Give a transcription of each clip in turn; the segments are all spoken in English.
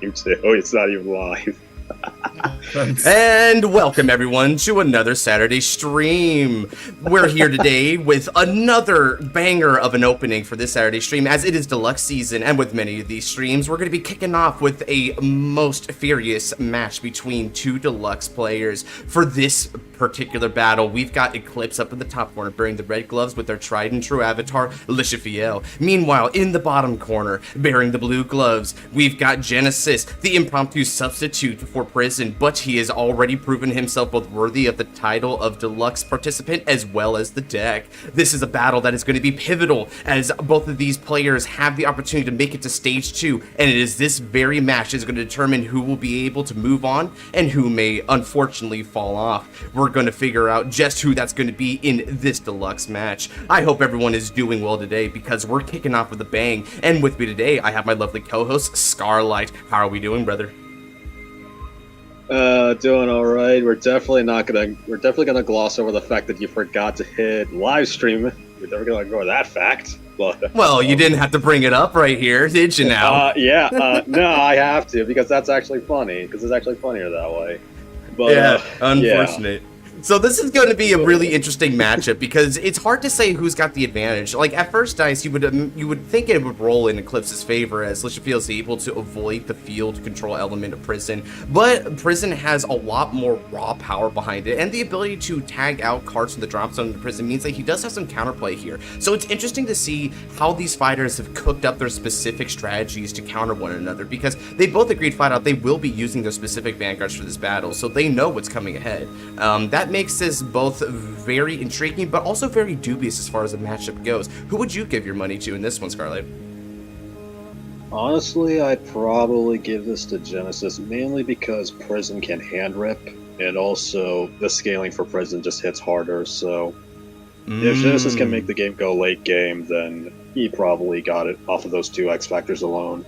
You too. It's not even live. And welcome everyone to another Saturday stream. We're here today with another banger of an opening for this Saturday stream, as it is deluxe season, and with many of these streams, we're going to be kicking off with a most furious match between two deluxe players. For this particular battle, we've got Eclipse up in the top corner, bearing the red gloves with their tried and true avatar, Yugioh. Meanwhile, in the bottom corner, bearing the blue gloves, we've got Genesis, the impromptu substitute for Prison, but he has already proven himself both worthy of the title of deluxe participant as well as the deck. This is a battle that is going to be pivotal, as both of these players have the opportunity to make it to stage 2, and it is this very match that is going to determine who will be able to move on and who may unfortunately fall off. We're going to figure out just who that's going to be in this deluxe match. I hope everyone is doing well today, because we're kicking off with a bang, and with me today I have my lovely co-host Scarlight. How are we doing, brother? Doing all right. We're definitely gonna gloss over the fact that you forgot to hit live stream. We're never gonna ignore that fact. But, well, you didn't have to bring it up right here, did you now? No, I have to, because that's actually funny, because it's actually funnier that way. But, yeah, unfortunate. Yeah. So this is going to be a really interesting matchup, because it's hard to say who's got the advantage. Like, at first dice, you would think it would roll in Eclipse's favor, as Yugioh is able to avoid the field control element of Prison. But Prison has a lot more raw power behind it, and the ability to tag out cards from the drop zone into Prison means that he does have some counterplay here. So it's interesting to see how these fighters have cooked up their specific strategies to counter one another, because they both agreed flat out they will be using their specific Vanguards for this battle, so they know what's coming ahead. That makes this both very intriguing, but also very dubious as far as the matchup goes. Who would you give your money to in this one, Scarlet? Honestly, I'd probably give this to Genesis, mainly because Prison can hand rip, and also the scaling for Prison just hits harder, so if Genesis can make the game go late game, then he probably got it off of those two X factors alone.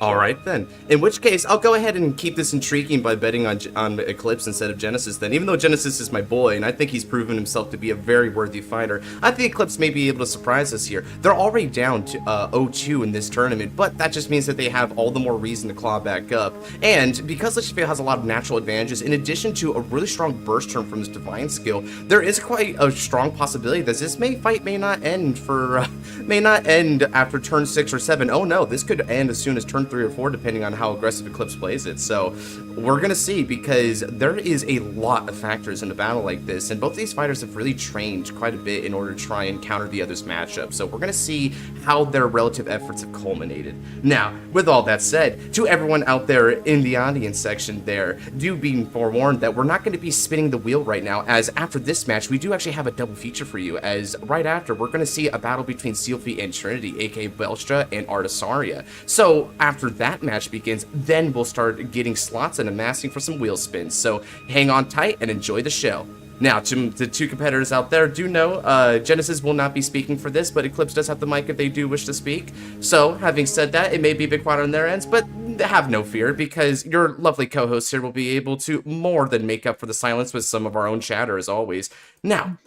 Alright then. In which case, I'll go ahead and keep this intriguing by betting on Eclipse instead of Genesis then. Even though Genesis is my boy, and I think he's proven himself to be a very worthy fighter, I think Eclipse may be able to surprise us here. They're already down to 0-2 in this tournament, but that just means that they have all the more reason to claw back up. And because Yugioh has a lot of natural advantages, in addition to a really strong burst turn from his Divine skill, there is quite a strong possibility that this fight may not end after turn 6 or 7. Oh no, this could end as soon as turn 3 or 4, depending on how aggressive Eclipse plays it. So we're gonna see, because there is a lot of factors in a battle like this, and both of these fighters have really trained quite a bit in order to try and counter the other's matchup. So we're gonna see how their relative efforts have culminated. Now, with all that said, to everyone out there in the audience section there, do be forewarned that we're not going to be spinning the wheel right now, as after this match we do actually have a double feature for you, as right after we're going to see a battle between Sealie and Trinity, aka Belstra and Artisaria. So after that match begins, then we'll start getting slots and amassing for some wheel spins. So hang on tight and enjoy the show. Now, to the two competitors out there, do know Genesis will not be speaking for this, but Eclipse does have the mic if they do wish to speak. So, having said that, it may be a bit quiet on their ends, but have no fear, because your lovely co-host here will be able to more than make up for the silence with some of our own chatter, as always. Now,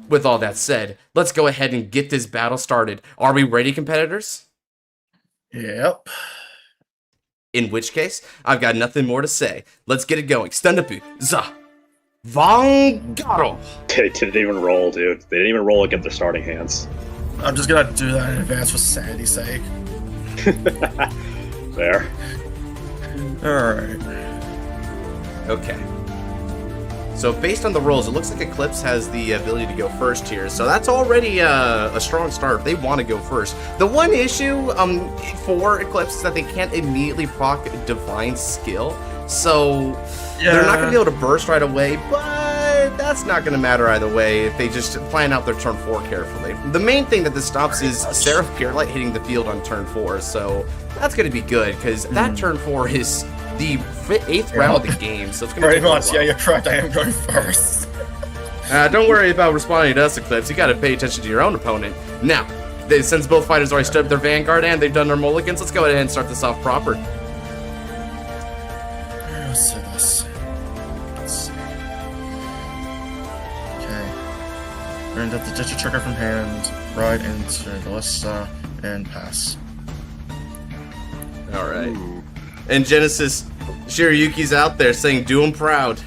with all that said, let's go ahead and get this battle started. Are we ready, competitors? Yep. In which case, I've got nothing more to say. Let's get it going. Stand up, za. Vanguard! They didn't even roll, dude. They didn't even roll against their starting hands. I'm just gonna do that in advance for sanity's sake. There. Alright. Okay. So based on the rolls, it looks like Eclipse has the ability to go first here. So that's already a strong start. They want to go first. The one issue for Eclipse is that they can't immediately proc Divine Skill. So they're not going to be able to burst right away, but that's not going to matter either way if they just plan out their turn 4 carefully. The main thing that this stops is Seraph Purelight hitting the field on turn 4, so that's going to be good, because that turn 4 is the 8th round of the game, so it's going to be pretty much, yeah, you're correct, I am going first. Don't worry about responding to us, Eclipse. You got to pay attention to your own opponent. Now, since both fighters already stood up their Vanguard and they've done their mulligans, let's go ahead and start this off proper. Let's see this. Let's see. Okay. We're going to have to ditch a trigger from hand, right into Ballista, and pass. Alright. And Genesis, Shiryuki's out there saying, do him proud.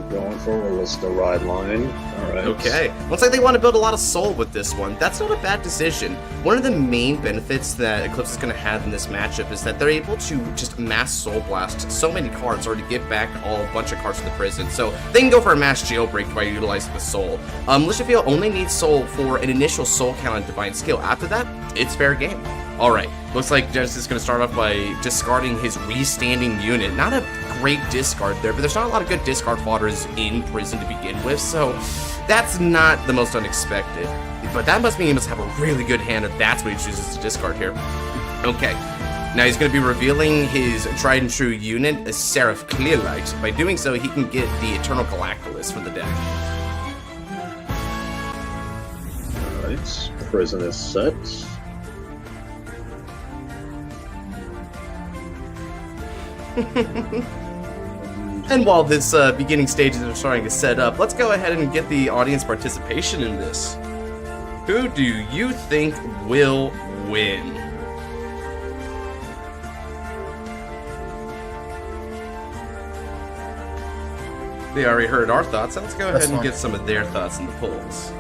Going for a Lister ride line. Alright. Okay. Looks like they want to build a lot of soul with this one. That's not a bad decision. One of the main benefits that Eclipse is going to have in this matchup is that they're able to just mass soul blast so many cards or to get back a bunch of cards from the prison. So they can go for a mass jailbreak by utilizing the soul. Lishafio only needs soul for an initial soul count on divine skill. After that, it's fair game. Alright, looks like Genesis is going to start off by discarding his restanding unit. Not a great discard there, but there's not a lot of good discard fodders in prison to begin with, so that's not the most unexpected. But that must mean he must have a really good hand if that's what he chooses to discard here. Okay, now he's going to be revealing his tried and true unit, a Seraph Clearlight. By doing so, he can get the Eternal Galactolus from the deck. Alright, prison is set. And while this beginning stages are starting to set up, let's go ahead and get the audience participation in this. Who do you think will win? They already heard our thoughts, so let's go ahead and get some of their thoughts in the polls.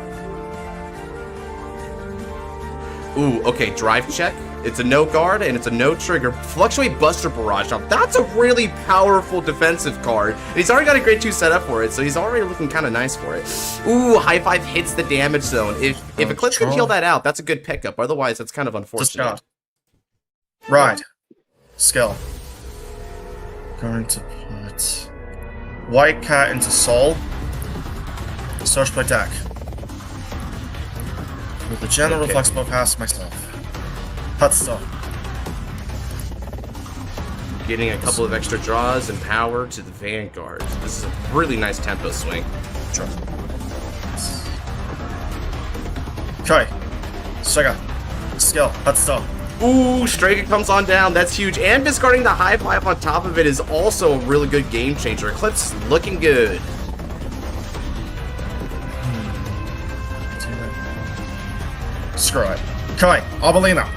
Ooh, okay, drive check. It's a no guard and it's a no trigger. Fluctuate Buster Barrage. Now that's a really powerful defensive card. And he's already got a grade 2 set up for it, so he's already looking kind of nice for it. Ooh, high five hits the damage zone. If Eclipse can heal that out, that's a good pickup. Otherwise, that's kind of unfortunate. Ride. Skill. Going to put White Cat into Soul. Search by deck. With the general reflex blow past myself. That's stuff. Getting a couple of extra draws and power to the Vanguard. This is a really nice tempo swing. Sure. Okay. Strega. Skill. That's stuff. Ooh, Strega comes on down. That's huge. And discarding the high five on top of it is also a really good game changer. Eclipse looking good. Screw it. Okay. Abelina.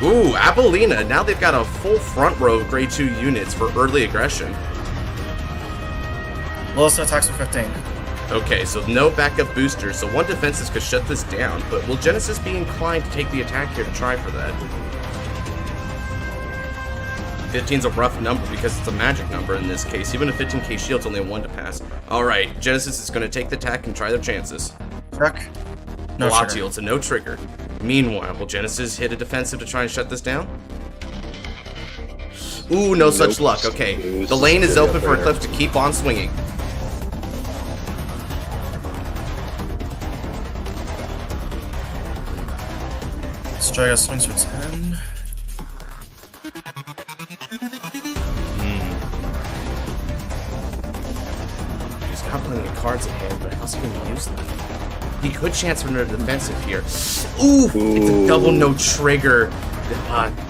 Ooh, Apollina. Now they've got a full front row of grade 2 units for early aggression. Lowest attacks for 15. Okay, so no backup boosters, so one defensive could shut this down, but will Genesis be inclined to take the attack here to try for that? 15's a rough number because it's a magic number in this case. Even a 15k shield's only a 1 to pass. Alright, Genesis is going to take the attack and try their chances. Correct. No Velatio, it's a no trigger. Meanwhile, will Genesis hit a defensive to try and shut this down? Ooh, no such luck. Okay, the lane is open for Eclipse to keep on swinging. Strega swings for 10. He's got plenty of cards in hand, but how's he going to use them? He could chance for another defensive here. Ooh, it's a double no trigger.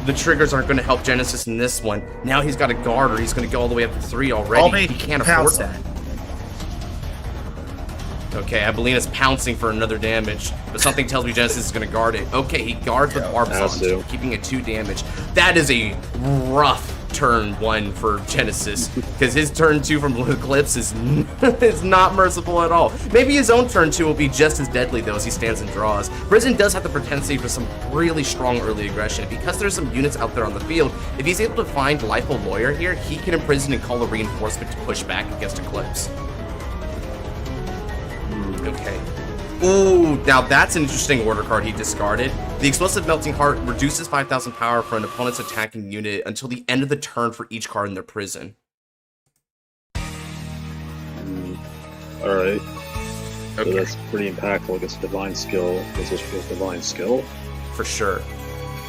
The triggers aren't going to help Genesis in this one. Now he's got a guard, or he's going to go all the way up to 3 already. He can't afford that. Okay, Abelina's pouncing for another damage, but something tells me Genesis is going to guard it. Okay, he guards with Barbzon, keeping it 2 damage. That is a rough turn 1 for Genesis, because his turn 2 from Eclipse is not merciful at all. Maybe his own turn 2 will be just as deadly, though, as he stands and draws. Prison does have the propensity for some really strong early aggression. Because there's some units out there on the field, if he's able to find Lipo Lawyer here, he can imprison and call a reinforcement to push back against Eclipse. Okay. Ooh, now that's an interesting order card he discarded. The Explosive Melting Heart reduces 5,000 power for an opponent's attacking unit until the end of the turn for each card in their prison. Alright. Okay. So that's pretty impactful against Divine Skill. This is for Divine Skill. For sure.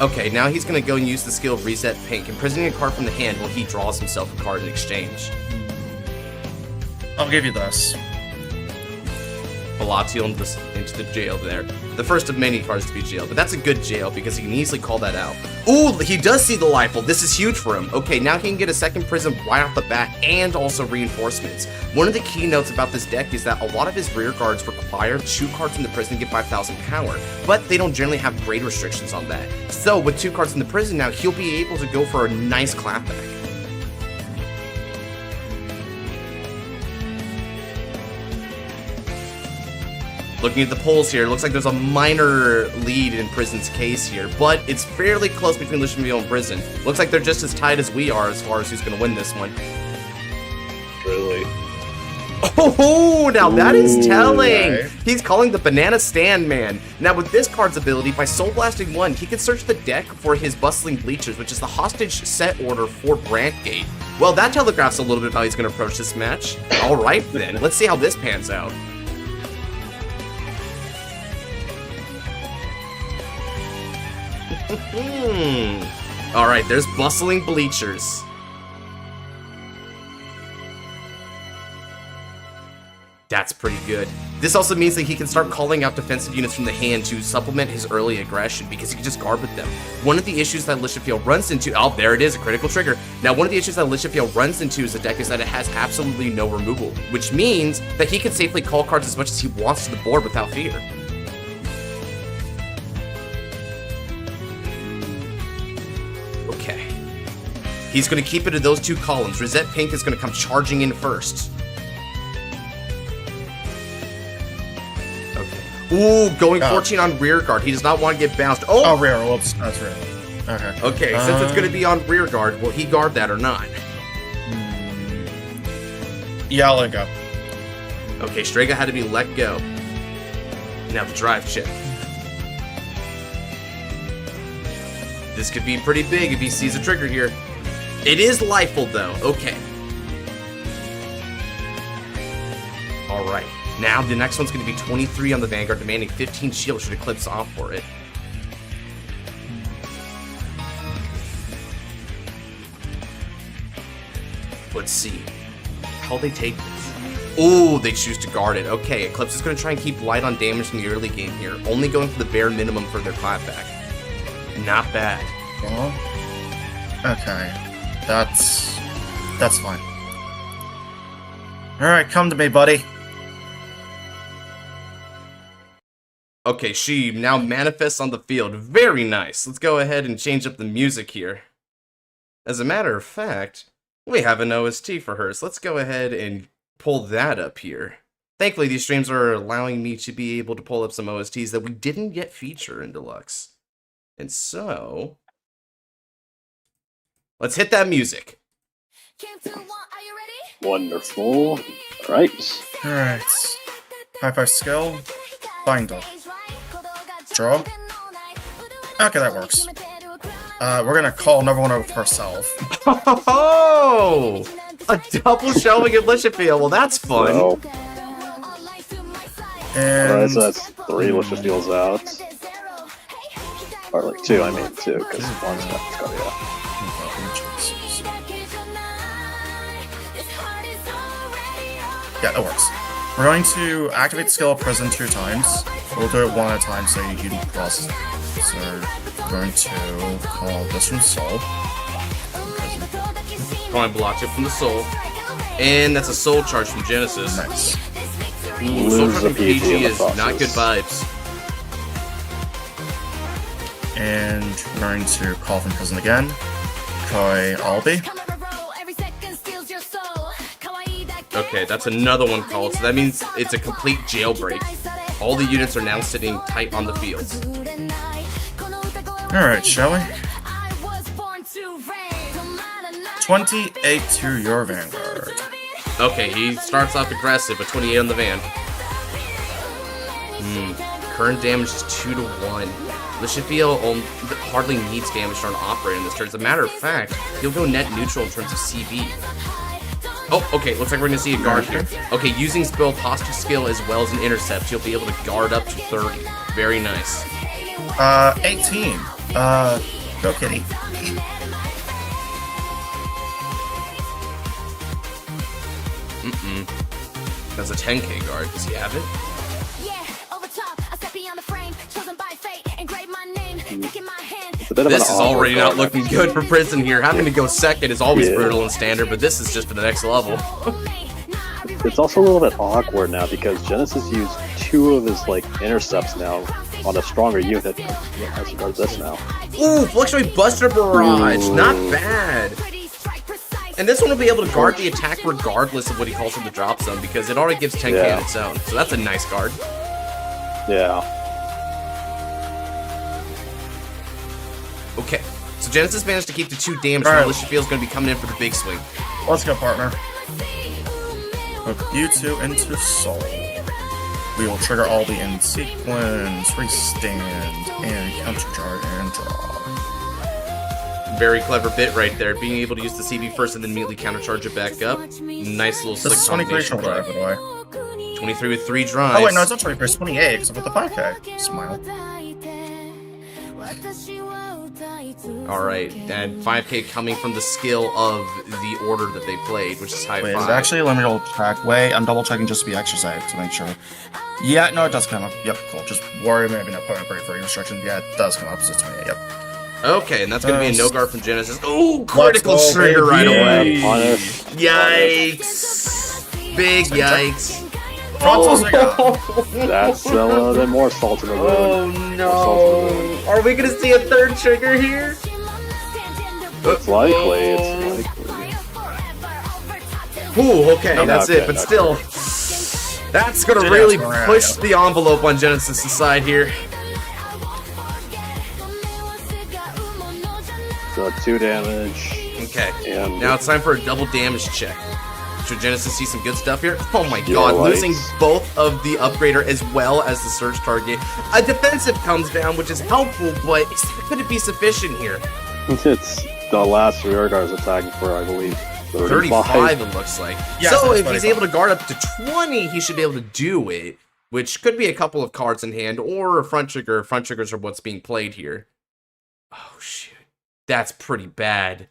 Okay, now he's going to go and use the skill Reset Pink, imprisoning a card from the hand while he draws himself a card in exchange. I'll give you this. Palatial into the jail there. The first of many cards to be jailed, but that's a good jail because he can easily call that out. Ooh, he does see the Liefeld. This is huge for him. Okay, now he can get a second Prism right off the bat and also reinforcements. One of the key notes about this deck is that a lot of his rear guards require 2 cards in the prison to get 5,000 power, but they don't generally have great restrictions on that. So with 2 cards in the prison now, he'll be able to go for a nice clapback. Looking at the polls here, it looks like there's a minor lead in Prison's case here, but it's fairly close between Lichtenville and Prison. Looks like they're just as tight as we are as far as who's going to win this one. Really? Oh, now that is telling! Okay. He's calling the Banana Stand Man. Now with this card's ability, by Soul Blasting 1, he can search the deck for his Bustling Bleachers, which is the hostage set order for Brantgate. Well, that telegraphs a little bit of how he's going to approach this match. Alright then, let's see how this pans out. Alright, there's Bustling Bleachers. That's pretty good. This also means that he can start calling out defensive units from the hand to supplement his early aggression because he can just guard with them. One of the issues that Lichtenfield runs into— oh, there it is, a critical trigger. Now, one of the issues that Lichtenfield runs into as a deck is that it has absolutely no removal, which means that he can safely call cards as much as he wants to the board without fear. Okay. He's going to keep it to those 2 columns. Rosette Pink is going to come charging in first. Ooh, going 14 on rear guard. He does not want to get bounced. Oh, rear. Whoops. That's rear. Okay. Okay, since it's going to be on rear guard, will he guard that or not? Yeah, I'll let go. Okay, Strega had to be let go. Now the drive check. This could be pretty big if he sees a trigger here. It is Liefeld, though. Okay. All right. Now, the next one's going to be 23 on the Vanguard, demanding 15 shield should Eclipse off for it. Let's see. How they take this. Ooh, they choose to guard it. Okay, Eclipse is going to try and keep light on damage in the early game here, only going for the bare minimum for their clapback. Not bad. Well, okay. That's fine. Alright, come to me, buddy. Okay, she now manifests on the field. Very nice. Let's go ahead and change up the music here. As a matter of fact, we have an OST for her, so let's go ahead and pull that up here. Thankfully, these streams are allowing me to be able to pull up some OSTs that we didn't yet feature in Deluxe. And so, let's hit that music. Wonderful. Alright. Alright. High 5 skill. Binder. Draw. Okay, that works. We're gonna call another one over herself. Oh! A double showing of Lichtenfield. Well, that's fun. So, And alright, so that's 3 Lichtenfields out. Or like 2, I mean 2, because one's not to go, yeah. yeah, that works. We're going to activate the skill of Prison 2 times. We'll do it 1 at a time so you can process it. So we're going to call this from Soul. Calling Blotcha from the Soul. And that's a Soul charge from Genesis. Nice. Ooh, Soul Lose charge the from PG in PG the is not process. good vibes. And we're going to call from Prison again. Koi Albi. Okay, that's another one called, so that means it's a complete jailbreak. All the units are now sitting tight on the fields. Alright, shall we? 28 to your Vanguard. Okay, he starts off aggressive, but 28 on the van. Current damage is 2 to 1. Lichtenfield hardly needs damage to an operator in this turn. As a matter of fact, he'll go net neutral in terms of CB. Oh, okay, looks like we're gonna see a guard here. Okay, using both hostage skill as well as an intercept, you'll be able to guard up to 30. Very nice. 18. Go kitty. That's a 10k guard. Does he have it? bit of This an is already awkward not looking good for Prison here. Having to go second is always Yeah. brutal and standard, but this is just for the next level. It's also a little bit awkward now because Genesis used 2 of his like intercepts now on a stronger unit as regards this now. Ooh, Fluctuate Buster Barrage. Ooh. Not bad. And this one will be able to guard the attack regardless of what he calls in the drop zone because it already gives 10k Yeah. on its own. So that's a nice guard. Yeah. Okay. So Genesis managed to keep the 2 damage. All right. Militia Field's going to be coming in for the big swing. Let's go, partner. Put you 2 into Soul. We will trigger all the end sequence, restand, and countercharge and draw. Very clever bit right there. Being able to use the CD first and then immediately countercharge it back up. Nice little slick This is 23 combination drive, play. by the way. 23 with 3 drives. Oh wait, no, it's not 23, it's 28, because I put the 5k. Smile. Alright, and 5k coming from the skill of the order that they played, which is high Wait, 5. is it actually a limited track? Wait, I'm double checking just to be extra safe to make sure. Yeah, no, it does come up. Yep, cool. Just worry, maybe not put break for your instruction. Yeah, it does come up, so it's 28, yep. Okay, and that's going to be a Nice. no guard from Genesis. Ooh, critical Let's go, trigger right baby. away. Punish. Yikes. Big yikes. Frontal Zigga! That's a little bit more salt in the wound. Oh no. Are we going to see a 3rd trigger here? It's likely. It's likely. Ooh, okay, that's Okay, it, but okay. still, that's going to Did really ask around, push yeah. the envelope on Genesis' side here. So 2 damage. Okay, And now it's time for a double damage check. Should Genesis see some good stuff here? Oh my Yeah, god, right. losing both of the upgrader as well as the surge target. A defensive comes down, which is helpful, but could it be sufficient here? it's the last rear guard is attacking for, I believe, 35 it looks like. Yes, So that's if he's 35. able to guard up to 20, he should be able to do it, which could be a couple of cards in hand or a front trigger. Front triggers are what's being played here. Oh shoot, that's pretty bad.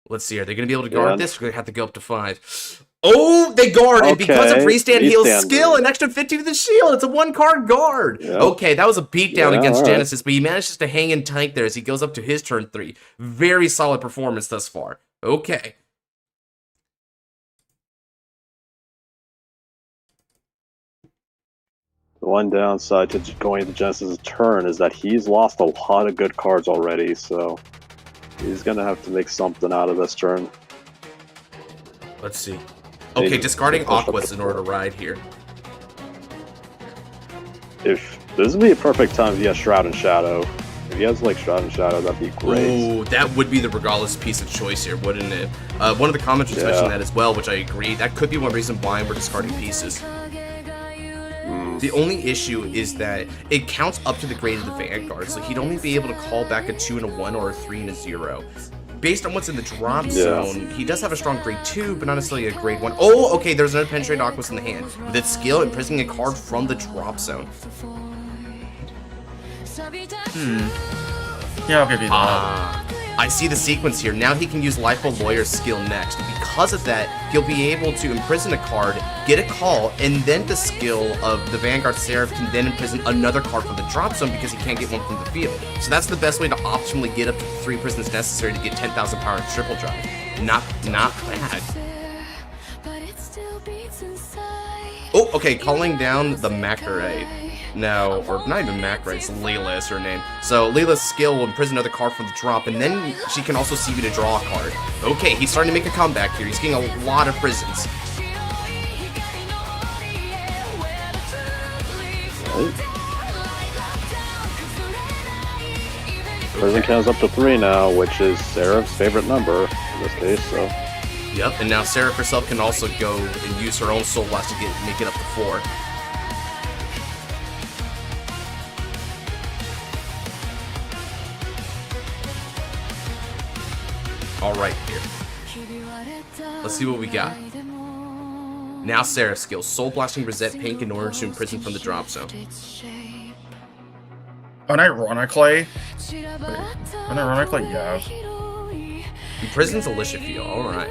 Let's see, are they going to be able to guard Yeah. this? We're going to have to go up to 5. Oh, they guard it because of Okay, freestand heals freestand. skill, an extra 50 to the shield. It's a 1-card guard. Yep. Okay, that was a beatdown Yeah, against alright. Genesis, but he manages to hang in tight there as he goes up to his turn 3. Very solid performance thus far. Okay. The one downside to going to Genesis' turn is that he's lost a lot of good cards already, so he's gonna have to make something out of this turn. Let's see. Okay, Maybe discarding push up Aquas the in order to floor. ride here. If this would be a perfect time if he has Shroud and Shadow. If he has like Shroud and Shadow, that'd be great. Ooh, that would be the regardless piece of choice here, wouldn't it? One of the commenters Yeah. mentioned that as well, which I agree. That could be one reason why we're discarding pieces. The only issue is that it counts up to the grade of the Vanguard, so he'd only be able to call back a 2 and a 1 or a 3 and a 0. Based on what's in the drop zone, he does have a strong grade 2, but not necessarily a grade 1. Oh, okay, there's another Penetrate Aquas in the hand. With its skill, imprisoning a card from the drop zone. Yeah, I'll give you that. I see the sequence here. Now he can use Lifeful Lawyer's skill next. Because of that, he'll be able to imprison a card, get a call, and then the skill of the Vanguard Seraph can then imprison another card from the drop zone because he can't get one from the field. So that's the best way to optimally get up to 3 prisons necessary to get 10,000 power and triple drive. Not bad. Oh, okay, calling down the Macarite. No, or not even Macarite, it's Layla is her name. So Layla's skill will imprison another card from the drop, and then she can also CV to draw a card. Okay, he's starting to make a comeback here. He's getting a lot of prisons. Prison count's up to 3 now, which is Seraph's favorite number in this case, so. Yep, and now Seraph herself can also go and use her own Soul Blast to make it up to 4. Alright here. Let's see what we got. Now Seraph's skill. Soul Blasting Rosette Pink in order to imprison from the drop zone. Unironically, yeah. Imprisons Alicia Field. Alright.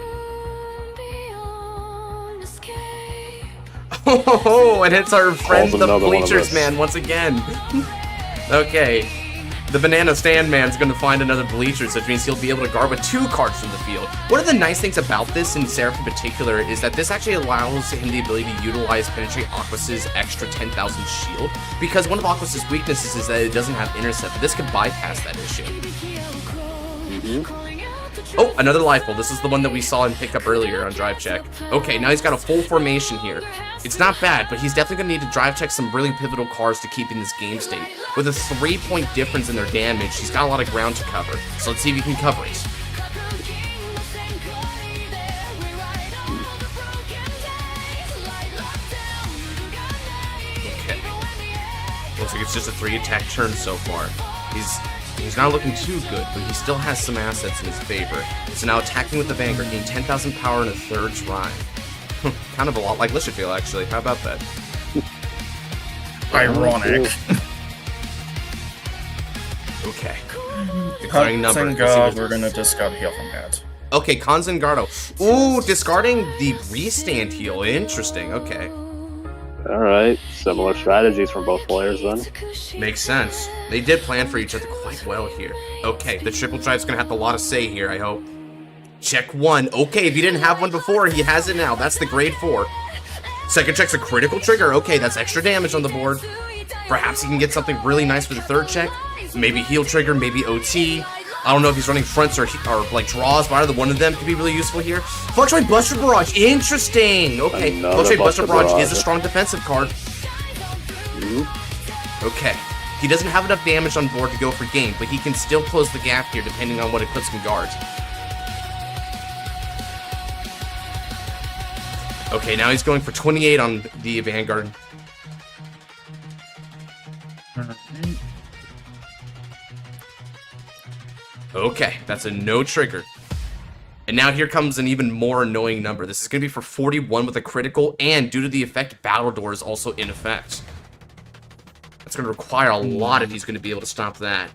Oh, and it's our friend Calls the another one of Bleachers us. man once again. Okay. The Banana Stand Man's going to find another Bleachers, which means he'll be able to guard with 2 cards from the field. One of the nice things about this, in Seraph in particular, is that this actually allows him the ability to utilize Penetrate Aquas's extra 10,000 shield, because one of Aquas's weaknesses is that it doesn't have Intercept, but this could bypass that issue. Oh, another Life Ball. This is the one that we saw him pick up earlier on Drive Check. Okay, now he's got a full formation here. It's not bad, but he's definitely going to need to Drive Check some really pivotal cards to keep in this game state. With a 3-point difference in their damage, he's got a lot of ground to cover. So let's see if he can cover it. Okay. Looks like it's just a 3-attack turn so far. He's not looking too good, but he still has some assets in his favor. So now attacking with the Vanguard, gain 10,000 power in a 3rd try. Kind of a lot like Lishafield, actually. How about that? Ironic. Okay. Declaring number. We're gonna discard heal from that. Okay, Kanzangardo. Ooh, discarding the restand heal. Interesting. Okay. Alright, similar strategies from both players then. Makes sense. They did plan for each other quite well here. Okay, the triple drive's gonna have a lot to say here, I hope. Check 1. Okay, if he didn't have one before, he has it now. That's the grade 4. Second check's a critical trigger. Okay, that's extra damage on the board. Perhaps he can get something really nice for the 3rd check. Maybe heal trigger, maybe OT. I don't know if he's running fronts or like draws, but either one of them could be really useful here. Fluctuate Buster Barrage, interesting! Okay, Fluctuate Buster Barrage is a strong defensive card. Okay, he doesn't have enough damage on board to go for game, but he can still close the gap here depending on what Eclipse can guard. Okay, now he's going for 28 on the Vanguard. Okay, that's a no trigger. And now here comes an even more annoying number. This is going to be for 41 with a critical, and due to the effect, Battle Door is also in effect. That's going to require a lot if he's going to be able to stop that.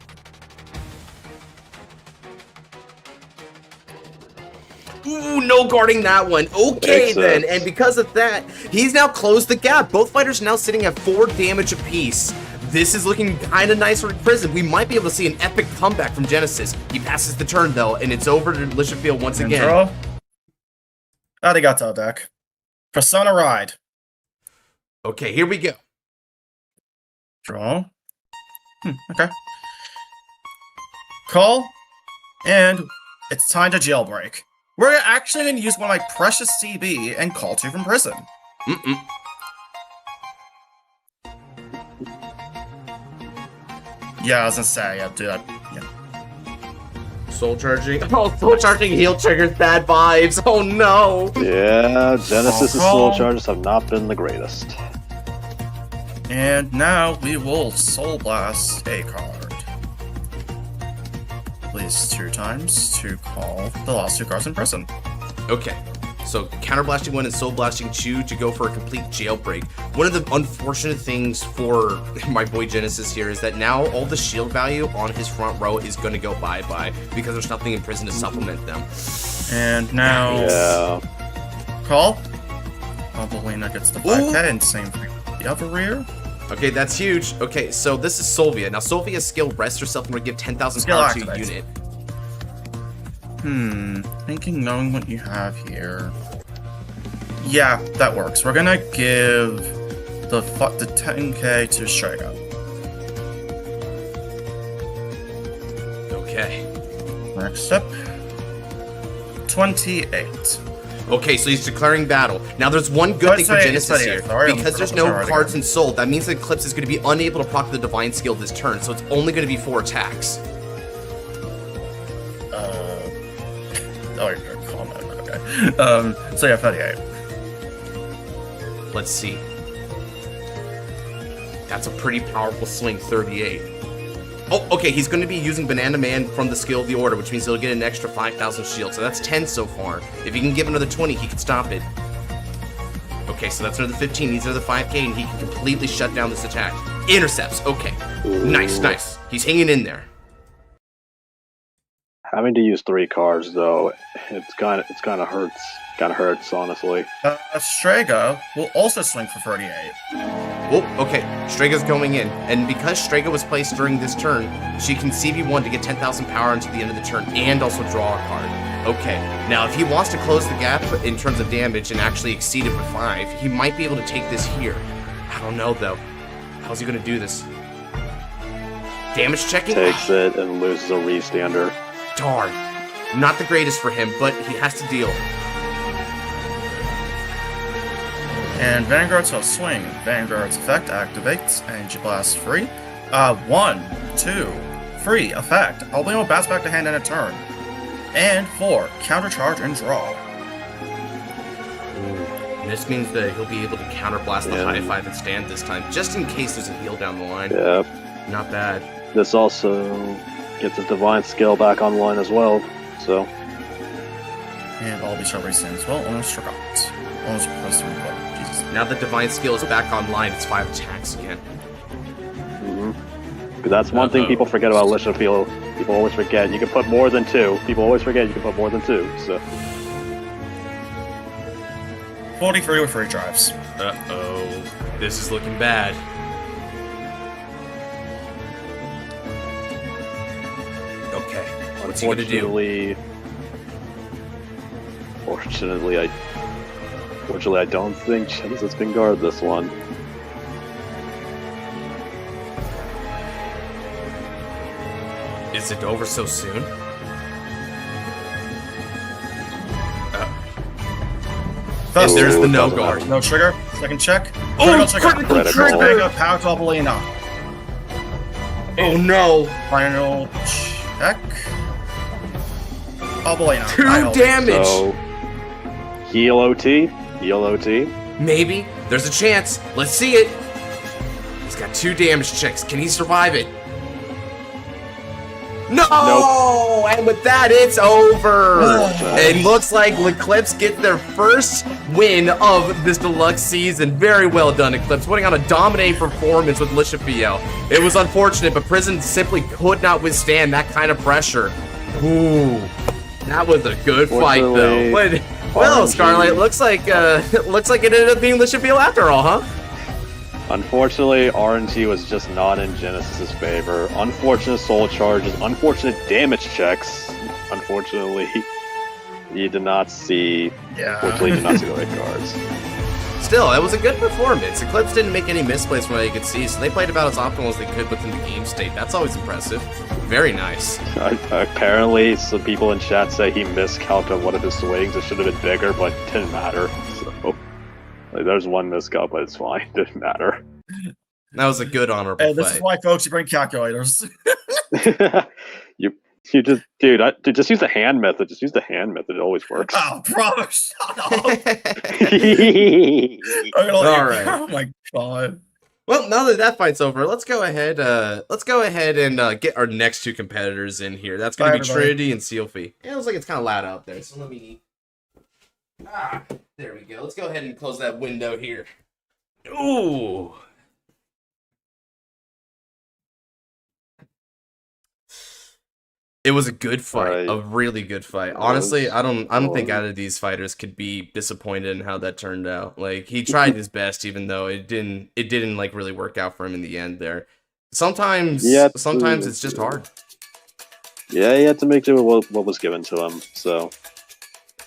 Ooh, no guarding that one. Okay, then. And because of that, he's now closed the gap. Both fighters are now sitting at 4 damage apiece. This is looking kind of nice for Prison. We might be able to see an epic comeback from Genesis. He passes the turn, though, and it's over to Lishafield once again. Draw. Arigato, deck. Persona Ride. Okay, here we go. Draw. Okay. Call. And it's time to jailbreak. We're actually going to use one of my precious CB and call 2 from prison. Yeah, I was gonna say, yeah, do that. Yeah. Soul Charging. Oh, Soul Charging heal triggers bad vibes. Oh no. Yeah, Genesis' Soul Charges have not been the greatest. And now we will Soul Blast a card. Please 2 times to call the last 2 cards in prison. Okay. So, Counterblasting 1 and Soul Blasting 2 to go for a complete jailbreak. One of the unfortunate things for my boy Genesis here is that now all the shield value on his front row is going to go bye-bye because there's nothing in prison to supplement them. And now... Call. Bubbleina gets the 5k and same for the other rear. Okay, that's huge. Okay, so this is Solvia. Now, Solvia's skill rests herself and will give 10,000 power to a unit. Thinking knowing what you have here. Yeah, that works. We're gonna give the 10k to Strega. Okay. Next step. 28. Okay, so he's declaring battle. Now there's one good thing for Genesis here. Because there's no cards in Soul, that means that Eclipse is going to be unable to proc the Divine Skill this turn, so it's only going to be 4 attacks. Oh, you're gonna comment. Okay. So yeah, 38. Let's see. That's a pretty powerful swing, 38. Oh, okay, he's going to be using Banana Man from the skill of the order, which means he'll get an extra 5,000 shield. So that's 10 so far. If he can give another 20, he can stop it. Okay, so that's another 15. He needs another 5k, and he can completely shut down this attack. Intercepts. Okay. Nice, nice. He's hanging in there. Having to use 3 cards though, it's kind of hurts. Kind of hurts, honestly. Strega will also swing for 38. Oh, okay. Strega's going in. And because Strega was placed during this turn, she can CB1 to get 10,000 power until the end of the turn and also draw a card. Okay. Now, if he wants to close the gap in terms of damage and actually exceed it by 5, he might be able to take this here. I don't know, though. How's he going to do this? Damage checking? Takes it and loses a restander. Darn. Not the greatest for him, but he has to deal. And Vanguard's will swing. Vanguard's effect activates. Energy Blast free. 1, 2, 3, effect. Albino bats back to hand in a turn. And 4, countercharge and draw. Ooh. This means that he'll be able to counterblast the high 5 and stand this time, just in case there's a heal down the line. Yep. Not bad. This also gets a divine skill back online as well, so. And all these sharp racing as well. Almost forgot. Almost pressed the replay. Jesus. Now that divine skill is back online, it's 5 attacks again. That's one thing people forget about Lishafield. People always forget you can put more than 2. People always forget you can put more than 2. So 43 with free drives. Uh-oh. This is looking bad. Okay. What's he gonna do? Fortunately, I don't think Genesis can guard this one. Is it over so soon? First, there's the no doesn't guard. matter. no trigger. Second check. Oh, Critical critical trigger. trigger! Mega power to Abelina. Oh no! Final check. Abelina. 2 damage! So heal OT. Heal OT. Maybe. There's a chance. Let's see it. He's got 2 damage checks. Can he survive it? No! Nope. And with that, it's over. Oh. It looks like Eclipse gets their first win of this deluxe season. Very well done, Eclipse, putting on a dominating performance with Lishafiel. It was unfortunate, but Prison simply could not withstand that kind of pressure. Ooh, that was a good fight, though. Well, Scarlet, it looks like it ended up being Lishafiel after all, huh? Unfortunately, RNG was just not in Genesis's favor. Unfortunate soul charges, unfortunate damage checks. Unfortunately, you did not see. Unfortunately, you did not see the right cards. Still, it was a good performance. Eclipse didn't make any misplays from what you could see, so they played about as optimal as they could within the game state. That's always impressive. Very nice. Apparently, some people in chat say he miscounted one of his swings. It should have been bigger, but it didn't matter. So. Like, there's one miscount, but it's fine. Didn't matter. That was a good honorable Hey, this fight. is why, folks, you bring calculators. you just, dude, just use the hand method. Just use the hand method. It always works. Oh, brother, shut up. All right. Oh my god. Well, now that that fight's over, let's go ahead and get our next 2 competitors in here. That's going to be Trinity and Sealie. It looks like it's kind of loud out there, so let me... there we go. Let's go ahead and close that window here. Ooh. It was a good fight, a really good fight. Honestly, I don't think either of these fighters could be disappointed in how that turned out. Like, he tried his best, even though it didn't like really work out for him in the end there. Sometimes it's just hard. Yeah, he had to make do with what was given to him, so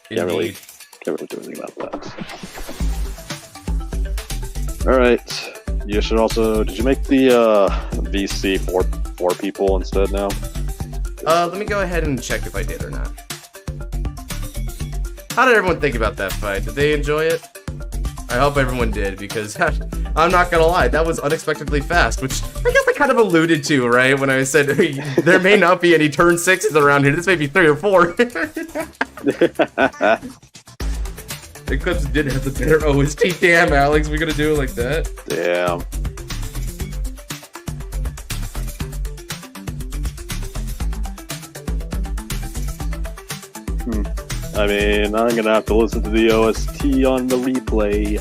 can't really do anything about that. Alright. You should also... Did you make the VC four people instead now? Let me go ahead and check if I did or not. How did everyone think about that fight? Did they enjoy it? I hope everyone did, because I'm not gonna lie, that was unexpectedly fast, which I guess I kind of alluded to, right? When I said there may not be any turn 6s around here. This may be 3 or 4. Eclipse did have the better OST. Damn, Alex, we gonna do it like that? Damn. I mean, I'm gonna have to listen to the OST on the replay.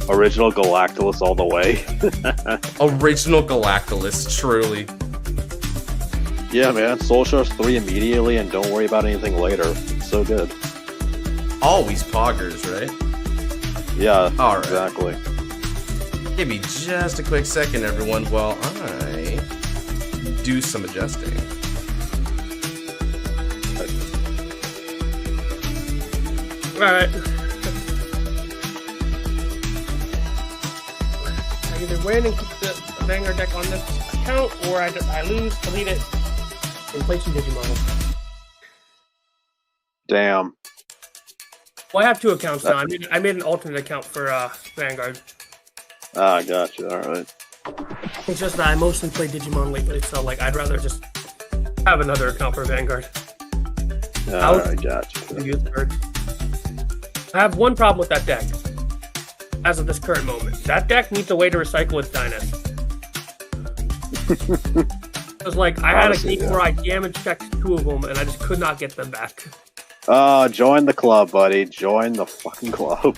Original Galactolus all the way. Original Galactolus, truly. Yeah, man. Soul Charge 3 immediately and don't worry about anything later. It's so good. Always poggers, right? Yeah, All right. exactly. Give me just a quick second, everyone, while I do some adjusting. Alright. I either win and keep the Vanguard deck on this account, or I lose, delete it, and play some Digimon. Damn. Well, I have two accounts now. I made an alternate account for Vanguard. Ah, gotcha. Alright. It's just that I mostly play Digimon lately, so like I'd rather just have another account for Vanguard. Alright, gotcha. Use cards. I have one problem with that deck. As of this current moment, that deck needs a way to recycle its Dynas. Because like I had a game where I damage checked two of them, and I just could not get them back. Join the club, buddy. Join the fucking club.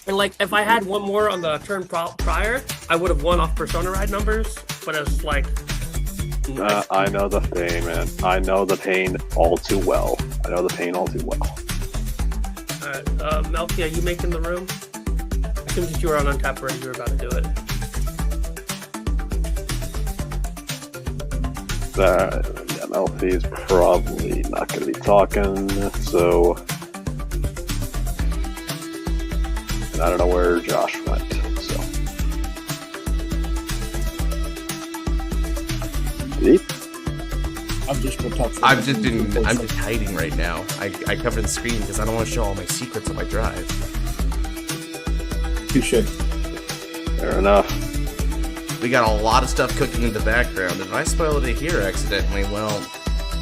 And like, if I had one more on the turn prior, I would have won off Persona Ride numbers. But it's like, I know the pain, man. I know the pain all too well. Melky, are you making the room? As soon as you were on Untap already, you were about to do it. Yeah, Melfi's probably not going to be talking, so... And I don't know where Josh went, so... Deep? I'm just hiding right now. I covered the screen because I don't want to show all my secrets on my drive. Touché. Fair enough. We got a lot of stuff cooking in the background. If I spoiled it here accidentally, well,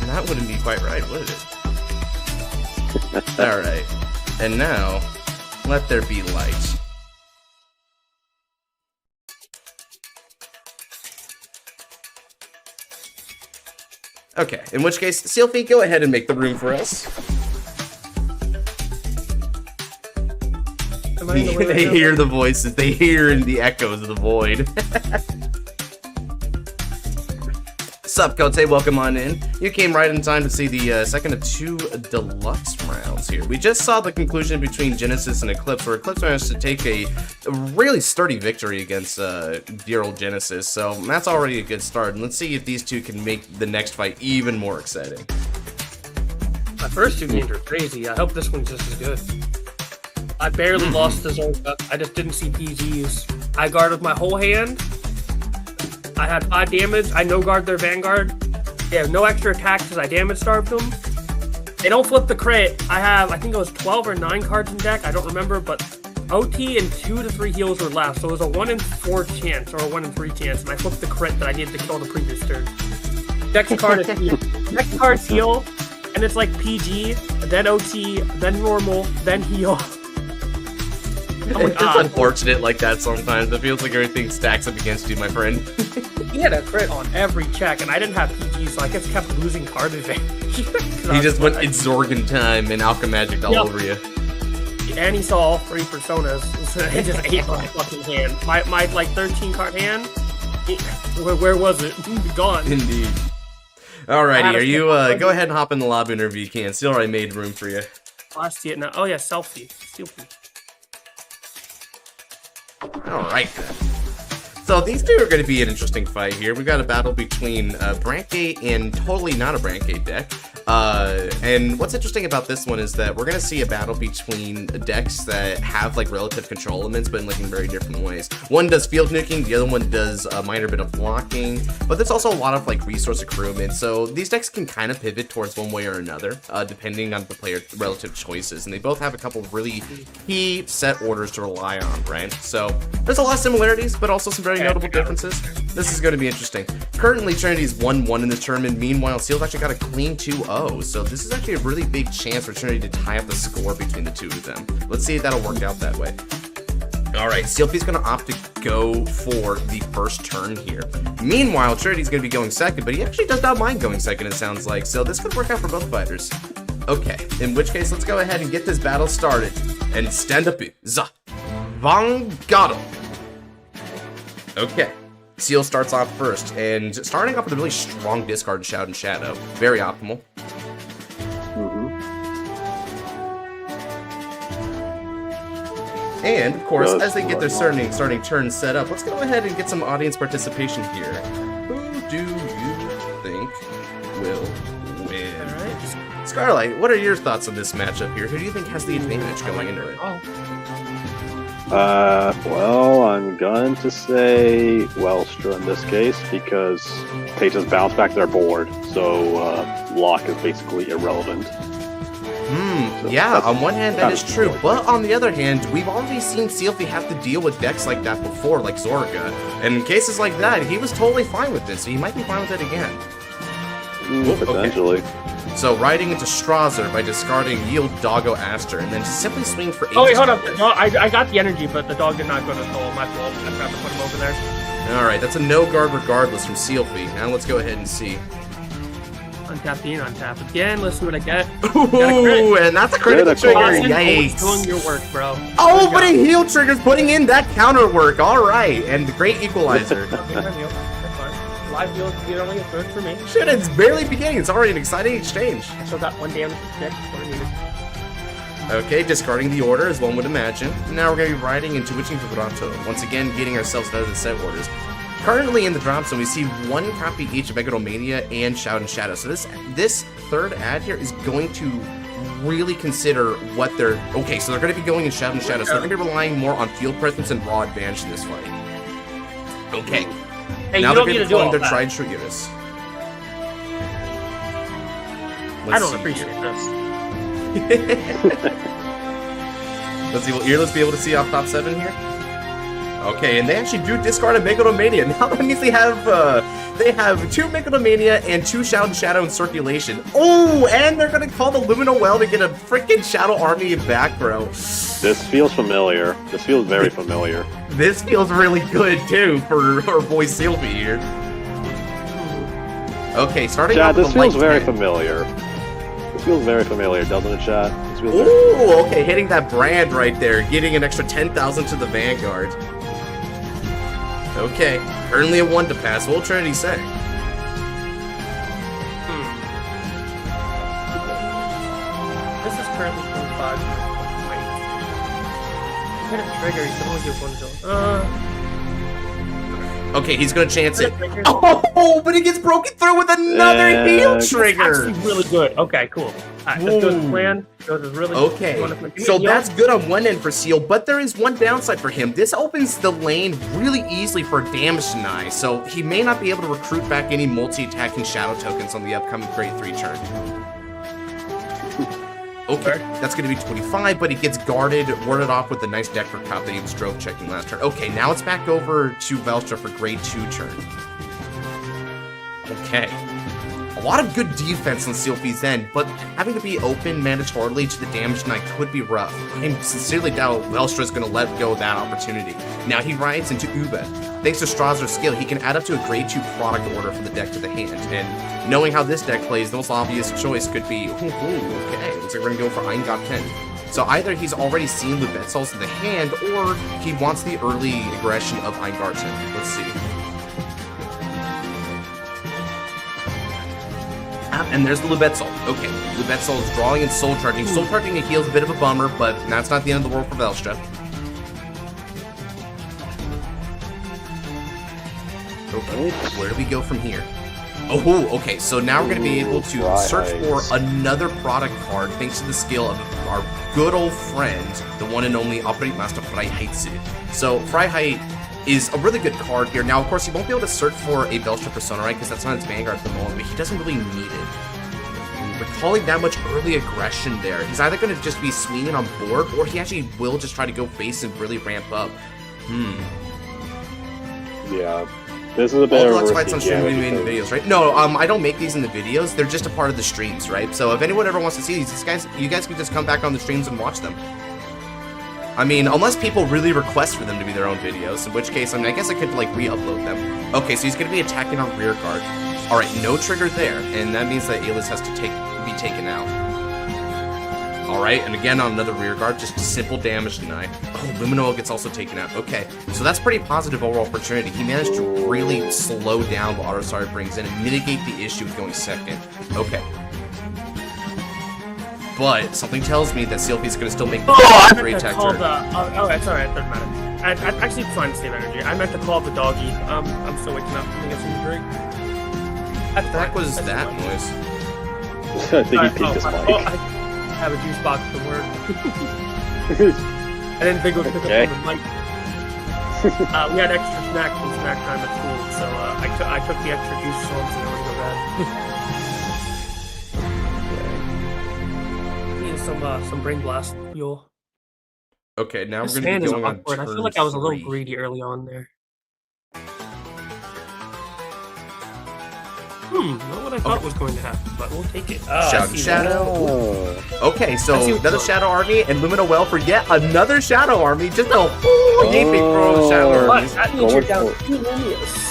that wouldn't be quite right, would it? Alright. And now, let there be light. Okay, in which case, Sealie, go ahead and make the room for us. They hear the voices, they hear in the echoes of the void. Sup, Kote, welcome on in. You came right in time to see the second of two deluxe rounds here. We just saw the conclusion between Genesis and Eclipse, where Eclipse managed to take a really sturdy victory against dear old Genesis, so that's already a good start. And let's see if these two can make the next fight even more exciting. My first two games are crazy. I hope this one's just as good. I barely lost the zone cut. I just didn't see PGs. I guarded my whole hand. I had 5 damage. I no-guard their Vanguard. They have no extra attacks because I damage starved them. They don't flip the crit. I think it was 12 or 9 cards in deck. I don't remember, but OT and 2 to 3 heals were left. So it was a 1 in 4 chance or a 1 in 3 chance. And I flipped the crit that I needed to kill the previous turn. Next card is heal. Next card's heal. And it's like PG, then OT, then normal, then heal. It's unfortunate like that sometimes. It feels like everything stacks up against you, my friend. He had a crit on every check, and I didn't have PG, so I just kept losing card advantage. He just went Exorgan time and Alchemagic all over you. And he saw all 3 personas, so he just ate my fucking hand. My like 13 card hand, where was it? Gone. Indeed. Alrighty, are you, go ahead and hop in the lobby whenever you can. Still already made room for you. Oh, I see it now. Oh yeah, selfie. Alright then. So these two are going to be an interesting fight here. We've got a battle between Brankgate and totally not a Brankgate deck. And what's interesting about this one is that we're going to see a battle between decks that have like relative control elements, but in like in very different ways. One does field nuking, the other one does a minor bit of blocking, but there's also a lot of like resource accruement. So these decks can kind of pivot towards one way or another, depending on the player's relative choices. And they both have a couple really key set orders to rely on, right? So there's a lot of similarities, but also some very notable differences. This is going to be interesting. Currently, Trinity's 1-1 in this tournament. Meanwhile, Seal's actually got a clean 2-0. So this is actually a really big chance for Trinity to tie up the score between the two of them. Let's see if that'll work out that way. Alright, Sealfie's going to opt to go for the first turn here. Meanwhile, Trinity's going to be going second, but he actually does not mind going second, it sounds like. So this could work out for both fighters. Okay, in which case, let's go ahead and get this battle started. And stand up, Vanguard. Okay, Seal starts off first, and starting off with a really strong discard, Shout and Shadow. Very optimal. And, of course, Good as they get their Lord. starting turns set up, let's go ahead and get some audience participation here. Who do you think will win? Alright. Scarlight, what are your thoughts on this matchup here? Who do you think has the advantage going into it? Well, I'm going to say Welstra in this case because they just bounce back their board, so lock is basically irrelevant. Yeah, on one hand that is true, but on the other hand, we've already seen Sealie have to deal with decks like that before, like Zorga, and in cases like that, he was totally fine with this, so he might be fine with it again. Potentially. Okay. So riding into Strasser by discarding Yield Doggo Aster, and then simply swing for 8. Oh wait, hold up. No, I got the energy, but the dog did not go to the soul. My fault. I forgot to put him over there. Alright, that's a no guard regardless from Sealie. Now let's go ahead and see. Untap the untap again. Let's see what I get. Ooh, and that's a critical trigger. Austin, always Yikes. doing your work, bro. Oh, but he heal triggers, putting in that counter work. Alright, and the great equalizer. Okay, my deal. That's fine. Live deal, you only a third for me. Shit, it's barely beginning. It's already an exciting exchange. I still got 1 damage to stick. What I needed. Okay, discarding the order, as one would imagine. Now we're going to be riding into Witching Vibrato. Once again, getting ourselves out of the set orders. Currently in the drop zone, we see 1 copy each of Megalomania and Shout and Shadow. So this third ad here is going to really consider what they're... Okay, so they're going to be going in Shout and Shadow, so they're going to be relying more on field presence and raw advantage in this fight. Okay. Hey, Now you they're don't going need to to be do all pulling their that. tried true units. I don't appreciate this. Let's see, will Earless be able to see off top 7 here? Okay, and they actually do discard a Megalomania. Now that means they have 2 Megalomania and 2 Shout and Shadow in circulation. Oh, and they're gonna call the Lumino Well to get a freaking Shadow Army in back row. This feels familiar. This feels very familiar. This feels really good too for our boy Sealie here. Okay, starting Chad, off with this a feels light very 10. familiar. This feels very familiar, doesn't it, Chad? This feels Ooh, okay, hitting that brand right there, getting an extra 10,000 to the Vanguard. Okay, currently a 1 to pass. What will Trinity say? This is currently 25. Wait. Hit a trigger, you can only give 1 Okay, he's gonna chance it. Trigger. Oh, but he gets broken through with another Yeah, heal that's trigger. Actually really good. Okay, cool. Alright, let's go to the plan. Go to really Okay, so that's good on one end for Seal, but there is one downside for him. This opens the lane really easily for damage deny, so he may not be able to recruit back any multi-attacking shadow tokens on the upcoming grade 3 turn. Okay, that's going to be 25, but he gets guarded, warded off with a nice deck for cop that he was drove checking last turn. Okay, now it's back over to Velstra for grade 2 turn. Okay. A lot of good defense on Sealfie's end, but having to be open mandatorily to the damage knight could be rough. I sincerely doubt Velstra's going to let go of that opportunity. Now he rides into Ube. Thanks to Strasser's skill, he can add up to a grade 2 product order for the deck to the hand, and knowing how this deck plays, the most obvious choice could be, okay, looks like we're going to go for Eingot 10. So either he's already seen Lubetsol's in the hand, or he wants the early aggression of Eingot 10. Let's see. And there's the Lubetsol. Okay, Lubetsol is drawing and soul charging. Soul charging a heal is a bit of a bummer, but that's not the end of the world for Velstra. Okay, where do we go from here? Oh, okay, so now we're going to be able to search for another product card thanks to the skill of our good old friend, the one and only Operate Master Freiheit. So, Freiheit is a really good card here. Now, of course, he won't be able to search for a Velstra Persona, right? Because that's not his Vanguard at the moment, but he doesn't really need it. We're calling that much early aggression there. He's either going to just be swinging on board, or he actually will just try to go face and really ramp up. Yeah. This is a bit All of the a fights on risky stream we gamble made in the because- videos, right? No, I don't make these in the videos. They're just a part of the streams, right? So if anyone ever wants to see these you guys can just come back on the streams and watch them. I mean, unless people really request for them to be their own videos, in which case, I mean, I guess I could, like, re-upload them. Okay, so he's going to be attacking on rear guard. Alright, no trigger there, and that means that Aelis has to be taken out. Alright, and again on another rear guard, just simple damage deny. Oh, Lumino gets also taken out. Okay, so that's pretty positive overall for Trinity. He managed to really slow down what Autosar brings in and mitigate the issue of going second. Okay. but something tells me that CLP is going to still make I great meant to attack call turn. the. It's alright, doesn't matter. Actually, it's fine to save energy. I meant to call the doggy. I'm still waking up. I'm gonna get some drink. What the heck was that noise? I think he peeked his mic. I have a juice box to work. I didn't think it would pick Okay. up on the mic. We had extra snacks from snack time at school, so I took the extra juice home so I wouldn't go bad. Need some brain blast fuel. Okay, now This we're going hand to is be going on awkward. I turn feel like I was a little 3. greedy early on there. Not what I thought was going to happen, but we'll take it. Shadow. Oh. Okay, so I see what's another going Shadow Army and Lumina Well for yet another Shadow Army. Just a whole gaping row of Shadow Oh. Armies. That means you're down Going for- 2 Lumias.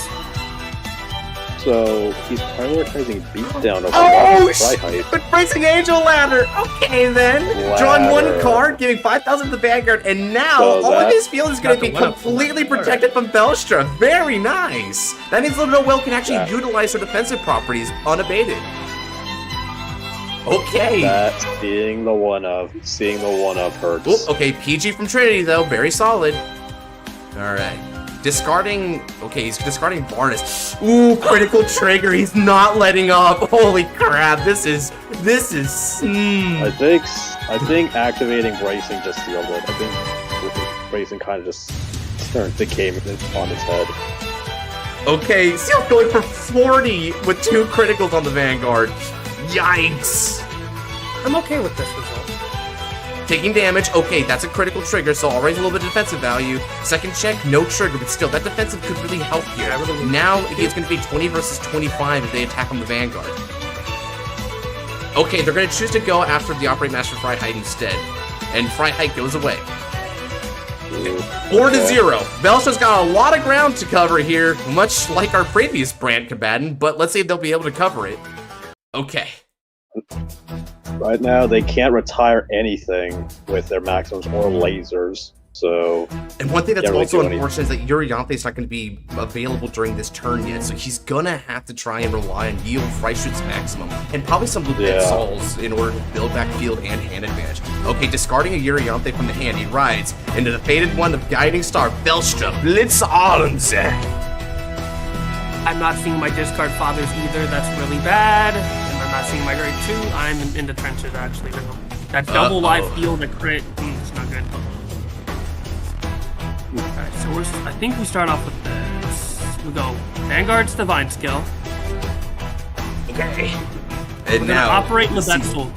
So he's prioritizing beatdown over Oh, fly height. but Racing Angel Ladder. Okay, then. Drawing one Ladder. card, giving 5,000 to the Vanguard, and now So all of that- his field is going to be Got the one up. completely Alright. protected from Belstra. Very nice. That means Lumina Well can actually Yeah. utilize her defensive properties unabated. Okay. That seeing the one of hurts. Oop, okay, PG from Trinity though, very solid. Alright. Discarding, okay, he's discarding Varnis. Ooh, critical trigger, he's not letting up. Holy crap, this is, I think activating bracing just sealed it. I think bracing kind of just turned the game on its head. Okay, Seal's going for 40 with 2 criticals on the Vanguard. Yikes. I'm okay with this result. Taking damage, okay, that's a critical trigger, so I'll raise a little bit of defensive value. Second check, no trigger, but still, that defensive could really help here. Yeah, really. Now, it's going to be 20 versus 25 if they attack on the Vanguard. Okay, they're going to choose to go after the Operate Master Freiheit instead. And Freiheit goes away. 4-0. Velstra's got a lot of ground to cover here, much like our previous brand combatant, but let's see if they'll be able to cover it. Okay. Right now, they can't retire anything with their maximums or lasers. So And one thing that's Can't really also do anything. unfortunate is that Yuriyante not going to be available during this turn yet, so he's gonna have to try and rely on Yield, Freischütz Maximum, and probably some Blue Yeah. Souls in order to build back field and hand advantage. Okay, discarding a Yuriyante from the hand, he rides into the faded one of Guiding Star, Belstra, Blitzarms. I'm not seeing my discard fathers either. That's really bad. And I'm not seeing my grade 2. I'm in the trenches actually now. That double live field, a crit. It's not good. Alright, so I think we start off with this. We go Vanguard's Divine Skill. Okay. We're And gonna now, operate Lebetzel.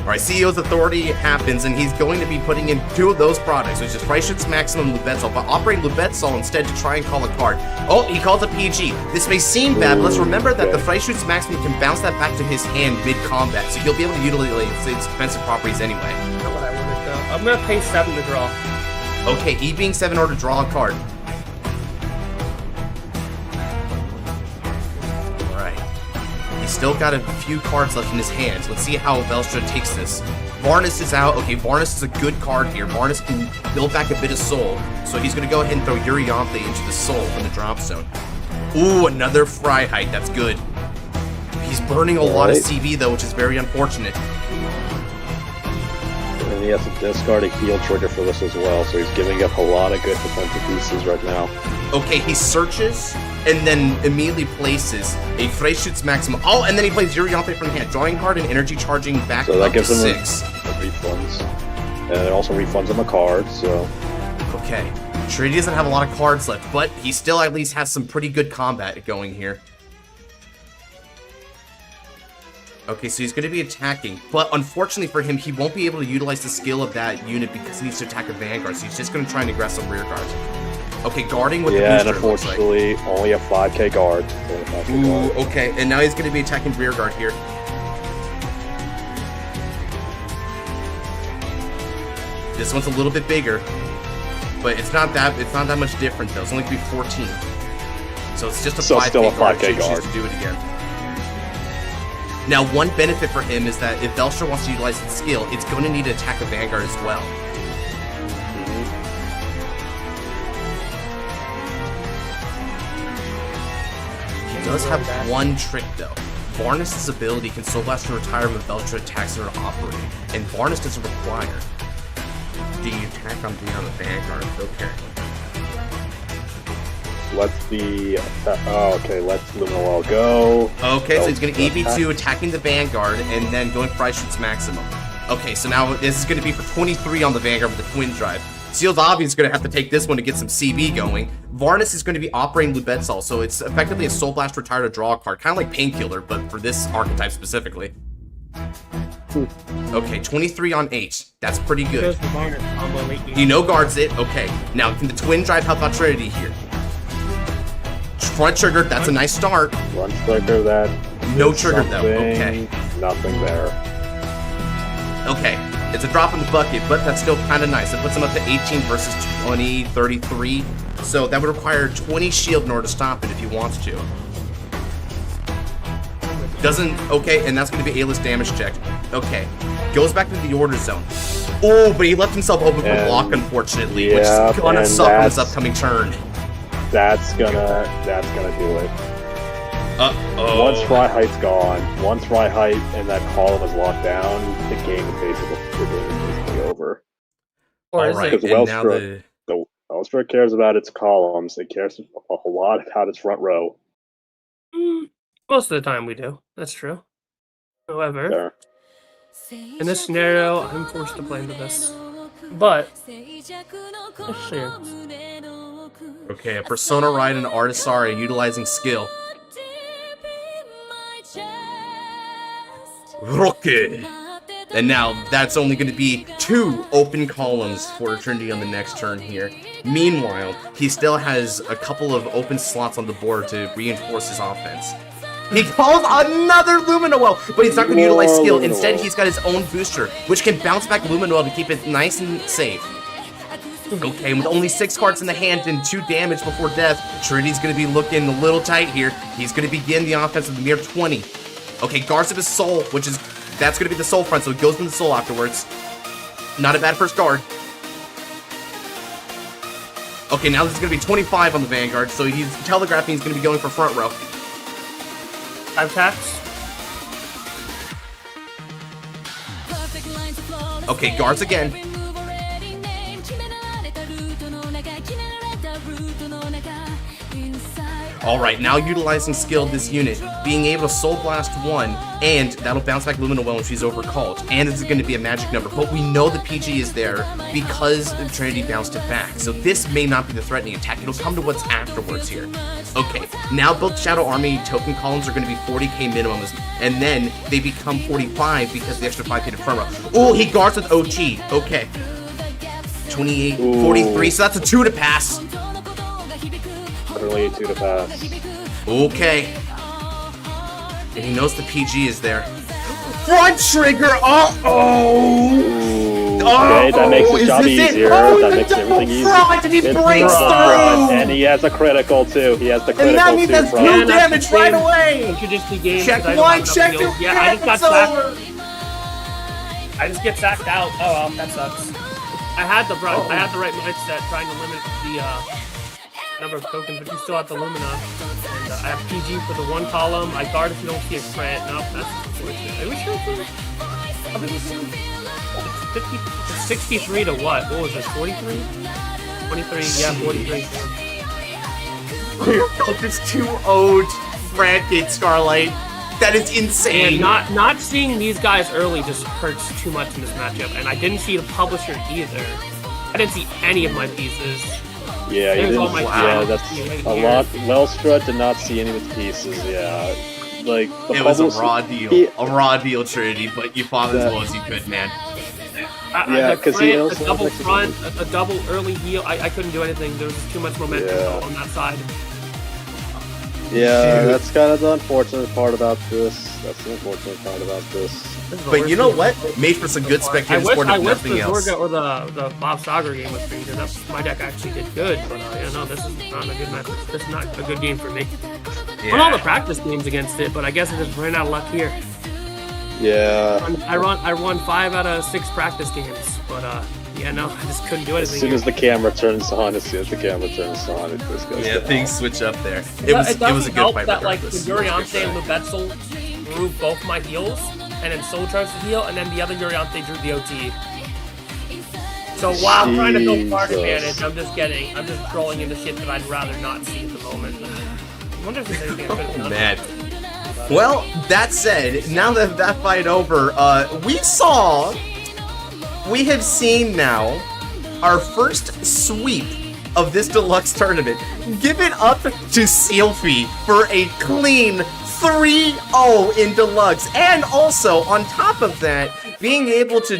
Alright, CEO's Authority happens, and he's going to be putting in 2 of those products, which is Freischütz Maximum and Lubetzel, but operating Lubetzel instead to try and call a card. Oh, he calls a PG. This may seem bad, but let's remember that the Freischütz Maximum can bounce that back to his hand mid-combat, so he'll be able to utilize its defensive properties anyway. Not what I wanted though. I'm gonna pay 7 to draw. Okay, E being 7 or to draw a card. Alright. He's still got a few cards left in his hands. Let's see how Belstra takes this. Varnis is out. Okay, Varnis is a good card here. Varnis can build back a bit of soul. So he's going to go ahead and throw Yuriyante into the soul from the drop zone. Ooh, another Freiheit. That's good. He's burning a lot of CV, though, which is very unfortunate. and he has to discard a heal trigger for this as well, so he's giving up a lot of good defensive pieces right now. Okay, he searches and then immediately places a Freischütz Maximum. Oh, and then he plays Yuriyante from the hand, drawing card and energy charging back So up that to gives him 6. a refunds. And it also refunds him a card, so... Okay. Trinity doesn't have a lot of cards left, but he still at least has some pretty good combat going here. Okay, so he's going to be attacking, but unfortunately for him, he won't be able to utilize the skill of that unit because he needs to attack a Vanguard, so he's just going to try and aggress some rear guards. Okay, guarding with yeah, the and booster, it looks like. unfortunately, only a 5k guard. Only a 5K Ooh, guard. okay, and now he's going to be attacking rear guard here. This one's a little bit bigger, but it's not that much different though. It's only going to be 14. So it's just a So 5k still a guard. 5K so he chooses guard. to do it again. Now, one benefit for him is that if Belstra wants to utilize its skill, it's going to need to attack a Vanguard as well. He does have one trick though. Varnus' ability can Soul Blast to retire with Beltra attacks that are operating, and Varnus doesn't require the attack on the Vanguard. Okay. Let's the okay. Let's Luminol go. Okay, so he's going to EV2 attacking the Vanguard and then going for Ice Shoot's maximum. Okay, so now this is going to be for 23 on the Vanguard with the Twin Drive. Sealed Obby is going to have to take this one to get some CB going. Varnus is going to be operating Lubetzal, so it's effectively a Soul Blast retire to draw a card. Kind of like Painkiller, but for this archetype specifically. Okay, 23 on H. That's pretty good. He no guards it. Okay, now can the Twin Drive help out Trinity here? Front trigger, that's a nice start. Front trigger that. No trigger though, okay. Nothing there. Okay, it's a drop in the bucket, but that's still kind of nice. It puts him up to 18 versus 20, 33. So that would require 20 shield in order to stop it if he wants to. Doesn't, okay, and that's going to be A-list damage check. Okay, goes back to the order zone. Oh, but he left himself open for block, unfortunately, which is going to suck on his upcoming turn. That's gonna do it. Uh-oh. Once Fry Height's gone, once Fry Height and that column is locked down, the game is basically over. Or is it? Because Wellstroke cares about its columns. It cares a whole lot about its front row. Most of the time we do. That's true. However, in this scenario, I'm forced to play into this. But, let's see. Okay, a Persona Ride and Artisari utilizing skill. Rocket! And now that's only going to be 2 open columns for Trinity on the next turn here. Meanwhile, he still has a couple of open slots on the board to reinforce his offense. He calls another Luminoel, but he's not going to utilize skill. Instead, he's got his own booster, which can bounce back Luminoel to keep it nice and safe. Okay, with only 6 cards in the hand and 2 damage before death, Trinity's going to be looking a little tight here. He's going to begin the offense with a mere 20. Okay, guards of his soul, that's going to be the soul front, so it goes from the soul afterwards. Not a bad first guard. Okay, now this is going to be 25 on the Vanguard, so he's telegraphing he's going to be going for front row. 5 taps. Okay, guards again. Alright, now utilizing skill this unit, being able to Soul Blast 1, and that'll bounce back Luminoel when she's overcalled. And this is going to be a magic number, but we know the PG is there because Trinity bounced it back. So this may not be the threatening attack, it'll come to what's afterwards here. Okay, now both Shadow Army token columns are going to be 40k minimums, and then they become 45 because the extra 5k to front row. Oh, he guards with OT, okay. 28, 43, so that's a 2 to pass. Literally a 2 to pass. Okay. And he knows the PG is there. Front trigger! Okay, that makes his job easier. That makes everything easier. And he breaks through! And he has a critical too. He has the critical and that means that's 2 damage right away! You should just be game. Check 1, check 2, yeah, I just got sacked. I just get sacked out. Oh well, that sucks. I had the right mindset trying to limit the number of tokens, but you still have the Lumina. And I have PG for the 1 column. I guard if you don't see a crit. No, that's unfortunate. Are we sure? It's 63 to what? What was this? 43? 23? Yeah, 43. This 2-0 Brandgate Scarlight. That is insane. And not seeing these guys early just hurts too much in this matchup. And I didn't see the publisher either. I didn't see any of my pieces. Yeah, you didn't. Yeah, that's a lot. Wellstra did not see any of its pieces. Yeah, like it was a raw deal, Trinity. But you fought as well as you could, man. Yeah, because he also a double front, a double early heal. I couldn't do anything. There was too much momentum on that side. Yeah, that's kind of the unfortunate part about this. But you know what? Made for some good spectator sport if nothing else. I wish the Zorga or the Bob Sager game was pretty good. My deck actually did good, but this is not a good match. This is not a good game for me. Yeah. Won all the practice games against it, but I guess I just ran out of luck here. Yeah. I won 5 out of 6 practice games, but I just couldn't do anything. As soon as the camera turns on, it just goes things switch up there. It was a good fight. That like the Yuriante and Lubetzel drew both my heals, and then soul charged the heal, and then the other Uriante drew the OT. So while I'm trying to build card advantage, I'm just trolling into shit that I'd rather not see at the moment. I wonder if there's anything I could have done. Man. Well, that said, now that that fight over, we have seen now our first sweep of this deluxe tournament. Give it up to Sealie for a clean 3-0 in deluxe, and also on top of that, being able to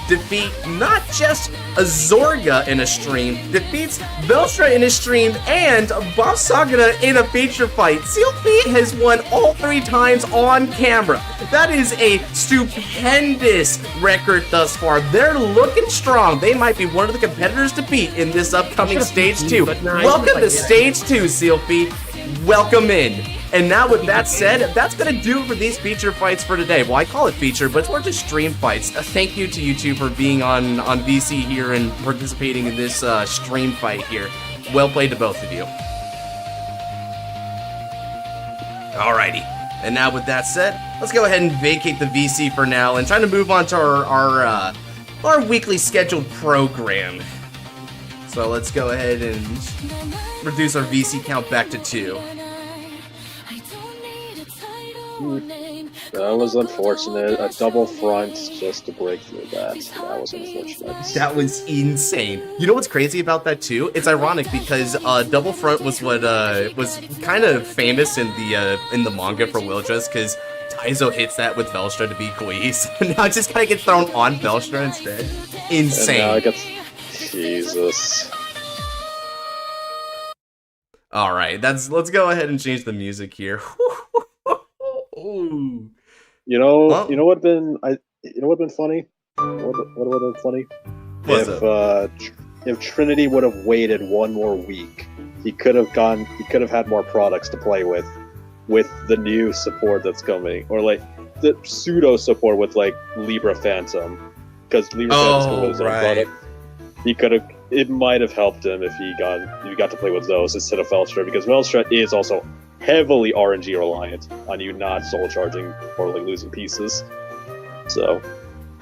defeat not just Azorga in a stream, defeats Velstra in a stream, and Boss Sagana in a feature fight. Sealie has won all 3 times on camera. That is a stupendous record thus far. They're looking strong. They might be one of the competitors to beat in this upcoming Stage 2. Welcome to Stage 2, Sealie. Welcome in. And now with that said, that's going to do it for these feature fights for today. Well, I call it feature, but it's more just stream fights. Thank you to you two for being on VC here and participating in this stream fight here. Well played to both of you. Alrighty. And now with that said, let's go ahead and vacate the VC for now and try to move on to our weekly scheduled program. So let's go ahead and reduce our VC count back to 2. That was unfortunate. A double front just to break through that. That was unfortunate. That was insane. You know what's crazy about that too? It's ironic because double front was what was kind of famous in the manga for Overdress, because Taizo hits that with Velstra to beat Koi's. Now it just kind of gets thrown on Velstra instead. Insane. And now it gets... Jesus. All right, let's go ahead and change the music here. Ooh. You know what would have been funny? What would have been funny? If Trinity would have waited one more week, he could have had more products to play with the new support that's coming, or like the pseudo support with like Libra Phantom, because Libra Phantom was his own product. It might have helped him if he got to play with those instead of Velstra, because Velstra is also heavily RNG reliant on you not soul charging or like losing pieces. So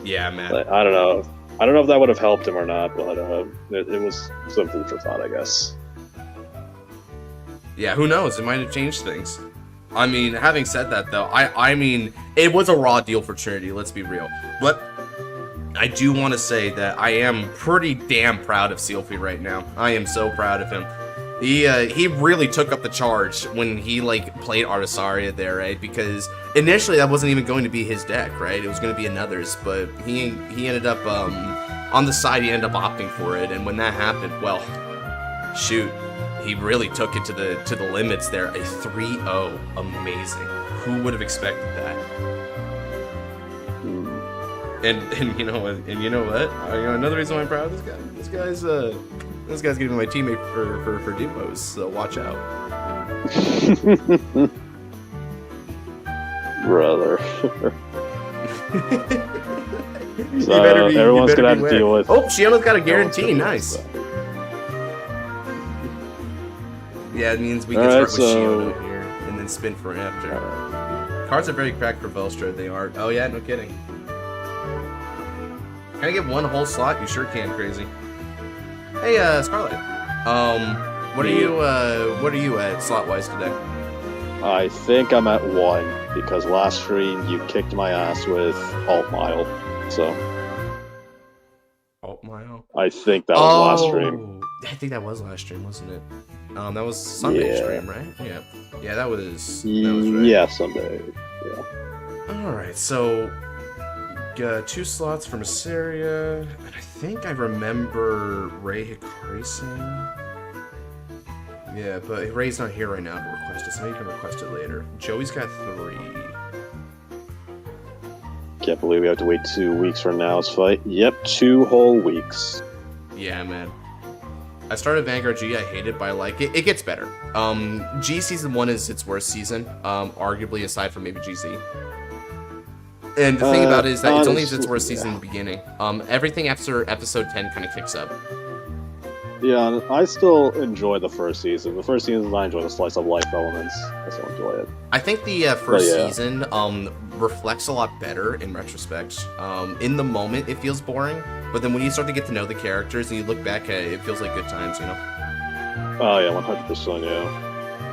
yeah, man. I don't know if that would have helped him or not, but it was some food for thought, I guess. Yeah, who knows? It might have changed things. I mean, having said that though, I mean, it was a raw deal for Trinity, let's be real. But I do want to say that I am pretty damn proud of Sealie right now. I am so proud of him. He really took up the charge when he like played Artisaria there, right? Because initially that wasn't even going to be his deck, right? It was going to be another's, but he ended up on the side. He ended up opting for it, and when that happened, well, shoot, he really took it to the limits there. A 3-0, amazing. Who would have expected that? And you know what? Another reason why I'm proud of this guy. This guy's gonna be my teammate for duos, so watch out. Brother. So everyone's gonna have to deal with... Oh, Shiona's got a guarantee, nice. Yeah, it means we can start with Shiona here, and then spin for after. Cards are very cracked for Velstra, they are. Oh yeah, no kidding. Can I get one whole slot? You sure can, crazy. Hey, Scarlet. What are you at slot-wise today? I think I'm at 1, because last stream you kicked my ass with Alt Mile, so... Alt Mile? I think that was last stream. I think that was last stream, wasn't it? That was Sunday stream, right? Yeah. Yeah, that was right. Yeah, Sunday. Yeah. Alright, so... 2 slots from Assyria, and I think I remember Ray Hikari-san. Yeah, but Ray's not here right now to request it, so maybe you can request it later. Joey's got 3. Can't believe we have to wait 2 weeks for now's fight. Yep, 2 whole weeks. Yeah, man. I started Vanguard G, I hate it, but I like it. It gets better. G Season 1 is its worst season, arguably aside from maybe GZ. And the thing about it is that it's only its worst season in the beginning. Everything after episode 10 kind of kicks up. Yeah, I still enjoy the first season. The first season, I enjoy the slice of life elements. I still enjoy it. I think the first season reflects a lot better in retrospect. In the moment, it feels boring, but then when you start to get to know the characters and you look back at it, it feels like good times, you know? Oh yeah, 100%, yeah.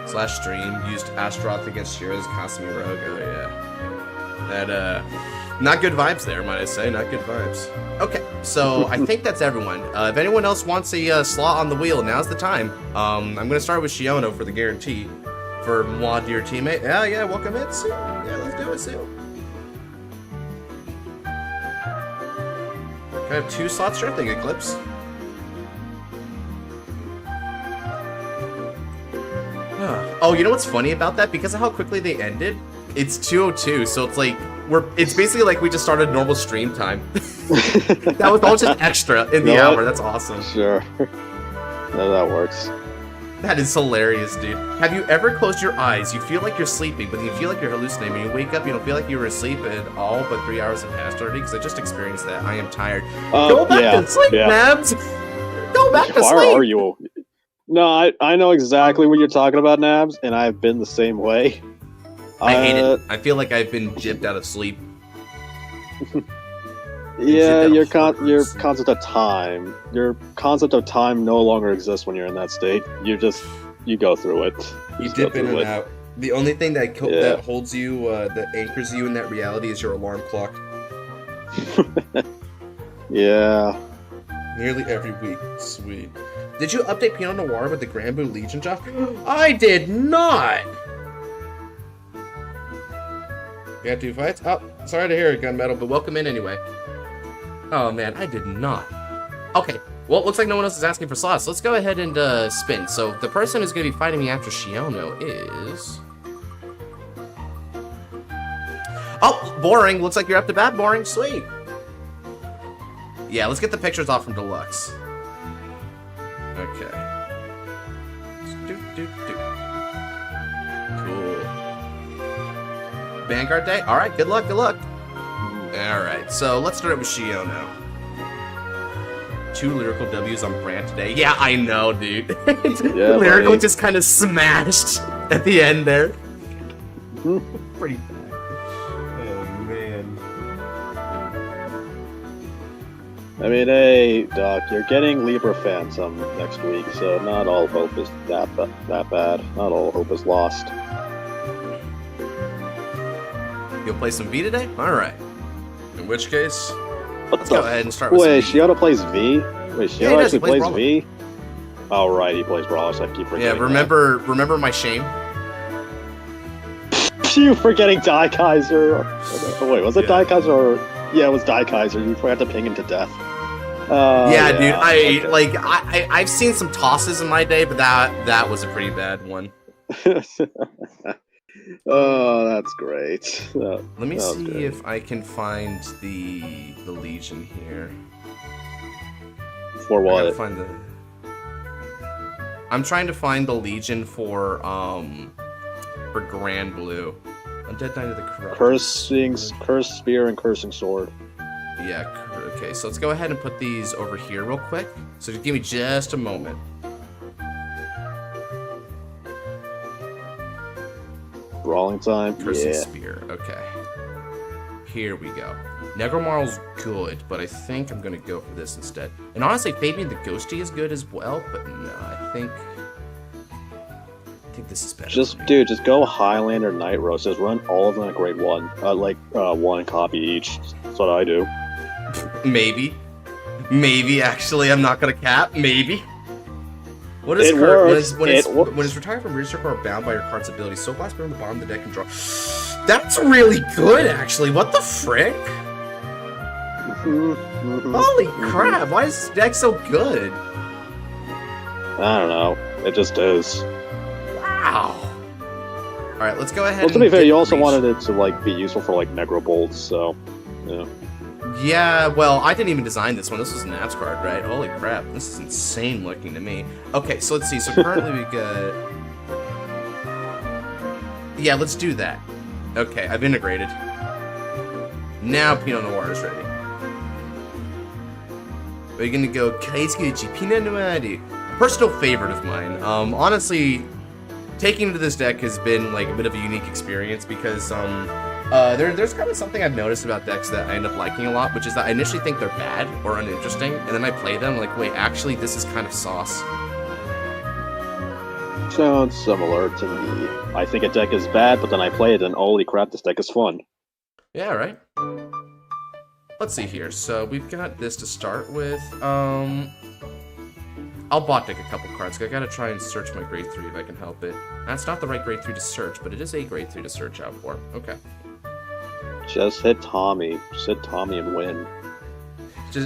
Slash stream used Astaroth against Shira's Kasumi Rogue. Oh yeah. That, not good vibes there, might I say. Not good vibes. Okay, so I think that's everyone. If anyone else wants a slot on the wheel, now's the time. I'm going to start with Shiono for the guarantee. For moi, dear teammate. Yeah, welcome in, Sue. Yeah, let's do it, Sue. Can I have 2 slots? Sure thing, Eclipse. Oh, you know what's funny about that? Because of how quickly they ended, it's 2:02, so it's like it's basically like we just started normal stream time. That was all just extra in the hour. That's awesome. Sure. No, that works. That is hilarious, dude. Have you ever closed your eyes? You feel like you're sleeping, but you feel like you're hallucinating. When you wake up, you don't feel like you were asleep at all, but 3 hours have passed already, because I just experienced that. I am tired. Go back to sleep, Nabs! Go back to sleep! Why are you? No, I know exactly what you're talking about, Nabs, and I've been the same way. I hate it. I feel like I've been gypped out of sleep. Yeah, your concept of time. Your concept of time no longer exists when you're in that state. You go through it. You dip in and out. The only thing that holds you, that anchors you in that reality is your alarm clock. Yeah. Nearly every week. Sweet. Did you update Pinot Noir with the Granblue Legion job? I did not! You got 2 fights? Oh, sorry to hear it, Gunmetal, but welcome in anyway. Oh man, I did not. Okay, well, it looks like no one else is asking for slots. So let's go ahead and spin. So the person who's going to be fighting me after Shiono is... Oh, boring. Looks like you're up to bat, boring. Sweet. Yeah, let's get the pictures off from Deluxe. Okay. Cool. Vanguard Day? Alright, good luck, good luck. Alright, so let's start with Shio now. 2 lyrical W's on brand today. Yeah, I know, dude. Yeah, lyrical buddy. just kind of smashed at the end there. Pretty bad. Oh, man. I mean, hey, Doc, you're getting Libra Phantom next week, so not all hope is that bad. Not all hope is lost. You'll play some V today? Alright. In which case, Let's go ahead and start with Wait, some V. Shiono plays V? Wait, Shiono he does. actually He plays plays V? Oh, right, he plays Brawler, so I keep forgetting. Yeah, remember my shame? You forgetting Die Kaiser? Oh, wait, was it Die Kaiser or... Yeah, it was Die Kaiser. You forgot to ping him to death. Yeah, dude. I've seen some tosses in my day, but that was a pretty bad one. Oh, that's great. Let me see if I can find the Legion here. For what? I'm trying to find the Legion for Grand Blue. Undead Knight of the Corrupt. Cursed Spear and Cursing Sword. Yeah, okay, so let's go ahead and put these over here real quick. So just give me just a moment. Brawling time? Cursing Yeah. Spear, okay. Here we go. Negromarl's good, but I think I'm gonna go for this instead. And honestly, Fabian the Ghosty is good as well, but no, I think this is better. Dude, just go Highlander Night Roast. Just run all of them at grade 1. One copy each. That's what I do. Maybe, actually, I'm not gonna cap. Maybe. What is when it's retired from research or bound by your card's ability? So blast from the bottom of the deck and draw. That's really good, actually. What the frick? Holy crap! Why is this deck so good? I don't know. It just is. Wow. All right, let's go ahead. Well, to be fair, you also wanted it to be useful for Negro Bolts, so yeah. Yeah, well, I didn't even design this one. This was an Nabs card, right? Holy crap, this is insane looking to me. Okay, so let's see. So currently we got... Yeah, let's do that. Okay, I've integrated. Now Pinot Noir is ready. We're gonna go Kaisuchi Pinot Noir. Personal favorite of mine. Honestly, taking to this deck has been like a bit of a unique experience because there's kind of something I've noticed about decks that I end up liking a lot, which is that I initially think they're bad or uninteresting, and then I play them like, wait, actually this is kind of sauce. Sounds similar to me. I think a deck is bad, but then I play it and holy crap, this deck is fun. Yeah, right? Let's see here. So we've got this to start with. I'll bot deck a couple cards. I gotta try and search my grade 3 if I can help it. That's not the right grade 3 to search, but it is a grade 3 to search out for. Okay. Just hit Tommy. Just hit Tommy and win.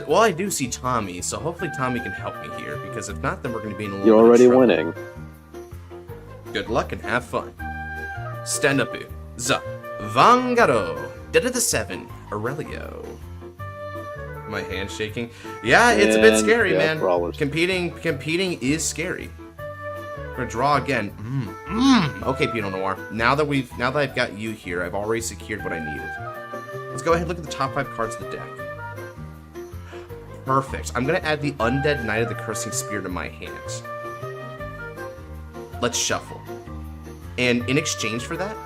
Well, I do see Tommy, so hopefully Tommy can help me here, because if not, then we're gonna be in a little You're bit already of trouble. winning. Good luck and have fun. Stand up, za, Vanguard, Dead of the 7, Aurelio. My hand shaking. Yeah, it's a bit scary, man. Brawlers. Competing is scary. We're gonna draw again. Okay, Pinot Noir. Now that I've got you here, I've already secured what I needed. Let's go ahead and look at the top 5 cards of the deck. Perfect. I'm gonna add the Undead Knight of the Cursing Spear to my hand. Let's shuffle. And in exchange for that,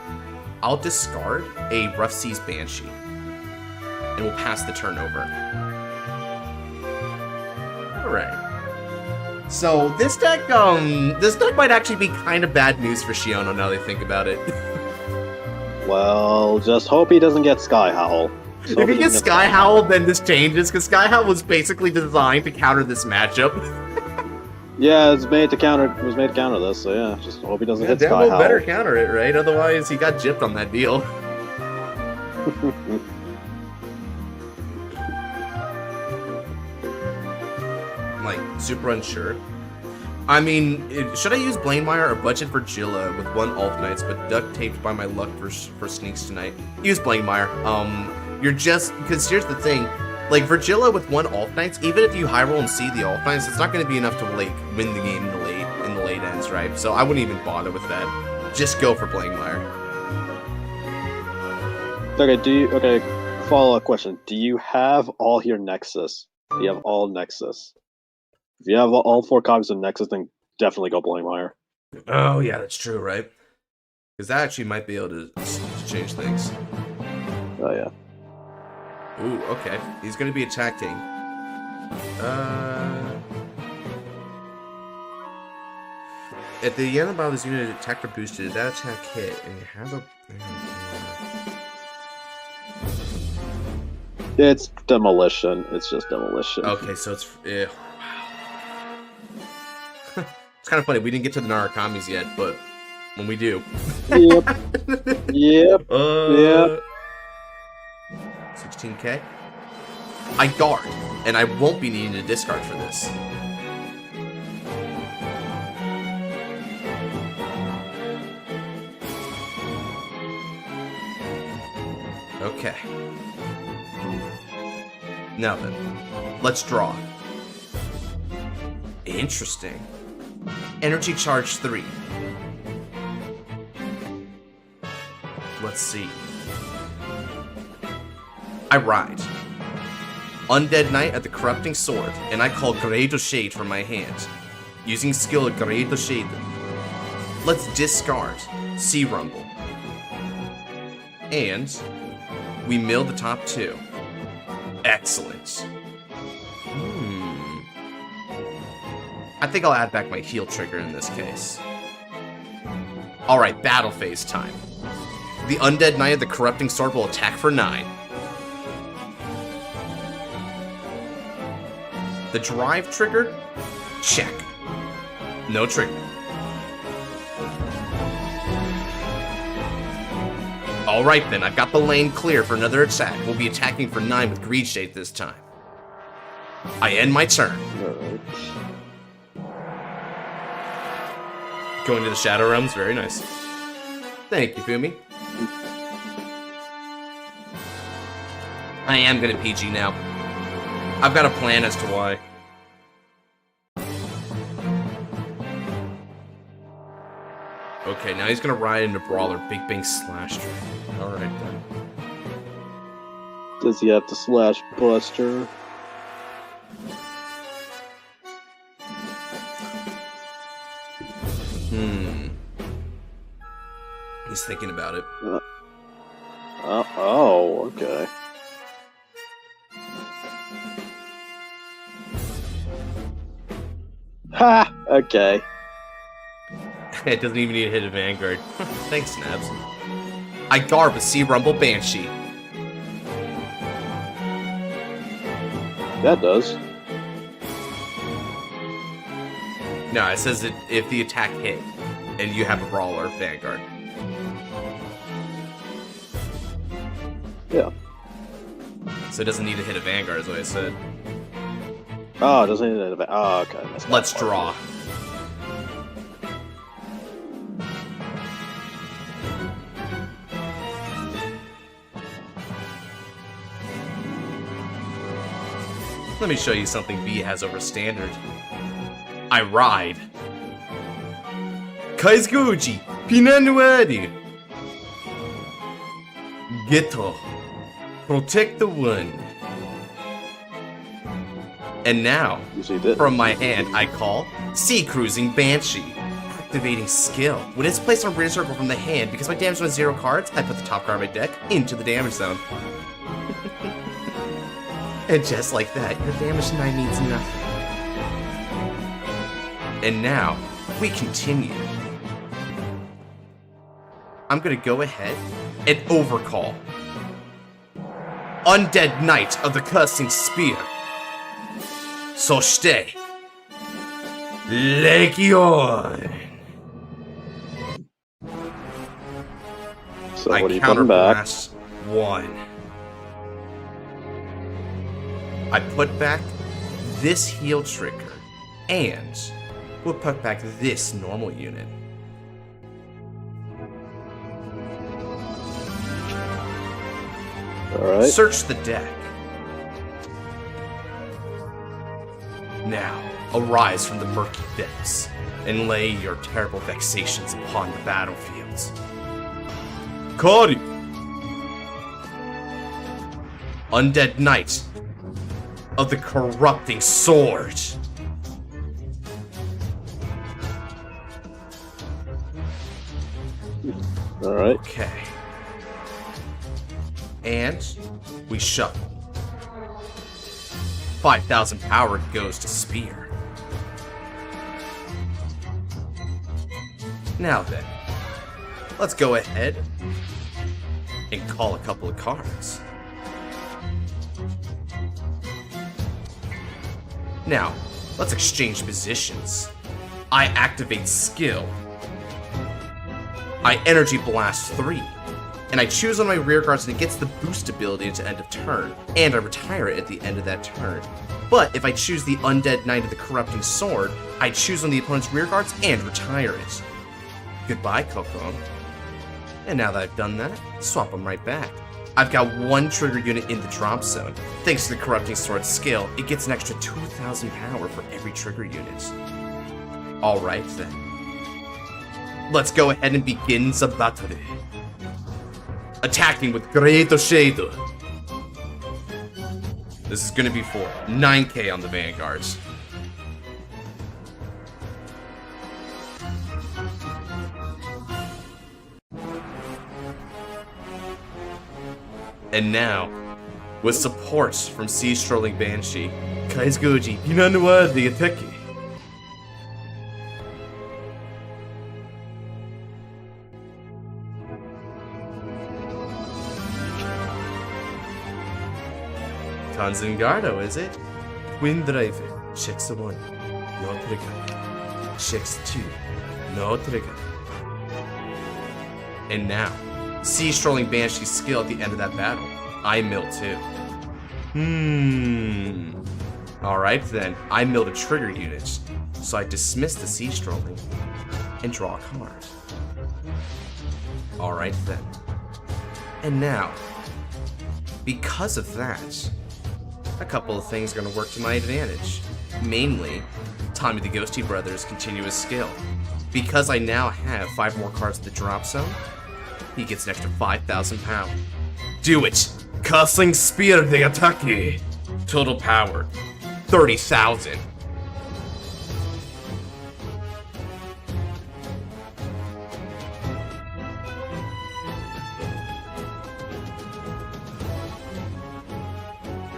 I'll discard a Rough Seas Banshee. And we'll pass the turn over. Alright. So this deck might actually be kind of bad news for Shiono now that I think about it. Well, just hope he doesn't get Sky Howl. If he gets Sky Howl, then this changes, because Sky Howl was basically designed to counter this matchup. Yeah, it was made to counter this, so yeah, just hope he doesn't hit Sky Howl. Better counter it, right? Otherwise, he got gypped on that deal. I'm like, super unsure. I mean, should I use Blanemire or budget Virgilla with 1 Alt Knights, but duct taped by my luck for sneaks tonight? Use Blanemire. You're just, because here's the thing, like Virgilla with 1 Alt Knights, even if you high roll and see the Alt Knights, it's not going to be enough to like win the game in the late ends, right? So I wouldn't even bother with that. Just go for Blanemire. Okay, follow-up question. Do you have all your Nexus? Do you have all Nexus? If you have all 4 copies of Nexus, then definitely go Blanemire. Oh, yeah, that's true, right? Because that actually might be able to change things. Oh, yeah. Ooh, okay. He's going to be attacking. At the end of the battle, this unit attacked or boosted. That attack hit, and you have a... It's demolition. It's just demolition. Okay, so it's... wow. It's kind of funny. We didn't get to the Narakamis yet, but when we do... Yep. Yep. Yep. 16k. I guard, and I won't be needing to discard for this. Okay. Now then, let's draw. Interesting. Energy charge 3. Let's see. I ride. Undead Knight at the Corrupting Sword, and I call Grado Shade from my hand. Using skill Grado Shade. Let's discard Sea Rumble. And we mill the top 2. Excellent. I think I'll add back my heal trigger in this case. Alright, battle phase time. The Undead Knight of the Corrupting Sword will attack for 9. The drive trigger? Check. No trigger. Alright then, I've got the lane clear for another attack. We'll be attacking for 9 with Greed Shade this time. I end my turn. Going to the Shadow Realms, very nice. Thank you, Fumi. I am gonna PG now. I've got a plan as to why. Okay, now he's gonna ride into Brawler, Big Bang Slash. Alright then. Does he have to Slash Buster? He's thinking about it. Oh, okay. Ha! Okay. It doesn't even need to hit a Vanguard. Thanks, Snaps. I garb a Sea Rumble Banshee. That does. No, it says that if the attack hit, and you have a Brawler, Vanguard. Yeah. So it doesn't need to hit a Vanguard, is what I said. Oh, it doesn't need to. Oh, okay. Let's draw. Let me show you something B has over standard. I ride. Kaizguji, Pinanuadi. Ghetto. Protect the one. And now, from my hand, I call Sea Cruising Banshee. Activating skill. When it's placed on rear circle from the hand, because my damage on 0 cards, I put the top card of my deck into the damage zone. And just like that, your damage tonight means nothing. And now, we continue. I'm gonna go ahead and overcall. Undead Knight of the Cursing Spear. Soshite. Legion. So I what are you putting back? counterblast 1. I put back this heal trigger, and we'll put back this normal unit. Alright. Search the deck. Now, arise from the murky depths, and lay your terrible vexations upon the battlefields. Kari! Undead Knight of the Corrupting Sword. Alright. Okay. And we shuffle. 5,000 power goes to Spear. Now then, let's go ahead and call a couple of cards. Now, let's exchange positions. I activate skill. I energy blast 3. And I choose on my rear guards and it gets the boost ability to end of turn. And I retire it at the end of that turn. But if I choose the Undead Knight of the Corrupting Sword, I choose on the opponent's rear guards and retire it. Goodbye, Coco. And now that I've done that, swap them right back. I've got 1 trigger unit in the drop zone. Thanks to the Corrupting Sword skill, it gets an extra 2,000 power for every trigger unit. Alright then. Let's go ahead and begin the battle. Attacking with Great Shadow. This is gonna be for 9k on the Vanguards. And now, with support from Sea Strolling Banshee, Kaizguji, Pinanuwa the Ateki. Tanzengardo, is it? Wind Driver, checks 1, no trigger. Checks 2, no trigger. And now, Sea Strolling Banshee's skill at the end of that battle. I mill 2. Alright then, I milled a trigger unit, so I dismiss the Sea Strolling and draw a card. Alright then. And now, because of that, a couple of things are going to work to my advantage. Mainly, Tommy the Ghosty Brothers' continuous skill. Because I now have 5 more cards in the drop zone, he gets an extra 5,000 power. Do it! Cursing Spear de Ataki! Total power, 30,000.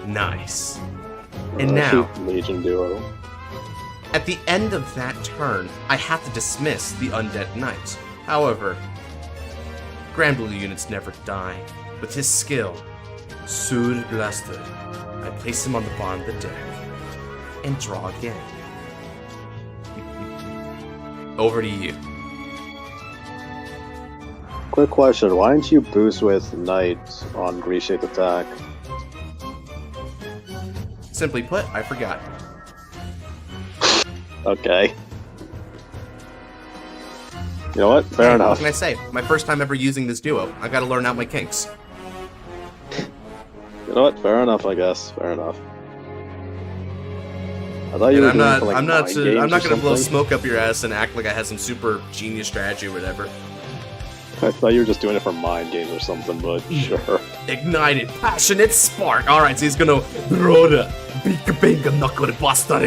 Nice. And now, Legion Duo. at the end of that turn, I have to dismiss the Undead Knight. However, Grand Blue units never die. With his skill, Sur Blaster, I place him on the bottom of the deck and draw again. Over to you. Quick question, why didn't you boost with Knight on Grease-shaped attack? Simply put, I forgot. Okay. You know what? Fair Hey, enough. What can I say? My first time ever using this duo. I gotta learn out my kinks. You know what? Fair enough, I guess. Fair enough. I thought you And were I'm doing not, it for, like, I'm not, mind games I'm not or gonna blow something. smoke up your ass and act like I had some super genius strategy or whatever. I thought you were just doing it for mind games or something, but sure. Ignited, passionate spark. All right, so he's gonna brother, bika binga knuckle buster. All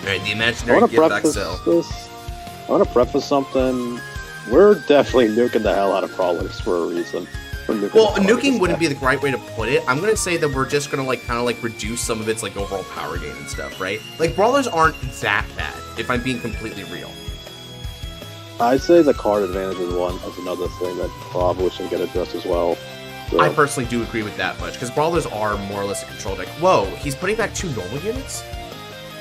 right, the I imaginary want to gift preface XL. this. I want to preface something. We're definitely nuking the hell out of Prowlers for a reason. Well, nuking wouldn't be the right way to put it. I'm gonna say that we're just gonna like kind of like reduce some of its like overall power gain and stuff, right? Like brawlers aren't that bad, if I'm being completely real. I'd say the card advantage is another thing that probably should get addressed as well. So, I personally do agree with that much because brawlers are more or less a control deck. Whoa, he's putting back 2 normal units.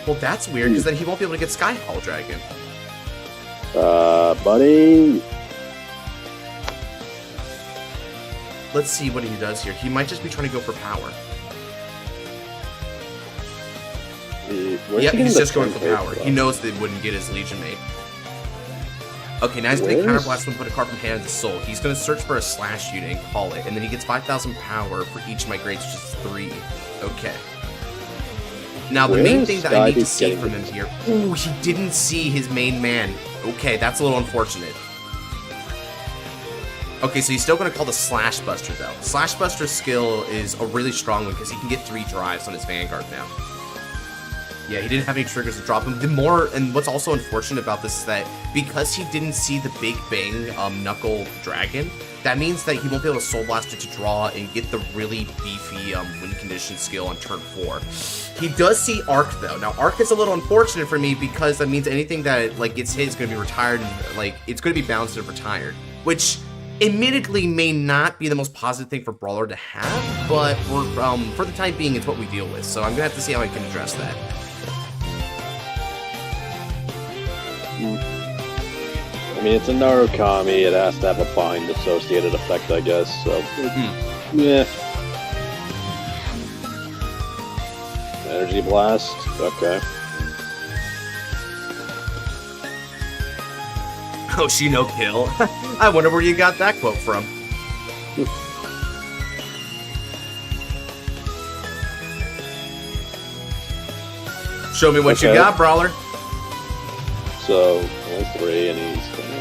Well, that's weird because then he won't be able to get Sky Hall Dragon. buddy. Let's see what he does here. He might just be trying to go for power. Yep, he's just going for power. He knows they wouldn't get his Legion mate. Okay, now he's going to counterblast and put a card from hand to soul. He's going to search for a slash unit and call it, and then he gets 5,000 power for each of my grades, which is 3. Okay. Now, the main thing that I need to see from him here... Ooh, he didn't see his main man. Okay, that's a little unfortunate. Okay, so he's still going to call the Slash Buster, though. Slash Buster's skill is a really strong one because he can get 3 drives on his Vanguard now. Yeah, he didn't have any triggers to drop him. And what's also unfortunate about this is that because he didn't see the Big Bang Knuckle Dragon, that means that he won't be able to Soul Blast it to draw and get the really beefy win condition skill on turn 4. He does see Arc, though. Now, Arc is a little unfortunate for me because that means anything that like gets hit is going to be retired and like it's going to be bounced and retired, which admittedly may not be the most positive thing for Brawler to have, but for the time being, it's what we deal with. So I'm going to have to see how I can address that. I mean, it's a Narukami. It has to have a bind associated effect, I guess. So, yeah. Energy Blast. Okay. Hoshino Kill. I wonder where you got that quote from. Show me what you got, Brawler. So, only 3, and he's going to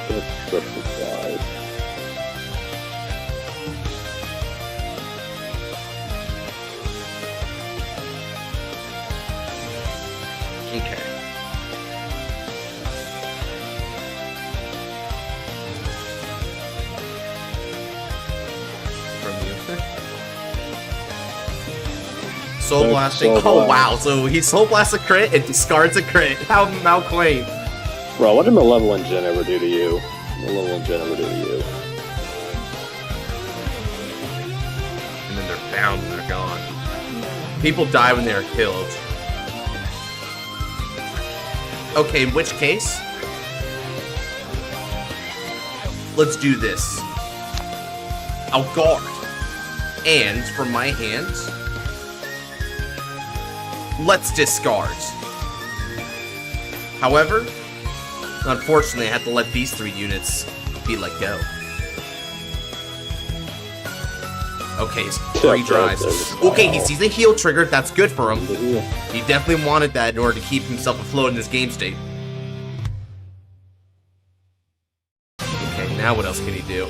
trip for 5. Okay. From you. Soul Blasting. Oh, wow. So he Soul Blasts a crit and discards a crit. How quaint. Bro, what did Malevolent Gen ever do to you? Malevolent Gen ever do to you? And then they're bound and they're gone. People die when they are killed. Okay, in which case, let's do this. I'll guard. And from my hand, let's discard. However, unfortunately, I had to let these 3 units be let go. Okay, 3 drives. Okay, he sees the heal trigger. That's good for him. He definitely wanted that in order to keep himself afloat in this game state. Okay, now what else can he do?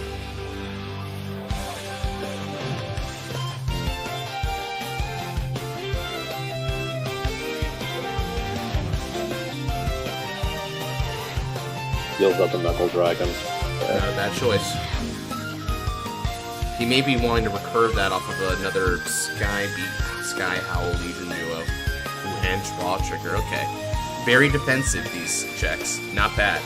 Heals up the Knuckle Dragon. Not a bad choice. He may be wanting to recurve that off of another Sky Howl Legion duo. Ooh, and draw trigger, okay. Very defensive, these checks. Not bad.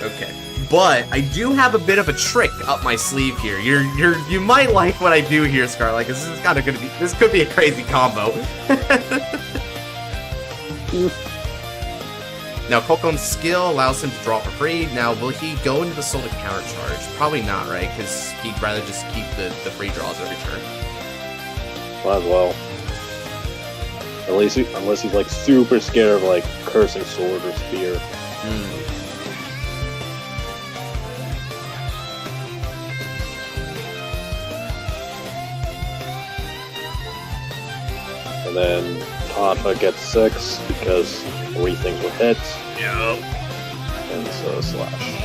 Okay. But I do have a bit of a trick up my sleeve here. You might like what I do here, Scarlet, because this is kind of gonna be, this could be a crazy combo. Now, Kokon's skill allows him to draw for free. Now, will he go into the soul to countercharge? Probably not, right? Because he'd rather just keep the free draws every turn. Might as well. At least, unless he's like super scared of like cursing sword or spear. And then Tonfa gets 6 because 3 things were hit. Yep. And so slash.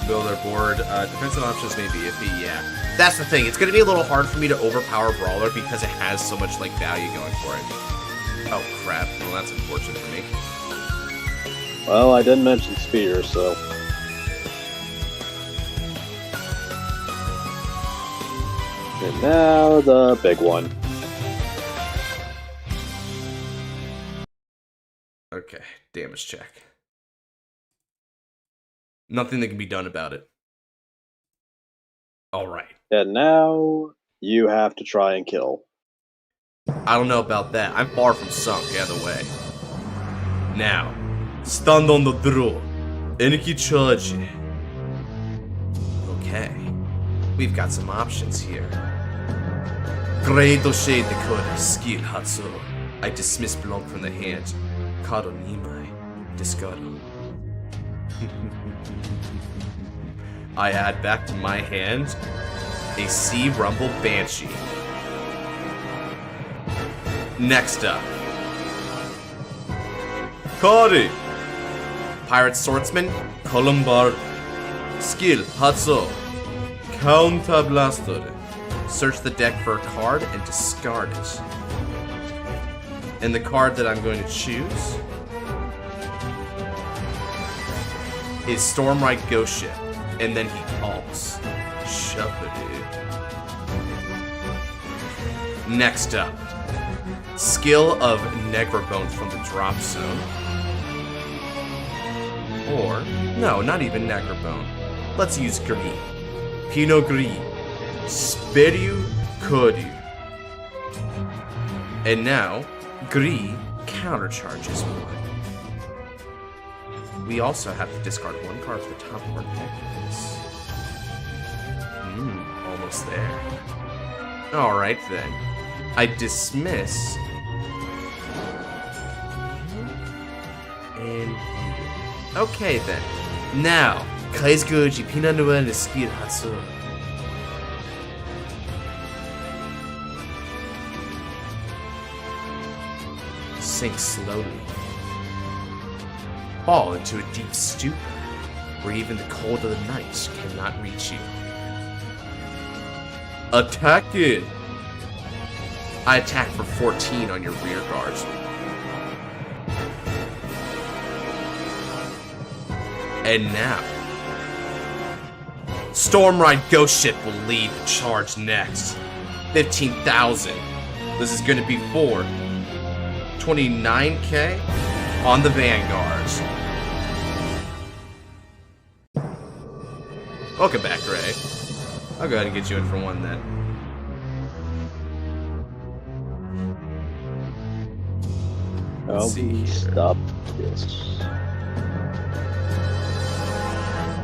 Build our board. Defensive options may be iffy, yeah. That's the thing. It's going to be a little hard for me to overpower Brawler because it has so much like value going for it. Oh crap. Well, that's unfortunate for me. Well, I didn't mention spear, so. And now the big one. Okay, damage check. Nothing that can be done about it. Alright. And now you have to try and kill. I don't know about that. I'm far from sunk, either way. Now, stand on the draw. Energy charge. Okay. We've got some options here. Grado Shade Dakota, skill Hatsu. I dismiss Blanc from the hand. Kado Nimai, discard. I add back to my hand a Sea Rumble Banshee. Next up, Kari, Pirate Swordsman, Columbar, skill Hatsu, Counter Blaster. Search the deck for a card and discard it. And the card that I'm going to choose is Stormrite Ghost Ship. And then he calls. Shuffle. Next up, skill of Negrabone from the drop zone. Or, no, not even Negrabone. Let's use Green. Pinot Gris. Speriu Koryu. And now, Gris countercharges 1. We also have to discard 1 card from the top of our deck. Almost there. Alright then. I dismiss. And. Okay then. Now, Kaisuguji Pinanua and Skill Hatsu. Sink slowly. Fall into a deep stupor, where even the cold of the night cannot reach you. Attack it! I attack for 14 on your rear guards. And now, Stormrite Ghost Ship will lead the charge next. 15,000. This is going to be for 29k on the Vanguards. Welcome back, Ray. I'll go ahead and get you in for 1 then. Let's see here. Stop this.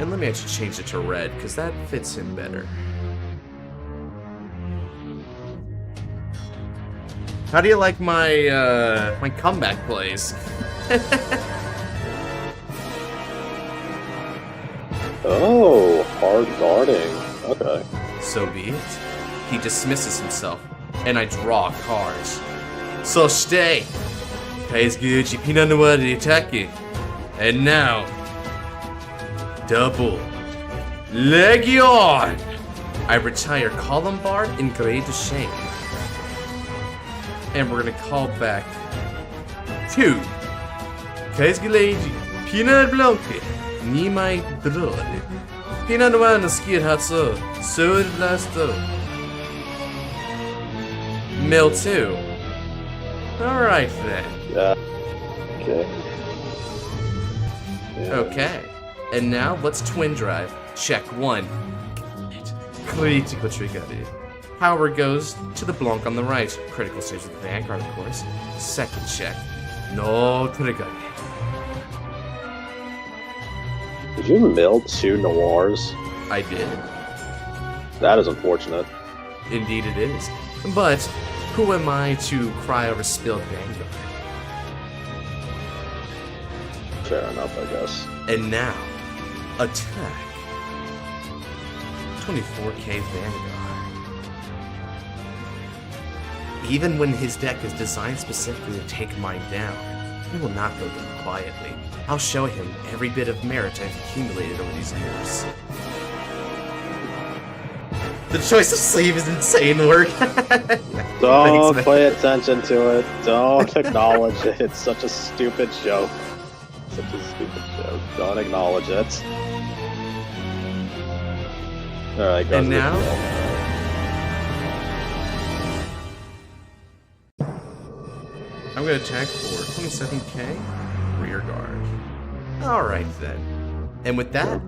And let me actually change it to red, because that fits him better. How do you like my, my comeback plays? Oh, hard guarding. Okay. So be it. He dismisses himself, and I draw cards. So stay. Kaisuguji Pinanua de Atake. And now, double Legion! I retire Columbard and Grade de Shame. And we're gonna call back 2. Kaisgilade, Peanut Blanke, Nimai Drod. Peanut One Skid Hatso, Sword Blasto. Mill 2. Alright then. Yeah. Okay. Yeah. Okay. And now let's twin drive. Check 1. Critical trigger. Power goes to the Blanc on the right. Critical stage with the Vanguard, of course. Second check. No trigger. Did you mill 2 Noirs? I did. That is unfortunate. Indeed it is. But who am I to cry over spilled Vanguard? Fair enough, I guess. And now, attack. 24k Vanguard. Even when his deck is designed specifically to take mine down, he will not go down quietly. I'll show him every bit of merit I've accumulated over these years. The choice of sleeve is insane work. Don't pay attention to it. Don't acknowledge it. It's such a stupid joke. Such a stupid joke. Don't acknowledge it. Alright, And now, I'm going to attack for 27k rear guard. Alright then. And with that,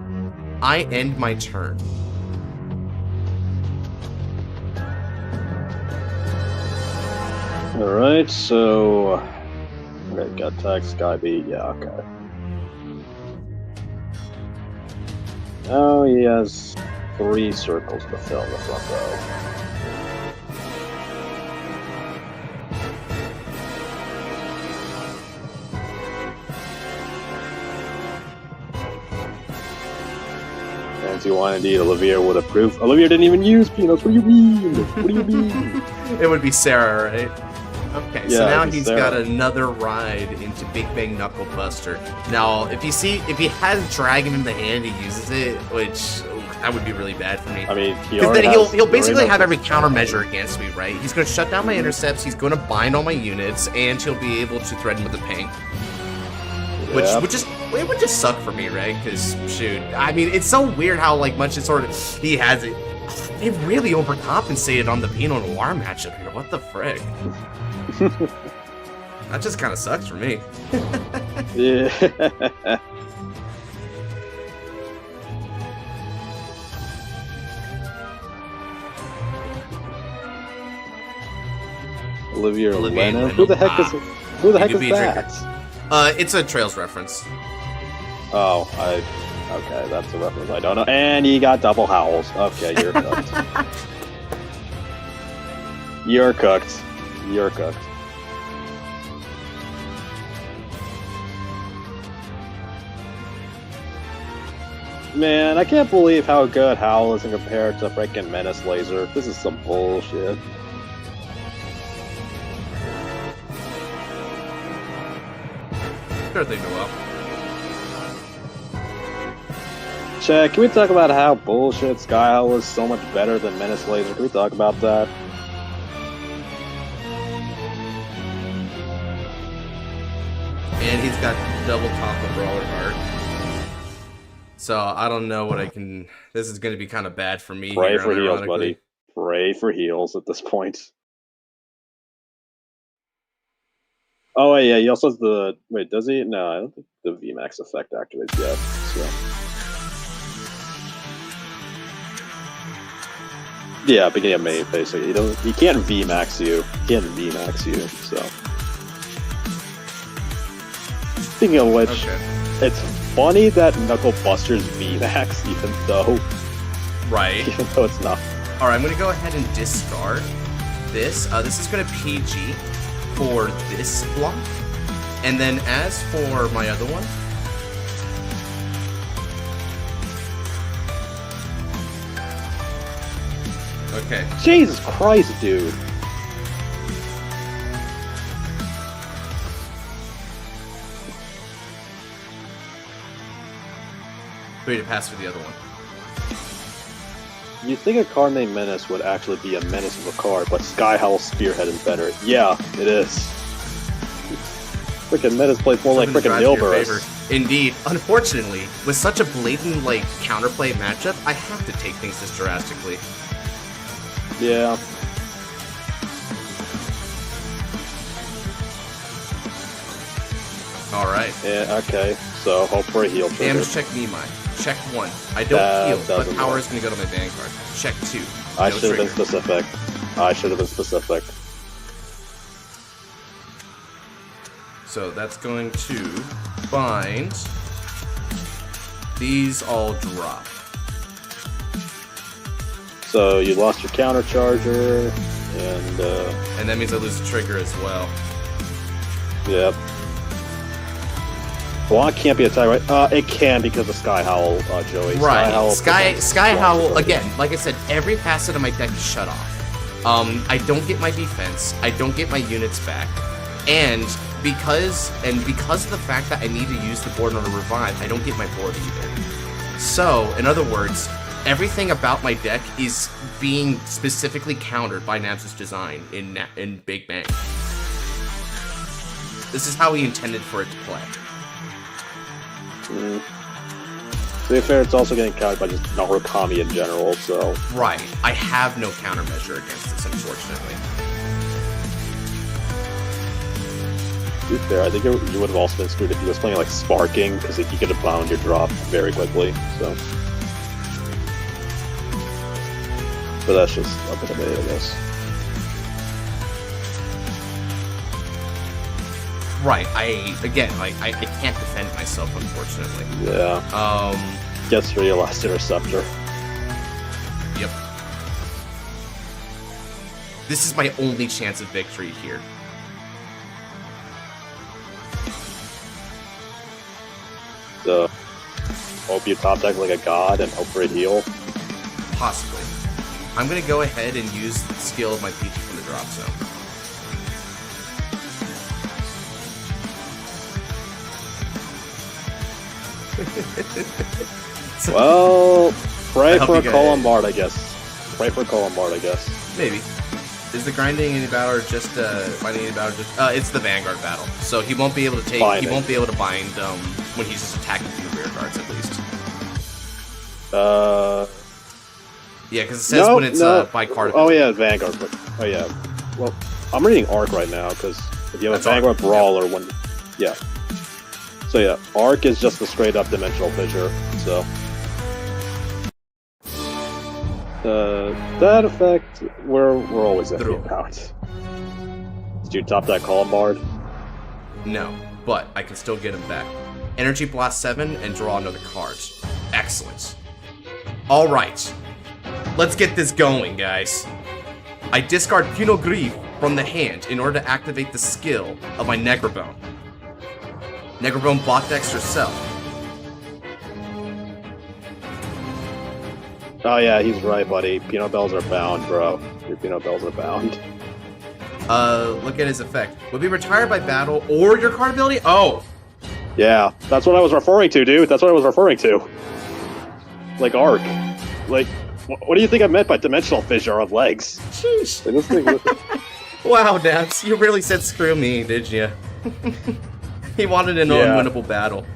I end my turn. Alright, so... Okay, gut attack, Sky B, yeah, okay. Oh, he has 3 circles to fill in the front row. You want indeed, Olivia would approve. Olivia didn't even use peanuts. What do you mean? What do you mean? It would be Sarah, right? Okay, Yeah, so now it'd be he's Sarah. got another ride into Big Bang Knuckle Buster. Now, if he has Dragon in the hand, he uses it, which that would be really bad for me. I mean, Because then he'll basically have every countermeasure against me, right? He's going to shut down my intercepts, he's going to bind all my units, and he'll be able to threaten with the ping. Which would just suck for me, right? Because shoot, I mean, it's so weird how much it's sort of he has it. They really overcompensated on the Pinot Noir matchup here. What the frick? That just kind of sucks for me. Yeah. Olivia Lennon? Who the heck is that? It's a Trails reference. Oh, okay, that's a reference I don't know. And he got double howls. Okay, you're cooked. You're cooked. You're cooked. Man, I can't believe how good Howl is compared to freaking Menace Laser. This is some bullshit. Sure thing, Noel. Check, can we talk about how bullshit Sky Howl is so much better than Menace Laser? Can we talk about that? And he's got double top of Brawler Heart. So I don't know what I can. This is going to be kind of bad for me. Pray here, for heals, unironically. buddy. Pray for heals at this point. Oh, wait, yeah, he also has the... Wait, does he? No, I don't think the VMAX effect activates yet, so... Yeah, beginning of May, basically. He can't VMAX you. He can't VMAX you, so... Speaking of which, It's funny that Knuckle Buster's VMAX, even though it's not. All right, I'm going to go ahead and discard this. This is going to PG for this block. And then as for my other one, okay. Jesus Christ, dude. Ready to pass for the other one. You'd think a card named Menace would actually be a menace of a card, but Sky Howl Spearhead is better. Yeah, it is. Freaking Menace plays more like freaking Nilburst. Indeed. Unfortunately, with such a blatant, like, counterplay matchup, I have to take things this drastically. Yeah. Alright. Yeah, okay. So, hope for a heal trigger. Damage check Nimai. Check 1. I don't heal, but power is going to go to my Vanguard. Check 2. I should have been specific. I should have been specific. So that's going to bind. These all drop. So you lost your counter charger, and that means I lose the trigger as well. Yep. Well, it can't be attacked, right? It can because of Sky Howl, Joey. Right. Sky Howl, again, like I said, every facet of my deck is shut off. I don't get my defense, I don't get my units back, and because of the fact that I need to use the board in order to revive, I don't get my board either. So, in other words, everything about my deck is being specifically countered by Nabs' design in Big Bang. This is how he intended for it to play. To be fair, it's also getting countered by just Narukami in general, so... Right. I have no countermeasure against this, unfortunately. To be fair, I think you would have also been screwed if he was playing like Sparking, because he could have bound your drop very quickly, so... But that's just up in the way, I guess. Right, I can't defend myself, unfortunately. Yeah. Gets for your last interceptor. Yep. This is my only chance of victory here. So, hope you top deck like a god and hope for a heal. Possibly. I'm gonna go ahead and use the skill of my PG from the drop zone. Well, pray for a Colombard, I guess. Pray for a Colombard, I guess. Maybe. Is the grinding in the battle or just fighting in the battle? It's the Vanguard battle, so he won't be able to take. He won't be able to bind when he's just attacking through the rear guards, at least. Yeah, because it says when it's by card. Oh yeah, Vanguard. Oh yeah. Well, I'm reading Arc right now because if you have a Vanguard Brawler, when yeah. So yeah, Arc is just a straight up dimensional fissure. So that effect, we're always iffy about. Did you top that Colombard? No, but I can still get him back. Energy Blast 7 and draw another card. Excellent. All right, let's get this going, guys. I discard Pinot Gris from the hand in order to activate the skill of my Negrabone. Negrabone blocked extra cell. Oh yeah, he's right, buddy. Peanut Bells are bound, bro. Your Peanut Bells are bound. Look at his effect. Will be retired by battle or your card ability? Oh! Yeah, that's what I was referring to, dude. That's what I was referring to. Like Arc. Like, what do you think I meant by dimensional fissure of legs? Sheesh. Like, this thing, Wow, Dabs, you really said screw me, did you? He wanted an unwinnable battle.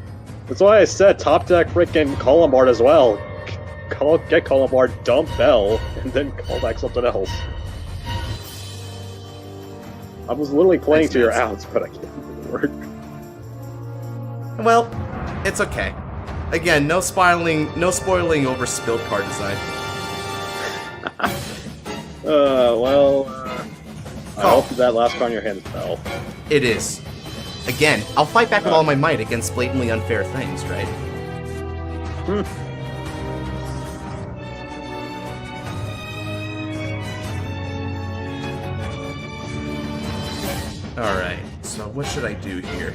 That's why I said top deck freaking Colombard as well. Get Colombard, dump Bell, and then call back something else. I was literally playing to your outs, but I can't make it work. Well, it's okay. Again, no spoiling over spilled card design. I hope that last card in your hand is Bell. It is. Again, I'll fight back with all my might against blatantly unfair things, right? Alright, so what should I do here?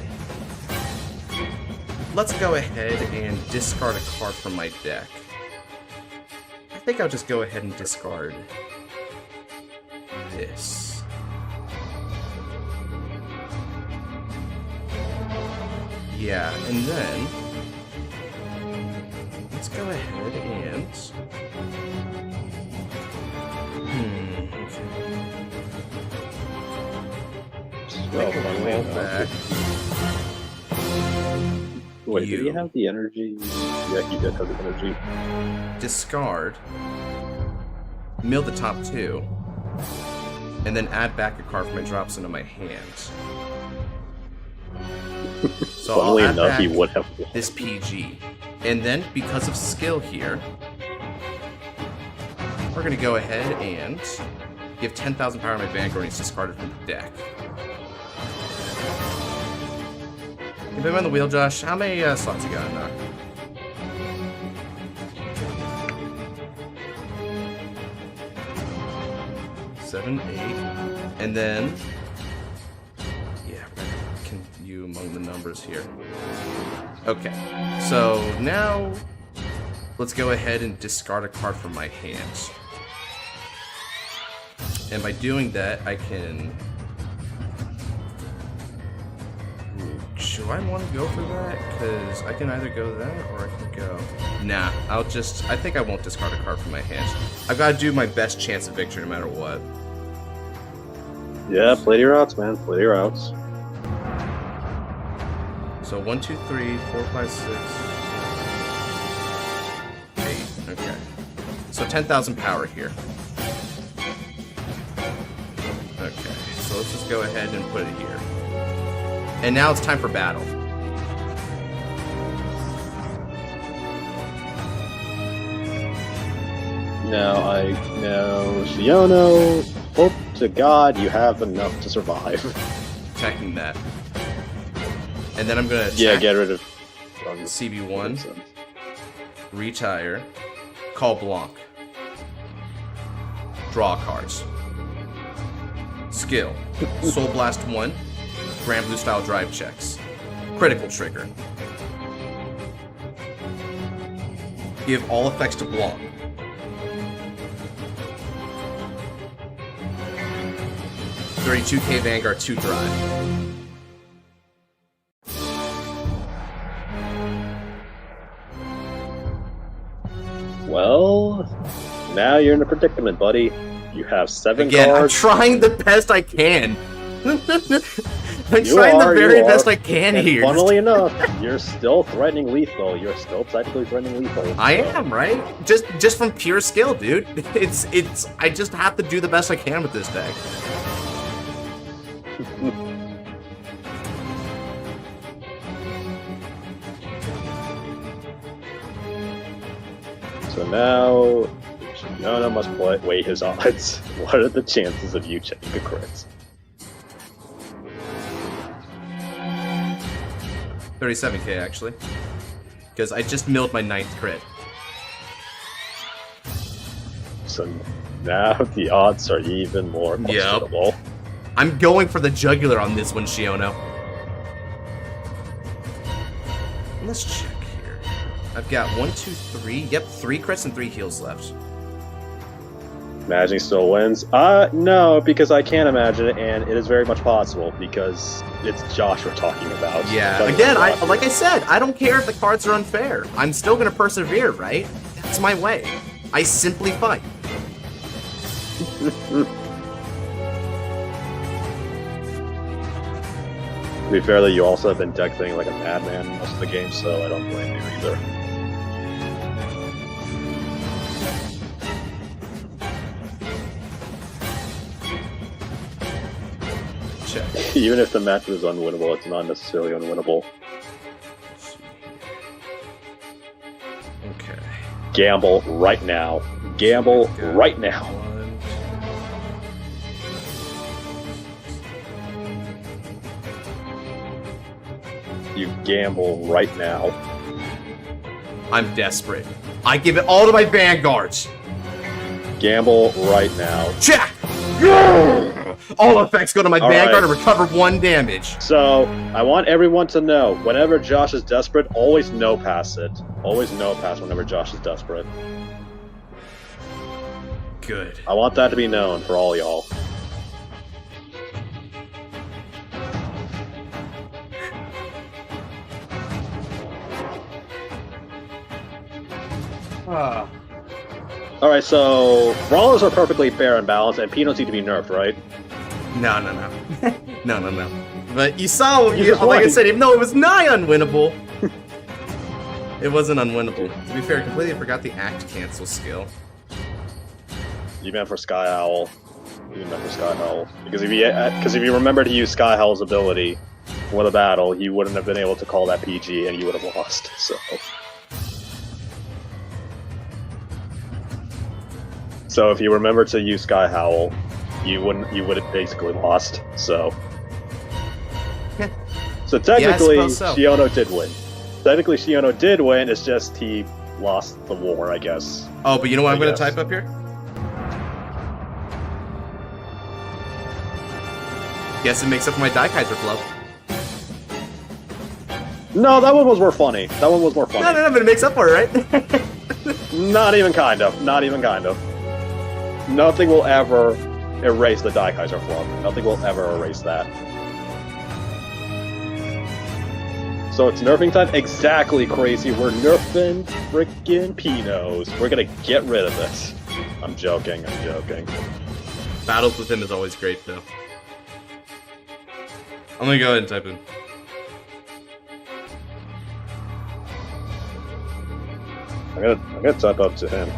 Let's go ahead and discard a card from my deck. I think I'll just go ahead and discard this. Yeah, and then let's go ahead and Well, funnily enough, back. wait, did he have the energy? Yeah, he did have the energy. Discard. Mill the top 2. And then add back a card from my drops into my hand. So Funnily I'll add enough, back he would have. this PG. And then, because of skill here, we're going to go ahead and give 10,000 power to my Vanguard and it's discarded from the deck. You put him on the wheel, Josh. How many slots you got in there? Seven, 8, and then yeah, can you among the numbers here? Okay, so now let's go ahead and discard a card from my hand, and by doing that, I can. Do I want to go for that? Because I can either go that or I can go. Nah, I think I won't discard a card from my hand. I've got to do my best chance of victory no matter what. Yeah, play your outs, man. Play your outs. So 1, 2, 3, 4, 5, 6, 8. Okay. So 10,000 power here. Okay. So let's just go ahead and put it here. And now it's time for battle. Now I know, Shiono, hope to God you have enough to survive. Attacking that. And then I'm gonna attack. Yeah, get rid of CB1. Retire. Call Blanc. Draw cards. Skill. Soul Blast 1. Grand Blue style drive checks. Critical trigger. Give all effects to Blanc. $32K Vanguard 2 drive. Well, now you're in a predicament, buddy. You have 7 Again, cards. I'm trying the best I can. I'm You trying are, the very you are. best I can And here. funnily enough, you're still threatening lethal. You're still technically threatening lethal. I so- am, right? Just from pure skill, dude. It's I just have to do the best I can with this deck. So now, Shiono must weigh his odds. What are the chances of you checking a crit? 37K actually, because I just milled my 9th crit. So now the odds are even more questionable. I'm going for the jugular on this one, Shiono. Let's check here. I've got 1, 2, 3. Yep, 3 crits and 3 heals left. Imagining still wins? No, because I can't imagine it, and it is very much possible because it's Josh we're talking about. Yeah, Doesn't again, matter. like I said, I don't care if the cards are unfair. I'm still gonna persevere, right? That's my way. I simply fight. To be fair, though, you also have been deck thing like a madman most of the game, so I don't blame you either. Check. Even if the match is unwinnable, it's not necessarily unwinnable. Okay. Gamble right now. Gamble right now. 1. You gamble right now. I'm desperate. I give it all to my Vanguards. Gamble right now. Check! All effects go to my All Vanguard right. to recover 1 damage. So, I want everyone to know, whenever Josh is desperate, always no pass it. Always no pass whenever Josh is desperate. Good. I want that to be known for all y'all. Alright, so Brawlers are perfectly fair and balanced, and Peanuts need to be nerfed, right? No. No. But you saw, like I won. said, even though it was nigh unwinnable, it wasn't unwinnable. To be fair, I completely forgot the act cancel skill. You meant for Sky Owl. You meant for Sky Owl. Because if you remember to use Sky Owl's ability for the battle, you wouldn't have been able to call that PG, and you would have lost. So if you remember to use Sky Howl, you would have basically lost. So technically, yeah, so. Shiono did win. Technically, Shiono did win. It's just he lost the war, I guess. Oh, but you know what I'm going to type up here? Guess it makes up for my Daikaiser flub. No, that one was more funny. That one was more funny. No, but it makes up for it, right? Not even kind of. Not even kind of. Nothing will ever erase the Daikaiser flub. Nothing will ever erase that. So it's nerfing time? Exactly, crazy. We're nerfing frickin' Pinos. We're gonna get rid of this. I'm joking. Battles with him is always great, though. I'm gonna go ahead and type in. I gotta type up to him.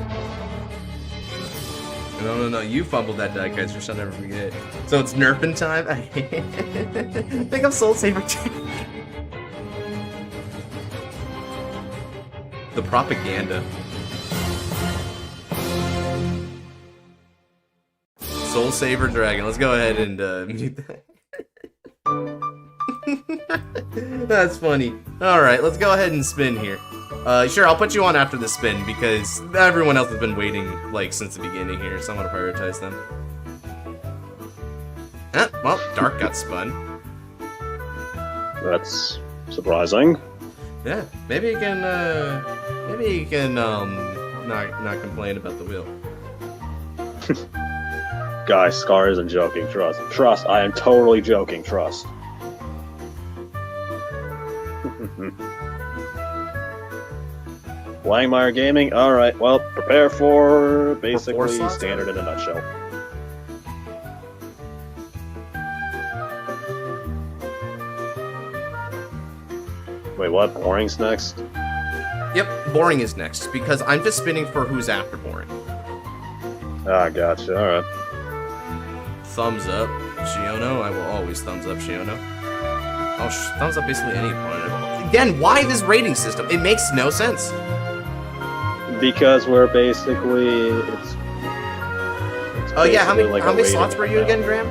No. You fumbled that Daikaiser, so I'll never forget. So it's nerfing time? I think I'm Soul Saber too. The propaganda. Soul Saber Dragon. Let's go ahead and mute that. That's funny. Alright, let's go ahead and spin here. Sure, I'll put you on after the spin because everyone else has been waiting like since the beginning here, so I'm gonna prioritize them. Well, Dark got spun. That's surprising. Yeah, maybe you can not complain about the wheel. Guys, Scar isn't joking, trust, I am totally joking, trust. Langmeyer Gaming, alright, well, prepare for basically standard in a nutshell. Wait, what? Boring's next? Yep, Boring is next, because I'm just spinning for who's after Boring. Ah, gotcha, alright. Thumbs up, Shiono. I will always thumbs up Shiono. Oh, thumbs up basically any opponent. Again, why this rating system? It makes no sense. Because we're basically... It's Oh yeah, how many, like how many rating slots were you now. again, Graham?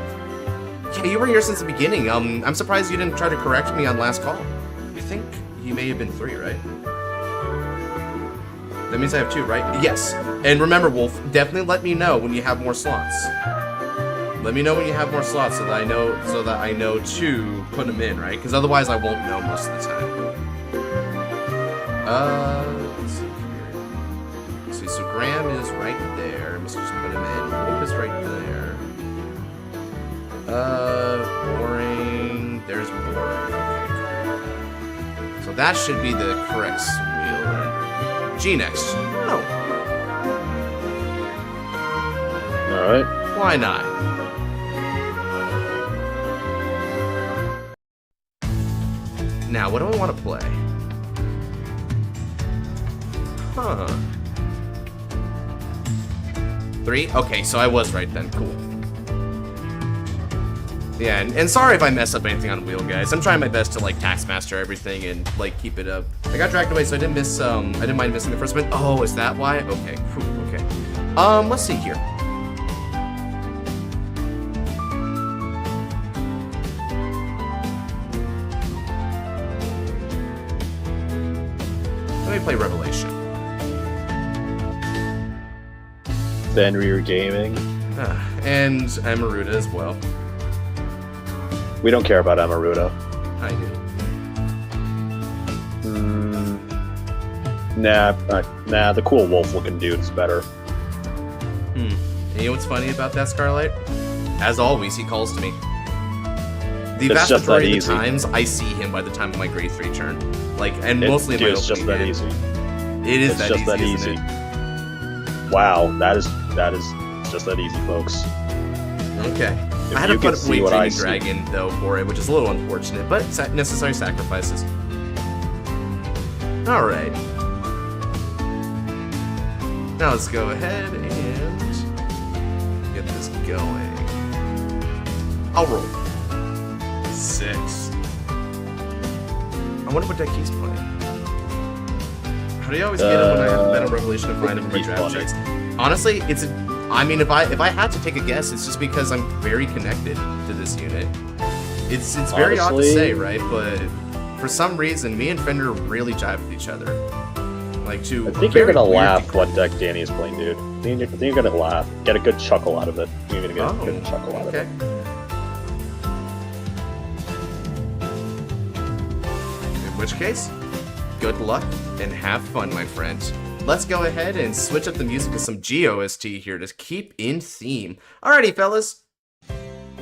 Yeah, you were here since the beginning. I'm surprised you didn't try to correct me on last call. I think he may have been 3, right? That means I have 2, right? Yes. And remember, Wolf, definitely let me know when you have more slots. Let me know when you have more slots so that I know to put them in, right? Because otherwise I won't know most of the time. Let's see here. Let's see, so Graham is right there. Let's just put him in. Wolf is right there. Boring. There's Boring. Okay, cool. So that should be the correct wheel then. G next. Oh. Alright. Why not? Now, what do I want to play? Huh. 3? Okay, so I was right then. Cool. Yeah, and sorry if I mess up anything on wheel, guys. I'm trying my best to, like, taxmaster everything and, like, keep it up. I got dragged away, so I didn't miss, I didn't mind missing the first one. Oh, is that why? Okay. Whew, okay. Let's see here. Let me play Revelation. Fenrir Gaming. And Amaruta as well. We don't care about Amaruta. I do. Nah, the cool wolf-looking dude's better. And you know what's funny about that, Scarlight? As always, he calls to me. The vast majority of the times, I see him by the time of my grade 3 turn. Like, and mostly in my opening it's just that game. easy. It is It's that just easy, that isn't easy. it? Wow, that is just that easy, folks. Okay. If I had to you put could see Wait what I Dreaming see. Dragon, though, for it, which is a little unfortunate, but necessary sacrifices. Alright. Now let's go ahead and get this going. I'll roll. 6. I wonder what deck he's playing. How do you always get it when I have Bet on Revelation and find it for my draft checks? Honestly, I mean, if I had to take a guess, it's just because I'm very connected to this unit. It's very odd to say, right? But for some reason, me and Fender really jive with each other. Like, I think you're gonna laugh what deck Danny is playing, dude. I think you're gonna laugh. Get a good chuckle out of it. You're gonna get a good chuckle out of it. In which case, good luck and have fun, my friends. Let's go ahead and switch up the music to some GOST here to keep in theme. Alrighty, fellas.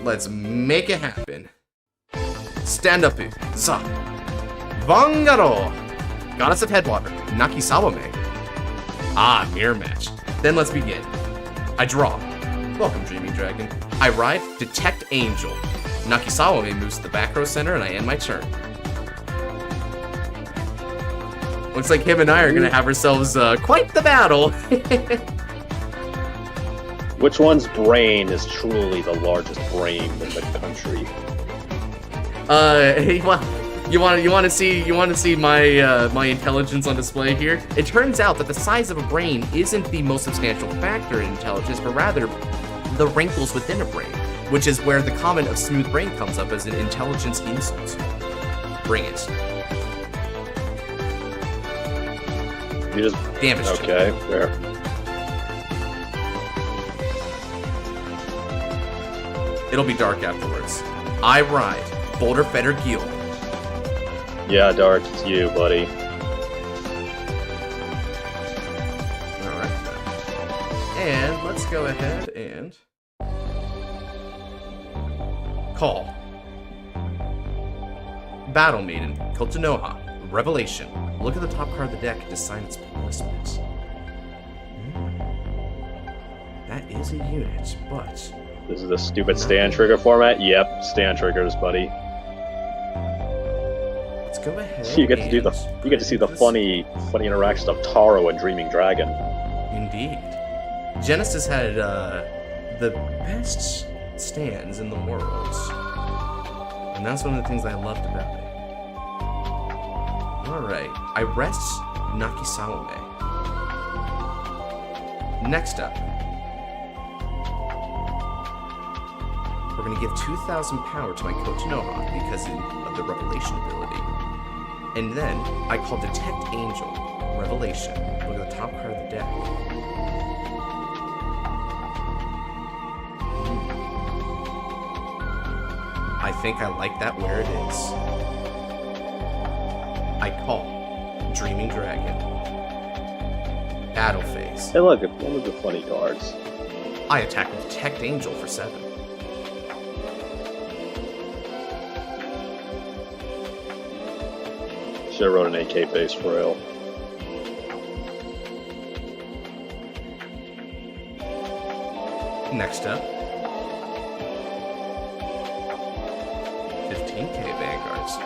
Let's make it happen. Stand up, za. Vanguard. Goddess of Headwater, Nakisawame. Ah, mirror match. Then let's begin. I draw. Welcome, Dreaming Dragon. I ride Detect Angel. Nakisawame moves to the back row center and I end my turn. Looks like him and I are gonna have ourselves quite the battle. Which one's brain is truly the largest brain in the country? Well, you want to see my my intelligence on display here? It turns out that the size of a brain isn't the most substantial factor in intelligence, but rather the wrinkles within a brain, which is where the comment of smooth brain comes up as an intelligence insult. Bring it. You just damage. Okay, fair. It'll be dark afterwards. I ride Boulder Fetter Gil. Yeah, Dark, it's you, buddy. Alright. And let's go ahead and call. Battle Maiden, Kotonoha, Revelation. Look at the top card of the deck and decide its placement. That is a unit, but... This is the stupid stand trigger format? Yep, stand triggers, buddy. Let's go ahead. You get to see the funny interaction of Taro and Dreaming Dragon. Indeed. Genesis had the best stands in the world. And that's one of the things I loved about it. Alright, I rest Nakisawame. Next up, we're going to give 2,000 power to my Kotonoha because of the Revelation ability. And then, I call Detect Angel, Revelation. Look at the top card of the deck. I think I like that where it is. I call Dreaming Dragon. Battle phase. Hey look, it's one of the funny cards. I attack with Detect Angel for 7. Should've wrote an AK base for real. Next up, 15k Vanguards.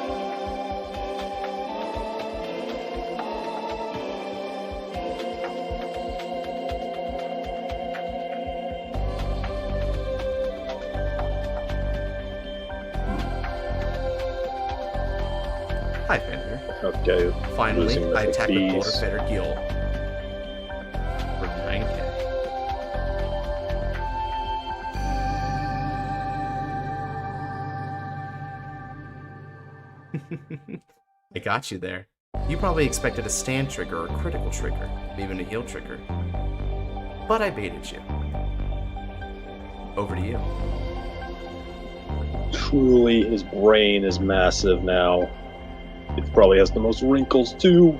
Hi, Fender. Okay. Finally, losing I attack with these. Boulder Fetter Gil for 9k. I got you there. You probably expected a stand trigger or a critical trigger, even a heal trigger. But I baited you. Over to you. Truly, his brain is massive now. It probably has the most wrinkles, too.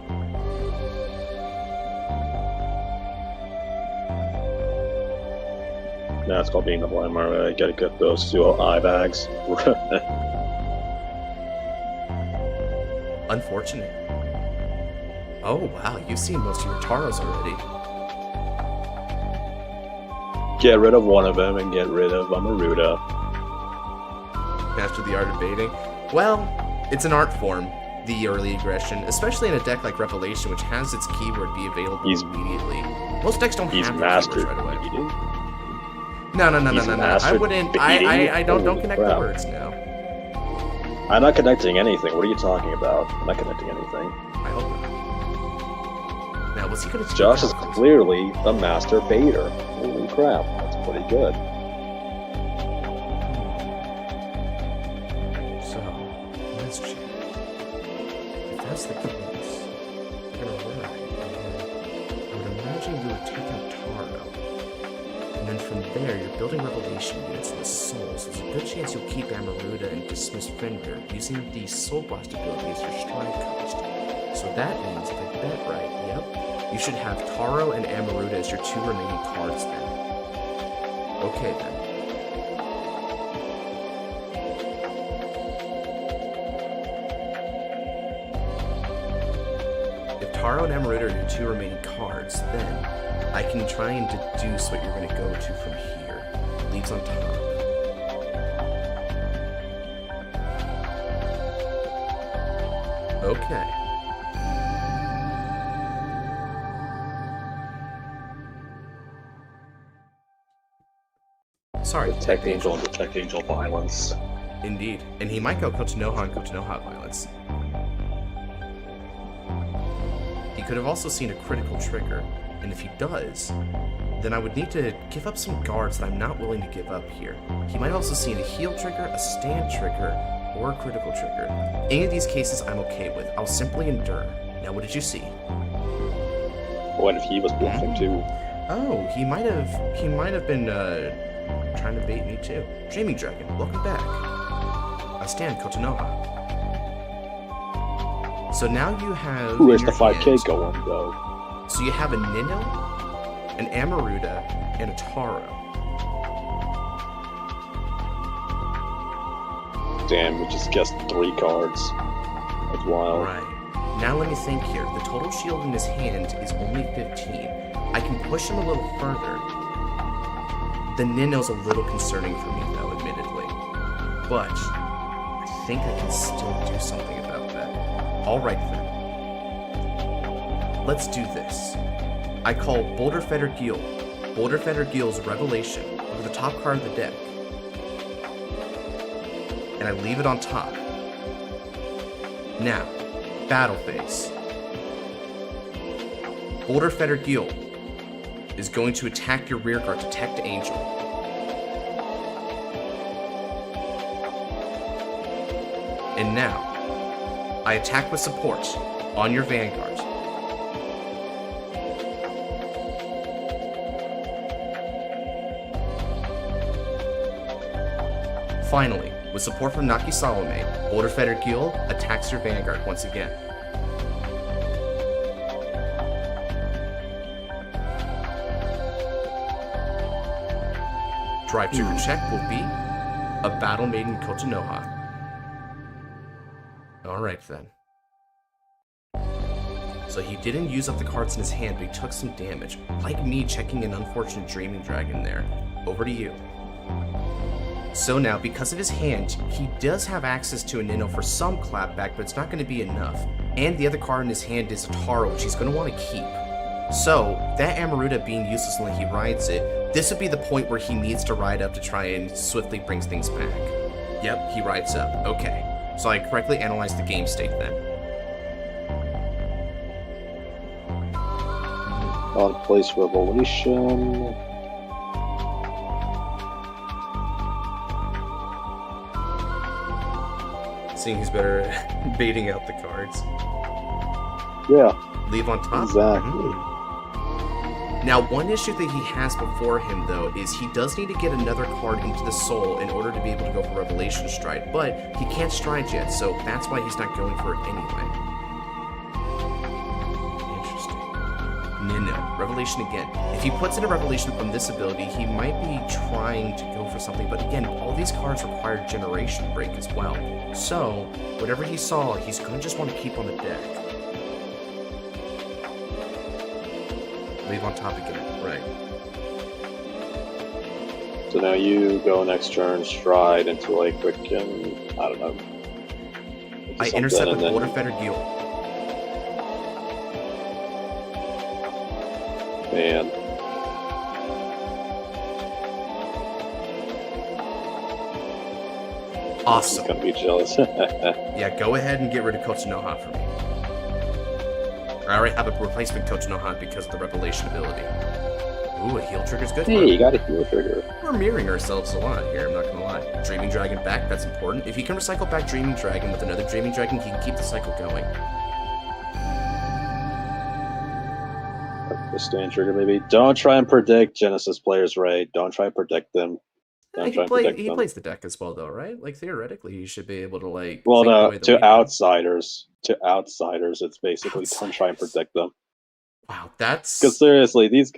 Nah, it's called being the blind market. I gotta get those two eye bags. Unfortunate. Oh wow, you've seen most of your Taros already. Get rid of one of them and get rid of Amaruta. Master the art of baiting. Well, it's an art form, the early aggression, especially in a deck like Revelation, which has its keyword be available immediately. Most decks don't have the keywords right away. No. I wouldn't. I don't connect the words now. I'm not connecting anything. What are you talking about? I'm not connecting anything. I hope not. Now, what's he gonna do? Josh is clearly the master baiter. Holy crap, that's pretty good. So, let's check. If that's the case, you're gonna run. I would imagine you would take out Taro. And then from there, you're building Revelation units in the Soul, so there's a good chance you'll keep Amaruta and dismiss Fender, using the Soul Blast ability as your stride cost. So that means, if I bet right, yep, you should have Taro and Amaruta as your 2 remaining cards then. Okay then. If Taro and Amaruta are your 2 remaining cards, then I can try and deduce what you're going to go to from here. Leaves on top. Okay. Sorry. Detect Angel and Detect Angel violence. Indeed. And he might go Kotonoha and Kotonoha violence. He could have also seen a critical trigger, and if he does, then I would need to give up some guards that I'm not willing to give up here. He might have also seen a heal trigger, a stand trigger, or a critical trigger. Any of these cases I'm okay with. I'll simply endure. Now, what did you see? What if he was bluffing too? Oh, he might have been trying to bait me too. Dreaming Dragon, welcome back. I stand Kotonoha. So now you have. Who is the 5K going though? So you have a Nino, an Amaruta, and a Taro. Damn, we just guessed 3 cards. That's wild. Right. Now let me think here. The total shield in his hand is only 15. I can push him a little further. The Nino's a little concerning for me though, admittedly. But I think I can still do something about that. Alright then. Let's do this. I call Boulder Fetter Gil. Boulder Fetter Gil's Revelation over the top card of the deck. And I leave it on top. Now, battle phase. Boulder Fetter Gil is going to attack your rear guard, Detect Angel. And now, I attack with support on your Vanguard. Finally, with support from Naki Salome, Boulder Fetter Gil attacks your Vanguard once again. Drive trigger check will be a Battle Maiden Kotonoha. Alright then. So he didn't use up the cards in his hand, but he took some damage. Like me checking an unfortunate Dreaming Dragon there. Over to you. So now, because of his hand, he does have access to a Nino for some clapback, but it's not going to be enough. And the other card in his hand is a Taro, which he's going to want to keep. So, that Amaruta being useless when he rides it, this would be the point where he needs to ride up to try and swiftly brings things back. Yep, he rides up. Okay. So I correctly analyzed the game state then. On place Revelation. Seeing who's better at baiting out the cards. Yeah. Leave on top. Exactly. Now, one issue that he has before him, though, is he does need to get another card into the Soul in order to be able to go for Revelation Stride, but he can't Stride yet, so that's why he's not going for it anyway. Interesting. Nino. Revelation again. If he puts in a Revelation from this ability, he might be trying to go for something, but again, all these cards require Generation Break as well. So, whatever he saw, he's going to just want to keep on the deck. Leave on top again, right. So now you go next turn, stride into like quick and I don't know. I intercept with Border Fetter Yugioh. Man. Awesome. He's gonna be jealous. Yeah, go ahead and get rid of Kochinoha for me. I already have a replacement Kochinoha because of the Revelation ability. Ooh, a heal trigger's good. Hey, you got a heal trigger. We're mirroring ourselves a lot here, I'm not gonna lie. Dreaming Dragon back, that's important. If he can recycle back Dreaming Dragon with another Dreaming Dragon, he can keep the cycle going. The stand trigger, maybe. Don't try and predict Genesis players, Ray. Don't try and predict them. He plays the deck as well, though, right? Like, theoretically, he should be able to, like... Well, no, to outsiders, it's basically don't try and predict them. Wow, that's... Because seriously, these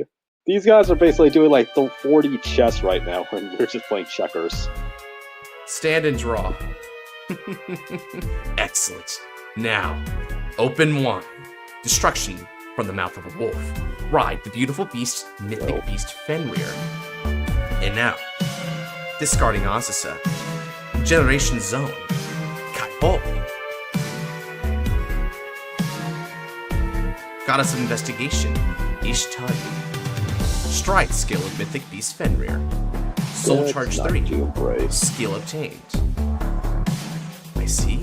guys are basically doing like 40 chess right now when we're just playing checkers. Stand and draw. Excellent. Now, open one. Destruction from the mouth of a wolf. Ride the beautiful beast, mythic beast Fenrir. And now, discarding Azasa. Generation Zone. Kaipo. Goddess of Investigation. Ishtari. Stride skill of mythic beast Fenrir. Soul Charge 3. Skill obtained. I see.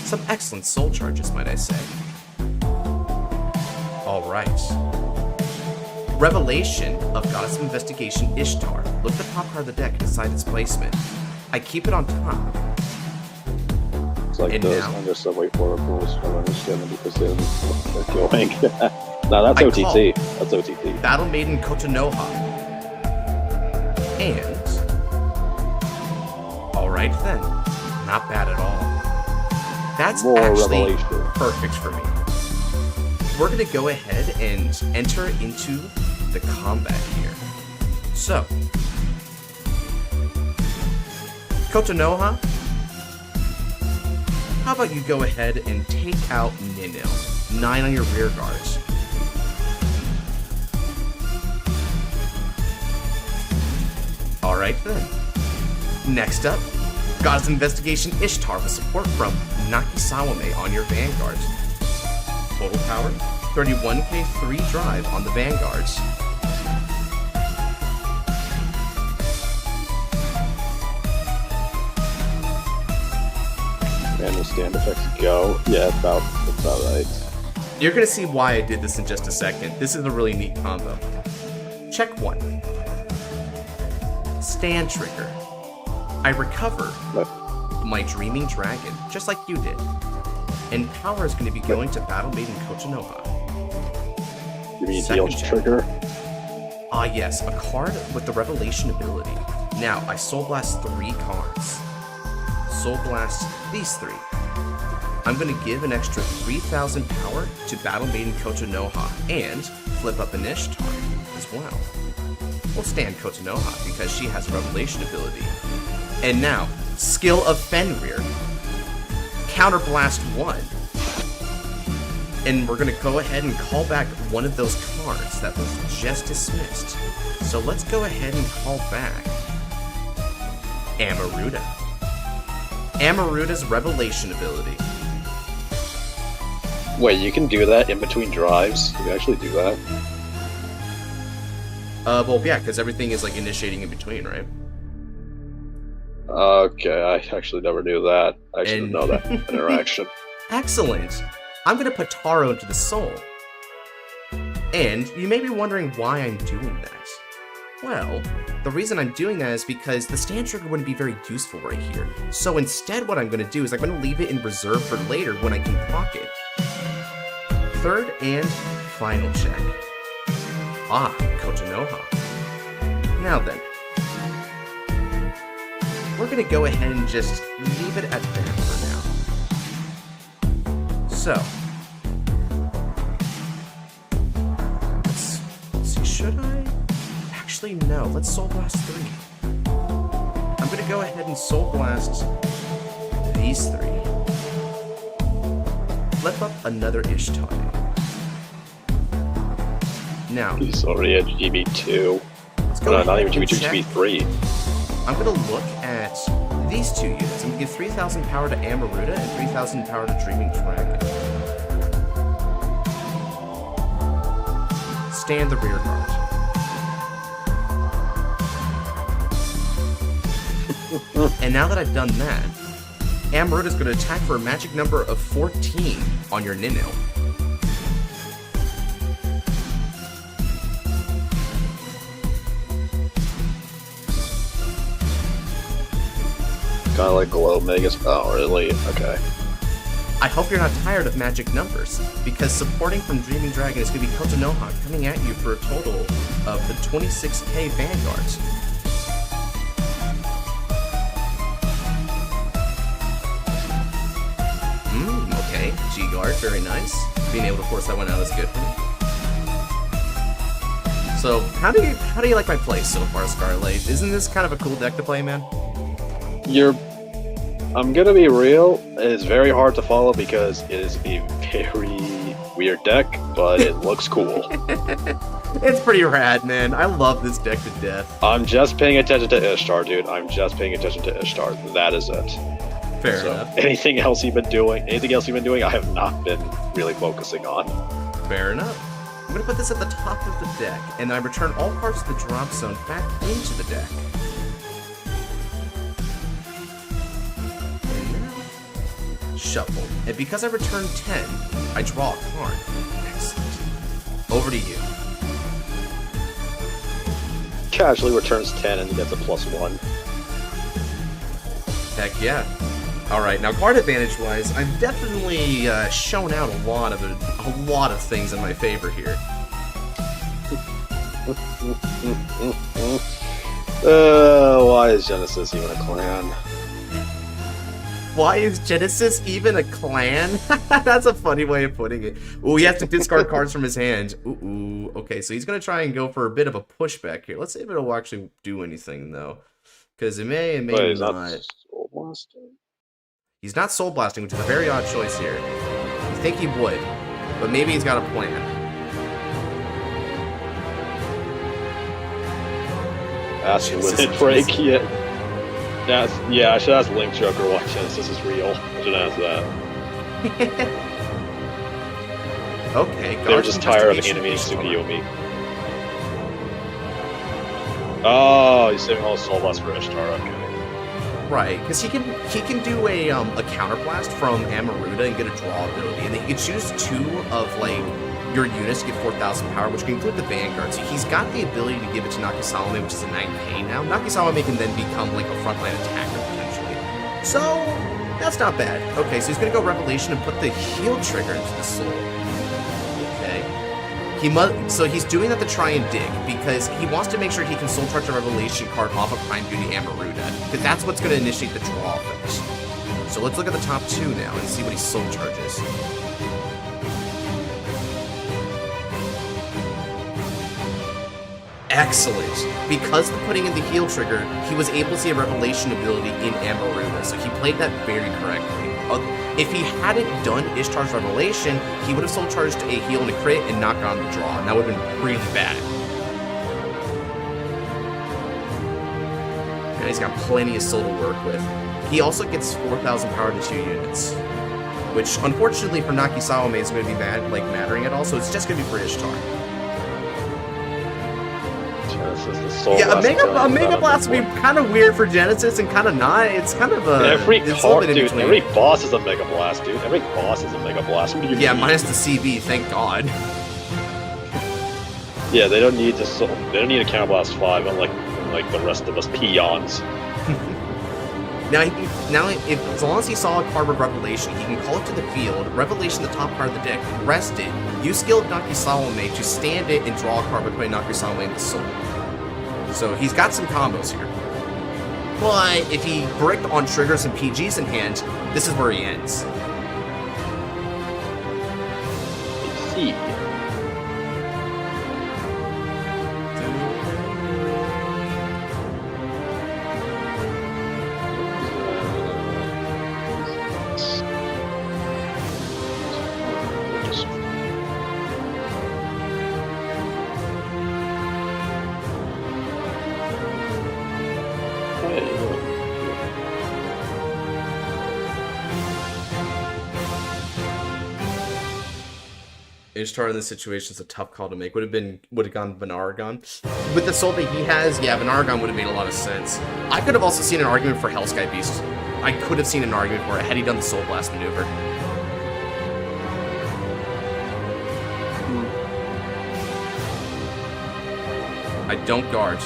Some excellent soul charges, might I say. Alright. Revelation of Goddess of Investigation Ishtar. Look at the top card of the deck and decide its placement. I keep it on top. It's like and those now, under subway rules from understanding because they're killing. No, that's OTT. That's OTT. Battle Maiden Kotonoha. And... Alright then. Not bad at all. That's More actually revelation. Perfect for me. We're going to go ahead and enter into the combat here. So, Kotonoha, how about you go ahead and take out Ninil, 9 on your rear guards. Alright then. Next up, Goddess of Investigation Ishtar with support from Nakisawame on your Vanguard. Total power, 31k 3 drive on the Vanguards. And the stand effects go. Yeah, that's about right. You're gonna see why I did this in just a second. This is a really neat combo. Check 1. Stand trigger. I recover my Dreaming Dragon, just like you did. And power is going to be going to Battle Maiden Kotonoha. You mean deal trigger? Ah yes, a card with the Revelation ability. Now, I Soul Blast 3 cards. Soul Blast these 3. I'm going to give an extra 3,000 power to Battle Maiden Kotonoha and flip up an Ishtar as well. We'll stand Kotonoha because she has a Revelation ability. And now, Skill of Fenrir. Counterblast 1. And we're going to go ahead and call back one of those cards that was just dismissed. So let's go ahead and call back Amaruta. Amaruta's Revelation ability. Wait, you can do that in between drives? You can actually do that? Well, yeah, because everything is, like, initiating in between, right? Okay, I actually never knew that. I actually didn't know that interaction. Excellent! I'm going to put Taro into the soul. And you may be wondering why I'm doing that. Well, the reason I'm doing that is because the stand trigger wouldn't be very useful right here. So instead what I'm going to do is I'm going to leave it in reserve for later when I can proc it. Third and final check. Ah, Kotonoha. Now then. We're going to go ahead and just leave it at that for now. So, let's see, should I? Actually, no, let's Soul Blast 3. I'm going to go ahead and Soul Blast these 3. Flip up another Ishtar. Now, He's already at GB2. let's go No, ahead not even and 2 check. 3. I'm gonna look at these 2 units. I'm gonna give 3,000 power to Amaruta and 3,000 power to Dreaming Dragon. Stand the rear guard. And now that I've done that, Amaruta is going to attack for a magic number of 14 on your Ninil. Kind of like Glow Megas. Oh, really? Okay. I hope you're not tired of magic numbers, because supporting from Dreaming Dragon is going to be Kotonoha coming at you for a total of the 26k Vanguards. Okay, G-Guard, very nice. Being able to force that one out is good for me. So, how do you like my play so far, Scarlet? Isn't this kind of a cool deck to play, man? I'm gonna be real, it is very hard to follow because it is a very weird deck, but it looks cool. It's pretty rad, man. I love this deck to death. I'm just paying attention to Ishtar, dude. I'm just paying attention to Ishtar. That is it. Fair enough. Anything else you've been doing, I have not been really focusing on. Fair enough. I'm gonna put this at the top of the deck, and I return all cards of the drop zone back into the deck. And now, shuffle. And because I return 10, I draw a card. Excellent. Over to you. Casually returns 10 and gets a +1. Heck yeah. Alright, now card advantage-wise, I've definitely shown out a lot of things in my favor here. Why is Genesis even a clan? Why is Genesis even a clan? That's a funny way of putting it. Ooh, he has to discard cards from his hand. Ooh, okay, so he's going to try and go for a bit of a pushback here. Let's see if it'll actually do anything, though. Because it may not. He's not Soul Blasting, which is a very odd choice here. You think he would, but maybe he's got a plan. Ask Limit Break yet. Yeah, I should ask Link Joker why Genesis is real. I should ask that. Okay, They're just tired of animating Tsukiyomi. Oh, he's saving all Soul Blast for Ishtar, okay. Right, because he can do a counterblast from Amaruta and get a draw ability, and then he can choose 2 of like your units to get 4,000 power, which can include the Vanguard. So he's got the ability to give it to Nakisalame, which is a 9k now. Nakisalame can then become like a frontline attacker potentially. So that's not bad. Okay, so he's gonna go Revelation and put the heal trigger into the soul. Okay. So he's doing that to try and dig, because he wants to make sure he can soul charge a Revelation card off of Prime Beauty Amaruta, because that's what's going to initiate the draw effect. So let's look at the top 2 now and see what he soul charges. Excellent. Because of putting in the heal trigger, he was able to see a Revelation ability in Amaruta, so he played that very correctly. If he hadn't done Ishtar's Revelation, he would have soul charged a heal and a crit and knocked on the draw, and that would have been really bad. And he's got plenty of soul to work with. He also gets 4,000 power to 2 units, which unfortunately for Nakisalame is going to be mattering at all, so it's just going to be for Ishtar. Yeah, a Mega Blast would be kind of weird for Genesis and kind of not. It's kind of a... Every boss is a Mega Blast, dude. Every boss is a Mega Blast. Yeah, minus the CB, thank God. Yeah, they don't need to. They don't need a Counterblast 5, unlike the rest of us peons. Now, as long as he saw a card with Revelation, he can call it to the field, Revelation the top card of the deck, rest it, use skill of Nakisalame to stand it and draw a card by putting Nakisalame in the soul. So he's got some combos here. But if he bricked on triggers and PGs in hand, this is where he ends. Let's see. Ishtar in this situation is a tough call to make. Would have gone Vanargon. With the soul that he has, yeah, Vanargon would have made a lot of sense. I could have also seen an argument for Hellsky Beast. I could have seen an argument for it had he done the Soul Blast maneuver. I don't guard.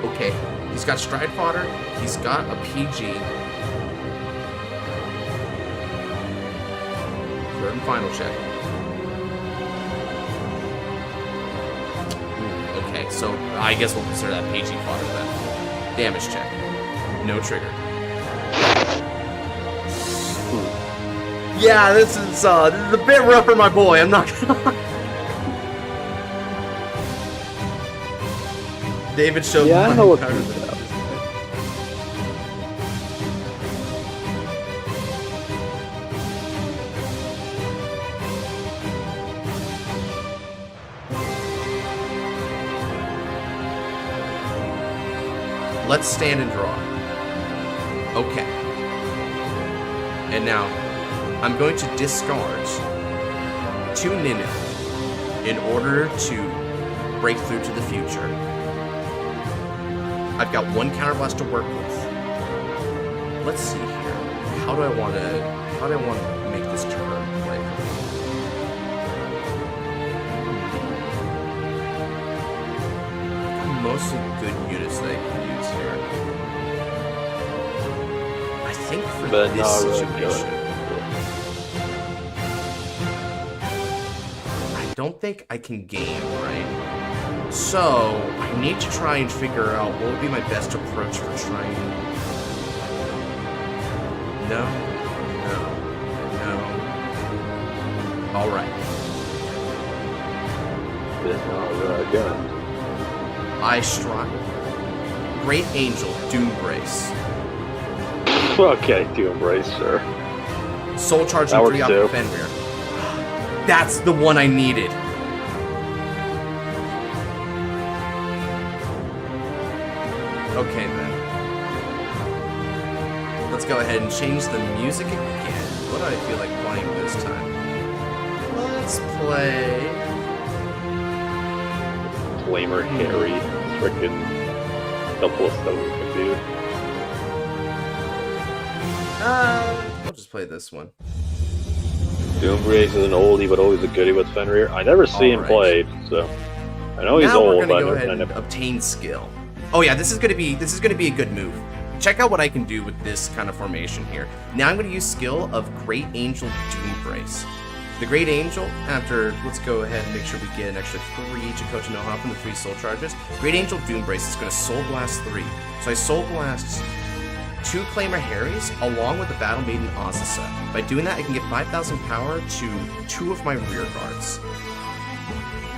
Okay, he's got Stride Fodder, he's got a PG. Third and final check. Okay, so I guess we'll consider that PG fodder then. Damage check. No trigger. Yeah, this is a bit rough for my boy, I'm not gonna lie. David showed Yeah, I know what cover. Let's stand and draw. Okay. And now, I'm going to discard 2 Ninu in order to break through to the future. I've got 1 counterblast to work with. Let's see here. How do I want to make this turn play? Mostly good units that I can use here. I think for this situation, I don't think I can game, right? So, I need to try and figure out what would be my best approach for trying... No. Alright. Gun. I strike. Great Angel, Doom Brace. Okay, Doom Brace, sure. Soul Charge and 3 off of Fenrir. That's the one I needed. Okay then. Let's go ahead and change the music again. What do I feel like playing this time? Let's play... Flamer Harry. Frickin' double stone, dude. I'll just play this one. Doom Brace is an oldie, but always a goodie with Fenrir. I never see him played, so I know he's now old. We're gonna but go ahead I and never... obtain skill. Oh yeah, this is gonna be a good move. Check out what I can do with this kind of formation here. Now I'm gonna use skill of Great Angel Doom Brace. The Great Angel, let's go ahead and make sure we get an extra 3 Chakotay no Ha from the 3 Soul Charges. Great Angel Doom Brace is gonna Soul Blast 3. So I Soul Blast 2 Claimer Harrys along with the Battle Maiden Azasa. By doing that, I can get 5,000 power to 2 of my rear guards.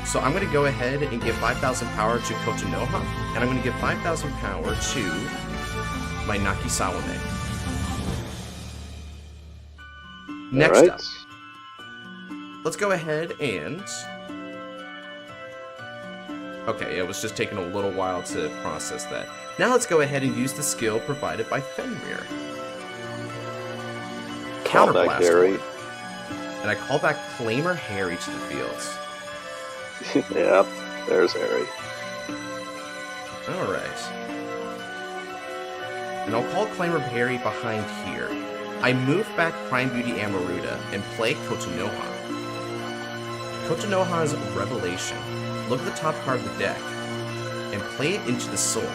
So I'm going to go ahead and give 5,000 power to Kotonoha, and I'm going to give 5,000 power to my Naki Sawame. Next up, let's go ahead and... Okay, it was just taking a little while to process that. Now let's go ahead and use the skill provided by Fenrir. Counterblast. Harry. And I call back Claimer Harry to the fields. Yep, there's Harry. Alright. And I'll call Claimer Harry behind here. I move back Prime Beauty Amaruta and play Kotonoha. Kotonoha's Revelation. Look at the top card of the deck and play it into the soul.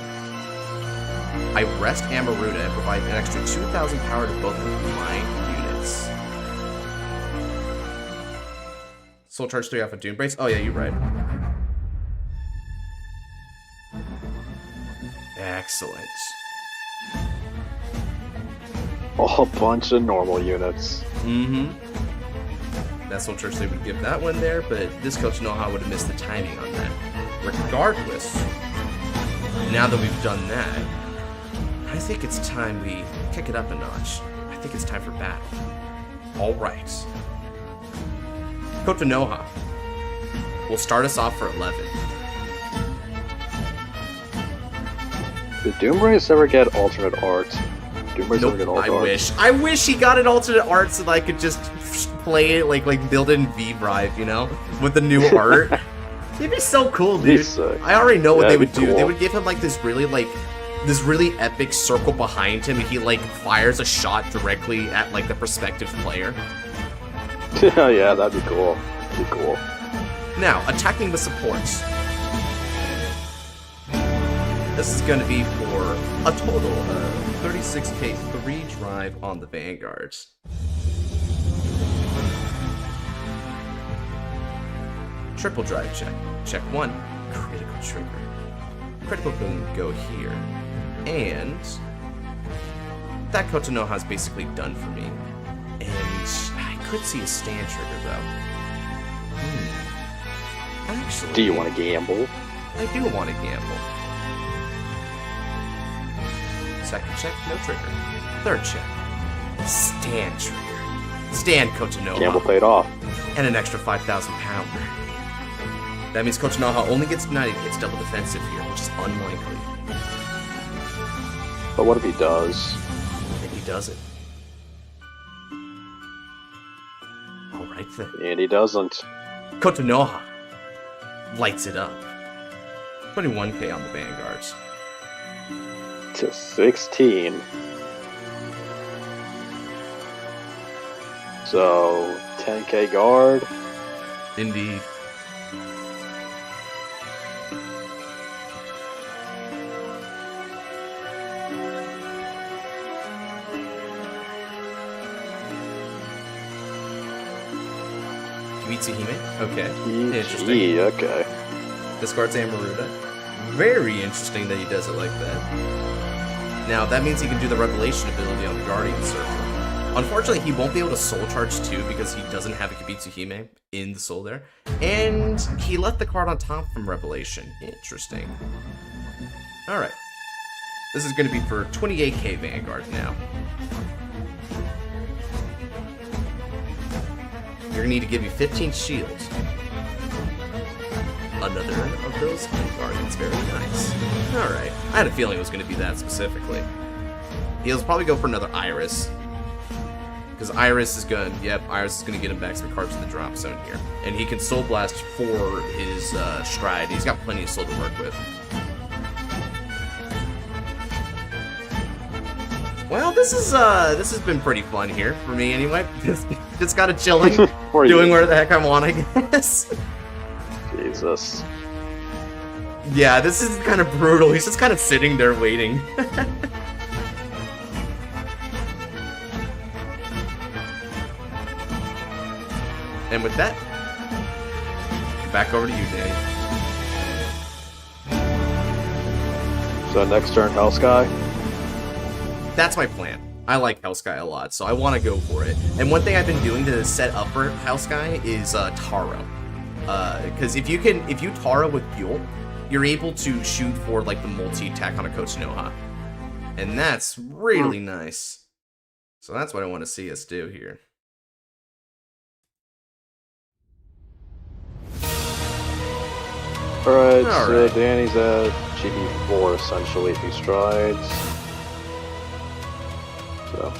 I rest Amaruta and provide an extra 2,000 power to both of my units. Soul Charge 3 off of Doom Brace. Oh yeah, you're right. Excellent. A bunch of normal units. Mm-hmm. That Soul Charge 3 would give that one there, but this Coach Noha would have missed the timing on that. Regardless, now that we've done that, I think it's time we kick it up a notch. I think it's time for battle. Alright. Kotonoha will start us off for 11. Did Doombrace ever get alternate art? Doombrace Nope, ever get alternate I art? wish. I wish he got an alternate art so that I could just play it, like build it in V-Drive, you know? With the new art. It'd be so cool, dude. He's sick. I already know what Yeah, they it'd would be do. They cool. would give him, like, this really epic circle behind him, and he, like, fires a shot directly at, like, the prospective player. Yeah, that'd be cool. That'd be cool. Now, attacking the supports. This is going to be for a total of 36k 3 drive on the Vanguards. Triple drive check. Check 1. Critical trigger. Critical can go here. And that Kotonoha is basically done for me. And I could see a stand trigger though. Actually, Do you want to gamble? I do want to gamble. Second check, no trigger. Third check, stand trigger. Stand Kotonoha. Gamble paid off. And an extra 5,000 pounder. That means Kotonoha only gets denied, he gets double defensive here, which is unlikely. But what if he does? And he does it. Alright then. And he doesn't. Kotonoha lights it up. 21k on the Vanguards. To 16. So, 10k guard. Indeed. Mitsuhime? Okay. Interesting. PG, okay. Discards Amaruta. Very interesting that he does it like that. Now, that means he can do the Revelation ability on the Guardian Circle. Unfortunately, he won't be able to Soul Charge 2 because he doesn't have a Kibitsuhime in the Soul there. And he left the card on top from Revelation. Interesting. Alright. This is going to be for 28k Vanguard now. You're going to need to give you 15 shields. Another of those Guardians. Very nice. Alright. I had a feeling it was going to be that specifically. He'll probably go for another Iris. Because Iris is going to... Yep, Iris is going to get him back some cards in the drop zone here. And he can Soul Blast for his Stride. He's got plenty of Soul to work with. Well, this has been pretty fun here for me anyway. Just kind of chilling, doing where the heck I want, I guess. Jesus. Yeah, this is kind of brutal. He's just kind of sitting there waiting. And with that, back over to you, Danny. So next turn, Hellsky. That's my plan. I like Hellsky a lot, so I want to go for it. And one thing I've been doing to set up for Hellsky is Taro. Because if you Taro with Fuel, you're able to shoot for like the multi-attack on a Kotonoha. And that's really nice. So that's what I want to see us do here. Alright, so Alright. Danny's at GB4 essentially if he strides.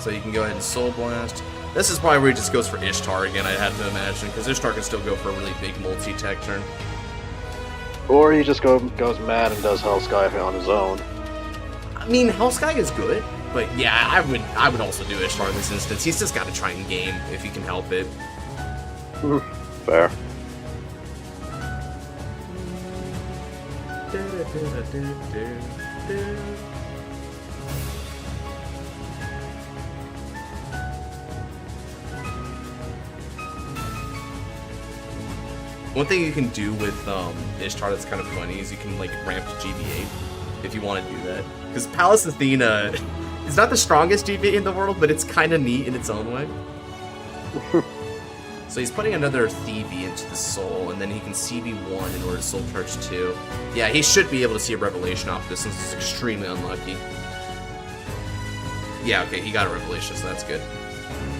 So you can go ahead and Soul Blast. This is probably where he just goes for Ishtar again, I have to imagine, because Ishtar can still go for a really big multi-tech turn. Or he just goes mad and does Hellsky on his own. I mean, Hellsky is good, but yeah, I would also do Ishtar in this instance. He's just got to try and game if he can help it. Fair. One thing you can do with Ishtar that's kind of funny is you can like ramp to GB8 if you want to do that. Because Palace Athena is not the strongest GB8 in the world, but it's kind of neat in its own way. So he's putting another Thievi into the Soul, and then he can CB1 in order to Soul Charge 2. Yeah, he should be able to see a Revelation off this since he's extremely unlucky. Yeah, okay, he got a Revelation, so that's good.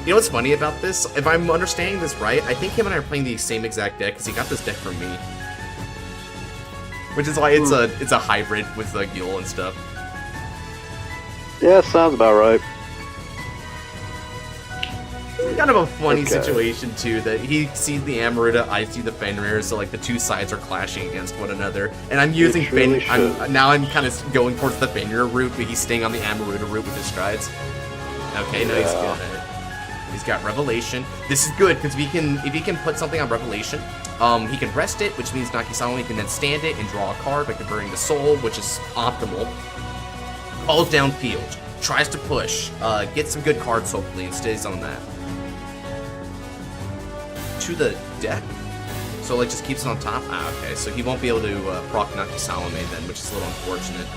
You know what's funny about this? If I'm understanding this right, I think him and I are playing the same exact deck, because he got this deck from me. Which is why it's a hybrid with Yule and stuff. Yeah, sounds about right. It's kind of a funny Okay. situation too, that he sees the Amaruta, I see the Fenrir, so like the two sides are clashing against one another. And I'm using really now I'm kind of going towards the Fenrir route, but he's staying on the Amaruta route with his strides. Okay, no, he's good. He's got Revelation. This is good because if he can put something on Revelation, he can rest it, which means Nakisama can then stand it and draw a card by converting the soul, which is optimal. Calls down field, tries to push, gets some good cards hopefully, and stays on that. To the deck, so like just keeps it on top. Ah, okay, so he won't be able to proc Nakisama then, which is a little unfortunate.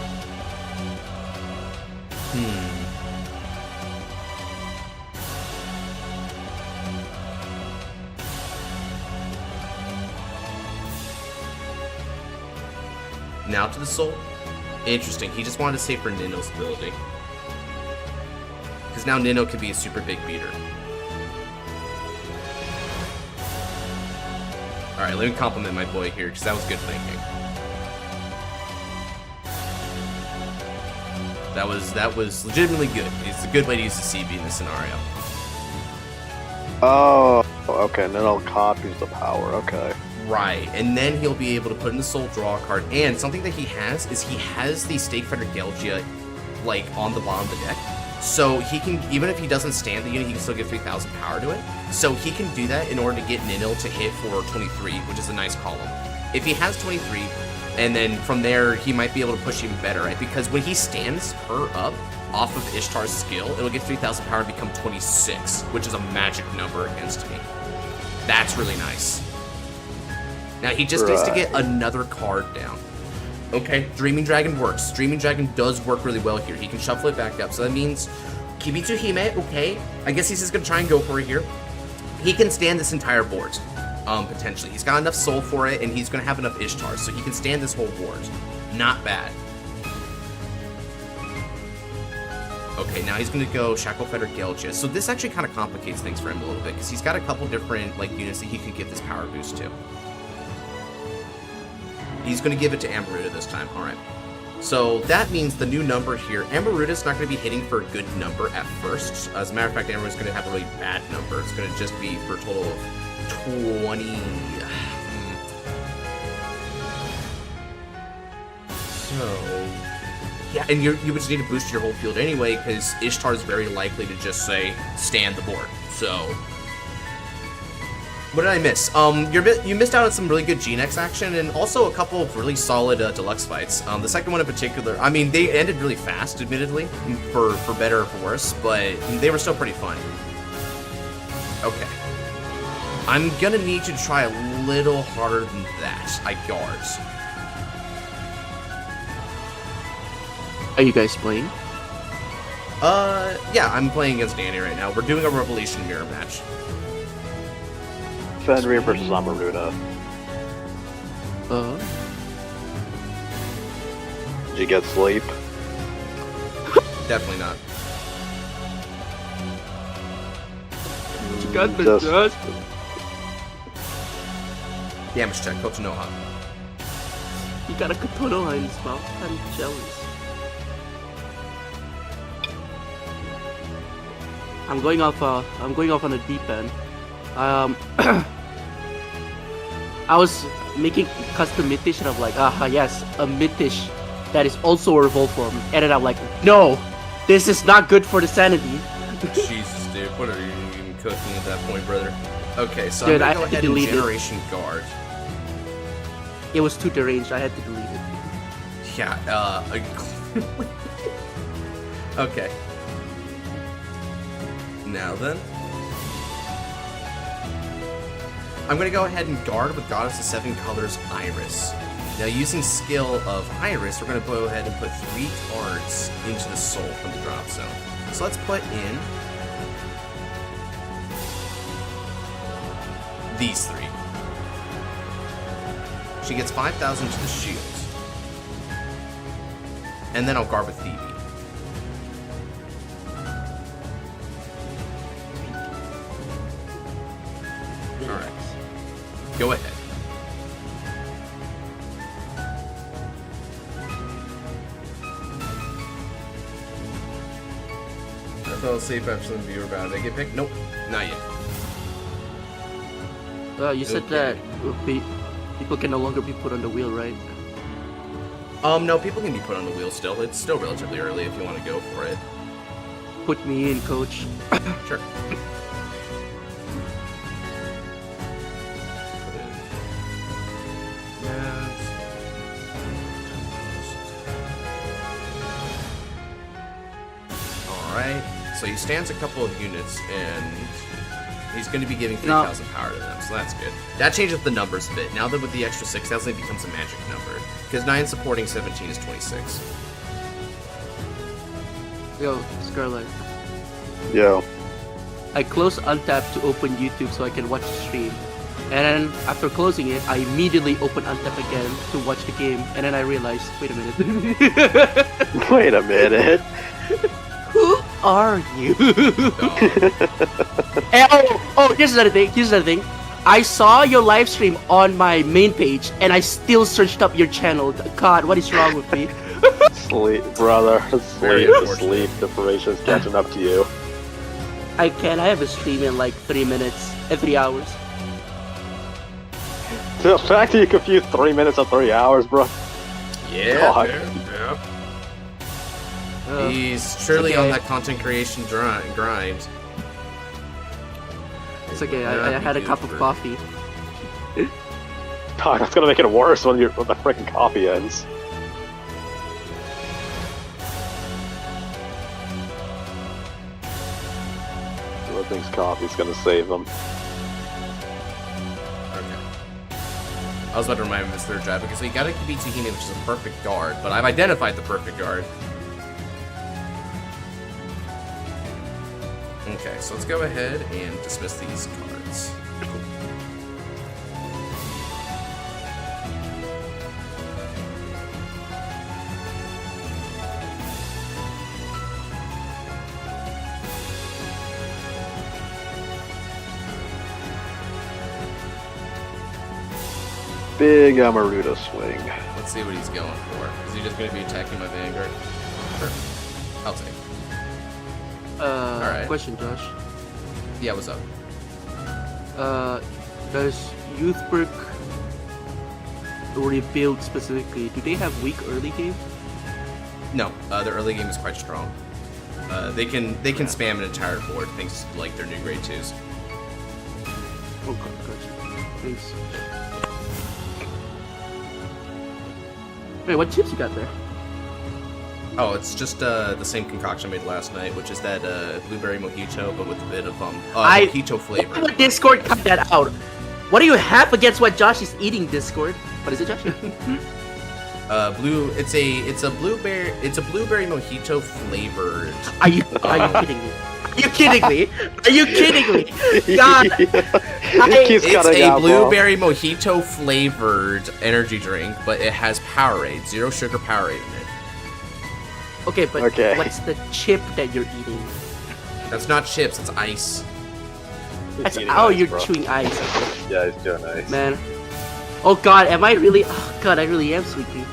Now to the soul. Interesting. He just wanted to save for Nino's ability. Because now Nino can be a super big beater. Alright, let me compliment my boy here, because that was good thinking. That was legitimately good. It's a good way to use the CB in this scenario. Oh, okay, and then I'll copies the power, okay. Right, and then he'll be able to put in the soul, draw a card, and something that he has is he has the Stake Fighter Gelgia, like, on the bottom of the deck. So he can, even if he doesn't stand the unit, he can still give 3,000 power to it. So he can do that in order to get Nino to hit for 23, which is a nice column. If he has 23, and then from there, he might be able to push even better, right? Because when he stands her up off of Ishtar's skill, it'll get 3,000 power and become 26, which is a magic number against me. That's really nice. Now, he just needs to get another card down. Okay, Dreaming Dragon works. Dreaming Dragon does work really well here. He can shuffle it back up, so that means Kibitsu Hime, okay. I guess he's just going to try and go for it here. He can stand this entire board, potentially. He's got enough soul for it, and he's going to have enough Ishtars, so he can stand this whole board. Not bad. Okay, now he's going to go Shackle Fighter Gelgia. So this actually kind of complicates things for him a little bit, because he's got a couple different like units that he could get this power boost to. He's going to give it to Amaruta this time. All right. So that means the new number here, Amaruta's not going to be hitting for a good number at first. As a matter of fact, Amaruta's going to have a really bad number. It's going to just be for a total of 20... So... Yeah, and you would just need to boost your whole field anyway, because Ishtar is very likely to just say, stand the board. So... What did I miss? You missed out on some really good GNX action, and also a couple of really solid deluxe fights. The second one in particular, I mean, they ended really fast, admittedly, for better or for worse, but they were still pretty fun. Okay. I'm gonna need you to try a little harder than that. I guards. Are you guys playing? Yeah, I'm playing against Danny right now. We're doing a Revelation Mirror match. Fenrir versus Amaruta. Did you get sleep? Definitely not. You got the Just- dust. Damage check, Kotonoha. You got a Kotonoha in his mouth. I'm jealous. I'm going off on a deep end. I was making custom Mythish and I'm like, yes, a Mythish that is also a revolt form. And then I'm like, no, this is not good for the sanity. Jesus, dude, what are you even cooking at that point, brother? Okay, so Dude, I'm I gonna go had ahead to and delete it. Generation Guard. It was too deranged, I had to delete it. Yeah, okay. Now then. I'm going to go ahead and guard with Goddess of Seven Colors Iris. Now, using skill of Iris, we're going to go ahead and put 3 cards into the soul from the drop zone. So let's put in these 3. She gets 5,000 to the shield. And then I'll guard with Phoebe. Alright. Go ahead. fell asleep after some viewer bound. Did I get picked? Nope, not yet. You said that people can no longer be put on the wheel, right? No, people can be put on the wheel still. It's still relatively early if you want to go for it. Put me in, coach. Sure. Alright, so he stands a couple of units, and he's going to be giving 3,000 power to them, so that's good. That changes the numbers a bit. Now that with the extra 6,000, it becomes a magic number. Because 9 supporting 17 is 26. Yo, Scarlet. Yo. I closed Untap to open YouTube so I can watch the stream. And then after closing it, I immediately opened Untap again to watch the game. And then I realized, wait a minute. Wait a minute. Who are you? And, here's another thing. I saw your live stream on my main page, and I still searched up your channel. God, what is wrong with me? Sleep, brother. Sleep deprivation's catching up to you. I have a stream in like 3 minutes and 3 hours. The fact that you confuse 3 minutes and 3 hours, bro. Yeah, God. yeah. He's surely on that content creation grind. It's okay, I had a cup of coffee. God, that's gonna make it worse when the freaking coffee ends. I think coffee's gonna save them. Okay. I was about to remind him of his third drive, because so you gotta beat Tahini, which is a perfect guard, but I've identified the perfect guard. Okay, so let's go ahead and dismiss these cards. Big Amaruta swing. Let's see what he's going for. Is he just going to be attacking my Vanguard? Sure. I'll take it. Alright. Question, Josh. Yeah, what's up? Does Youthberg rebuild specifically, do they have weak early game? No, the early game is quite strong. They can spam an entire board, things like their new grade 2s. Oh god, gotcha. Thanks. Wait, what chips you got there? Oh, it's just the same concoction I made last night, which is that blueberry mojito, but with a bit of mojito flavor. What Discord cut that out? What do you have against what Josh is eating, Discord? What is it, Josh? It's a blueberry mojito flavored. Are you kidding me? Are you kidding me? Are you kidding me? God, It's a blueberry mojito flavored energy drink, but it has Powerade, 0 sugar Powerade in it. Okay, but what's the chip that you're eating? That's not chips, it's ice. You're chewing ice. Yeah, he's doing ice. Man. Oh god, am I really? Oh god, I really am sleepy.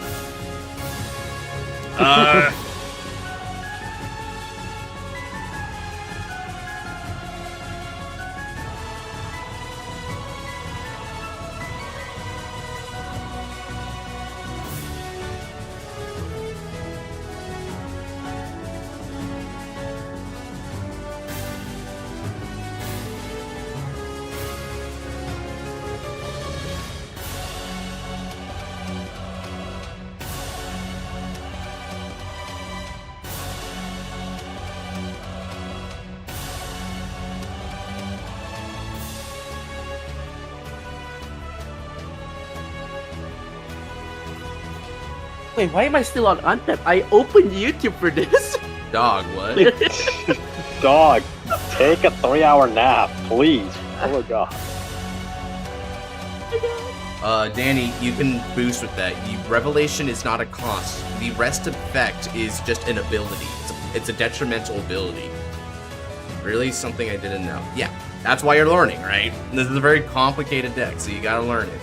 Wait, why am I still on Untap? I opened YouTube for this. Dog, what? Dog, take a 3-hour nap, please. Oh my god. Danny, you can boost with that. Revelation is not a cost. The rest effect is just an ability. It's a detrimental ability. Really? Something I didn't know. Yeah, that's why you're learning, right? This is a very complicated deck, so you gotta learn it.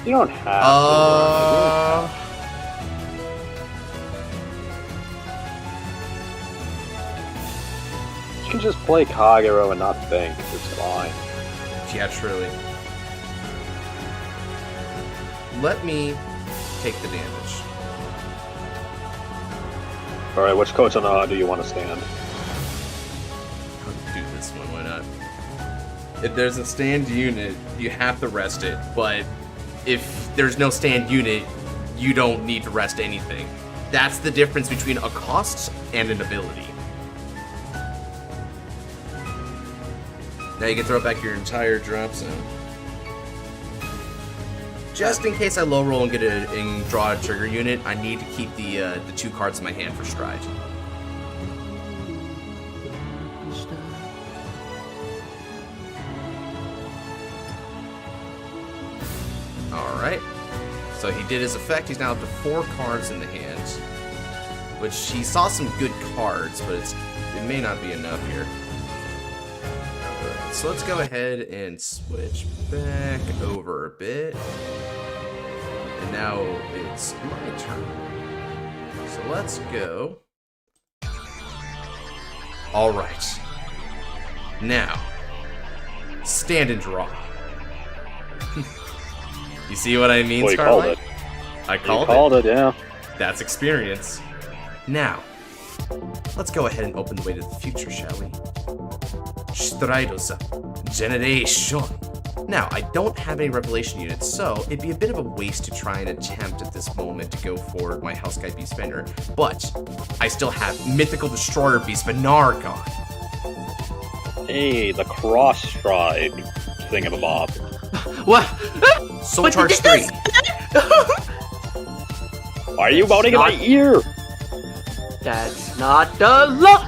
You don't have to. can just play Kagero and not think. It's fine. Yeah, truly. Let me take the damage. Alright, which Kotonoha do you want to stand? I'll do this one, why not? If there's a stand unit, you have to rest it, but if there's no stand unit, you don't need to rest anything. That's the difference between a cost and an ability. Now you can throw back your entire drop zone. Just in case I low roll and draw a trigger unit, I need to keep the 2 cards in my hand for stride. Alright. So he did his effect, he's now up to 4 cards in the hand. Which he saw some good cards, but it may not be enough here. Alright, so let's go ahead and switch back over a bit. And now it's my turn. So let's go. Alright. Now, stand and draw. You see what I mean, Well, you Starlight? called it. I called You called it, yeah. That's experience. Now, let's go ahead and open the way to the future, shall we? Stridosa Generation. Now, I don't have any revelation units, so it'd be a bit of a waste to try and attempt at this moment to go for my House Guide Beast Fender, but I still have Mythical Destroyer Beast Vanguard. Hey, the cross stride thingamabob. What? Soul But Charge you did 3. Why are you moaning in my ear? That's not the law.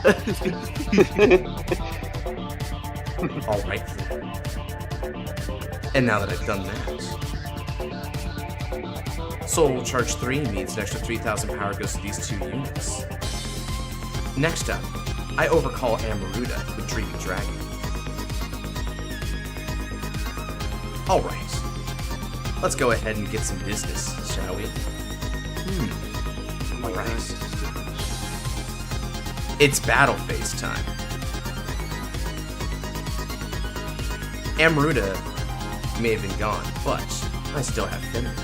Alright. And now that I've done that, Soul Charge 3 means an extra 3,000 power goes to these 2 units. Next up, I overcall Amaruta with Dreaming Dragon. Alright. Let's go ahead and get some business, shall we? Alright. It's battle phase time. Amaruta may have been gone, but I still have Fenrir.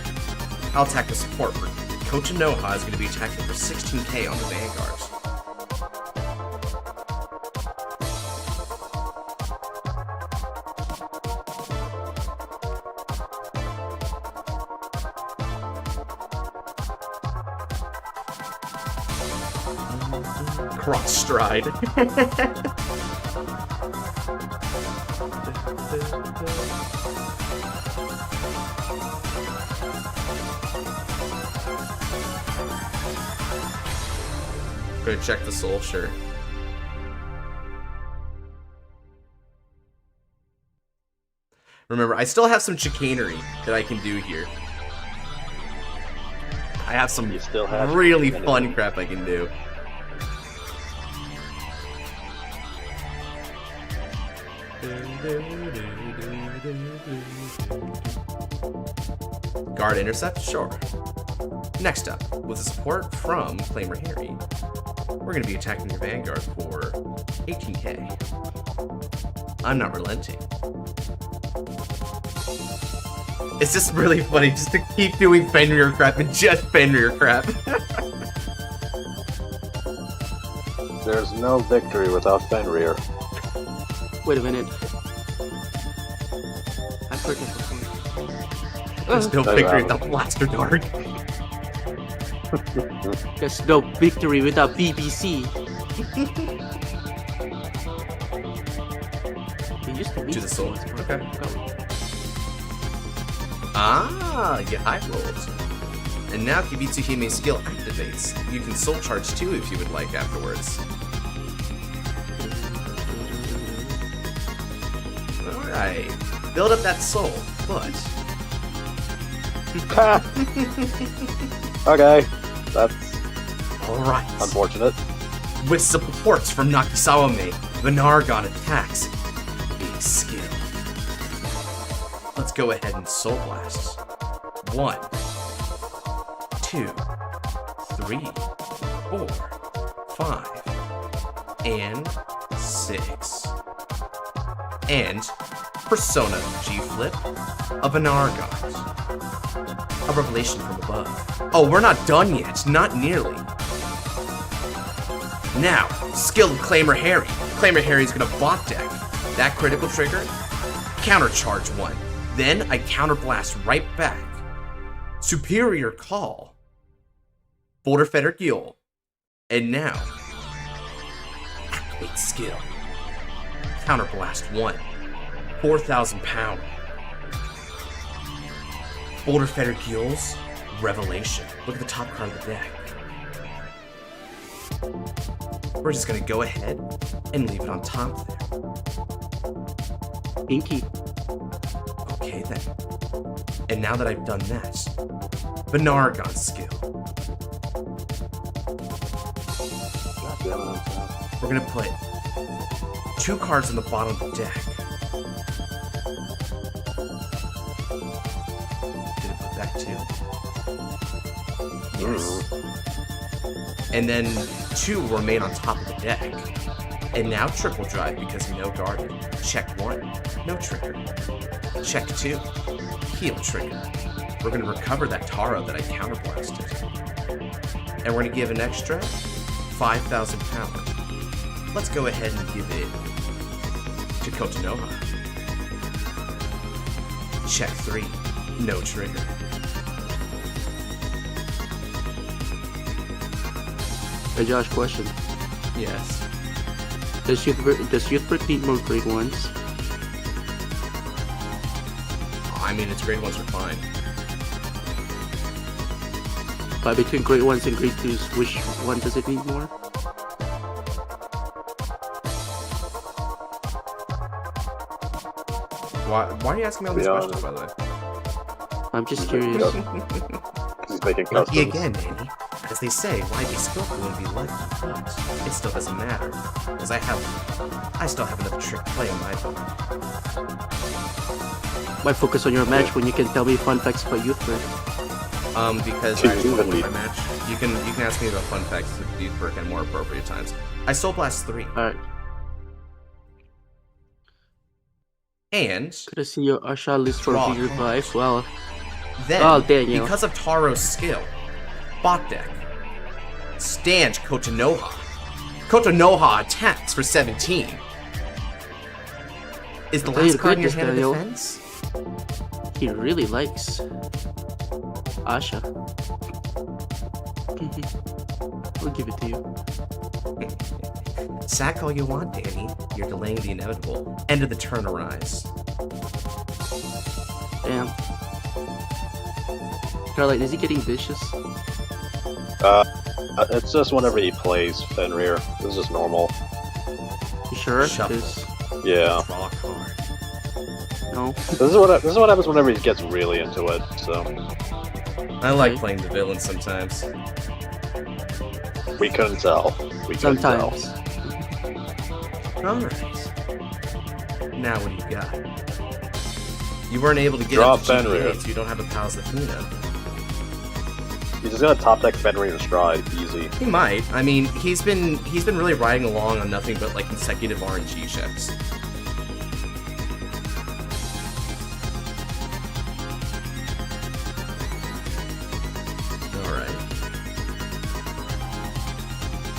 I'll attack the support for Coach Noha is going to be attacking for 16k on the Vanguard. Cross stride. Gonna check the soul shirt. Remember, I still have some chicanery that I can do here. I have some You still have really chicanery. fun crap I can do. Guard intercept? Sure. Next up, with the support from Claimer Harry, we're going to be attacking your Vanguard for 18k. I'm not relenting. It's just really funny just to keep doing Fenrir crap and just Fenrir crap. There's no victory without Fenrir. Wait a minute. I forget the point. There's no victory without Blaster Dark. There's no victory without BBC. You used to To the soul. Okay. Go. Ah, you high rolled. And now Kibitsu Hime's skill activates. You can soul charge too if you would like afterwards. Alright. Build up that soul, but... Okay, that's Alright. unfortunate. With supports from Nakisawame, Vanargon attacks. Big skill. Let's go ahead and Soul Blast. 1, 2, 3, 4, 5, and 6. 6. And Persona G-Flip, a Vanguard, a Revelation from above. Oh, we're not done yet, not nearly. Now, skill of Claimer Harry. Claimer Harry's gonna bot deck. That critical trigger, countercharge 1. Then I counterblast right back. Superior Call. Border Fetter Yugioh. And now, activate skill. Counterblast 1. 4,000 pound. Border Fetter Yugioh's Revelation. Look at the top card of the deck. We're just gonna go ahead and leave it on top there. Pinky. Okay then. And now that I've done that, Vanguard skill. We're gonna put 2 cards on the bottom of the deck. Did it put back 2? Yes. And then 2 will remain on top of the deck. And now triple drive because no guarded. Check 1, no trigger. Check 2, heal trigger. We're gonna recover that Taro that I counterblasted. And we're gonna give an extra 5,000 power. Let's go ahead and give it to Kotonoha. Check 3, no trigger. Hey Josh, question. Yes. Does Youthbrick need more grade 1s? I mean, its grade 1s are fine. But between grade 1s and grade 2s, which one does it need more? Why are you asking me all these questions, by the way? I'm just curious. He's making Lucky customs. again, Manny. As they say, why be skillful and be lucky? But it still doesn't matter. Because I still have another trick play in my book. Why focus on your match when you can tell me fun facts about Youthbrick? Because I told you my match. You can ask me about fun facts of Youthbrick at more appropriate times. I Soul Blast 3. Alright. And Could have seen your Asha list for Draw. V-Revive. Well, then, oh, dang, you know. because of Taro's skill, bot deck, stand Kotonoha. Kotonoha attacks for 17. Is the I'll tell you last card in your this, hand of Daniel. defense? He really likes Asha. We'll give it to you. Sack all you want, Danny. You're delaying the inevitable. End of the turn arise. Damn. Caroline, is he getting vicious? It's just whenever he plays Fenrir. This is just normal. You sure? Shuffle. 'Cause- Yeah. Draw a card. No. This is what happens whenever he gets really into it. So I like Okay. playing the villain sometimes. we couldn't tell. We couldn't tell. Sometimes. Alright. Now what do you got? You weren't able to get Draw up to Fenrir. GBA, so you don't have a Pals Athena. He's just gonna top deck Fenrir in stride, easy. He might. I mean, he's been really riding along on nothing but like consecutive RNG checks. Alright.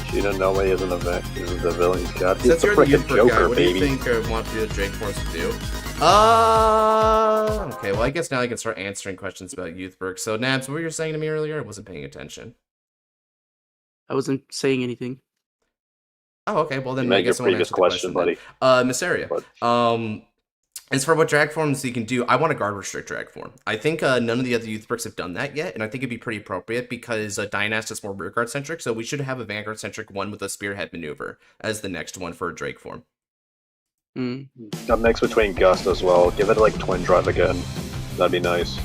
She didn't know he isn't the villain he's got. He's Since the you're the frickin' youth guy, Joker, what baby. do you think I want the Drake Force to do? Okay, well I guess now I can start answering questions about Youthberg. So Nabs, what were you saying to me earlier? I wasn't paying attention. I wasn't saying anything. Oh, okay, well then You I made your guess I won't previous answer the question, question, then. Missaria. But- As for what drag forms you can do, I want a guard restrict drag form. I think none of the other youth bricks have done that yet, and I think it'd be pretty appropriate because Dynast is more rear guard centric, so we should have a Vanguard centric one with a spearhead maneuver as the next one for a drag form. Mm. Got mix between Gust as well. Give it like twin drive again. That'd be nice.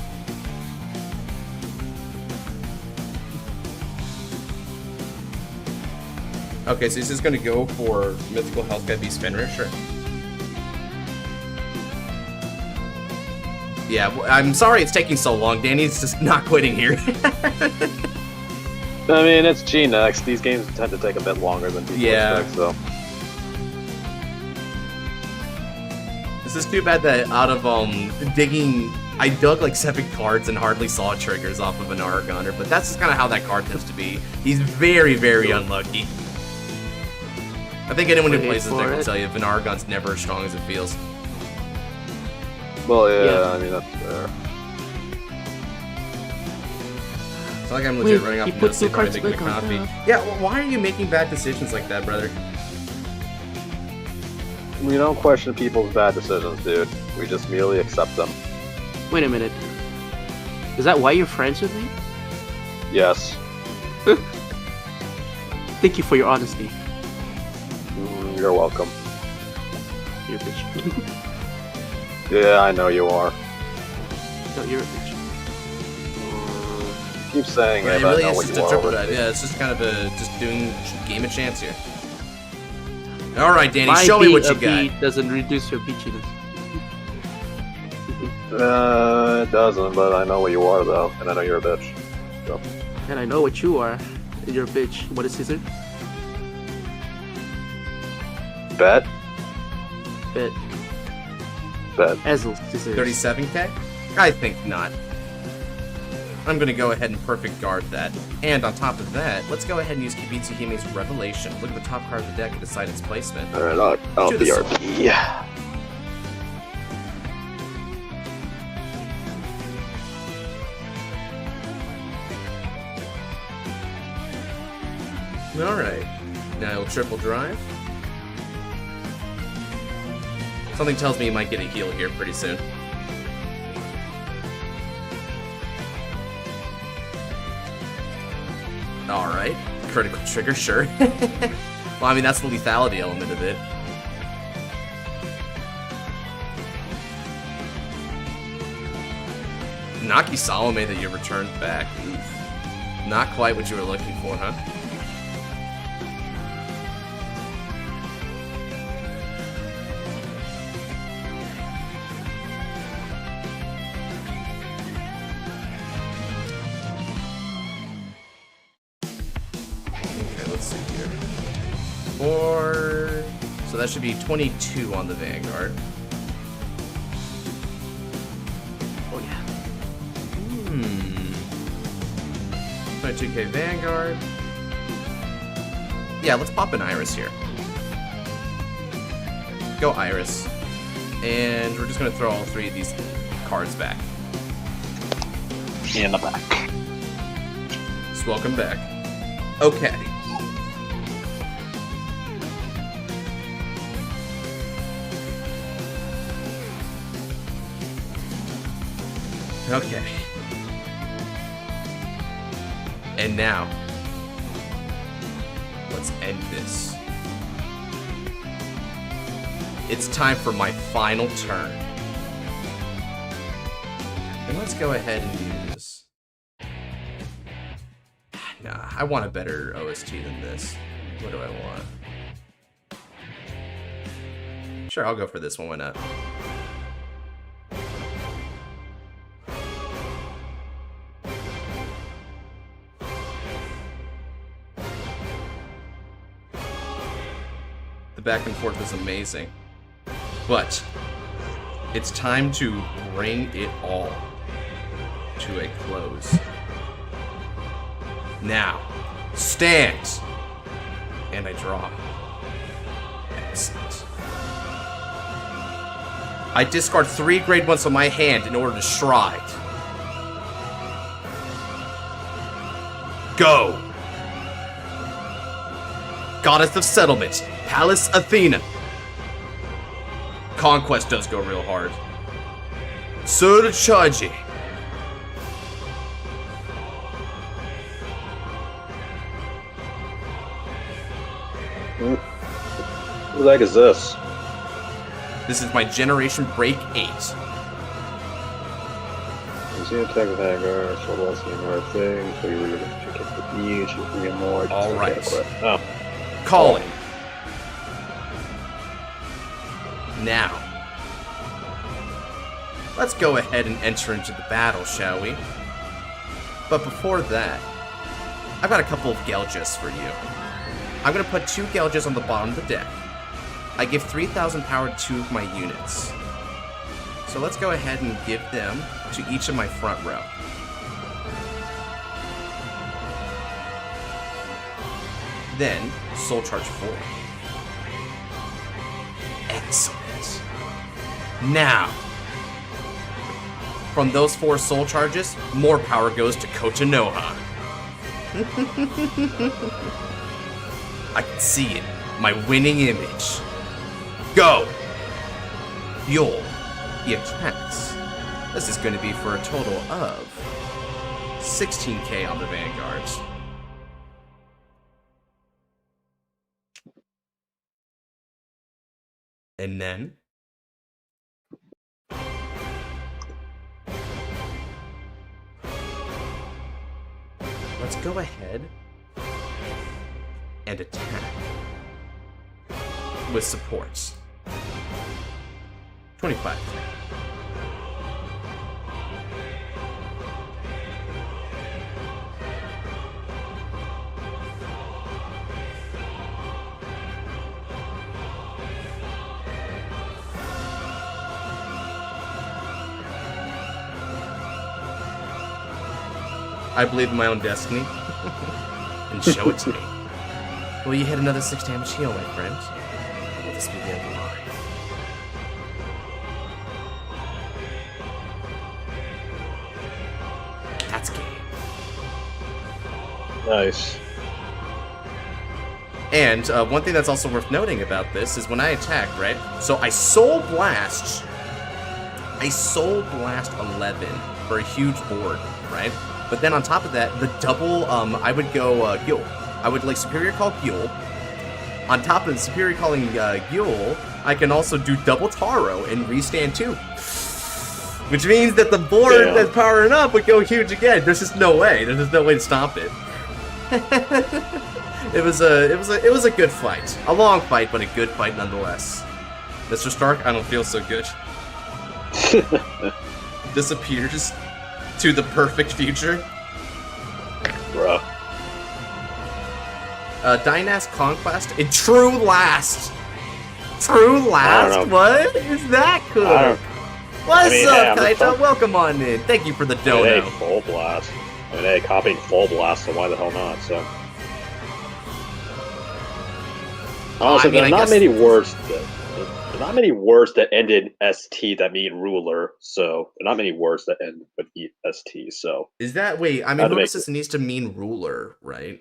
Okay, so he's just gonna go for Mythical Hellcat Beast Fenrir, sure. Yeah, I'm sorry it's taking so long. Danny's just not quitting here. I mean, it's G next. These games tend to take a bit longer than people Yeah. expect, so. This is too bad that out of digging, I dug like 7 cards and hardly saw triggers off of an Aragoner, but that's just kind of how that card tends to be. He's very, very unlucky. I think anyone who plays this deck will tell you Venaragon's never as strong as it feels. Well, yeah, I mean, that's fair. It's like I'm legit running off he the puts notes two cards making a back on coffee. top. Yeah, well, why are you making bad decisions like that, brother? We don't question people's bad decisions, dude. We just merely accept them. Wait a minute. Is that why you're friends with me? Yes. Thank you for your honesty. You're welcome. You're a bitch. Yeah, I know you are. No, you're a bitch. Keep saying Right, it, it but really I know is what just you a are. triple that. Yeah, it's just kind of just doing game of chance here. All right, Danny, show me what you got. Doesn't reduce your beachiness. It doesn't, but I know what you are, though, and I know you're a bitch. So. And I know what you are. And you're a bitch. What is Caesar? Bet? Bet. Bet. Ezel, Caesar. 37k? I think not. I'm gonna go ahead and perfect guard that. And on top of that, let's go ahead and use Kibitsu Hime's Revelation. Look at the top card of the deck and decide its placement. Alright, I'll To the BRB. Yeah. Alright. Now we'll triple drive. Something tells me you might get a heal here pretty soon. Alright. Critical trigger, sure. Well, I mean, that's the lethality element of it. Naki Salome that you returned back. Oof. Not quite what you were looking for, huh? Okay, let's see here. 4... So that should be 22 on the Vanguard. Oh, yeah. 22k Vanguard. Yeah, let's pop an Iris here. Go Iris. And we're just gonna throw all 3 of these cards back. In the back. Just welcome back. Okay. Okay. And now, let's end this. It's time for my final turn. And let's go ahead and use... Nah, I want a better OST than this. What do I want? Sure, I'll go for this one, why not? The back and forth is amazing. But it's time to bring it all to a close. Now, stand! And I draw. Excellent. I discard 3 grade 1s on my hand in order to Stride. Go! Goddess of Settlement, Pallas Athena. Conquest does go real hard. Surcharge. Who the heck is this? This is my Generation Break 8. See attack with Vanguard, so less than more thing, so you really get the beach, you can get more. All right. Oh. Calling. Now, let's go ahead and enter into the battle, shall we? But before that, I've got a couple of Gelges for you. I'm going to put 2 Gelges on the bottom of the deck. I give 3,000 power to 2 of my units. So let's go ahead and give them to each of my front row. Then, Soul Charge 4. Excellent. Now, from those 4 Soul Charges, more power goes to Kochinoha. I can see it. My winning image. Go! Yugioh, he attacks. This is going to be for a total of 16k on the Vanguards. And then let's go ahead and attack with supports. 25. I believe in my own destiny. And show it to me. Will you hit another 6 damage heal, my friend? Will this be the end of the line? That's game. Nice. And one thing that's also worth noting about this is when I attack, right? So I Soul Blast 11 for a huge board, right? But then on top of that, the double, I would go Yugioh. I would like Superior Call Yugioh. On top of the Superior Calling Yugioh, I can also do double Taro and restand 2. Which means that the board that's powering up would go huge again. There's just no way. There's just no way to stop it. It was a good fight. A long fight, but a good fight nonetheless. Mr. Stark, I don't feel so good. Disappears to the perfect future. Bruh. Dynast Conquest and True Last. True Last? What is that cool? What's up, Kaito? Welcome on in. Thank you for the dono. Hey, Full Blast. I mean, hey, copying Full Blast, so why the hell not? So. Honestly, there are not many words that end in ST that mean ruler, so there are not many words that end with ST, so. Is that, wait, I mean, Nemesis needs to mean ruler, right?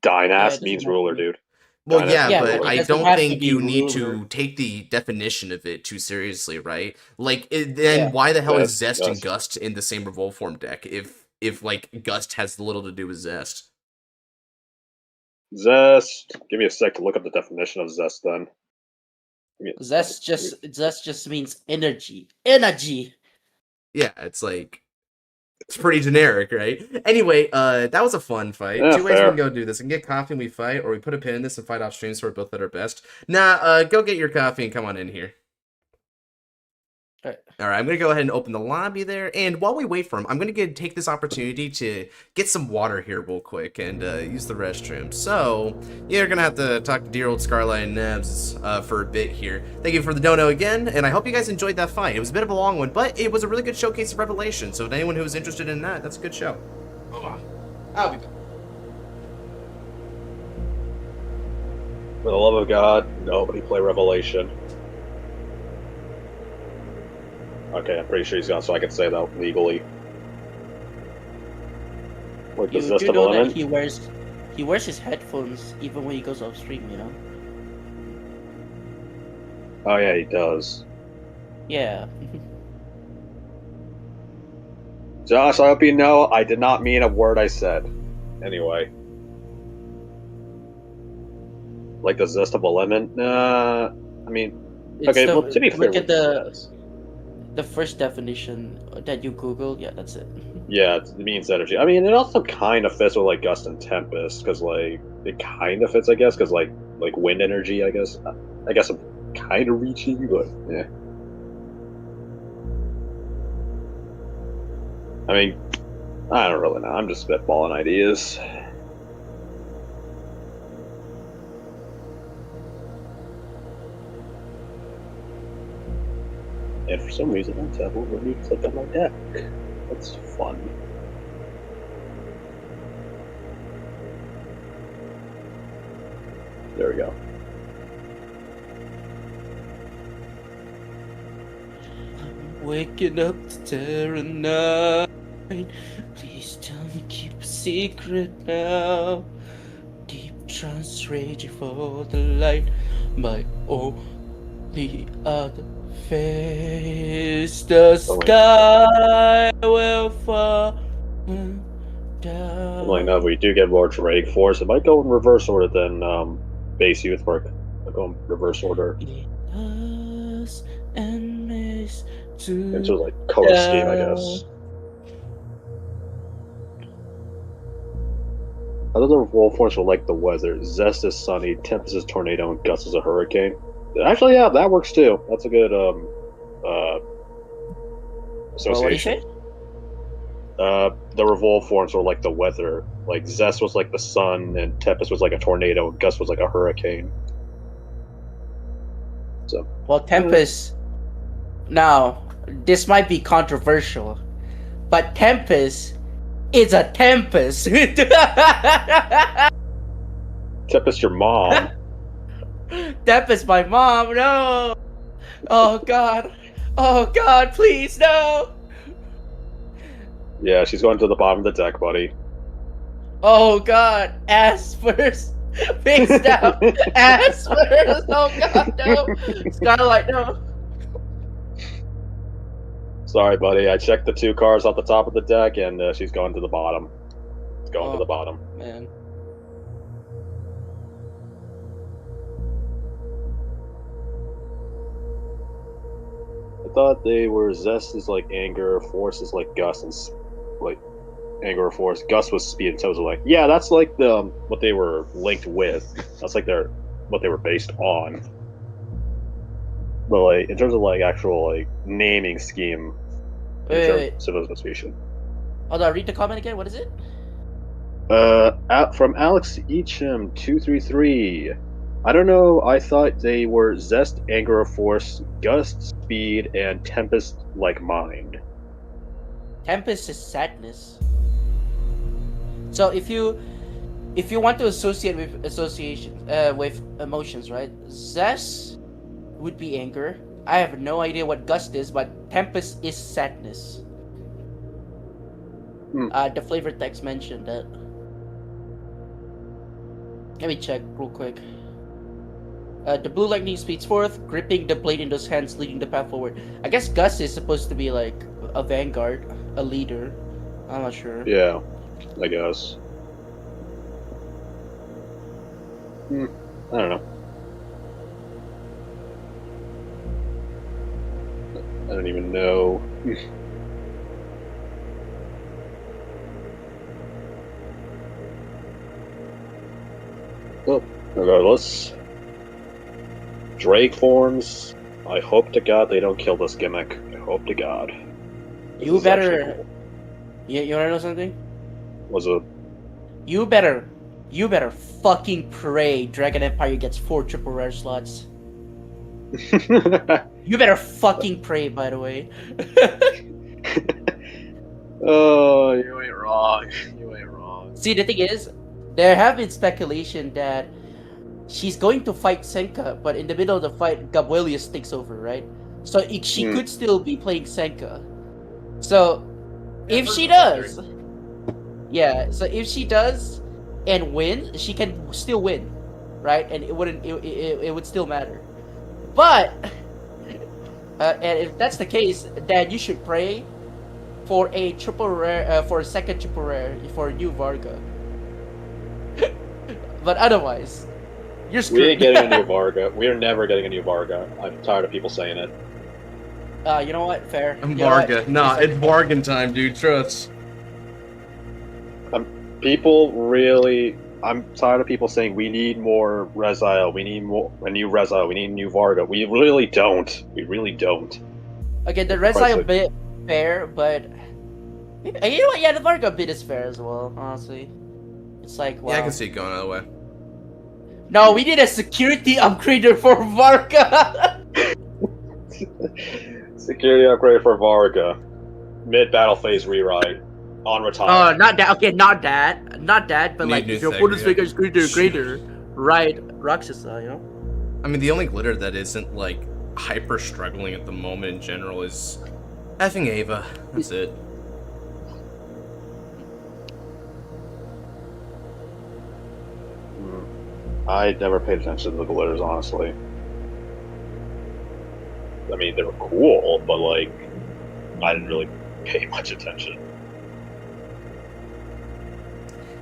Dynast means ruler, dude. Well, Dynast yeah, but but I it don't has to think be you need ruler. to take the definition of it too seriously, right? Like, then why the hell is Zest and Gust in the same Revolt form deck if like, Gust has little to do with Zest? Zest. Give me a sec to look up the definition of Zest then. Zest just means energy. Energy. Yeah, it's like, it's pretty generic, right? Anyway, that was a fun fight. Yeah, 2 ways we fair. can go do this. We can get coffee and we fight, or we put a pin in this and fight off stream so we're both at our best. Nah, go get your coffee and come on in here. Alright, I'm going to go ahead and open the lobby there, and while we wait for him, I'm going to take this opportunity to get some water here real quick and use the restroom. So, you're going to have to talk to dear old Scarlet and Nebs for a bit here. Thank you for the dono again, and I hope you guys enjoyed that fight. It was a bit of a long one, but it was a really good showcase of Revelation, so to anyone who was interested in that, that's a good show. I'll be back. For the love of God, nobody play Revelation. Okay, I'm pretty sure he's gone, so I can say that legally. Like the You Zest do of know that Element? he wears his headphones even when he goes off stream, you know? Oh yeah, he does. Yeah. Josh, I hope you know I did not mean a word I said. Anyway. Like the Zest of Element? I mean... Okay, well, to be fair... Look at the first definition that you Googled. Yeah, that's it. Yeah, it means energy. I mean, it also kind of fits with, like, Gust and Tempest, because, like, it kind of fits, I guess, because, like wind energy, I guess. I guess I'm kind of reaching, but, yeah. I mean, I don't really know. I'm just spitballing ideas. And for some reason, Untap will let me click on my deck. That's fun. There we go. Waking up to terror night. Please tell me keep a secret now. Deep trance raging for the light. My only other face. The sky will fall down. Like enough, we do get more Drake Force. It might go in reverse order than base youth work. I'll go in reverse order. And makes Into like color scheme, I guess. Other wolf forms were like the weather. Zest is sunny, Tempest is tornado, and Gust is a hurricane. Actually, yeah, that works too. That's a good association. The revolve forms were like the weather. Like Zest was like the sun, and Tempest was like a tornado, and Gust was like a hurricane. So. Well, Tempest. Now, this might be controversial, but Tempest is a Tempest. Tempest, your mom. Tempest, my mom. No. Oh God. Oh God, please no. Yeah, she's going to the bottom of the deck, buddy. Oh God, ass first. Face down. Ass first. Oh God, no. Skylight, no. Sorry, buddy. I checked the 2 cards off the top of the deck, and she's going to the bottom. It's going to the bottom. Man. I thought they were Zest is like anger, Force is like Gust, and like anger or Force. Gust was speed, and so was like, yeah, that's like the what they were linked with. That's like what they were based on. But like in terms of like actual like naming scheme, Wait. Civilization. Hold on, read the comment again. What is it? From Alex Eacham 233. I don't know. I thought they were Zest, Anger or Force, Gust, Speed, and Tempest like Mind. Tempest is sadness. So if you want to associate with emotions, right? Zest would be anger. I have no idea what Gust is, but Tempest is sadness. The flavor text mentioned that. Let me check real quick. The blue lightning speeds forth, gripping the blade in those hands, leading the path forward. I guess Gust is supposed to be like a vanguard, a leader. I'm not sure. Yeah, I guess. I don't know. I don't even know. Well, regardless. Drake forms. I hope to God they don't kill this gimmick. I hope to God. You better. Cool. You wanna know something? Was it? You better fucking pray Dragon Empire gets 4 triple rare slots. You better fucking pray, by the way. Oh, you ain't wrong. You ain't wrong. See, the thing is, there have been speculation that she's going to fight Senka, but in the middle of the fight, Gabuelius takes over, right? So she could still be playing Senka. So, if she does, so if she does and win, she can still win, right? And it would still matter. But and if that's the case, then you should pray for a triple rare, for a second triple rare for a new Varga. But otherwise, you're screwed. We ain't getting a new Varga. We are never getting a new Varga. I'm tired of people saying it. You know what? Fair. Varga. Nah, it's bargain time, dude. Trust. People really... I'm tired of people saying we need more Rezile, we need a new Rezile, we need a new Varga. We really don't. We really don't. Okay, the Rezile bit fair, but you know what? Yeah, the Varga bit is fair as well. Honestly, it's like wow. Yeah, I can see it going either way. No, we need a security upgrader for Varga. Security upgrade for Varga. Mid-battle phase rewrite. On retire. Oh, not that. Okay, not that. Not that. But Need like, new if your thing, opponent's yeah. figure is greater, right? Rakshasa, you know. I mean, the only glitter that isn't like hyper struggling at the moment in general is effing Ava. That's it. I never paid attention to the glitters, honestly. I mean, they were cool, but like, I didn't really pay much attention.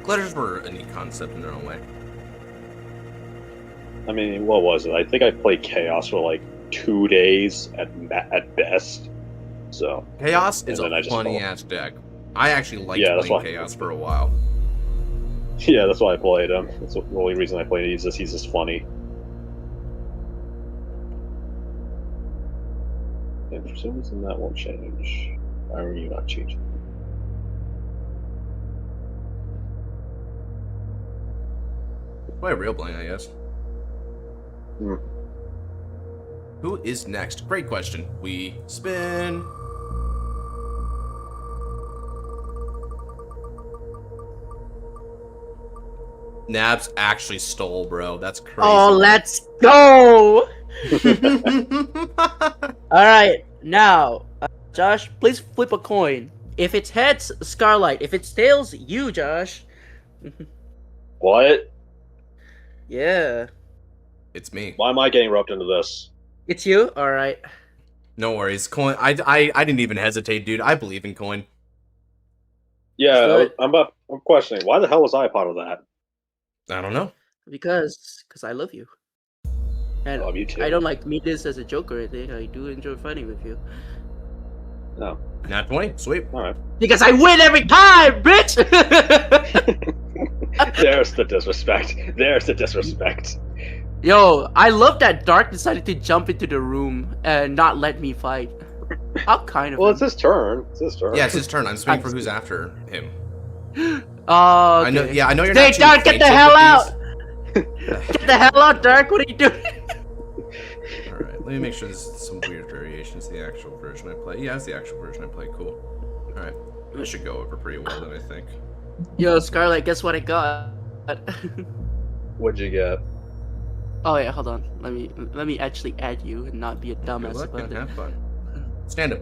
Glitters were a neat concept in their own way. I mean, what was it? I think I played Chaos for like 2 days at best. So Chaos is then I a just funny fell. ass deck. I actually liked Yeah, that's playing why- Chaos for a while. yeah, that's why I played him. That's the only reason I played him. He's just funny. And for some reason that won't change. Why are you not changing? Play a real blank, I guess. Hmm. Who is next? Great question. We spin. Nabs actually stole, bro. That's crazy. Oh, let's go! All right, now, Josh, please flip a coin. If it's heads, Scarlight. If it's tails, you, Josh. What? Yeah, It's me. Why am I getting roped into this? it's you. All right. No worries. Coin. I didn't even hesitate, dude. I believe in coin. Yeah, Good. I'm questioning. Why the hell was I a part of that? I don't know. Because I love you. And I love you too. I don't like mean this as a joke or anything. I do enjoy fighting with you. No. Nat 20. Sweet. All right. Because I win every time, bitch! There's the disrespect. There's the disrespect. Yo, I love that Dark decided to jump into the room and not let me fight. How kind of Well, him. it's his turn. It's his turn. Yeah, it's his turn. I'm just waiting for who's after him. Oh, okay. I know. Yeah, I know you're Hey, not. too Dark, get the acquainted hell with out! Get the hell out, Dark! What are you doing? these. All right. Let me make sure there's some weird variations to the actual version I play. Yeah, it's the actual version I play. Cool. All right. This should go over pretty well then, I think. Yo, Scarlet, guess what I got? What'd you get? Oh yeah, hold on. Let me actually add you and not be a Good dumbass luck about and it. have fun. Stand up,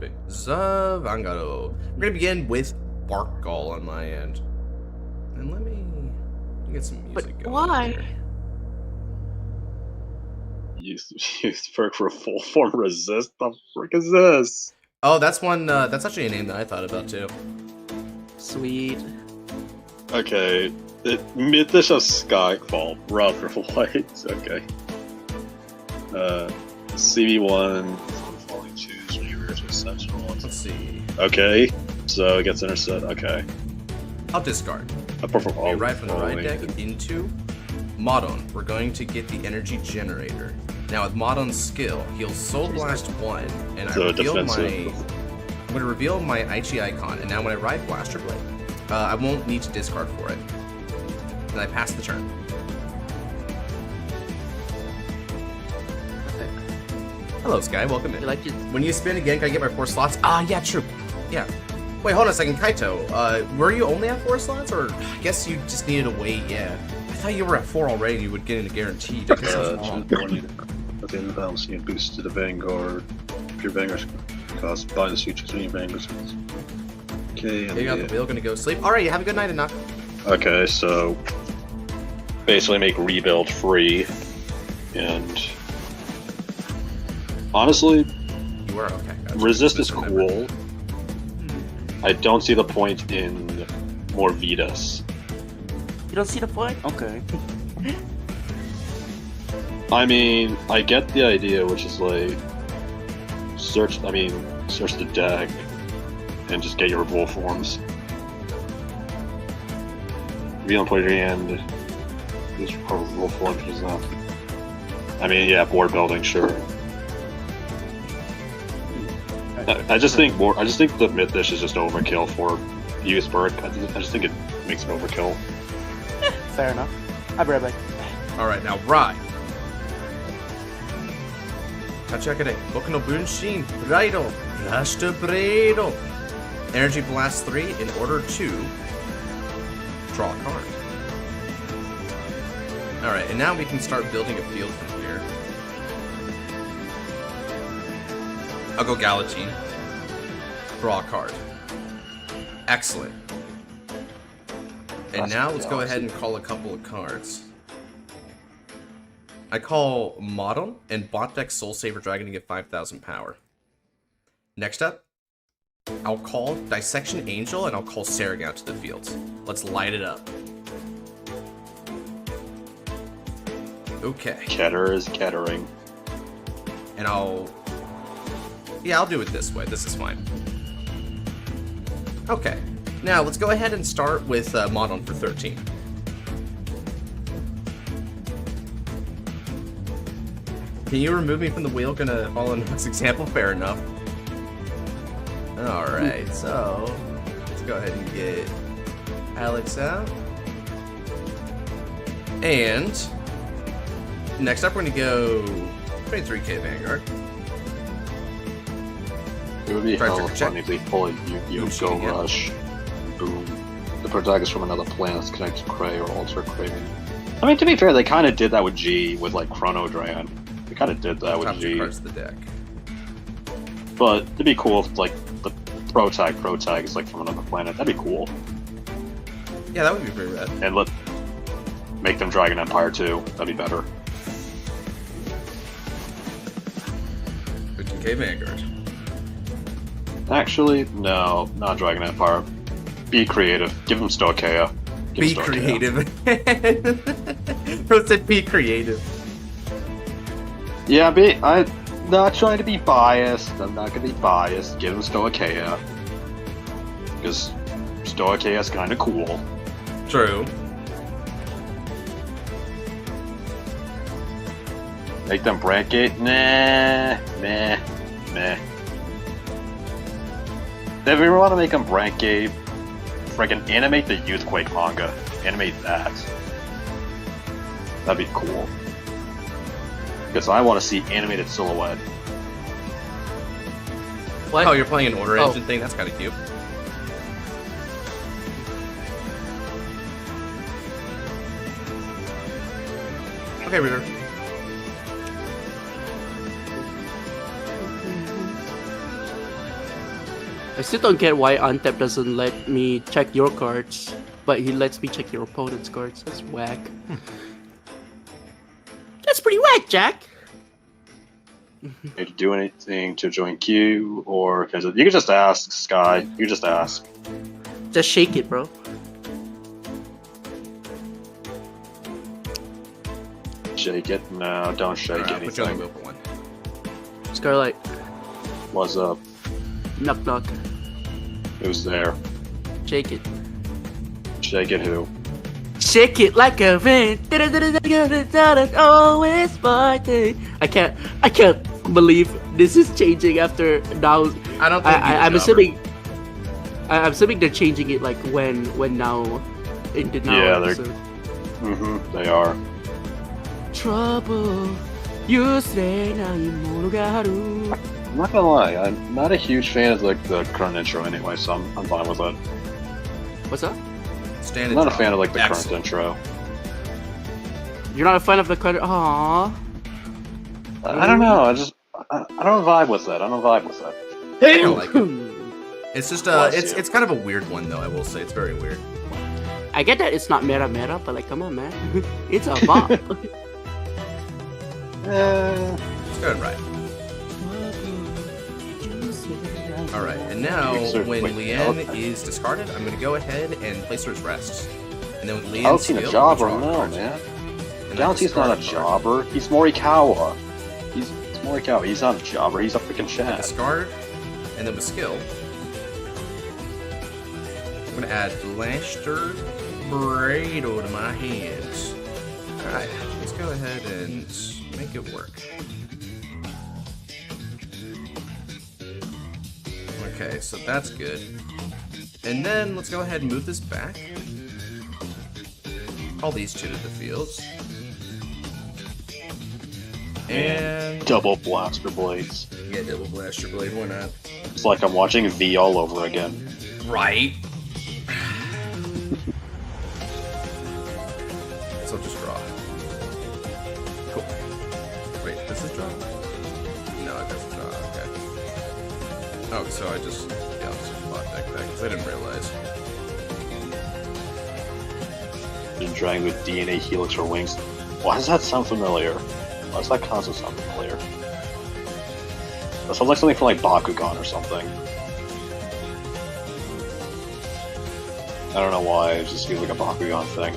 Vanguard. We're gonna begin with Bark Gall on my end, and let me get some music But going. why? Here. Use perk for full form resist. The frick is this? Oh, that's one. That's actually a name that I thought about too. Sweet. Okay. Mythish of Skyfall. Rough for white. Okay. CB1. Falling twos. Reverse essential. Let's see. Okay. So it gets intercept. Okay. I'll discard. I prefer We right from the right falling. deck into Modon. We're going to get the energy generator. Now with Modon's skill, he'll Soul Blast 1, and So I reveal defensive. I'm going to reveal my Aichi icon, and now when I ride Blaster Blade, I won't need to discard for it. And I pass the turn. Hello, Sky. Welcome in. You like it? When you spin again, can I get my 4 slots? Ah, yeah, true. Yeah. Wait, hold on a second, Kaito. Were you only at 4 slots, or I guess you just needed to wait? Yeah. I thought you were at 4 already. And you would get in a guaranteed. I guess I was wrong. At the end of the battle, see a boost to the Vanguard. If your Vanguard costs bind the sutures when your Vanguard. Okay. And You got the wheel. Gonna go sleep. All right. Have a good night, Enoch. Okay, so basically make rebuild free, and honestly, You were okay. Gotcha. resist is Just remember. cool. I don't see the point in more Vitas. You don't see the point? Okay. I mean, I get the idea, which is like search the deck and just get your wolf forms. Reveal and play your hand. This wolf form is not. I mean, yeah, board building, sure. I just think the Mythish is just overkill for use bird. I just think it makes it overkill. Fair enough. I'll be right back. All right, now ride. Kachakare, Boku no Bunshin, Raido, Rastabrado. Energy Blast 3 in order to draw a card. Alright, and now we can start building a field from here. I'll go Galatine. Draw a card. Excellent. And now let's go ahead and call a couple of cards. I call Model and Bot Deck Soul Saver Dragon to get 5,000 power. Next up, I'll call Dissection Angel and I'll call Saragout to the field. Let's light it up. Okay. Keter is kettering. And I'll do it this way. This is fine. Okay. Now, let's go ahead and start with Modon for 13. Can you remove me from the wheel? Gonna follow Nook's example? Fair enough. Alright, so let's go ahead and get Alex out. And next up, we're gonna go 23k Vanguard. It would be hella funny if they pull a Yugioh Rush. Boom. The protagonist from another planet connects to Cray or alter Craving. I mean, to be fair, they kind of did that with G, with like Chrono Dran. They kind of did that with G. Top 2 cards of the deck. But it'd be cool if like the pro tag is like from another planet. That'd be cool. Yeah, that would be pretty rad. And make them Dragon Empire too. That'd be better. 15k Vanguard. Actually, no, not Dragon Empire. Be creative. Give them Stoicheia. Be creative. Bro said be creative. Yeah, I'm not trying to be biased. I'm not gonna be biased. Give them Stoicheia. Because Stoicheia is kind of cool. True. Make them Brandgate? Nah. If we want to make them Brandgate, friggin' animate the Youthquake manga. Animate that. That'd be cool. Because I want to see animated silhouette. What? Oh, you're playing an order engine thing? That's kind of cute. Okay, Reader. I still don't get why Untap doesn't let me check your cards, but he lets me check your opponent's cards. That's whack. That's pretty whack, Jack. Need to do anything to join queue, or because you can just ask Sky. You just ask. Just shake it, bro. Shake it? No, don't shake Alright, put you on the anything. wheel for one. Scarlight, What's up? knock knock. Who's there? Shake it. Shake it who? Shake it like a vent. Always fighting. I can't believe this is changing after now. I don't think I'm assuming they're changing it like when now in the now Yeah, they're- episode. They are. Trouble. You say now you monogaru. I'm not gonna lie, I'm not a huge fan of like the current intro anyway, so I'm fine with it. What's up? Stand I'm not a fan of like the Excellent. current intro. You're not a fan of the credit? Aww. I don't know, I don't vibe with it. I don't vibe with it. I don't like it. It's just Bless you. it's kind of a weird one though. I will say it's very weird. I get that it's not meta, but like, come on, man. It's a bop. Let's go ahead, right. All right, and now when Leanne is discarded, I'm going to go ahead and place her as rest. And then with Leanne's Galaxy's a skill, jobber, I'll draw a no, card. man. And I Galaxy's not a discard card. jobber. He's Morikawa. He's Morikawa. He's not a jobber. He's a freaking Chad. Discard, and then with skill, I'm going to add Blaster Brado to my hands. All right, let's go ahead and make it work. Okay, so that's good. And then let's go ahead and move this back. Call these two to the fields. And Double blaster blades. yeah, double blaster blade, why not? It's like I'm watching V all over again. Right. So just draw. Cool. Wait, does this draw? No, it doesn't draw. Okay. Oh, so I just I'll just bought deck back because I didn't realize. Been trying with DNA Helix or Wings. Why does that sound familiar? Why does that concept sound familiar? That sounds like something from like Bakugan or something. I don't know why, it just feels like a Bakugan thing.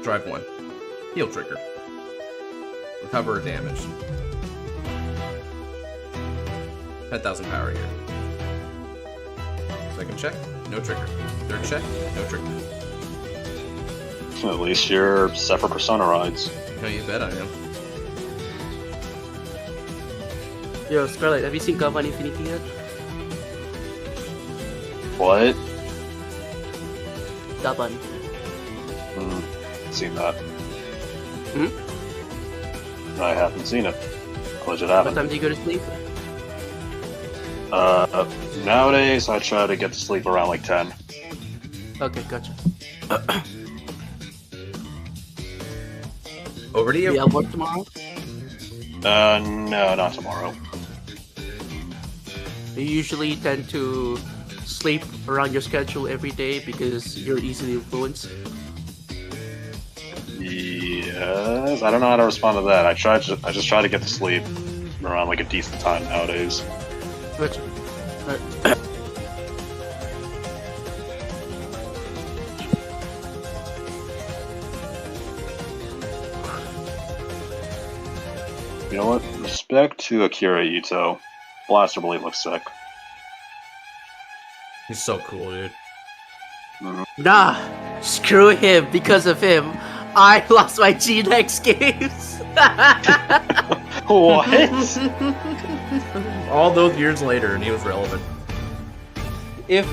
Drive 1. Heal trigger. Recover damage. 10,000 power here. Second check, no trigger. Third check, no trigger. At least you're set for Persona rides. No, you bet I am. Yo, Scarlet, have you seen Gov on Infinity yet? What? Daban. Seen that. Hmm? I haven't seen it. Legit What haven't. time do you go to sleep? Nowadays I try to get to sleep around like 10. Okay, gotcha. Over to you. Do you have work tomorrow? No, not tomorrow. You usually tend to sleep around your schedule every day because you're easily influenced. Yes, I don't know how to respond to that. I just try to get to sleep around like a decent time nowadays. Gotcha. You know what? Respect to Akira Ito. Blaster Blade looks sick. He's so cool, dude. Nah, screw him. Because of him, I lost my G-Nex games. What? All those years later, and he was relevant. If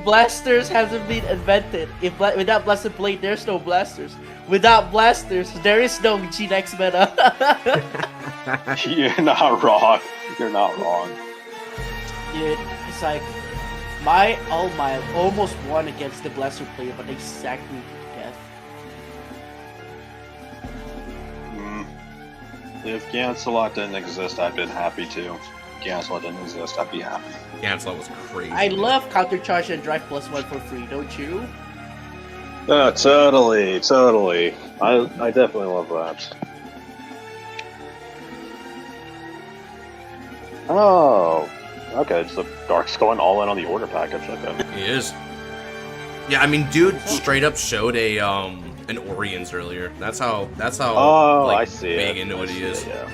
blasters hasn't been invented, without Blaster Blade, there's no blasters. Without blasters, there is no G-Nex meta. You're not wrong. You're not wrong. Dude, it's like my almost won against the blaster player, but they sacked me to death. If Gancelot didn't exist, I'd been happy too. If Gancelot didn't exist, I'd be happy. Gancelot was crazy. I love countercharge and drive +1 for free, don't you? Totally. I definitely love that. Oh, okay. So Dark's going all in on the order package. Okay. He is. Yeah, I mean, dude, straight up showed a an Orions earlier. That's how. Oh, like, I see big it. into what he is. Yeah.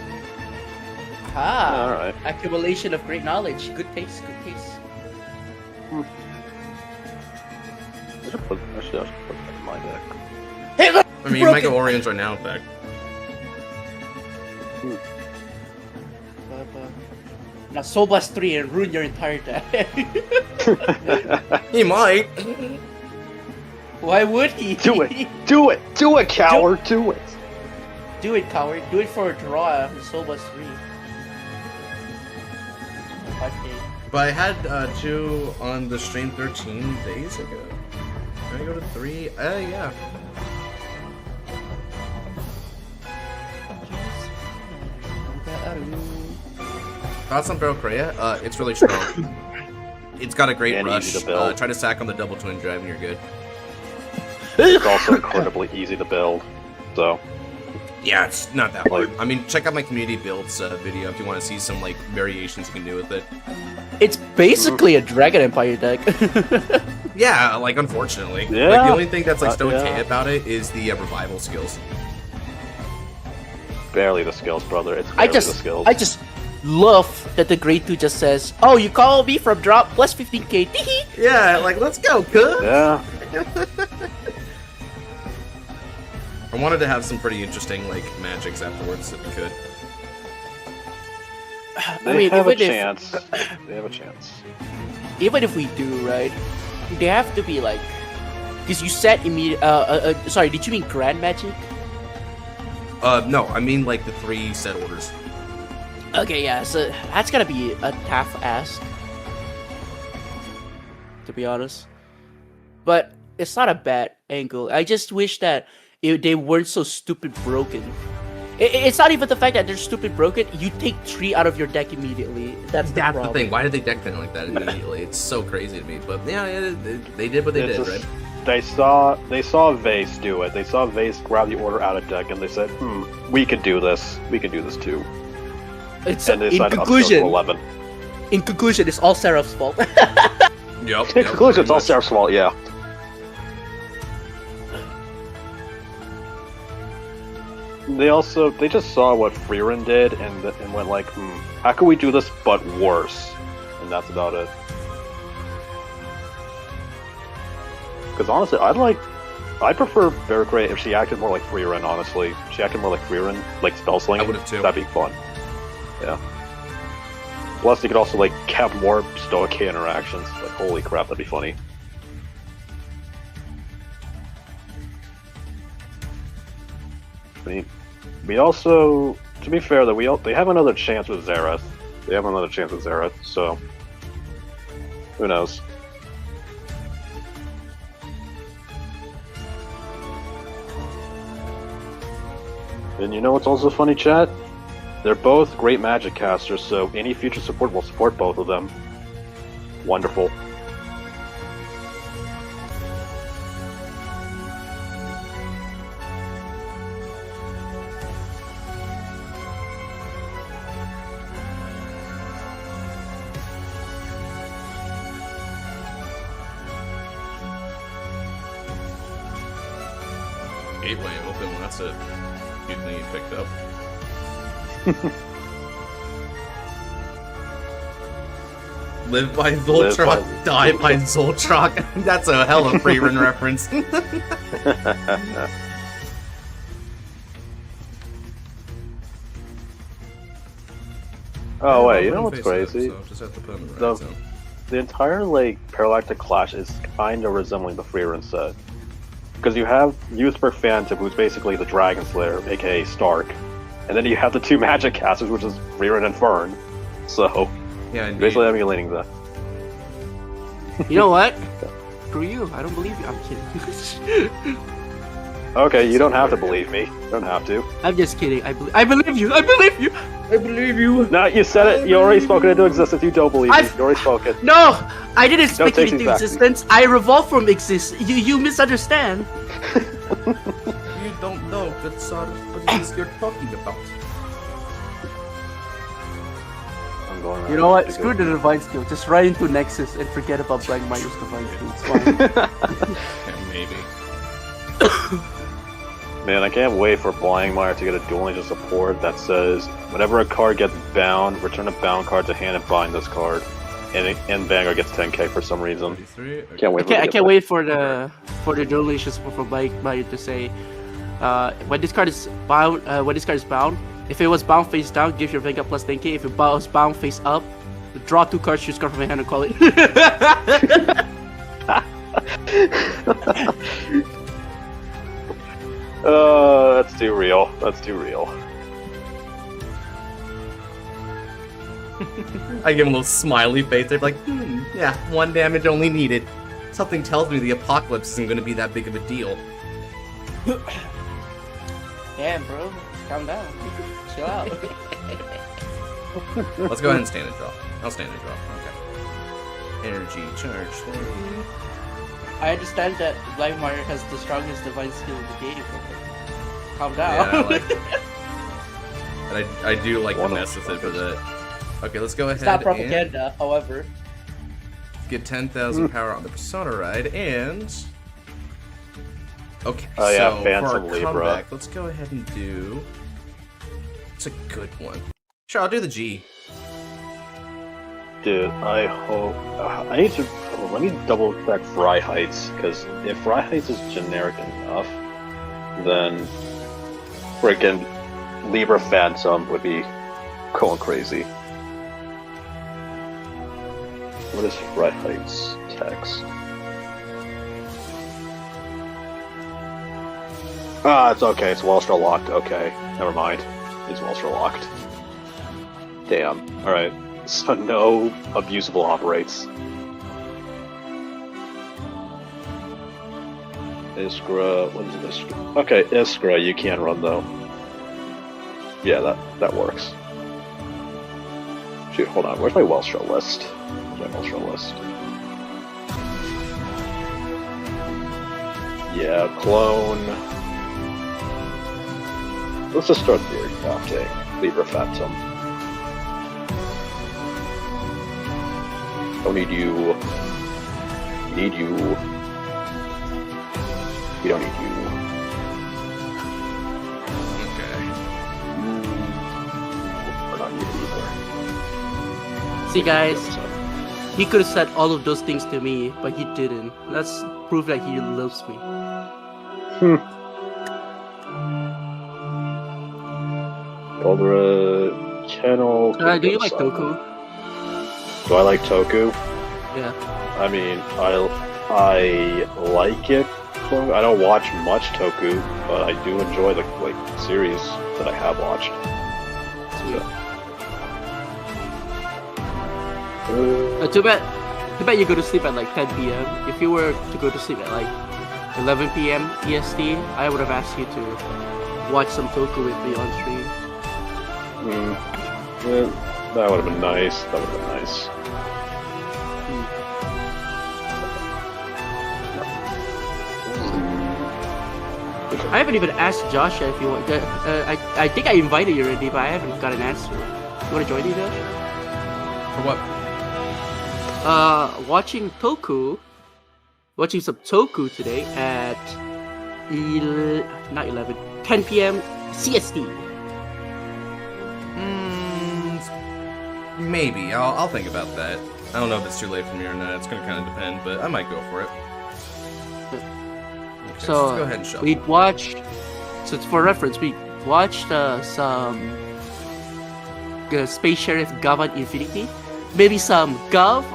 Ah, Alright. accumulation of great knowledge. Good taste, good taste. I should put that in my deck. Hey, look! I mean, you might go Orions right now, in fact. Now Soul Blast 3 and ruin your entire deck. He might. Why would he? Do it! Do it! Do it, coward! Do it! Do it, coward. Do it for a draw with Soul Blast 3. 5K. But I had 2 on the stream 13 days ago. Can I go to 3? Yeah. Thoughts on Barrel Kreia? It's really strong. It's got a great And rush. easy to build. Try to sack on the double twin drive and you're good. It's also incredibly easy to build. So, Yeah, it's not that hard. I mean, check out my community builds video if you want to see some like variations you can do with it. It's basically a Dragon Empire deck. Yeah, like unfortunately. Yeah. Like the only thing that's like so Yeah. okay about it is the revival skills. barely the skills, brother. It's barely the skills. I just love that the grade 2 just says, "Oh, you call me from drop plus 15k." Yeah, like let's go, cuz. Yeah. I wanted to have some pretty interesting like magics afterwards if we could. They have a even if chance. They have a chance. even if we do, right, they have to be like, because you set immediate. Sorry, did you mean Grand Magic? No, I mean like the 3 set orders. Okay, yeah, so that's gonna be a tough ask, to be honest. But it's not a bad angle. I just wish that they weren't so stupid broken. It's not even the fact that they're stupid broken. You take 3 out of your deck immediately. That's the thing. Why did they deck them like that immediately? It's so crazy to me. But yeah, they did what they did, right? They saw Vase do it. They saw Vase grab the order out of deck, and they said, we could do this. We can do this too. And they in conclusion, to 11. In conclusion, it's all Seraph's fault. Yep. In conclusion, it's all Seraph's fault, yeah. They just saw what Freerin did and went like, how can we do this but worse? And that's about it. Because honestly, I prefer Bearcray if she acted more like Freerin, honestly. If she acted more like Freerin, like spell slinging. I would have too. That'd be fun. Yeah. Plus, you could also like have more Stoic interactions. Like, holy crap, that'd be funny. I mean, we also, to be fair, they have another chance with Xerath. So who knows? And you know what's also funny, chat? They're both great magic casters, so any future support will support both of them. Wonderful. Gateway open, that's a good thing you picked up. Live by Zoltrak, die by Zoltrak. That's a hell of a Freerin reference. Oh wait, you know what's crazy? So just have to put them right the entire like Paralactic Clash is kind of resembling the Freerin set. Because you have Youthberg Phantom, who's basically the Dragon Slayer, aka Stark, and then you have the 2 magic casters, which is Freerin and Fern. So, yeah, indeed. Basically emulating that. You know what? Screw you. I don't believe you. I'm kidding. Okay, you don't have to believe me. You don't have to. I'm just kidding. I believe you. I believe you. I believe you. No, you said it. You already spoke it into existence. You don't believe me. You already spoke it. No, I didn't speak it into existence. I revolve from exist. You misunderstand. You don't know good son what it is you're talking about. I'm going you know what? Screw the divine skill. Just ride into Nexus and forget about Blind Miner's divine skill. It's fine. Yeah, maybe. Man, I can't wait for Blindmire to get a Duel Angel support that says, whenever a card gets bound, return a bound card to hand and bind this card. And Vanguard gets 10k for some reason. Can't wait. I can't wait for the Duel Angel support for Blindmire to say, when this card is bound, if it was bound face down, give your Vanguard plus 10k. If it was bound face up, draw 2 cards, choose card from your hand and call it. That's too real. That's too real. I give him a little smiley face. They're like, yeah, 1 damage only needed. Something tells me the apocalypse isn't going to be that big of a deal. Damn, bro. Calm down. Chill out. Let's go ahead and stand and draw. I'll stand and draw. Okay. Energy charge. I understand that Blindmire has the strongest divine skill in the game. Calm down. Yeah, I like it. And I do like to mess with it for that. Okay, let's go ahead. It's not propaganda, however. Get 10,000 power on the Persona Ride, and... Okay, oh, yeah, so Phantom for our Libra. comeback, let's go ahead and do... It's a good one. Sure, I'll do the G. Dude, I hope... I need to... let me double check Fry Heights, because if Fry Heights is generic enough, then... Freaking Libra Phantom would be going crazy. What is Fry Heights text? Ah, it's okay. It's Wallstraw locked. Okay, never mind. It's Wallstraw locked. Damn. Alright. So no abusable operates. Iskra. What is it? Iskra? Okay, Iskra, you can run though. Yeah, that works. Shoot, hold on. Where's my Wellstraw list? Where's my Wellstraw list? Yeah, clone. Let's just start theory crafting. Libra Phantom. Don't need you. Need you. We don't need you. Okay. We're not needed either. See, guys, he could have said all of those things to me, but he didn't. That's proof that he loves me. Eldra Kennel. Do you like Toku? Do I like Toku? Yeah. I mean, I like it. I don't watch much Toku, but I do enjoy the series that I have watched. So. Too bad you go to sleep at like 10 p.m. If you were to go to sleep at like 11 p.m. EST, I would have asked you to watch some Toku with me on stream. Yeah, that would have been nice. That would have been nice. I haven't even asked Josh if you want. I think I invited you already, but I haven't got an answer. You want to join me, Josh? For what? Watching some Toku today at 10 p.m. CST. Maybe. I'll think about that. I don't know if it's too late for me or not. It's gonna kind of depend, but I might go for it. Okay, So let's go ahead and shuffle. we'd watched. So for reference, we watched some Space Sheriff Gov on Infinity, maybe some Gov,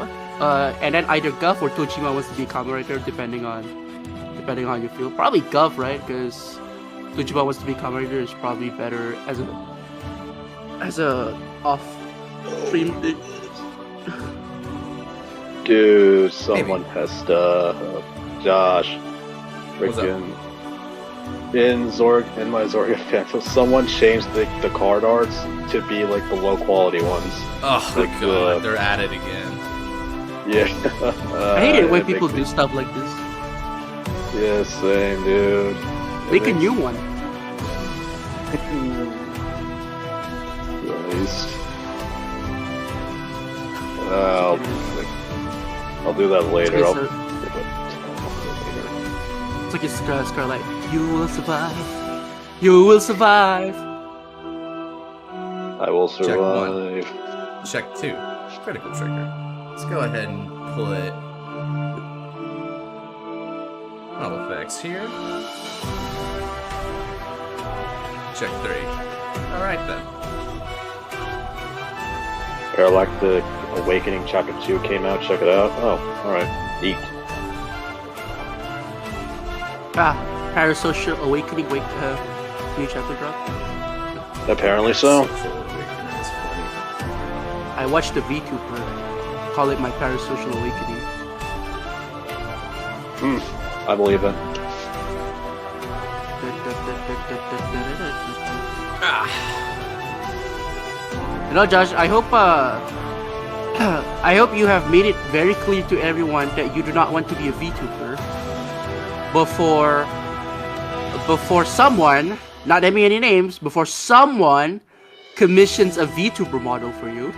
and then either Gov or Tojima wants to be a Kamen Rider, depending on how you feel. Probably Gov, right? Because Tojima wants to be Kamen Rider is probably better as a off stream thing. Dude, someone has stuff. Josh. What's up? Freaking. In my Zorga Phantom, someone changed the card arts to be like the low quality ones. Oh my Like, god, they're at it again. Yeah. I hate it when people do stuff like this. Yeah, same, dude. Make a new one. Nice. I'll do that later. Okay, I'll so- do it later. It's like a Scarlet. You will survive. You will survive. I will Check one. survive. Check 2. Critical trigger. Let's go ahead and put all effects here. Check 3. Alright then. Paralactic Awakening Chapter 2 came out. Check it out. Oh, alright. Neat. Parasocial Awakening. New chapter drop. Apparently so. Social awakening is funny. I watched the VTuber call it my Parasocial Awakening. I believe it. You know, Josh, I hope I hope you have made it very clear to everyone that you do not want to be a VTuber before someone, not naming any names, before someone commissions a VTuber model for you.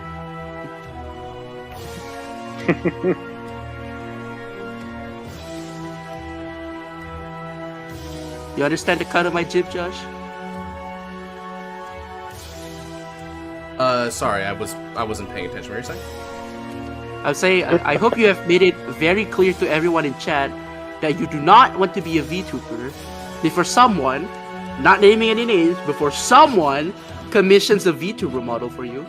You understand the cut of my jib, Josh? Sorry, I wasn't paying attention. What were you saying? I would say I hope you have made it very clear to everyone in chat that you do not want to be a VTuber before someone, not naming any names, before someone commissions a VTuber model for you.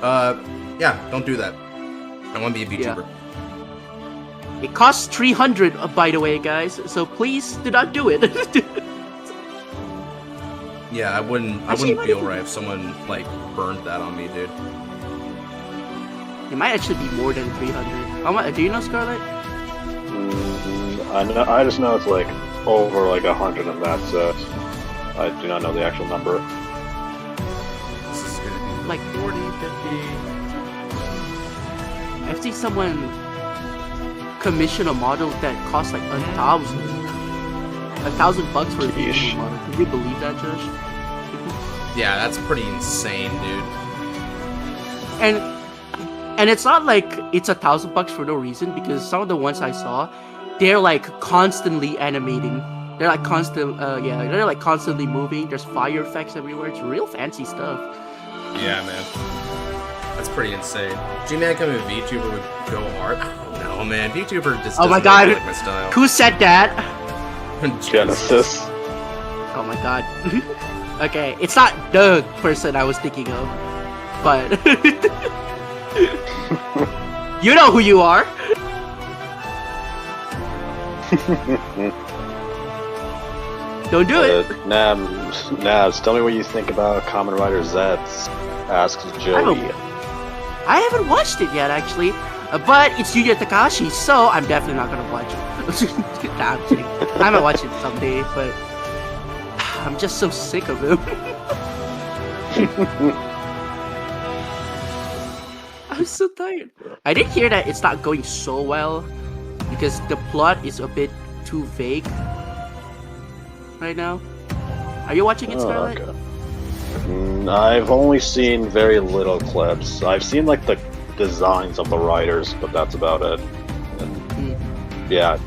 Yeah, don't do that. I want to be a VTuber. It costs 300, by the way, guys. So please do not do it. Yeah, I wouldn't feel right if someone like burned that on me, dude. It might actually be more than 300. Do you know, Scarlet? I just know it's like over like 100 in that set. I do not know the actual number. This is gonna be Like 40, 50. I've seen someone commission a model that costs like $1,000 for a Digimon model. Can you believe that, Josh? Yeah, that's pretty insane, dude. And it's not like it's $1,000 for no reason, because some of the ones I saw, they're like constantly animating. They're like they're like constantly moving. There's fire effects everywhere. It's real fancy stuff. Yeah, man. That's pretty insane. G-Man coming with VTuber would go hard. No, man. VTuber just Oh my doesn't god. like my style. Who said that? Genesis. Oh my god. Okay, it's not the person I was thinking of, but you know who you are. Don't do it. Nabs, tell me what you think about Kamen Rider Zets. Asks Joey. I haven't watched it yet, actually, but it's Yuya Takahashi, so I'm definitely not gonna watch it. Nah, I'm kidding. I might watch it someday, but I'm just so sick of him. I'm so tired. I did hear that it's not going so well because the plot is a bit too vague right now. Are you watching it, Scarlet? Okay. I've only seen very little clips. I've seen like the designs of the writers, but that's about it. And, yeah.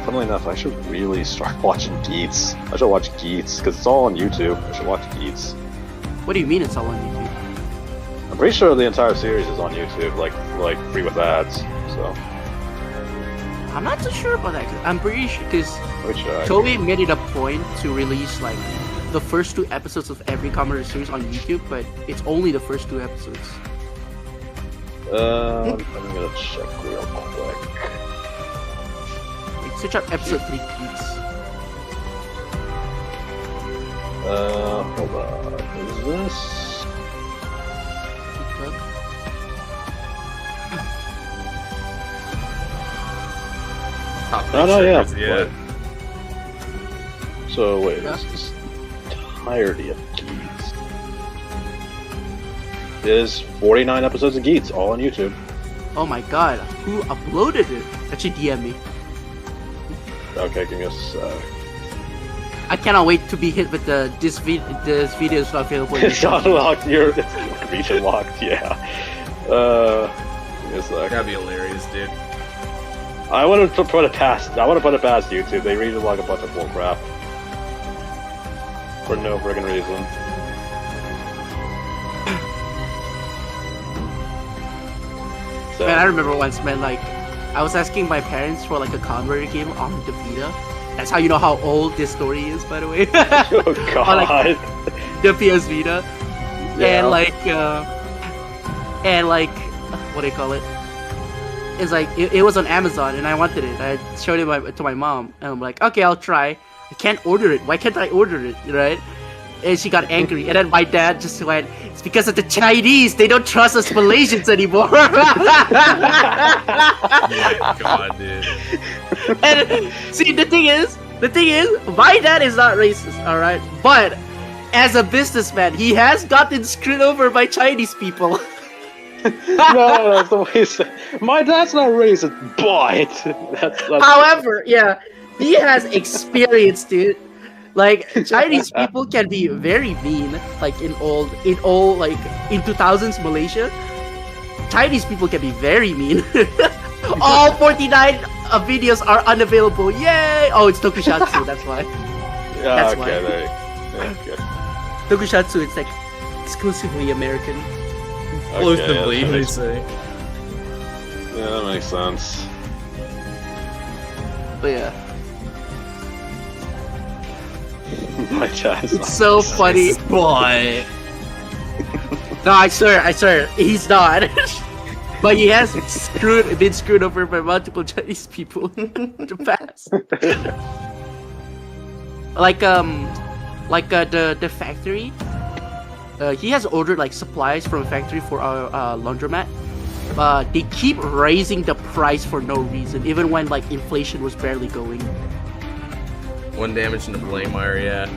Funnily enough, I should really start watching Geats. I should watch Geats because it's all on YouTube. I should watch Geats. What do you mean it's all on YouTube? I'm pretty sure the entire series is on YouTube, like free with ads. So I'm not too sure about that. 'Cause I'm pretty sure because let me check. Toei made it a point to release like the first 2 episodes of every Kamen Rider series on YouTube, but it's only the first 2 episodes. I'm gonna check real quick. Like, search up episode 3 Geats. Hold on. Is this? No, yeah. Yeah. So wait, this is entirety of Geats. There's 49 episodes of Geats, all on YouTube. Oh my god, who uploaded it? Actually, DM me. Okay, give me a sec. I cannot wait to be hit with this video is not available. It's unlocked. It's region locked. Yeah. Give me a sec. That'd be hilarious, dude. I want to put it past YouTube. They region lock a bunch of bullcrap for no friggin' reason. So, Man, I remember once, man, like, I was asking my parents for like a Kamen Rider game on the Vita. That's how you know how old this story is, by the way. oh god. On, like, the PS Vita. Yeah. And like, what do you call it? It's like, it was on Amazon and I wanted it. I showed it to my mom and I'm like, okay, I'll try. I can't order it. Why can't I order it, right? And she got angry. And then my dad just went, it's because of the Chinese. They don't trust us Malaysians anymore. Oh my god, dude. And see, the thing is, my dad is not racist, alright? But as a businessman, he has gotten screwed over by Chinese people. no, that's the way you say. My dad's not racist, but that's However, yeah, he has experience, dude. Like, Chinese people can be very mean, like in 2000s Malaysia. Chinese people can be very mean. All 49 videos are unavailable. Yay! Oh, it's Tokusatsu, that's why. Yeah, That's okay, why. there you go. Tokusatsu, it's like exclusively American. Exclusively, yeah, they say. Yeah, that makes sense. But yeah, My dad's it's so funny. Boy. No, I swear, he's not. But he has been screwed over by multiple Chinese people in the past. The factory. He has ordered like supplies from a factory for our laundromat. But they keep raising the price for no reason, even when like inflation was barely going. 1 damage into Blaymire, yeah.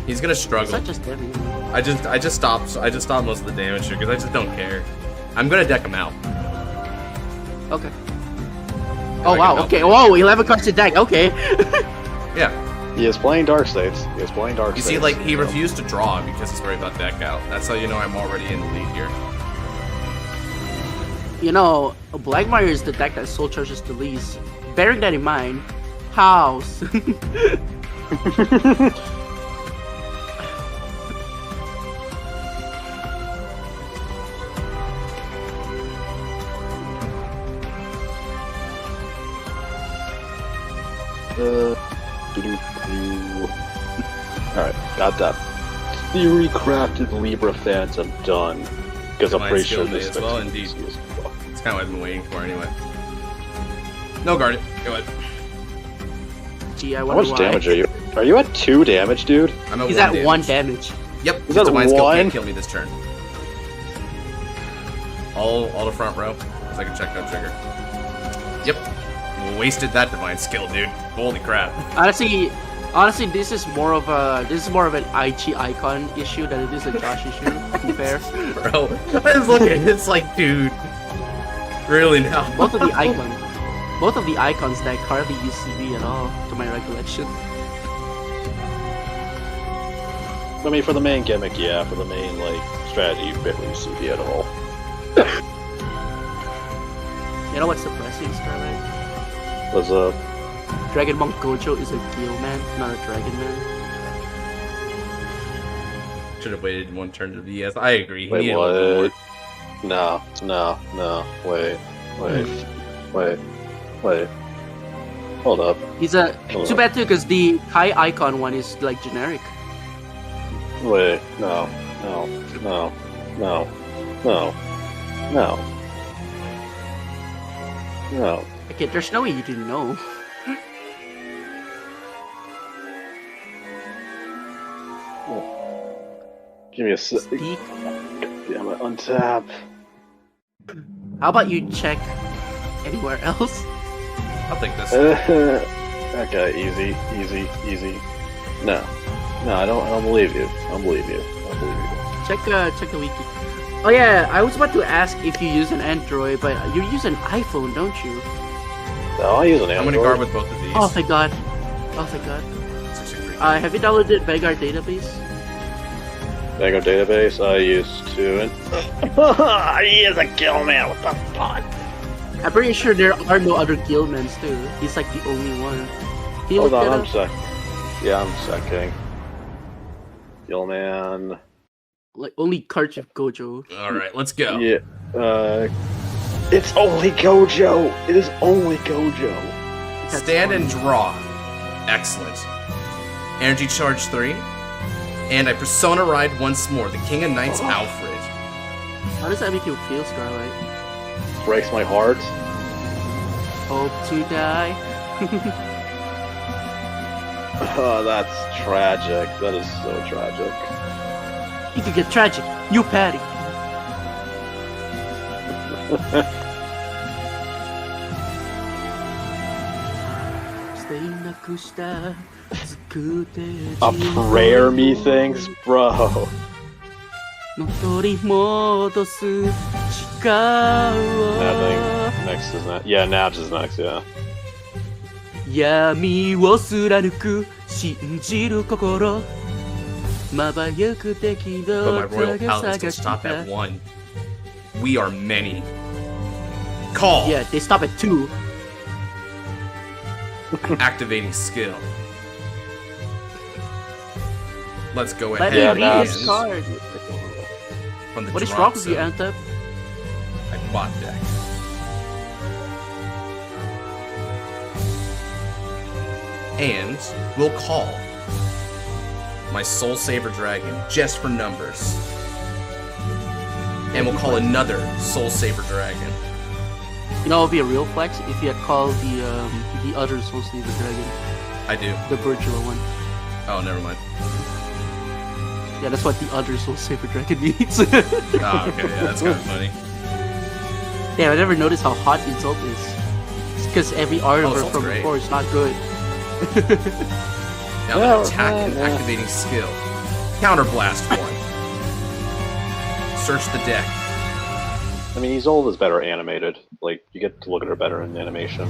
He's gonna struggle. It's not just damage. I just stopped most of the damage here because I just don't care. I'm gonna deck him out. Okay. Oh wow, okay. Whoa, 11 cards to deck, okay. Yeah. He is playing Dark States. You see, like, he refused to draw because he's worried about deck out. That's how you know I'm already in the lead here. You know, Blackmire is the deck that soul charges the least. Bearing that in mind, house. Alright, got that. Theory crafted Libra Phantom done. Because I'm pretty sure this as well, indeed. It's kind of what I've been waiting for anyway. No guard it. Go ahead. Gee, I How wonder much why. damage are you? Are you at 2 damage, dude? I'm at He's 1 at damage. 1 damage. Yep. Is that Divine skill one? can't kill me this turn. All the front row. So I can check that trigger. Yep. Wasted that divine skill, dude. Holy crap. Honestly, this is more of an Aichi icon issue than it is a Josh issue. To be fair, Bro, I was looking. It's like, dude. Really now? both of the icons that hardly use CV at all, to my recollection. I mean, for the main gimmick, yeah. For the main, like, strategy, you barely use CV at all. You know what's depressing, Starlight? What's up? Dragon Monk Gojo is a Gil man, not a Dragon man. Should have waited 1 turn to VS. I agree. He Wait, needed a little what? No. Wait. Hold up. He's too bad too, because the Kai icon one is like generic. Wait, no. Okay, there's no way you didn't know. Give me a sec. Speak. Damn it, untap. How about you check anywhere else? I'll take this. Okay, easy. No, I don't believe you. Check the wiki. Oh yeah, I was about to ask if you use an Android, but you use an iPhone, don't you? No, I use an I'm Android. gonna guard with both of these. Oh thank God. It's actually pretty Have you downloaded Vanguard database? Vanguard database, I used to. And he is a kill man. What the fuck? I'm pretty sure there are no other Guildmans too. He's like the only one. Can you Hold look on, that I'm up? sec. Yeah, I'm secking. Kill man. Like only cards of Gojo. Alright, let's go. Yeah. It's only Gojo. It is only Gojo. That's Stand fine. and draw. Excellent. Energy charge 3. And I persona ride once more, the King of Knights Alfred. How does that make you feel, Starlight? Breaks my heart. Hope to die. Oh, that's tragic. That is so tragic. You could get tragic. You Patty. A prayer, methinks, bro. の取り戻す力を Next is next. Yeah, Nabs is next. Yeah. 闇を貫く信じる心まばゆく敵 But my の Royal 影 Paladins 探 can し stop た at 1. We are many. Call! Yeah, they stop at 2. Activating skill. Let's go Let ahead me Yeah, read nah. his card. from the What is drop wrong with you, zone. Untap? I bought deck. And we'll call my Soul Saver Dragon just for numbers. And we'll call another Soul Saver Dragon. You know, it would be a real flex if you had called the other Soul Saver Dragon, I do. the Virtual one. Oh, never mind. Yeah, that's what the other Soul Saver Dragon means. Oh, okay, yeah, that's kind of funny. Yeah, I never noticed how hot Insult is. It's because every art of her Insult's from great. before is not good. Now an attack and activating skill. Counterblast 1. Search the deck. I mean, Isolde is better animated. Like, you get to look at her better in animation.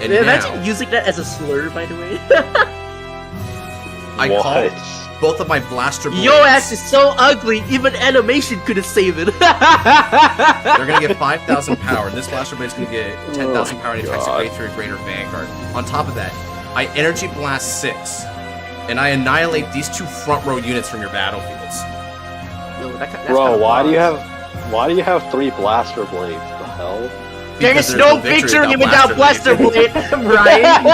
And Yeah, now, imagine using that as a slur, by the way. I What? call both of my blaster blades. Your ass is so ugly, even animation couldn't save it. They're gonna get 5,000 power. This blaster blade's gonna get 10,000 power and attacks God. away through a greater Vanguard. On top of that, I Energy Blast 6. And I annihilate these 2 front row units from your battlefields. Yo, that's Bro, kinda why do boss. you have 3 blaster blades? The hell? There Because is there's no victory victory without Blaster Blade, Brian.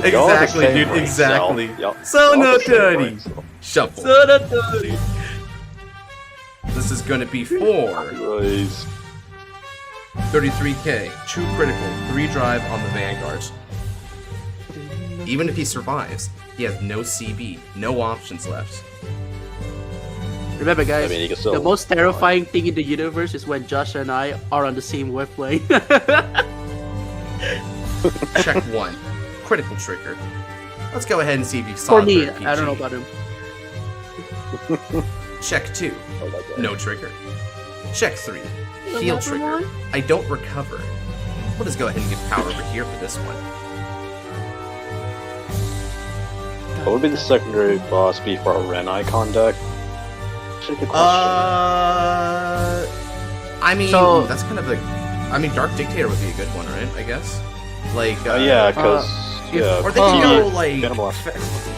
Y'all are the Exactly, same dude, brain exactly. cell. Y'all- So y'all no the same dirty. brain cell. Shuffle. This is gonna be 4. Nice. 33k, 2 critical, 3 drive on the Vanguards. Even if he survives, he has no CB, no options left. Remember, guys, I mean, you can still. the most terrifying thing in the universe is when Josh and I are on the same wavelength. Check 1. Critical trigger. Let's go ahead and see if he saw For me, third I don't know PG. about him. Check 2. Oh my God. No trigger. Check 3. Heal trigger. I don't recover. We'll just go ahead and give power over here for this one. What would be the secondary boss be for a Ren icon deck? Actually, good question. I mean, So- that's kind of a. I mean, Dark Dictator would be a good one, right? I guess. Like. Yeah, because Or they could go like. Phantom Blast.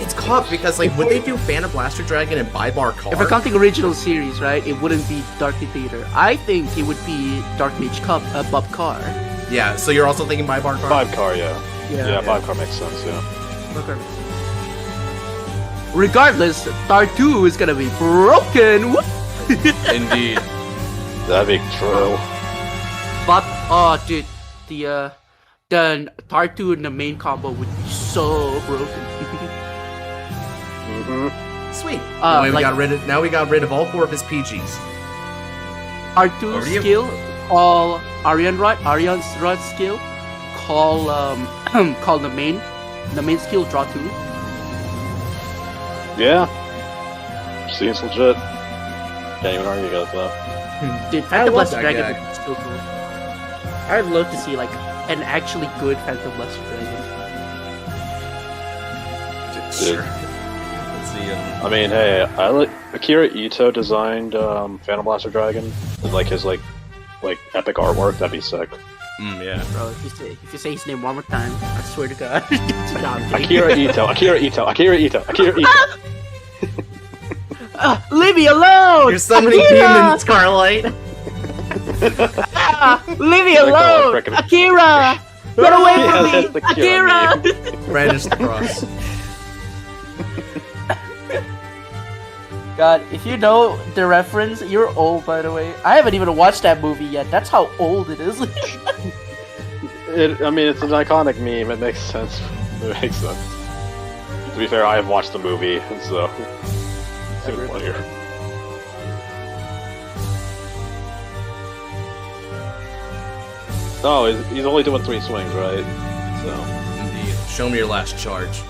It's caught because like, would they do Phantom Blaster Dragon and Bibar card? If we're counting original series, right, it wouldn't be Dark Dictator. I think it would be Dark Mage Bob Carr. Yeah. So you're also thinking Bibar card. 5 car, yeah. Yeah, 5 car makes sense, yeah. Okay. Regardless, Tar2 is gonna be broken. Whoop. Indeed. That'd be true. But dude, the Tar2 in the main combo would be so broken. Sweet. Now we like- got rid of. Now we got rid of all 4 of his PGs. Over R2 to you. skill, call Arion's Rod skill, call call the main skill draw 2. Yeah. Seems legit. Can't even argue against that. Dude, I Phantom love Blaster that Dragon guy. would be so cool. I'd love to see like an actually good Phantom Blaster Dragon. Sure. Let's see. I mean, hey, I like Akira Ito designed Phantom Blaster Dragon. Like his like epic artwork. That'd be sick. Yeah. Bro, if you say his name one more time, I swear to God. No, I'm kidding. Akira Ito. Akira Ito. Akira Ito. Akira Ito. Leave me alone! You're summoning Akira! demons, Carlight. Leave me They're called alone! frickin- Akira! Get away Yeah, from that's me! the Kira Akira! Brandish the cross. God, if you know the reference, you're old, by the way. I haven't even watched that movie yet. That's how old it is. I mean, it's an iconic meme. It makes sense. It makes sense. To be fair, I have watched the movie, so it's even funnier. Oh, he's only doing 3 swings, right? So Indeed. Show me your last charge.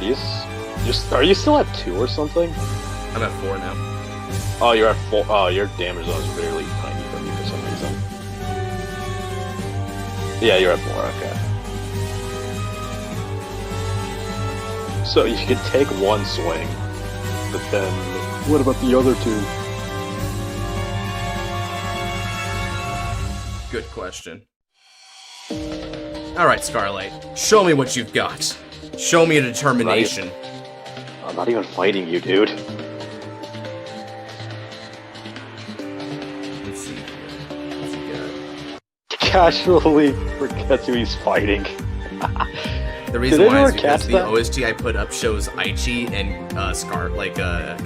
jeez, are you still at 2 or something? I'm at 4 now. Oh, you're at 4. Oh, your damage zone is really tiny for me for some reason. Yeah, you're at 4. Okay. So you could take 1 swing, but then what about the other 2? Good question. Alright, Scarlight. Show me what you've got. Show me a determination. I'm not even fighting you, dude. Let's see here. What's he got? Casually forgets who he's fighting. The reason Did why is anyone because catch the that? OST I put up shows Aichi and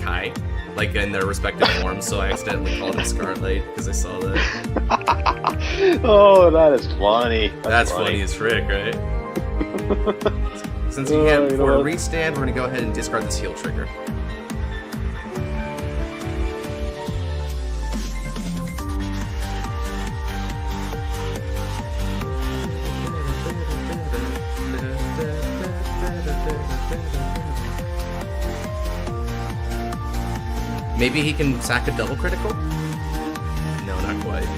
Kai. like in their respective forms, so I accidentally called him Scarlet because I saw that. Oh, that is funny. That's funny as frick, right? Since we have for a restand, we're gonna go ahead and discard this heal trigger. Maybe he can sack a double critical? No, not quite.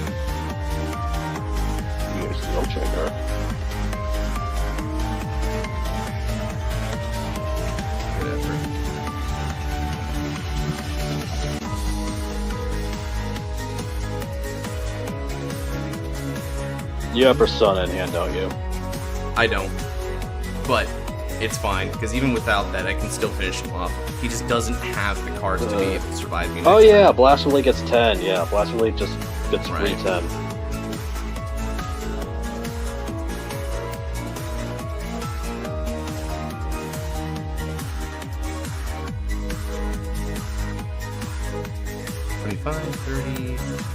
Use heal trigger. You have Persona in hand, don't you? I don't. But it's fine, because even without that, I can still finish him off. He just doesn't have the cards to be able to survive me. Oh yeah, Blast Relay gets 10. Yeah, Blast Relay just gets free 10.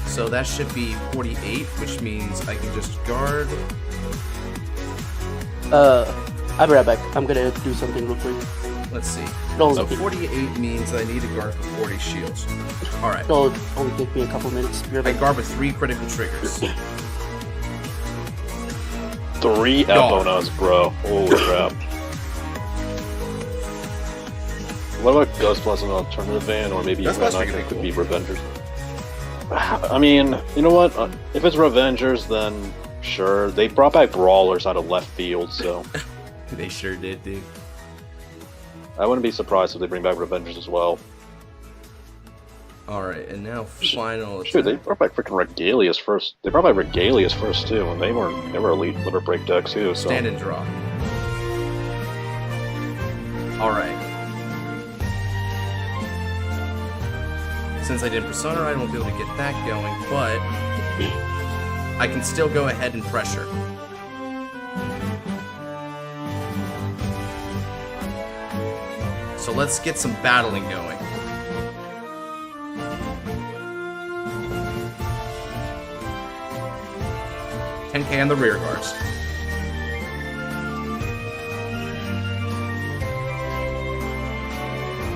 So that should be 48, which means I can just guard. I'll be right back. I'm gonna do something real quick. Let's see. No, So 48 means I need to guard for 40 shields. Alright. it'll only take me a couple minutes. Be right I back. guard with 3 critical triggers. 3 Eponas, bro. Holy crap. What about Ghost Plus an alternative van, or maybe even I Ghostbusters think could could be be Revengers? I mean, you know what? If it's Revengers, then sure. They brought back Brawlers out of left field, so They sure did, dude. I wouldn't be surprised if they bring back Revengers as well. Alright, and now final Sure, they attack. brought back freaking Regalia's first. They brought back Regalia's first too, and they were elite liver break deck too. So Stand and draw. Alright. Since I did Persona, I won't be able to get that going, but I can still go ahead and pressure. So let's get some battling going. $10K on the rear guards.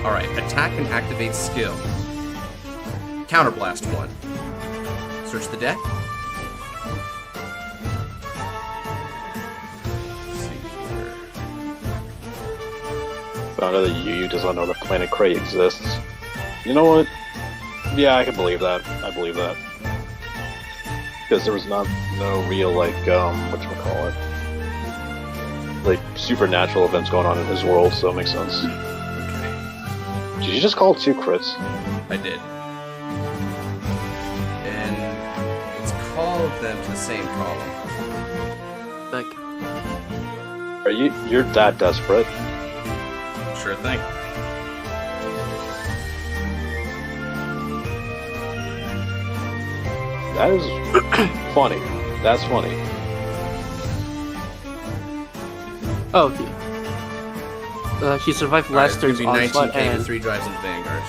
Alright, attack and activate skill. Counterblast 1. Search the deck. Let's see here. found out that Yugioh does not know that Planet Cray exists. You know what? Yeah, I can believe that. I believe that. Because there was no real, like, whatchamacallit, like, supernatural events going on in his world, so it makes sense. Okay. Did you just call 2 crits? I did. And it's called them to the same column. Back. Are you're that desperate? Sure thing. That is funny. That's funny. Oh, okay. He survived last turn's Alright, it's gonna onslaught be 19K and with 3 drives into Vanguard.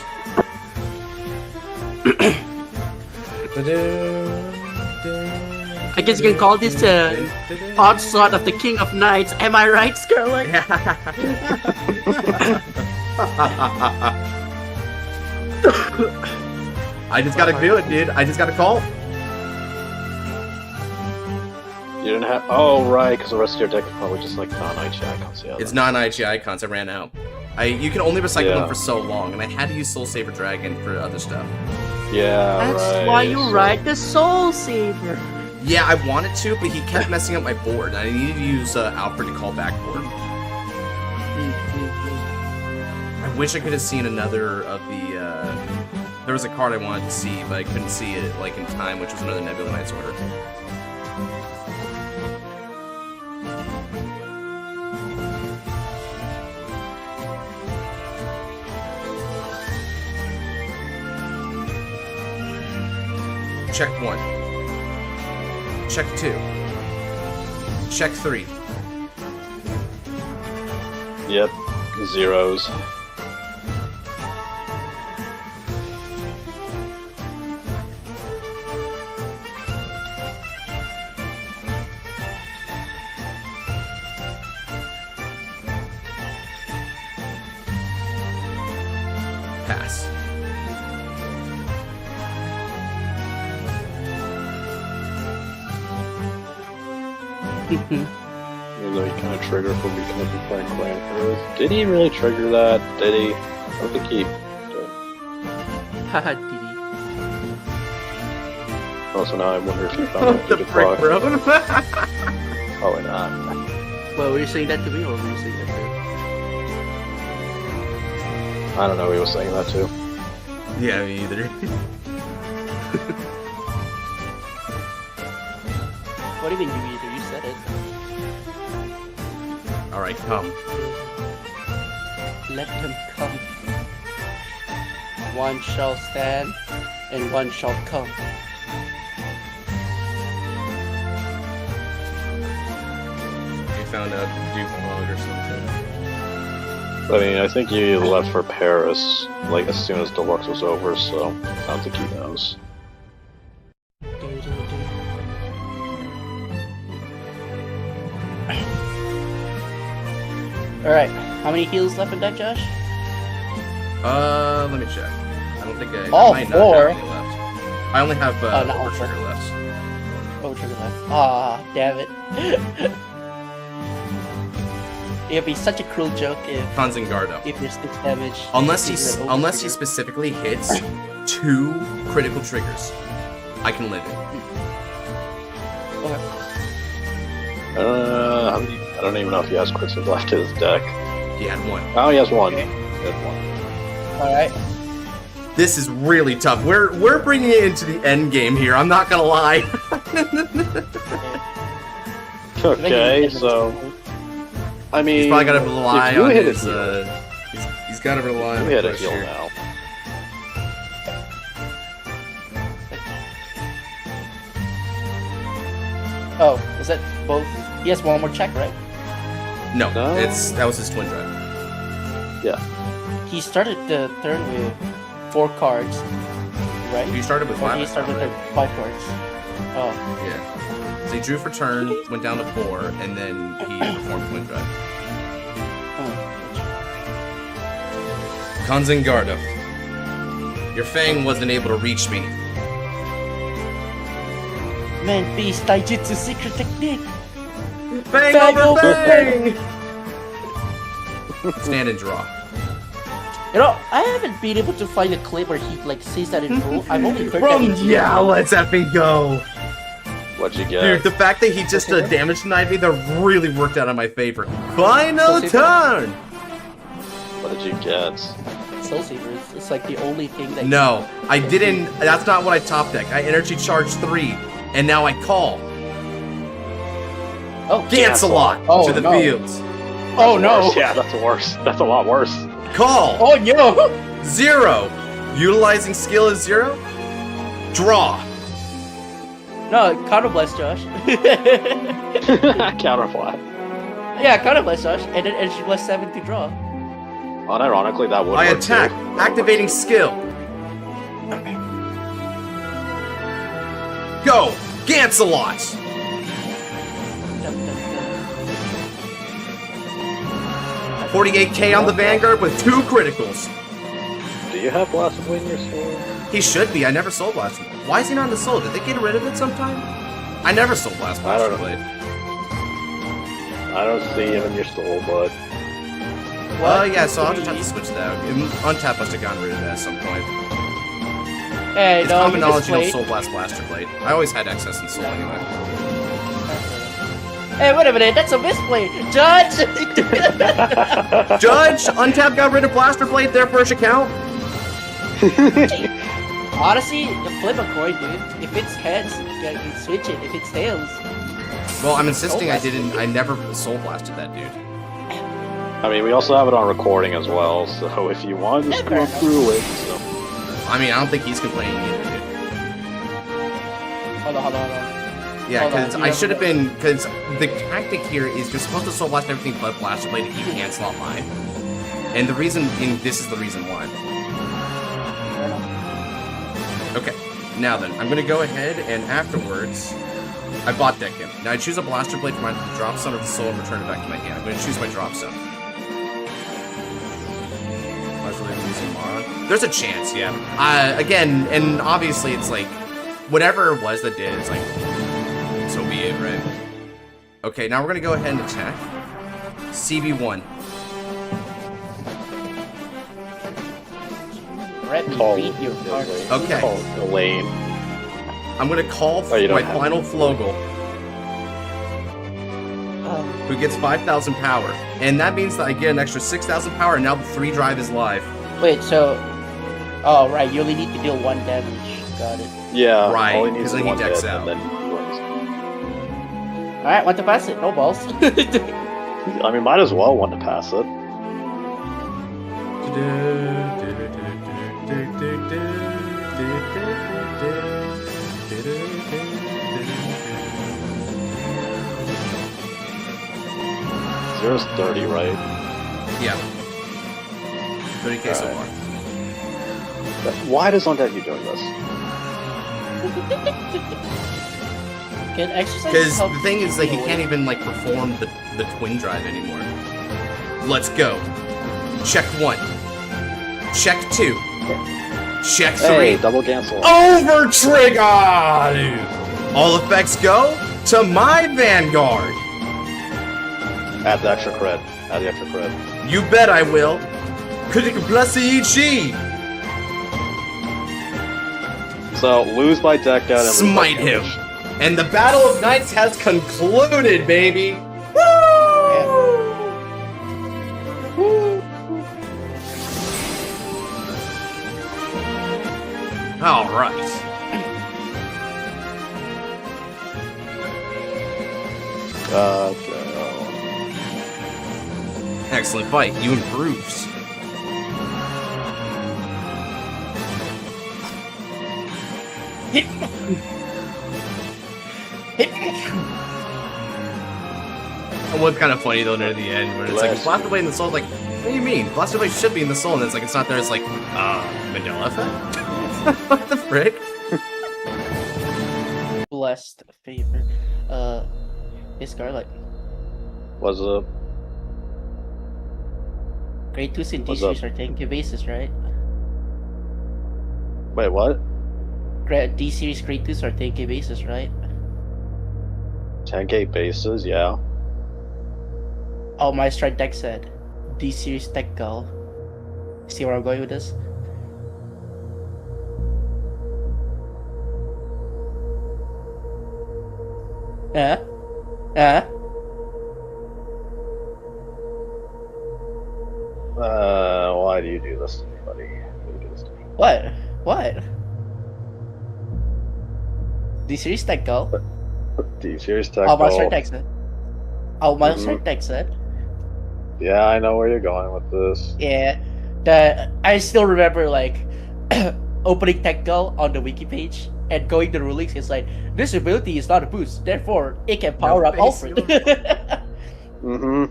I guess you can call this onslaught of the King of Knights. Am I right, Scarlet? I just gotta do it, dude. I just gotta call. You didn't have. Oh, right, because the rest of your deck is probably just like non-IGI icons. Yeah, It's non-IGI icons. I ran out. You can only recycle Yeah. them for so long, and I had to use Soul Saver Dragon for other stuff. Yeah, That's right. why you ride the Soul Saver. Yeah, I wanted to, but he kept messing up my board. I needed to use Alfred to call back board. I wish I could have seen another of the. There was a card I wanted to see, but I couldn't see it like in time, which was another Nebula Knight's Order. Check 1. Check 2. Check 3. Yep, zeros. Even though he kind of triggered for because of playing Clan Heroes. Did he really trigger that? Did he? I don't think he did. Haha, did he? Oh, so now I wonder if he found out the to frick, deploy. bro. Probably not. Well, were you saying that to me or were you saying that to him? I don't know, he was saying that too. Yeah, me either. What do you mean you either? You said it. Alright, come. Let him come. One shall stand, and one shall come. We found out Duke Log or something. I mean, I think he left for Paris, like, as soon as Deluxe was over, so I don't think he knows. Alright, how many heals left in deck, Josh? Let me check. I don't think I All might four. not have any left. I only have not all Overtrigger four. left. Oh, trigger left. Aw, damn it. It'd be such a cruel joke if Kanzengardo. there's 6 damage. Unless he it's an unless he overtrigger. specifically hits 2 critical triggers, I can live it. Okay. I don't even know if he has crits left in his deck. He had 1. Oh, he has one. He has one. Alright. This is really tough. We're bringing it into the end game here. I'm not gonna lie. Okay, so I mean, He's probably got to rely if you on hit his. a heal, He's got to rely on you hit a push heal here. now. Oh, is that both? He has one more check, right? No, No. that was his twin drive. Yeah. He started the turn with 4 cards, right? He started with Or 5. he started with 5 cards. Oh, Yeah. So he drew for turn, went down to 4, and then he performed twin drive. oh. Kanzengardo. Your Fang wasn't able to reach me. Man, Beast Taijutsu secret technique! Fang Fang over over Fang! Stand and draw. You know, I haven't been able to find a clip where he like says that in full. I've only heard that in Yeah, let's effing go. What'd you get? Dude, the fact that he just damage denied me, that really worked out in my favor. Final So turn! What did you get? Soul Saver. It's like the only thing that. No, I didn't. That's not what I top deck. I energy charge 3, and now I call. Oh, Gancelot Oh, to the no. fields. Oh no! Worse. Yeah, that's worse. That's a lot worse. Call. Oh no! 0. Utilizing skill is 0. Draw. No, Counter Blast, Josh. Counterfly. Yeah, Counter Blast, Josh, and then Energy Blast 7 to draw. Unironically, that would I work attack. too. Activating skill. Go. Gancelot. 48k on the Vanguard with 2 criticals. Do you have Blast Blade in your sword? He should be. I never sold Blast. Why is he not in the soul? Did they get rid of it sometime? I never sold Blast I don't know. Blade. I don't see him in your soul, but Well, yeah, so I'll just have to switch that. Untap must have gotten rid of that at some point. Hey, It's no, common you knowledge just you don't played. soul Blast Blaster Blade. I always had excess in soul anyway. Hey, wait a minute, that's a misplay! Judge! Judge! Untap got rid of Blaster Blade, their first account? Honestly, flip a coin, dude. If it's heads, yeah, you switch it. If it's tails, Well, I'm insisting Soul I Blast. didn't. I never soul blasted that dude. I mean, we also have it on recording as well, so if you want, just Fair go enough. through it. So. I mean, I don't think he's complaining either, dude. hold on. Yeah, Hold on, because you I have should have to- been. Because the tactic here is you're supposed to soul blast everything but Blaster Blade to keep cancel on mine. And the reason, this is the reason why. Okay, now then, I'm gonna go ahead and afterwards, I bot deck him. Now I choose a Blaster Blade for my drop zone of the soul and return it back to my hand. I'm gonna choose my drop zone. Blaster Blade losing Mara. There's a chance, yeah. Again, and obviously it's like, whatever it was that did, it's like, so be it, right? Okay, now we're gonna go ahead and attack. CB1. Let me Call read your card. Okay. Call Elaine. I'm gonna call Oh, you don't my have final it. Flogel, Oh, who gets 5,000 power. And that means that I get an extra 6,000 power, and now the 3 drive is live. wait, so... Oh, right, you only need to deal 1 damage. Got it. Yeah, Right, all he needs 'cause is then he one decks hit, out. and then he wins. Alright, want to pass it? No balls. I mean, might as well want to pass it. Zero's 30, right? Yeah. 30k so Alright. far. But why does Untap keep doing this? Can exercise Because help the thing is, like, he you can't even, like, perform the twin drive anymore. Let's go. Check 1. Check 2. Check 3. Hey, double cancel. Over trigger! All effects go to my Vanguard. Add the extra cred. Add the extra cred. You bet I will. Critical plus EG. So, lose by deck out and lose by Smite him. damage. And the Battle of Knights has concluded, baby. All right. Excellent fight. You improves. It was kind of funny though near the end where it's like blast away in the soul. Like, what do you mean? Blast away should be in the soul, and it's like it's not there. It's like Mandela effect. What the frick? blessed favor. Hey Scarlet. What's up? Grade 2s and What's D-series are 10k bases, right? Wait, what? D-series grade 2s are 10k bases, right? 10k bases, yeah. Oh, my strike deck said D-series tech girl. See where I'm going with this? Why do you do this to me, buddy? Why do you do this to me? What? What? D-series tech girl? D-series tech Oh, my goal. strike deck said. Oh, my Mhm. strike deck said. Yeah, I know where you're going with this. Yeah, I still remember like opening tech girl on the wiki page and going to the rulings. It's like this ability is not a boost, therefore it can power up Alfred. Mm-hmm.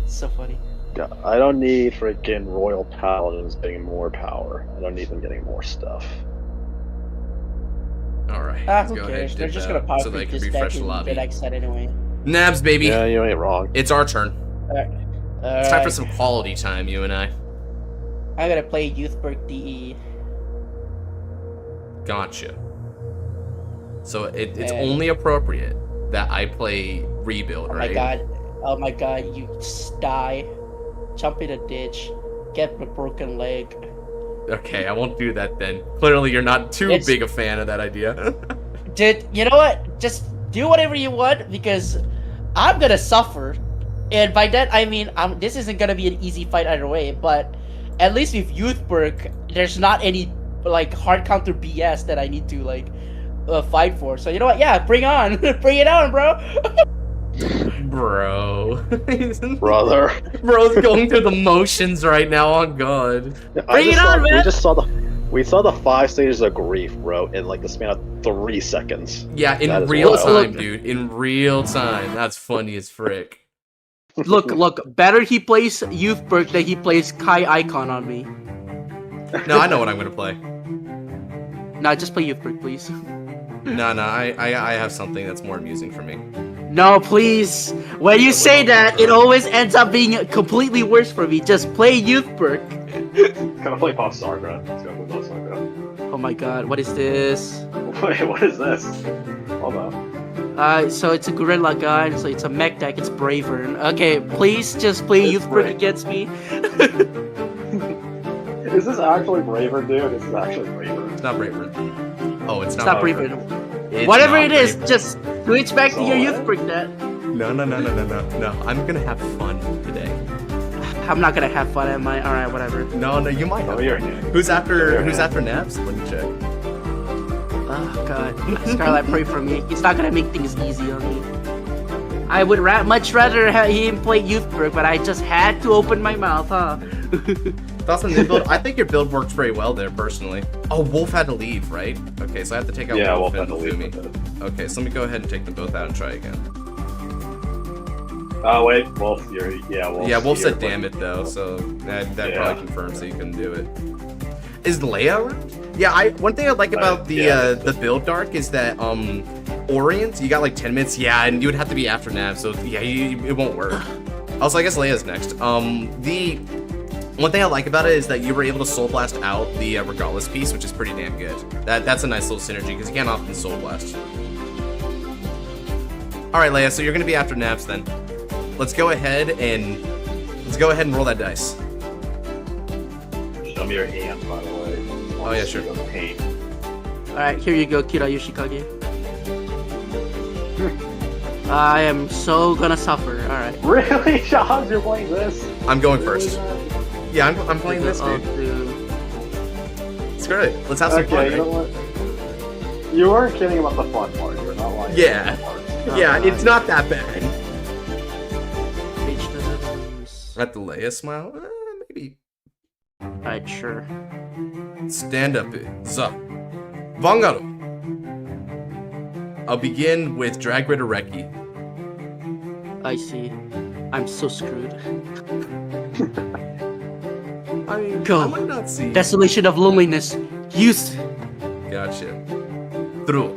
So funny. Yeah, I don't need freaking Royal Paladins getting more power. I don't need them getting more stuff. All right. Ah, let's who go ahead cares? and They're dip just that gonna power so they creep can this deck refresh the in lobby. the next set anyway. Nabs, baby. Yeah, you ain't wrong. It's our turn. Alright. It's time for some quality time, you and I. I'm gonna play Youthberg DE. Gotcha. So it's Man. only appropriate that I play Rebuild, Oh right? my god. Oh my god, you die. Jump in a ditch. Get a broken leg. Okay, I won't do that then. Clearly, you're not too It's- big a fan of that idea. Dude, you know what? Just do whatever you want because I'm gonna suffer. And by that I mean this isn't gonna be an easy fight either way, but at least with Youthberg, there's not any like hard counter BS that I need to like fight for. So you know what? Yeah, bring on, bring it on, bro. Bro. Brother. Bro's going through the motions right now, on God. Bring it on, man. We saw the 5 stages of grief, bro, in like the span of 3 seconds. Yeah, in That is real wild. time, dude. In real time. That's funny as frick. Look, better he plays Youthberg than he plays Kai Icon on me. No, I know what I'm gonna play. Nah, just play Youthberg, please. No, I have something that's more amusing for me. No, please. When you say that, it always ends up being completely worse for me. Just play Youthberg. Gonna play Pop Starcraft. Let's go play Pop Starcraft. Oh my god, what is this? Wait, what is this? Hold on. So it's a gorilla gun, so it's a mech deck, it's Braver. Okay, please just play Youth Brick against me. Is this actually Braver, dude? This is actually Braver. It's not Braver. Oh, it's It's not not Braver. It's Whatever not it is, Braver. just switch back to your So Youth what? Brick deck. No. I'm gonna have fun today. I'm not gonna have fun, am I? Alright, whatever. No, you might have. Oh, you're fun. Who's after Naps? Let me check. Oh god. Scarlet, pray for me. He's not gonna make things easy on me. I would much rather have him play Youth Brick, but I just had to open my mouth, huh? Thoughts on the build? I think your build works very well there, personally. Oh, Wolf had to leave, right? Okay, so I have to take out Yeah, Wolf Wolf and had to leave Lufumi. with it. Okay, so let me go ahead and take them both out and try again. Oh wait, Wolf, Wolf. Yeah, Wolf you're said damn it though, so that Yeah. probably confirms that you couldn't do it. Is Leia around? Yeah, one thing I like about the build Dark is that Orient, you got like 10 minutes, yeah, and you would have to be after Nav, so yeah, it won't work. Also, I guess Leia's next. The one thing I like about it is that you were able to Soul Blast out the Regardless piece, which is pretty damn good. That's a nice little synergy because you can't often Soul Blast. All right, Leia, so you're gonna be after Naps then. Let's go ahead and roll that dice. Show me your hand, by the way. Oh, yeah, sure. Paint. Alright, here you go, Kira Yoshikage. I am so gonna suffer. Alright. Really, Sean? You're playing this? I'm going first. Yeah, I'm playing this, Oh, dude. dude. Screw it. Let's have some Okay, fun, you know right? what? You weren't kidding about the fun part. You're not lying. Yeah. About the fun Yeah, it's not that bad. Page doesn't. At the Leia smile? Maybe. Alright, sure. Stand up, Zup. Vanguard. I'll begin with Drag Ritter Reki. I see. I'm so screwed. I mean, Go. I might not see. Desolation of loneliness. Use. Gotcha. Through.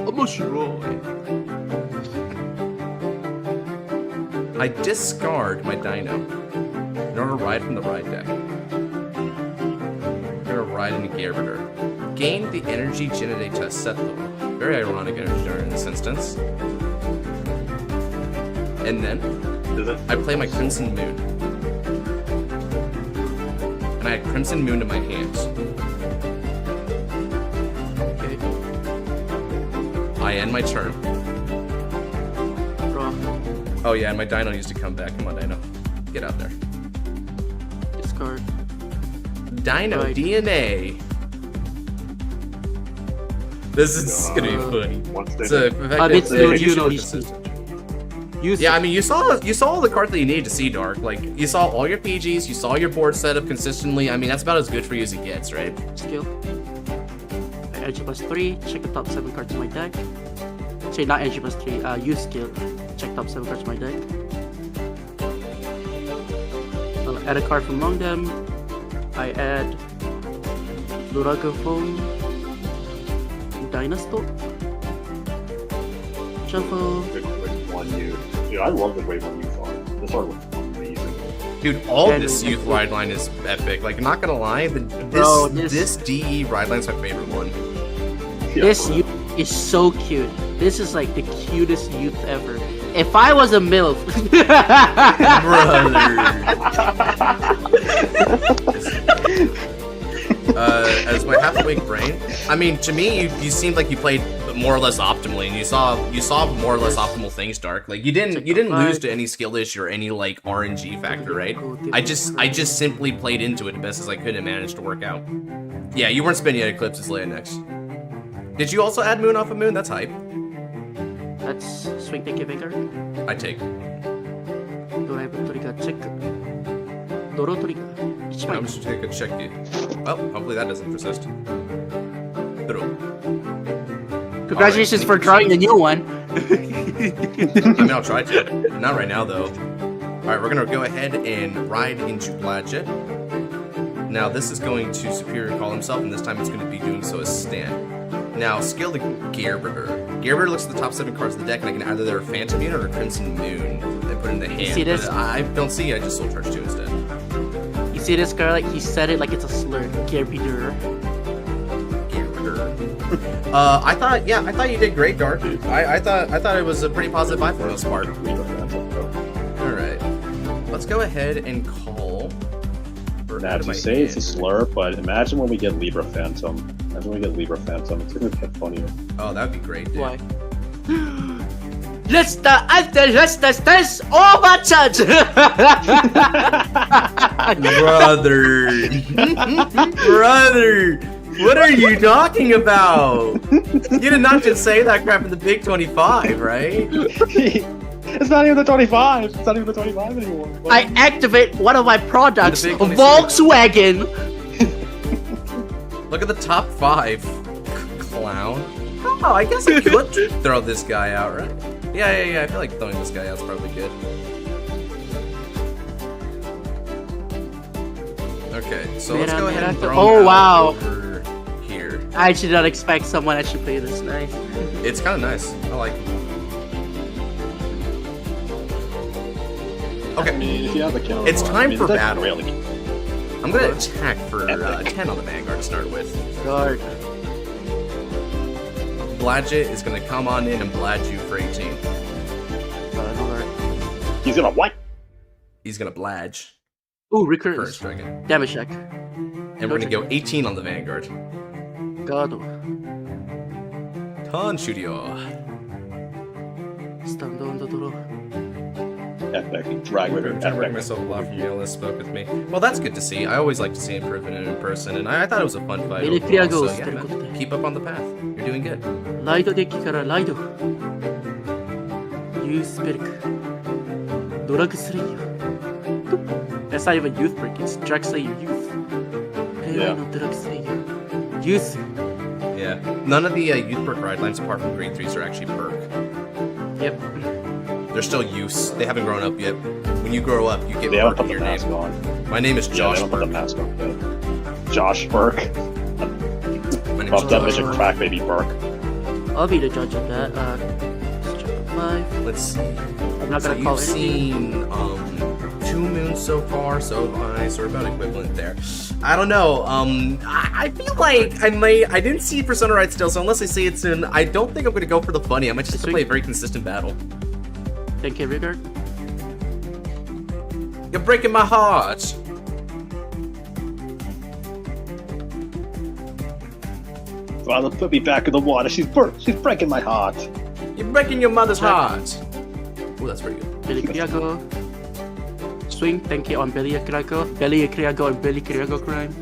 Omoshiroi. I discard my dino in order to ride from the ride deck. I'm gonna ride into Gearbiter. Gain the energy generator Seto. Very ironic energy generator in this instance. And then I play my Crimson Moon. And I add Crimson Moon to my hands. Okay. I end my turn. Draw. Oh yeah, and my dino used to come back. Come on, dino. Get out there. Discard. Dino Right. DNA. This is gonna be funny. Once they It's a it's effective- good, you know, consistent. Use. Yeah, I mean, you saw all the cards that you needed to see, Dark. Like, you saw all your PGs, you saw your board setup consistently. I mean, that's about as good for you as it gets, right? Skill. Energy plus 3. Check the top 7 cards of my deck. Sorry, not energy plus 3. Use skill. Check top 7 cards of my deck. I'll add a card from among them. I add Luragophone, Dynastor, Shuffle. One you. Dude, I love the way one you are. This art looks amazing. Dude, all Yeah, this dude. youth ride line is epic. Like, I'm not gonna lie, Bro, this DE ride line is my favorite one. Yeah, This bro. youth is so cute. This is like the cutest youth ever. If I was a MILF. As my half-awake brain, I mean, to me, you seemed like you played more or less optimally, and you saw more or less optimal things, Dark. Like you didn't lose to any skill issue or any like RNG factor, right? I just simply played into it the best as I could and managed to work out. Yeah, you weren't spinning at Eclipse's Leia next. Did you also add Moon off of Moon? That's hype. That's swing take Vanguard. I take. Drive trigger check. Doro trigger. I'm just take a check it. Well, hopefully that doesn't persist. Through. Congratulations for drawing the new one. I mean, I'll try to. Not right now, though. Alright, we're gonna go ahead and ride into Bladjet. Now, this is going to Superior Call himself, and this time it's going to be doing so as Stan. Now, skill to Gearbiter. Gearbiter looks at the top 7 cards of the deck, and I can either their Phantom Unit or Crimson Moon and put it in the hand. see this? But I don't see it, I just Soul Charge 2 instead. You See this, Scarlet? He said it like it's a slur. Gerbidur. I thought you did great, Dark. I thought it was a pretty positive vibe for the most part. Alright. Let's go ahead and call. Now, to say it's a slur, but imagine when we get Libra Phantom. Imagine when we get Libra Phantom. It's gonna get funnier. Oh, that would be great, dude. Why? Let's overcharge! Brother! Brother! What are you talking about? You did not just say that crap in the Big 25, right? It's not even the 25. It's not even the 25 anymore. I activate one of my products, The big 26. Volkswagen. Look at the top 5. Clown. Oh, I guess I could throw this guy out, right? Yeah. I feel like throwing this guy out's probably good. Okay, so let's go ahead and throw him out over here. I did not expect someone actually play this nice. It's kind of nice. I like it. Okay, I mean, if you have the counter, it's time for battle. Really. I'm gonna attack for 10 on the Vanguard to start with. Guard. Bladget is gonna come on in and blad you for 18. He's gonna what? He's gonna bladge. Ooh, First recurrence. dragon. Damage check. And we're gonna go 18 on the Vanguard. Gado. Ton Shugioh. Stand on the door. Epic. Drag with her. I'm trying to break myself a lot from Neolis spoke with me. Well, that's good to see. I always like to see improvement in person, and I thought it was a fun fight. Really Overall, goes, so, yeah, man, keep up on the path. You're doing good. ライドデッキからライド。ユースペルク。ドラッグスレイヤー。That's not even youth break, it's Drag Slayer Youth. Yeah. Drag Slayer. Youth. Yeah. None of the youth perk ride lines apart from green 3s are actually perk. Yep. They're still use. They haven't grown up yet. When you grow up, you get They haven't perk put in the your mask name. on. My name is Yeah, Josh they don't put the Burke. mask on. Yet. Josh Burke. My name Buff is definition Josh. crack baby Burke. I'll be the judge of that. Chapter 5. Let's see. I'm not So gonna call you've anything. seen 2 moons so far, so have I, so we're about equivalent there. I don't know. I feel like I didn't see Persona right still, so unless I see it soon, I don't think I'm gonna go for the funny. I might just play a very consistent battle. Thank you, Rigard. You're breaking my heart. Father, put me back in the water. She's breaking my heart. You're breaking your mother's heart. Oh, that's pretty good. Billy Kriago. Swing, thank you on Billy Kriago. Billy Kriago and Billy Kriago crime.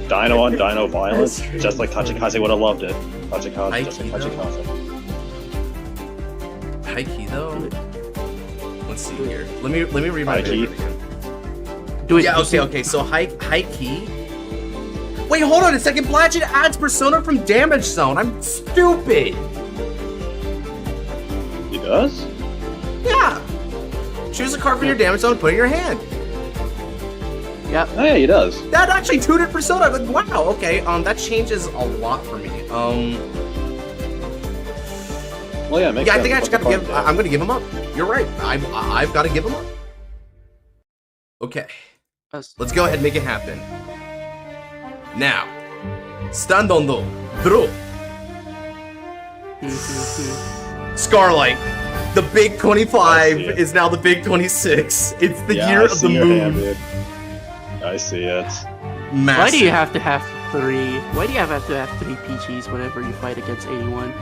Dino on Dino violence, just like Tachikaze would have loved it. Tachikaze, just like Aikido. Tachikaze. High key though. Let's see here. Let me read my High key? favorite again. Do it. Yeah, okay. So high key. Wait, hold on a second. Bladget adds Persona from Damage Zone. I'm stupid. He does? Yeah. Choose a card from your Damage Zone, put it in your hand. Yep. Oh yeah, he does. That actually tutored Persona. Like, wow. Okay. That changes a lot for me. Well, yeah, makes Yeah, I sense. think I just gotta Put the give. card down. I'm gonna give him up. You're right. I've got to give him up. Okay. Let's go ahead and make it happen. Now, stand on the draw. Scarlight, the big 25 is now the big 26. It's the Yeah, year I of the see your hand, moon. dude. I see it. Massive. Why do you have to have 3? Why do you have to have 3 PGs whenever you fight against anyone?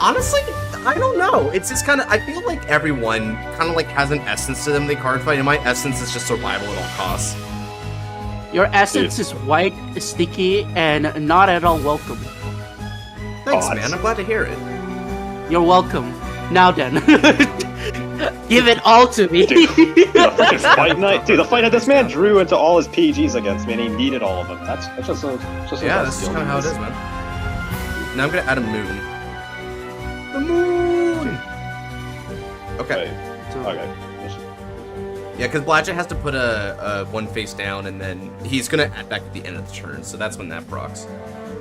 Honestly, I don't know. It's just kind of. I feel like everyone kind of like has an essence to them. They card fight, and my essence is just survival at all costs. Your essence is white, sticky, and not at all welcome. Thanks, Oh, man. I'm glad to hear it. You're welcome. Now then. Give it all to me. Dude, the freaking fight night, dude. The fight night. This man drew into all his PGs against me, and he needed all of them. That's just a. Yeah, that's just kind of how it is, man. Now I'm gonna add a moon. The moon. Okay. Okay. Yeah, because Bladget has to put a one face down, and then he's gonna add back at the end of the turn, so that's when that procs.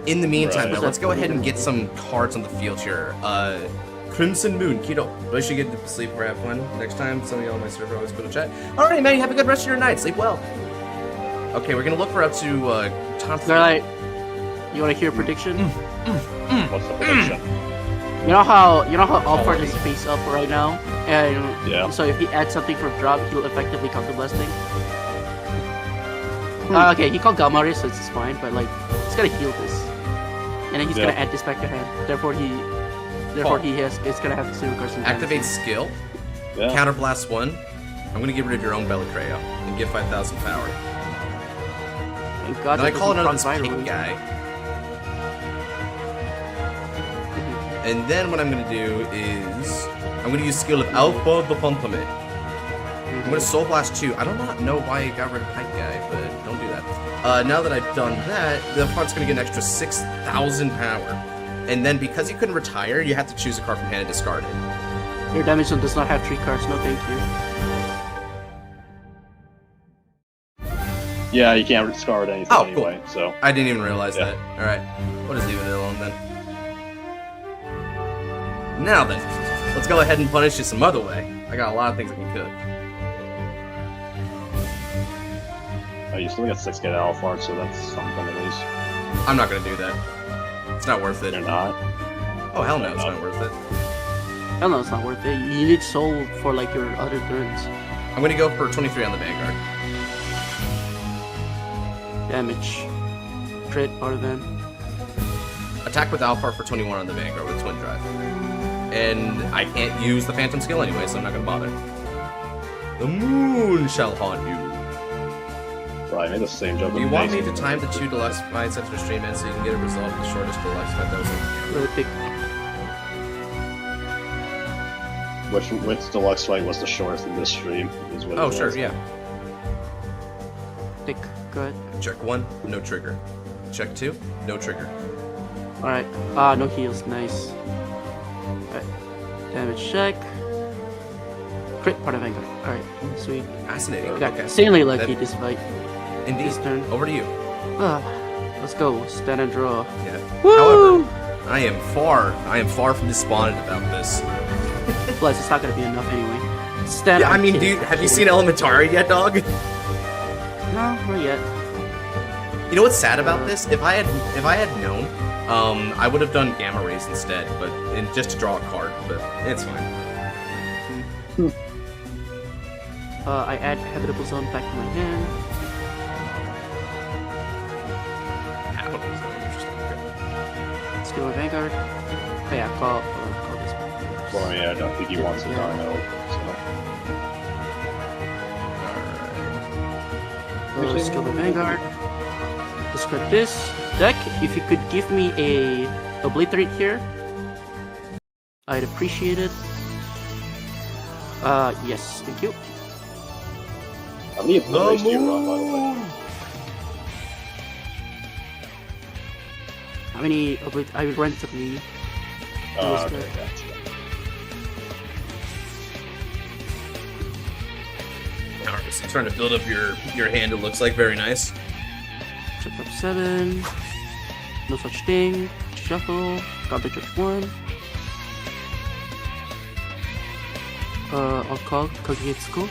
In the meantime, Right. though, let's go ahead and get some cards on the field here. Crimson Moon, Keto. Really should get to sleep or have fun next time. Some of y'all on my server always put a chat. Alright, man, you have a good rest of your night. Sleep well. Okay, we're gonna look for up to top 3. Alright, you want to hear a prediction? What's the prediction? You know how Alphard is face up right now, and Yeah. so if he adds something from drop, he'll effectively counter blasting. Okay, he called Gamare, so it's fine, but like he's gonna heal this, and then he's gonna add this back to hand. Therefore it's gonna have 0 cards in hand. Activate skill. Yeah. Counterblast 1. I'm gonna get rid of your own Belicreo and give 5,000 power. Thank God. Then I that call it doesn't another proc pink viral. guy. And then what I'm gonna do is I'm gonna use skill of Alpha the Pantame. I'm gonna Soul Blast 2. I don't know why I got rid of Pike Guy, but don't do that. Now that I've done that, the opponent's gonna get an extra 6,000 power. And then because you couldn't retire, you have to choose a card from hand and discard it. Your damage zone does not have 3 cards. No, thank you. Yeah, you can't discard anything Oh, cool. anyway, so. I didn't even realize Yeah. that. Alright, we'll just leave it alone then. Now then, let's go ahead and punish you some other way. I got a lot of things I can cook. Oh, you still got 6 get Alphard, so that's something at least. I'm not gonna do that. It's not worth it. You're not. Oh, hell no, it's not worth it. Hell no, it's not worth it. You need soul for like your other turns. I'm gonna go for 23 on the Vanguard. Damage. Crit, part of them. Attack with Alpha for 21 on the Vanguard with Twin Drive. And I can't use the Phantom skill anyway, so I'm not gonna bother. The moon shall haunt you. Right, I made the same joke. Do you want me to time the 2 deluxe fights after stream end so you can get a result of the shortest deluxe fight? That was like, Really thick. Which deluxe fight was the shortest in this stream? Is what it oh, was. sure, yeah. Thick. Good. Check 1, no trigger. Check 2, no trigger. Alright. No heals. Nice. Alright. Damage check. Crit, part of Vanguard. Alright. Sweet. Fascinating. Got Okay. insanely lucky That- this fight. Indeed. This turn. Over to you. Let's go. Stand and draw. Yeah. Woo! However, I am far from despondent about this. Plus, it's not gonna be enough anyway. Stand. Yeah, I mean, I'm dude, kidding. have you seen Elementary yet, dog? No, not yet. You know what's sad about this? If I had known, I would have done Gamma Rays instead, just to draw a card. But it's fine. I add Habitable Zone back to my hand. Skill of Vanguard. Oh yeah, call this one. Well, yeah, I don't think he wants to dino, Skill of Vanguard. Discard this. Deck, if you could give me a Obliterate here, I'd appreciate it. Yes, thank you. so. How many obliterates do you run, by the way? How many Obliterate? I would run 3. Okay, gotcha. Alright, so you're trying to build up your hand, it looks like. Very nice. Check up 7. No such thing. Shuffle. Garbage of 1. I'll call Kagetsuko.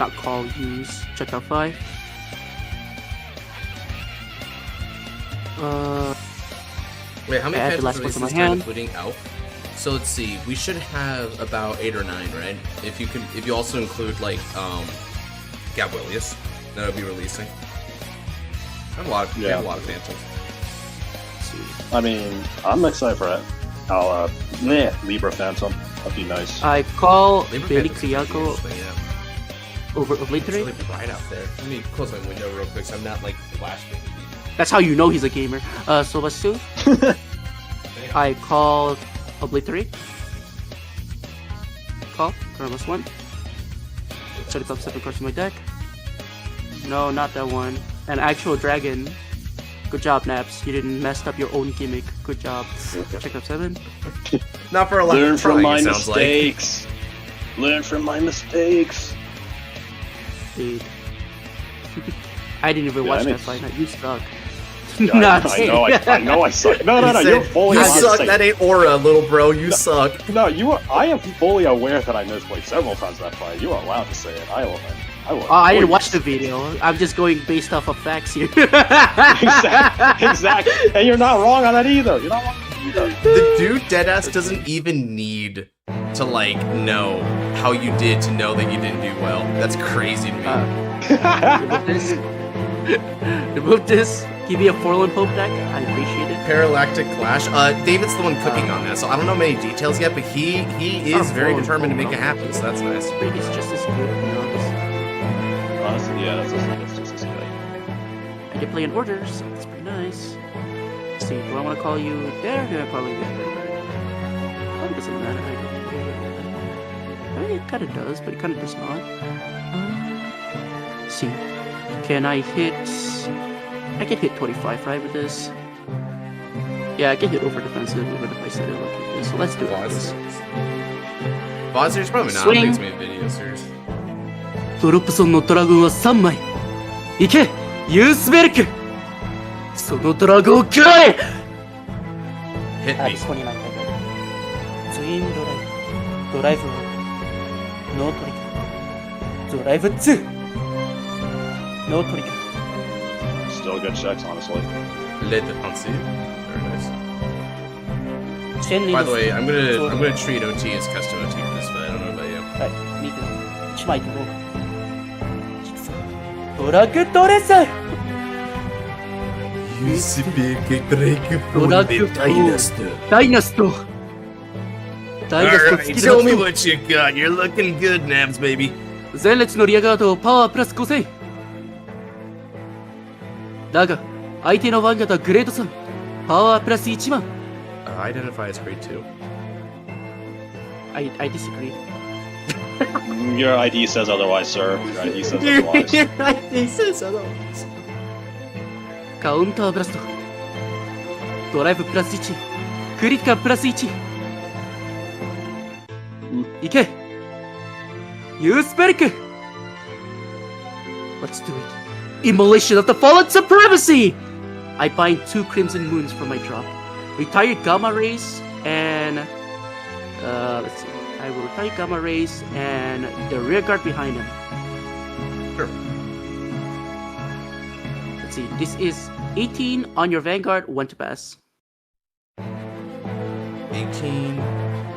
Not call, use. Check out 5. Wait, how many add the phantoms last are one to my this time, hand. including Elf? So let's see, we should have about 8 or 9, right? If you also include like Gabrielius, that'll be releasing. I have a lot of, we have a lot of phantoms. Let's see. I mean, I'm excited for it. Libra Phantom. That'd be nice. I call Labor Billy Phantoms would be Kiyako interesting, yeah. over It's Obliterate. really bright out there. Let me close my window real quick so I'm not like flashing. That's how you know he's a gamer. Sobasu. I call Obliterate. Call. Karmas 1. Set it up 7 cards in my deck. No, not that one. An actual dragon. Good job, Naps. You didn't mess up your own gimmick. Good job. Check up 7. Not for a lot Learn of from trying, my it sounds like. mistakes. Learn from my mistakes. Dude. I didn't even Yeah, watch I that mean- fight. You suck. Not I know I suck. No, He you're said, fully you allowed to suck, say that ain't aura, little bro, you suck. No, I am fully aware that I misplayed several times that fight. You are allowed to say it. I will. I didn't watch the video. I'm just going based off of facts here. Exactly. And you're not wrong on that either. You're not wrong on that either. The dude deadass doesn't even need to, like, know how you did to know that you didn't do well. That's crazy to me. Remove this. Give me a Forlorn Hope deck. I appreciate it. Paralactic Clash. David's the one cooking on that, so I don't know many details yet, but he is very determined to make it happen, so that's nice. It's just as good, to be honest. Honestly, yeah, that's just as good. I did play in order, so that's pretty nice. Let's see, do I want to call you there? Or do I probably there? Probably doesn't matter. I mean, it kind of does, but it kind of does not. Let's see. Can I hit... I can hit 25, right, with this? Yeah, I can hit over defensive even if I set it like this. So let's do it like this. Bozier's probably not. I don't think it's made a video series. ドロップソンのドラゴンは3枚。行けユースベルクそのドラゴンを食らえ Hit me. ツインドライブ。ドライブ1。ノートリガー。ドライブ2。ノートリガー。 Still good checks, honestly. Le defensive. Very nice. チェンに By the way, I'm gonna treat OT as custom OT for this, but I don't know about you. はい、見て1枚とドラグドレス You speak Drake from the Dynasty. ダイナストダイナスト Alright, show me what you got. You're looking good, Nabs, baby. 前列のリアガードをパワープラス5000だが相手のヴァンガードはグレード3パワープラス1万 Identify as grade 2. I disagree. Your ID says otherwise, sir. Your ID says otherwise. He says otherwise. カウンターブラストドライブプラス1クリティカルプラス1いけユースベルク Let's do it. Immolation of the Fallen Supremacy! I bind 2 Crimson Moons from my drop. Retire Gamma Rays and... let's see. I will retire Gamma Rays and the rear guard behind him. Sure. Let's see. This is 18 on your Vanguard, 1 to pass. 18.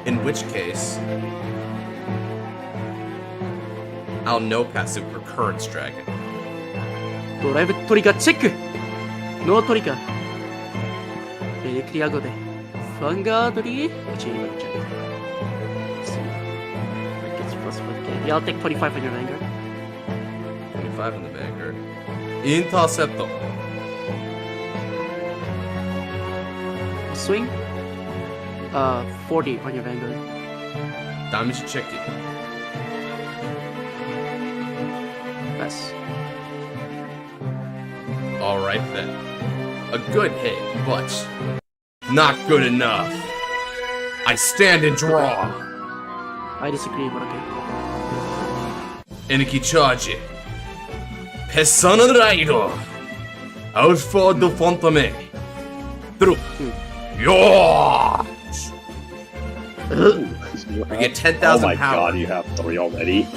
In which case, I'll no pass it for Currents Dragon. ドライブトリガーチェックノートリガーレデクリアゴでファンガードリー Yeah, I'll take 25 on your Vanguard. 25 in the Vanguard. Intercepto. Swing. 40 on your Vanguard. Damage check it. Pass. Alright then. A good hit, but not good enough. I stand and draw. I disagree, but okay. Eniki charge. Persona Raido. Out for the Fontame. Through. Yo! We get 10,000 Oh my power. god, you have 3 already?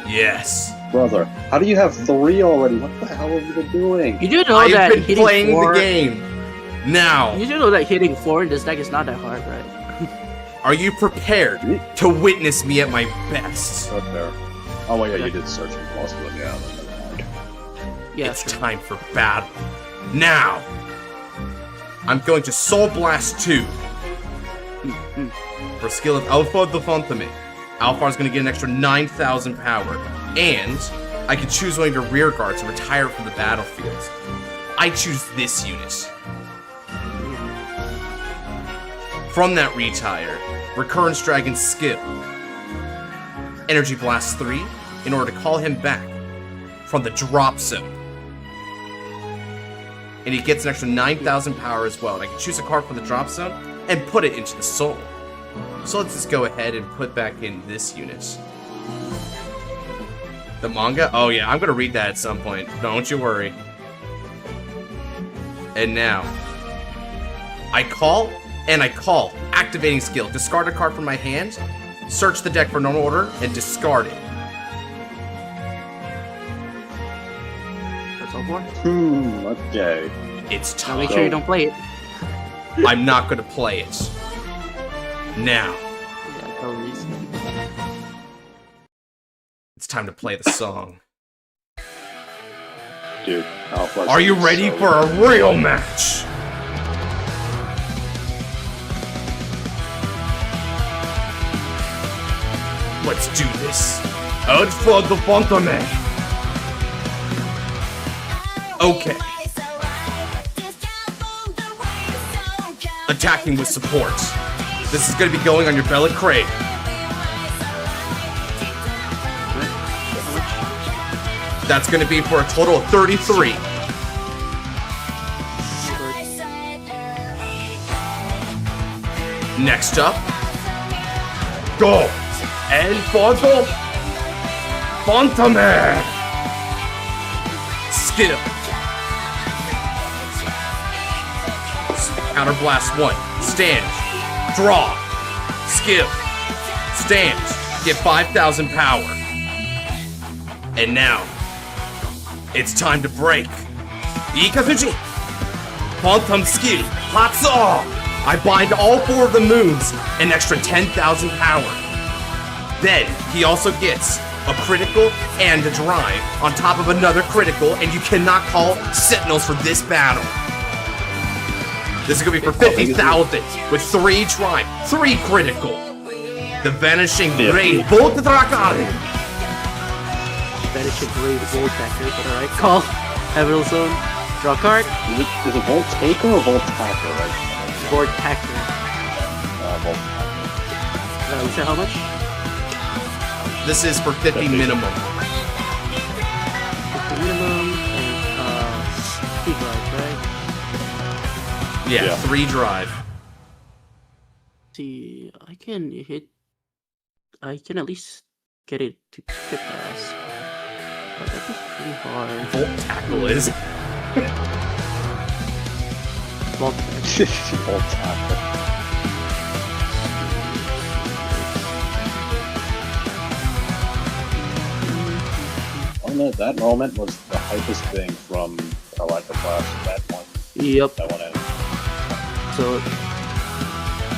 Yes. Brother, how do you have 3 already? What the hell have you been doing? You do know I've that been hitting playing 4... the game. Now, You do know that hitting 4 in this deck is not that hard, right? are you prepared to witness me at my best? Right there. Oh wait, yeah, you did search and lost it. Yeah, never mind. Yeah, It's sure. time for battle. Now, I'm going to Soul Blast 2 for skill of Alpha the Fontame. Alpha is going to get an extra 9,000 power, and I can choose one of your rear guards to retire from the battlefield. I choose this unit. From that retire, Recurrence Dragon's skill. Energy Blast 3 in order to call him back from the drop zone. And he gets an extra 9,000 power as well. And I can choose a card from the drop zone and put it into the soul. So let's just go ahead and put back in this unit. The manga? Oh yeah, I'm gonna read that at some point. Don't you worry. And now, I call, and I call. Activating skill. Discard a card from my hand, search the deck for normal order, and discard it. That's all for. Okay. It's Now time. make sure you don't play it. I'm not gonna play it. Now, Yeah, totally. it's time to play the song. Dude, Alpha. Are you ready for a real match? Let's do this. Out for the Phantom. Okay. Attacking with support. This is gonna be going on your Bella Crate. That's gonna be for a total of 33. Next up, go! And for the Phantom. Skill. Counter blast 1. Stand. Draw. Skill. Stand. Get 5,000 power. And now, it's time to break. Ikazuchi. Phantom skill. Hatsuo. I bind all 4 of the moons, an extra 10,000 power. Then, he also gets a critical and a drive on top of another critical, and you cannot call Sentinels for this battle. This is gonna be for 50,000 with 3 drive, 3 critical. The Vanishing Blade Volt Drakari. Vanishing Blade Volt Tracker, but alright. Call. Emerald Zone. Draw card. Is it Volt Taker or Volt Tacker, right? Volt Tracker. Volt. You said how much? This is for 50 minimum. 50 minimum and 3 drives, right? Yeah, 3 drive. See, I can at least get it to tip pass. But that is pretty hard. Volt Tackle is. Volt Volt Tacker. No, that moment was the hypest thing from Electric Blast at that point. Yep. That one ended. So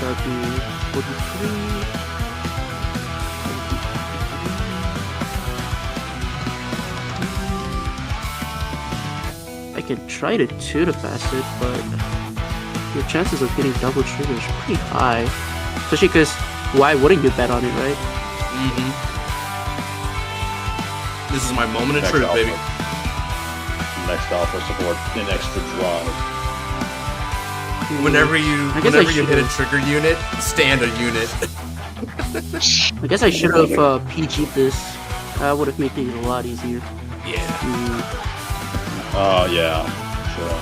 that'd be 43. I can try to two to pass it, but your chances of getting double trigger is pretty high. Especially because why wouldn't you bet on it, right? Mm-hmm. This is my moment of Next truth, alpha. baby. Next alpha support, an extra drive. Whenever you I guess I hit a should've- trigger unit, stand a unit. I guess I should have PG'd this. That would have made things a lot easier. Yeah. Yeah, sure.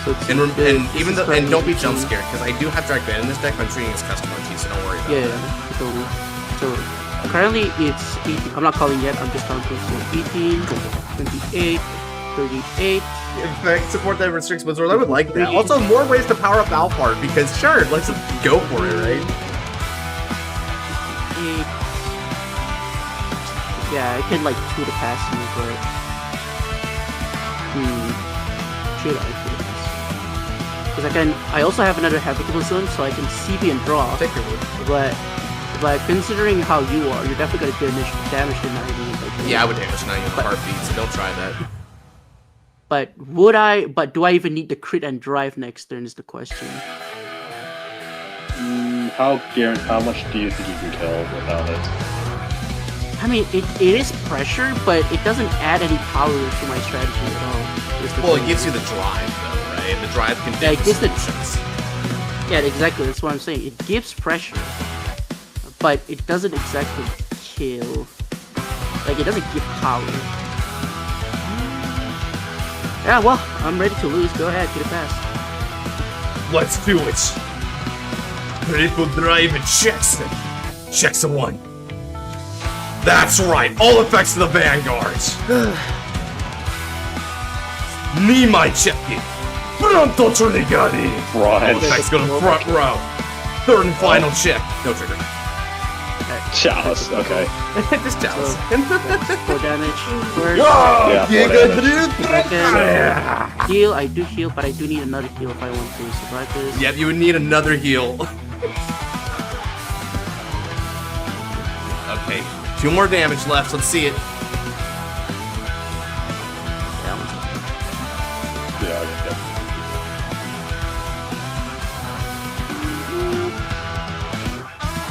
So it's And this even is though, and probably don't be between- jump scared, because I do have Drag Ban in this deck, but I'm treating it as custom RT, so don't worry about it. Yeah, totally. So currently it's 18. I'm not calling yet. I'm just counting. So 18, 28, 38. In fact, support that restricts Wizard. I would like that. Also, more ways to power up Alphard, because sure, let's just go for it, right? 8. Yeah, I can like 2 to pass you, but should I 2 to pass? Because I also have another habitable zone, so I can CB and draw. Take your wood. But considering how you are, you're definitely gonna damage the 90. Like, Yeah, I would damage 90 in a heartbeat, so don't try that. But do I even need the crit and drive next turn is the question. How much do you think you can kill without it? I mean, it is pressure, but it doesn't add any power to my strategy at all. is the Well, it thing. gives you the drive, though, right? The drive can Yeah, it gives the- solutions. Yeah, exactly. That's what I'm saying. It gives pressure, but it doesn't exactly kill. Like, it doesn't give power. Yeah, well, I'm ready to lose. Go ahead, get it fast. Let's do it. Critical drive and checks it. Checks a 1. That's right. All effects of the Vanguard. Nimai Cheki. Pronto Trinity. Front. Effects go to front row. Third and final check. No trigger. Chalice. Okay. Just Chalice. 4 damage. First, Yeah, You 4 got damage. second, heal. I do heal, but I do need another heal if I want to survive this. Yep, you would need another heal. Okay, 2 more damage left. Let's see it. Yeah, okay.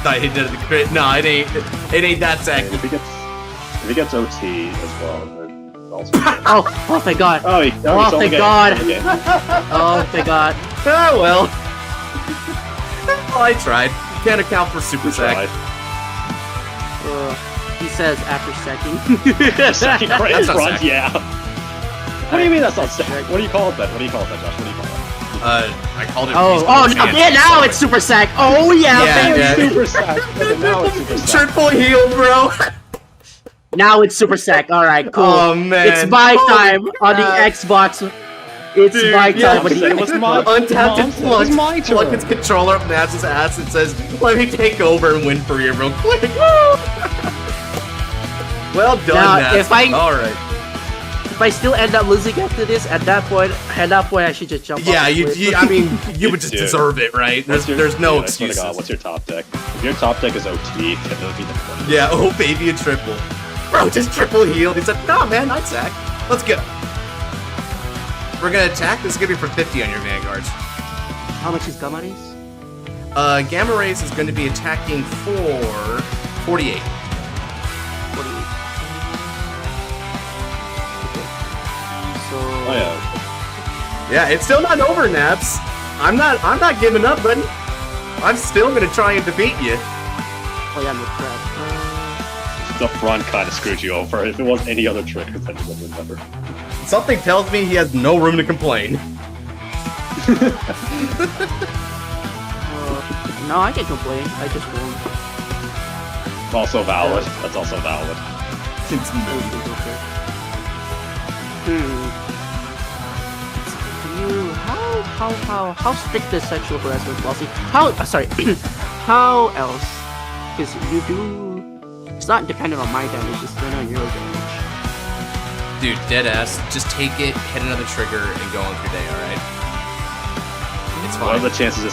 I hit it at the crit. No, it ain't. It ain't that And sack. if he gets OT as well, then also. Oh thank God. Oh, he's Oh, on the thank game. God. On the game. Oh thank God. Oh well. Well, I tried. Can't account for super sack. Tried. He says after sacking. Second right in That's not front, sack. yeah. What do you mean that's not sack? What do you call it then? What do you call it then, Josh? What do you call it? I called it. Oh, reasonable no, chance. yeah, now it's super sack. Oh yeah, Yeah, baby. yeah. Super sack. Okay, now it's super sack. Triple heal, bro. Now it's super sack. All right, cool. Oh man. It's my Holy time on the crap. Xbox. It's Dude, my yeah, time on the it was Xbox. my- Untapped and It was my plug turn. its controller up Nats' ass and says, "Let me take over and win for you real quick." Well done, Now, Nats. if I- All right. If I still end up losing after this, at that point I should just jump. Yeah, off the you, cliff. I mean, you would just Dude. deserve it, right? What's your- There's no dude, I swear to excuses. God, what's your top deck? If your top deck is OT, it would be the fun. Yeah, oh baby, a triple. Bro, just triple healed. He said, "Nah, man, I'd sack. Let's go." We're gonna attack. This is gonna be for 50 on your Vanguards. How much is Gamma Rays? Gamma Rays is going to be attacking for 48. 48. Okay. So. Oh yeah. Yeah, it's still not over, Naps. I'm not giving up, buddy. I'm still gonna try and defeat you. Oh yeah, no crap. The front kind of screwed you over. If it was any other trick, then you would remember. Something tells me he has no room to complain. No, I can't complain. I just won't. Also valid. That's also valid. It's How strict is sexual harassment policy? How sorry, how else? Because you do. It's not dependent on my damage. It's dependent on your damage. Dude, dead ass. Just take it, hit another trigger, and go on with your day. All right. It's What are fine. the chances?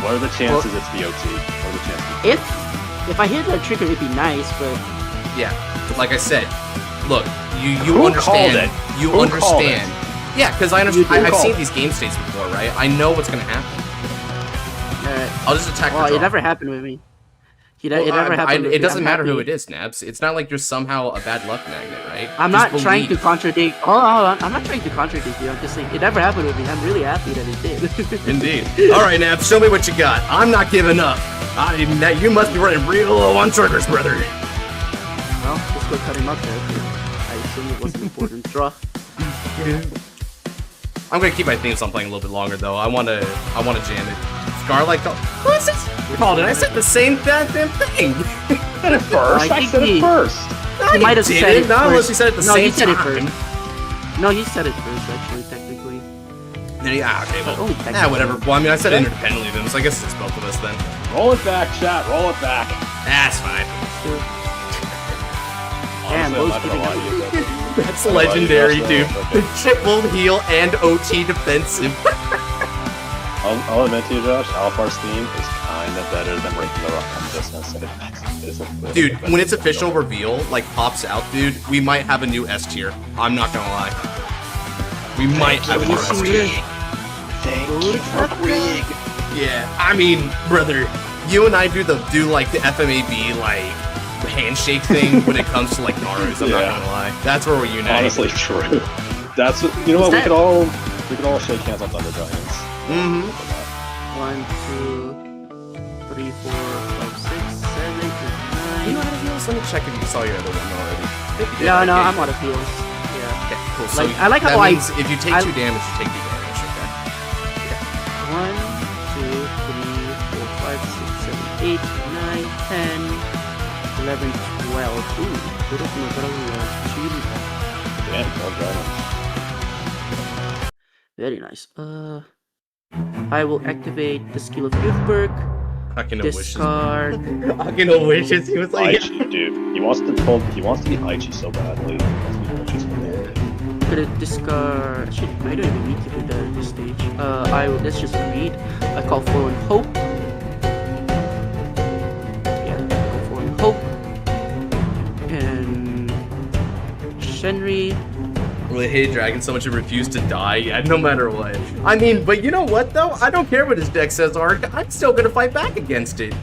What are the chances it's the OT? What are the chances? If I hit that trigger, it'd be nice, but Yeah, like I said, look, you Who understand. called it? You Who called understand. Yeah, because I You understand. do I've call seen it. these game states before, right? I know what's gonna happen. I'll just attack well, the draw. it never happened with me. It Well, never happened. with it me. doesn't I'm matter who happy. it is, Nabs. It's not like you're somehow a bad luck magnet, right? I'm Just not trying to believe. contradict. Hold on, I'm not trying to contradict you. I'm just saying it never happened with me. I'm really happy that it did. Indeed. All right, Nabs, show me what you got. I'm not giving up. You must be running real low on triggers, brother. Well, just go cut him up there. I assume it was an important draw. I'm gonna keep my theme song playing a little bit longer, though. I wanna jam it. Scarlight called it. I said the same damn thing. First, I I think said it he- first. He might have didn't. said it Not first. unless he said it at the No, same he said it time. first. No, he said it first, actually, technically. Yeah, okay, But well, only technically. whatever. Well, I mean, I said independently of him, so I guess it's both of us then. Roll it back, chat. Roll it back. That's fine. Damn, Honestly, I'm Lowe's not gonna giving lie to you, but- That's legendary, dude. Okay. Triple heal and OT defensive. I'll admit to you, Josh, Alphar's theme is kind of better than Breaking the Rock. I'm just gonna say it. Dude, when its official reveal like pops out, dude, we might have a new S tier. I'm not gonna lie. We might have a new S tier. Thank you for Rig. Yeah, I mean, brother, you and I do the FMAB like handshake thing when it comes to like Naru's. I'm not Yeah. gonna lie. That's where we unite. Honestly, true. That's what, you know what, we could all shake hands on Thunder Giants. Mm-hmm. 1, 2, 3, 4, 5, 6, 7, 8, You know 9. how to heal? Let me check if you saw your other one already. I think you did. No, Okay. I'm out of heals. Yeah. Okay, cool. So Like, I like that how means if you take I- 2 damage, you take 2 damage. Okay. 1, 2, 3, 4, 5, 6, 7, 8, 9, 10, 11, 12. Ooh, puro que me fueron los chiles. Damn, well done. Very nice. I will activate the skill of Youthberg. Fucking wishes. Discard. Fucking wishes. He was like, Aichi, dude. He wants to be Aichi so badly. Gonna discard. Shit, I don't even need to do that at this stage. Let's just read. I call Forlorn Hope. Yeah, I call Forlorn Hope. And Shenri. really hated Dragon so much it refused to die, no matter what. I mean, but you know what though? I don't care what his deck says, Ark. I'm still gonna fight back against it.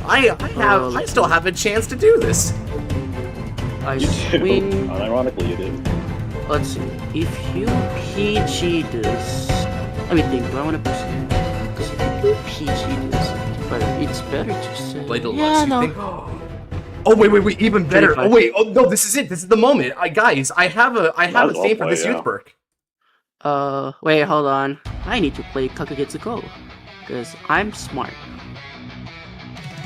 I still have a chance to do this. I swing. Unironically, you do. Let's see. If you PG this, let me think. Do I want to proceed? Because if you PG this, but it's better to say. Blade Deluxe, yeah, you no. think? Oh wait, even better. 25. Oh wait, oh no, this is it. This is the moment. Guys, I have a theme for this youth perk. Wait, hold on. I need to play Kakugetsuko, because I'm smart.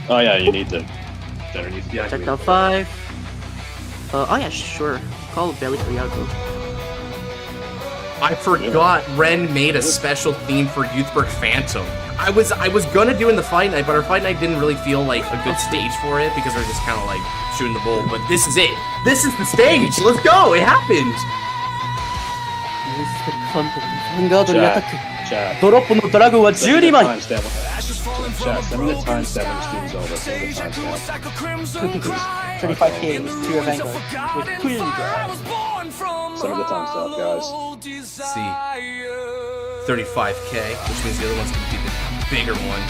Oh yeah, you need to. Yeah, Check out 5. Oh yeah, sure. Call Belly Kriyago. I forgot Ren made a special theme for Youthberg Phantom. I was gonna do in the fight night, but our fight night didn't really feel like a good stage for it because we we're just kind of like shooting the bull. But this is it. This is the stage. Let's go. It happened. Chat. ドロップのドラゴンは12枚 Chat, send me the timestamp when the stream's over. Send me the timestamp. 25k to your Vanguard with Queen Drive. Send me the timestamp, guys. See, 35k, which means the other one's gonna be the bigger one.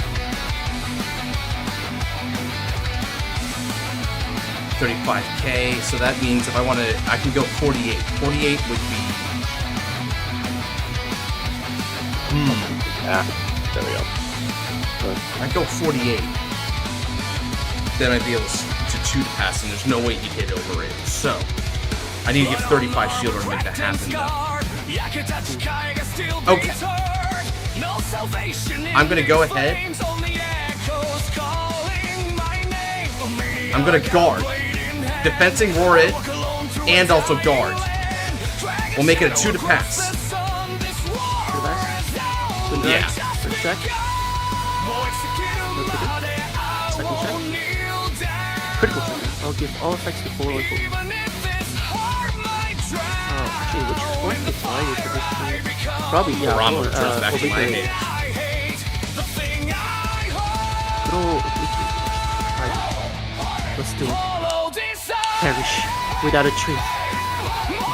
35k, so that means if I want to, I can go 48. 48 would be. Yeah, there we go. I'd go 48. Then I'd be able to shoot pass, and there's no way he'd hit over it. So, I need to get 35 shield to make that happen. Okay. I'm gonna go ahead. I'm gonna guard. Defensing Roar it, and also guard. We'll make it a 2 to pass. Yeah. First check. Second check. Critical trigger. I'll give all effects to full level. Actually, which one is lighter for this thing? Probably, yeah. Rama returns back to my hand. Let's do it. Perish without a trace.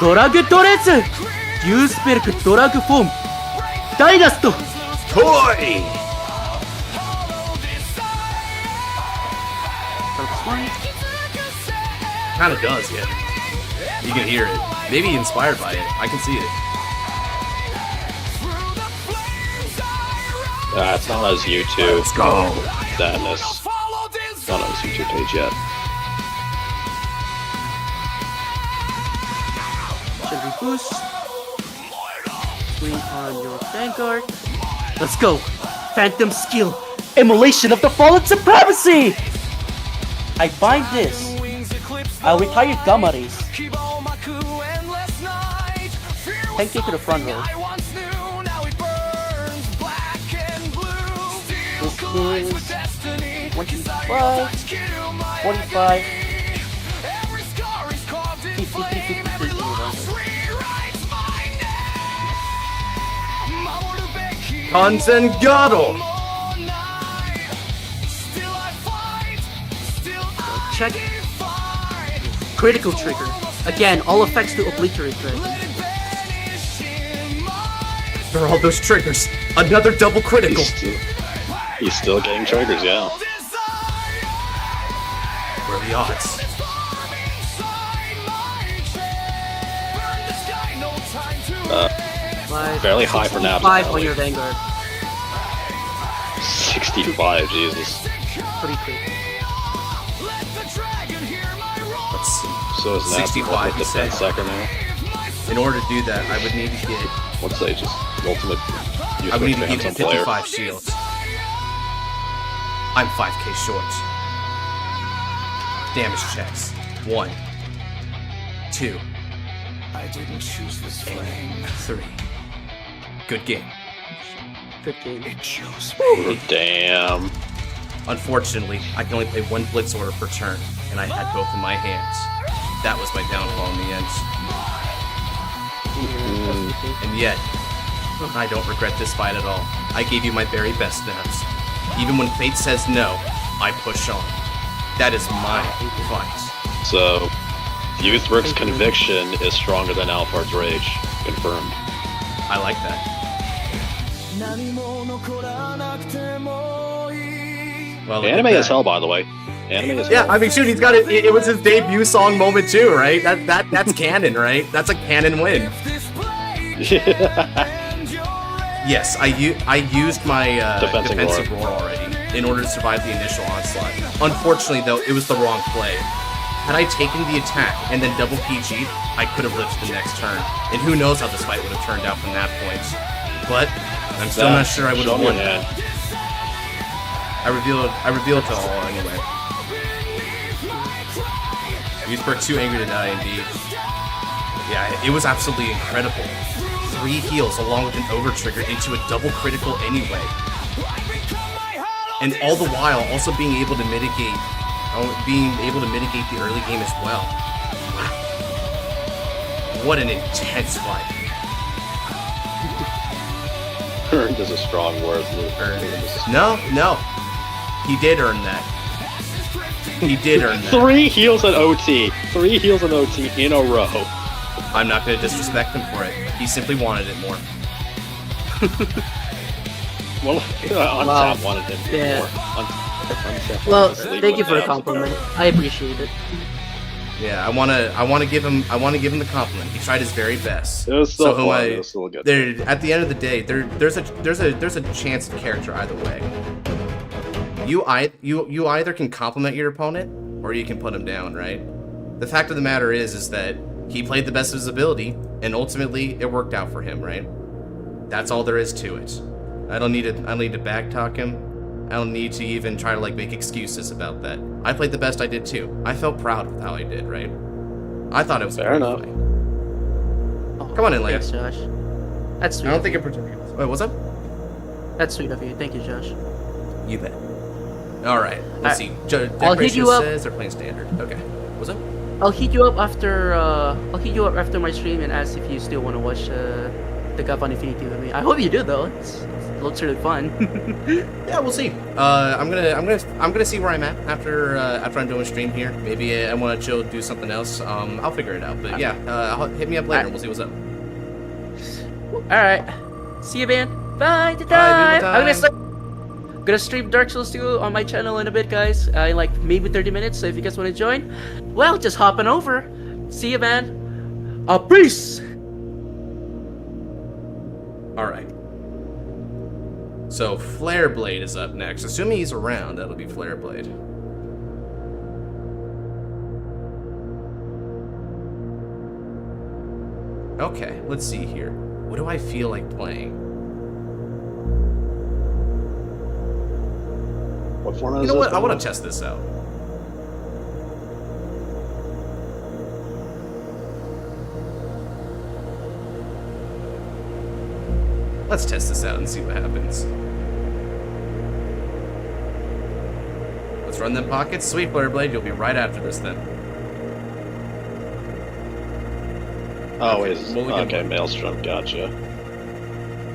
Drag Torres! Use Berk Drag Form! Dynast! Toy! Kinda does, yeah. You can hear it. Maybe inspired by it. I can see it. It's not on his YouTube. Let's go! Sadness. It's not on his YouTube page yet. Should we boost? Swing on your Vanguard. Let's go! Phantom skill! Immolation of the Fallen Supremacy! I bind this. I'll retire Gamma Rays. 10k to the front row. This is 25, 45, 53. Consengado! Check. Critical trigger. Again, all effects to obliterate threat. For all those triggers, another double critical. He's still getting triggers, yeah. Where are the odds? Fairly high for now. 5 on your Vanguard. 65, Jesus. Pretty quick. Let's see. So is that 65, you said. second now? In order to do that, I would need to get... What's that? Just ultimate. I would need to get Phantom 55 player. shields. I'm 5k short. Damage checks. 1, 2, 3, Good game. Good game. Damn. Unfortunately, I can only play one Blitz order per turn, and I had both in my hands. That was my downfall in the end. And yet, I don't regret this fight at all. I gave you my very best snaps. Even when fate says no, I push on. That is my fight. So, Youthwork's conviction is stronger than Alphard's rage. Confirmed. I like that. Well, Anime as hell, by the way. Anime as yeah, hell. I mean, shoot, he's got it. It was his debut song moment too, right? That's canon, right? That's a canon win. Yes, I used my defensive roar already in order to survive the initial onslaught. Unfortunately, though, it was the wrong play. Had I taken the attack and then double PG'd, I could have lived to the next turn. And who knows how this fight would have turned out from that point. But I'm still not sure I would have won that. I revealed it all anyway. Youthberg too angry to die, indeed. Yeah, it was absolutely incredible. 3 heals along with an over trigger into a double critical anyway. And all the while also being able to mitigate the early game as well. Wow. What an intense fight. Earned is a strong word. No. He did earn that. He did earn that. 3 heals in OT. 3 heals in OT in a row. I'm not going to disrespect him for it. He simply wanted it more. Well, Untap wanted it Yeah. more. Untap Well, wanted to sleep thank you with for the that. compliment. I appreciate it. Yeah, I want to give him the compliment. He tried his very best. It was still fun. It It was still good. At the end of the day, there's a chance to character either way. You either can compliment your opponent or you can put him down, right? The fact of the matter is that he played the best of his ability, and ultimately it worked out for him, right? That's all there is to it. I don't need to backtalk him. I don't need to even try to make excuses about that. I played the best I did too. I felt proud with how I did, right? I thought it was Fair enough. Oh, Come on in, Leia. thanks, Josh. That's sweet. I don't think it. Wait, what's up? That's sweet of you. Thank you, Josh. You bet. All right. Let's see. I'll hit you up. Says they're playing standard. Okay. What's up? I'll hit you up after my stream and ask if you still want to watch the Gap on Infinity with me. I hope you do though. It looks really fun. Yeah, we'll see. I'm gonna see where I'm at after I'm doing stream here. Maybe I want to chill, do something else. I'll figure it out. But yeah, hit me up later. And we'll see what's up. All right. See you, man. Bye. Bye, I'm gonna stream Dark Souls 2 on my channel in a bit, guys. In like maybe 30 minutes. So if you guys want to join, well, just hop on over. See you, man. Peace. All right. So Flare Blade is up next. Assuming he's around, that'll be Flare Blade. Okay, let's see here. What do I feel like playing? What format You is know this? what? I want to test this out. Let's test this out and see what happens. Let's run them pockets. Sweet, Flare Blade. You'll be right after this then. Oh, wait. Mulligan. Okay, Maelstrom. Gotcha.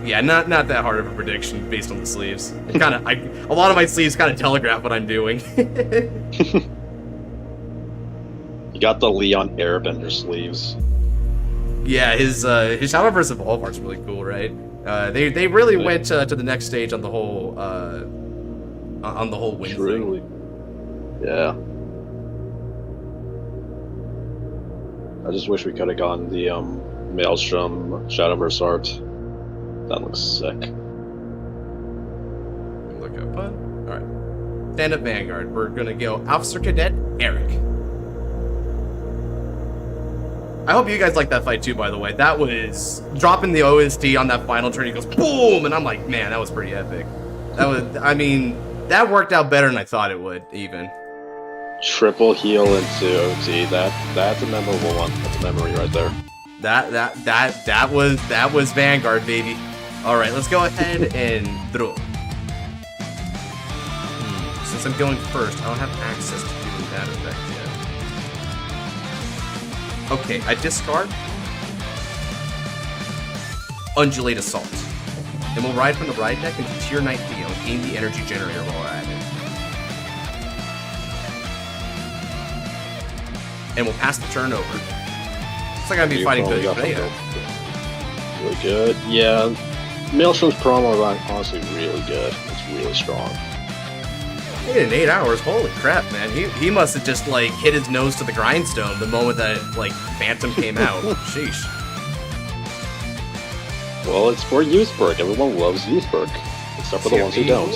Yeah, not that hard of a prediction based on the sleeves. A lot of my sleeves kind of telegraph what I'm doing. You got the Leon Airbender sleeves. Yeah, his Shadowverse Evolve art's really cool, right? They really went to the next stage on the whole wind Truly. thing. Yeah. I just wish we could have gotten the Maelstrom Shadowverse art. That looks sick. Look up fun. Alright. Stand up Vanguard. We're gonna go Officer Cadet Eric. I hope you guys like that fight too, by the way. That was dropping the OST on that final turn. He goes boom, and I'm like, man, that was pretty epic. That worked out better than I thought it would, even. Triple heal into OT. That's a memorable one. That's a memory right there. That was Vanguard, baby. Alright, let's go ahead and draw. Since I'm going first, I don't have access to doing that effect yet. Okay, I discard Undulate Assault. Then we'll ride from the ride deck into Tier 9 Theo and gain the energy generator while we're at it. And we'll pass the turn over. It's like I'm be fighting good, but yeah. Really good. Yeah, Maelstrom's promo is honestly really good. It's really strong. In 8 hours, holy crap, man. He must have just, like, hit his nose to the grindstone the moment that, like, Phantom came out. Sheesh. Well, it's for Youthberg. Everyone loves Youthberg, except for the ones who don't.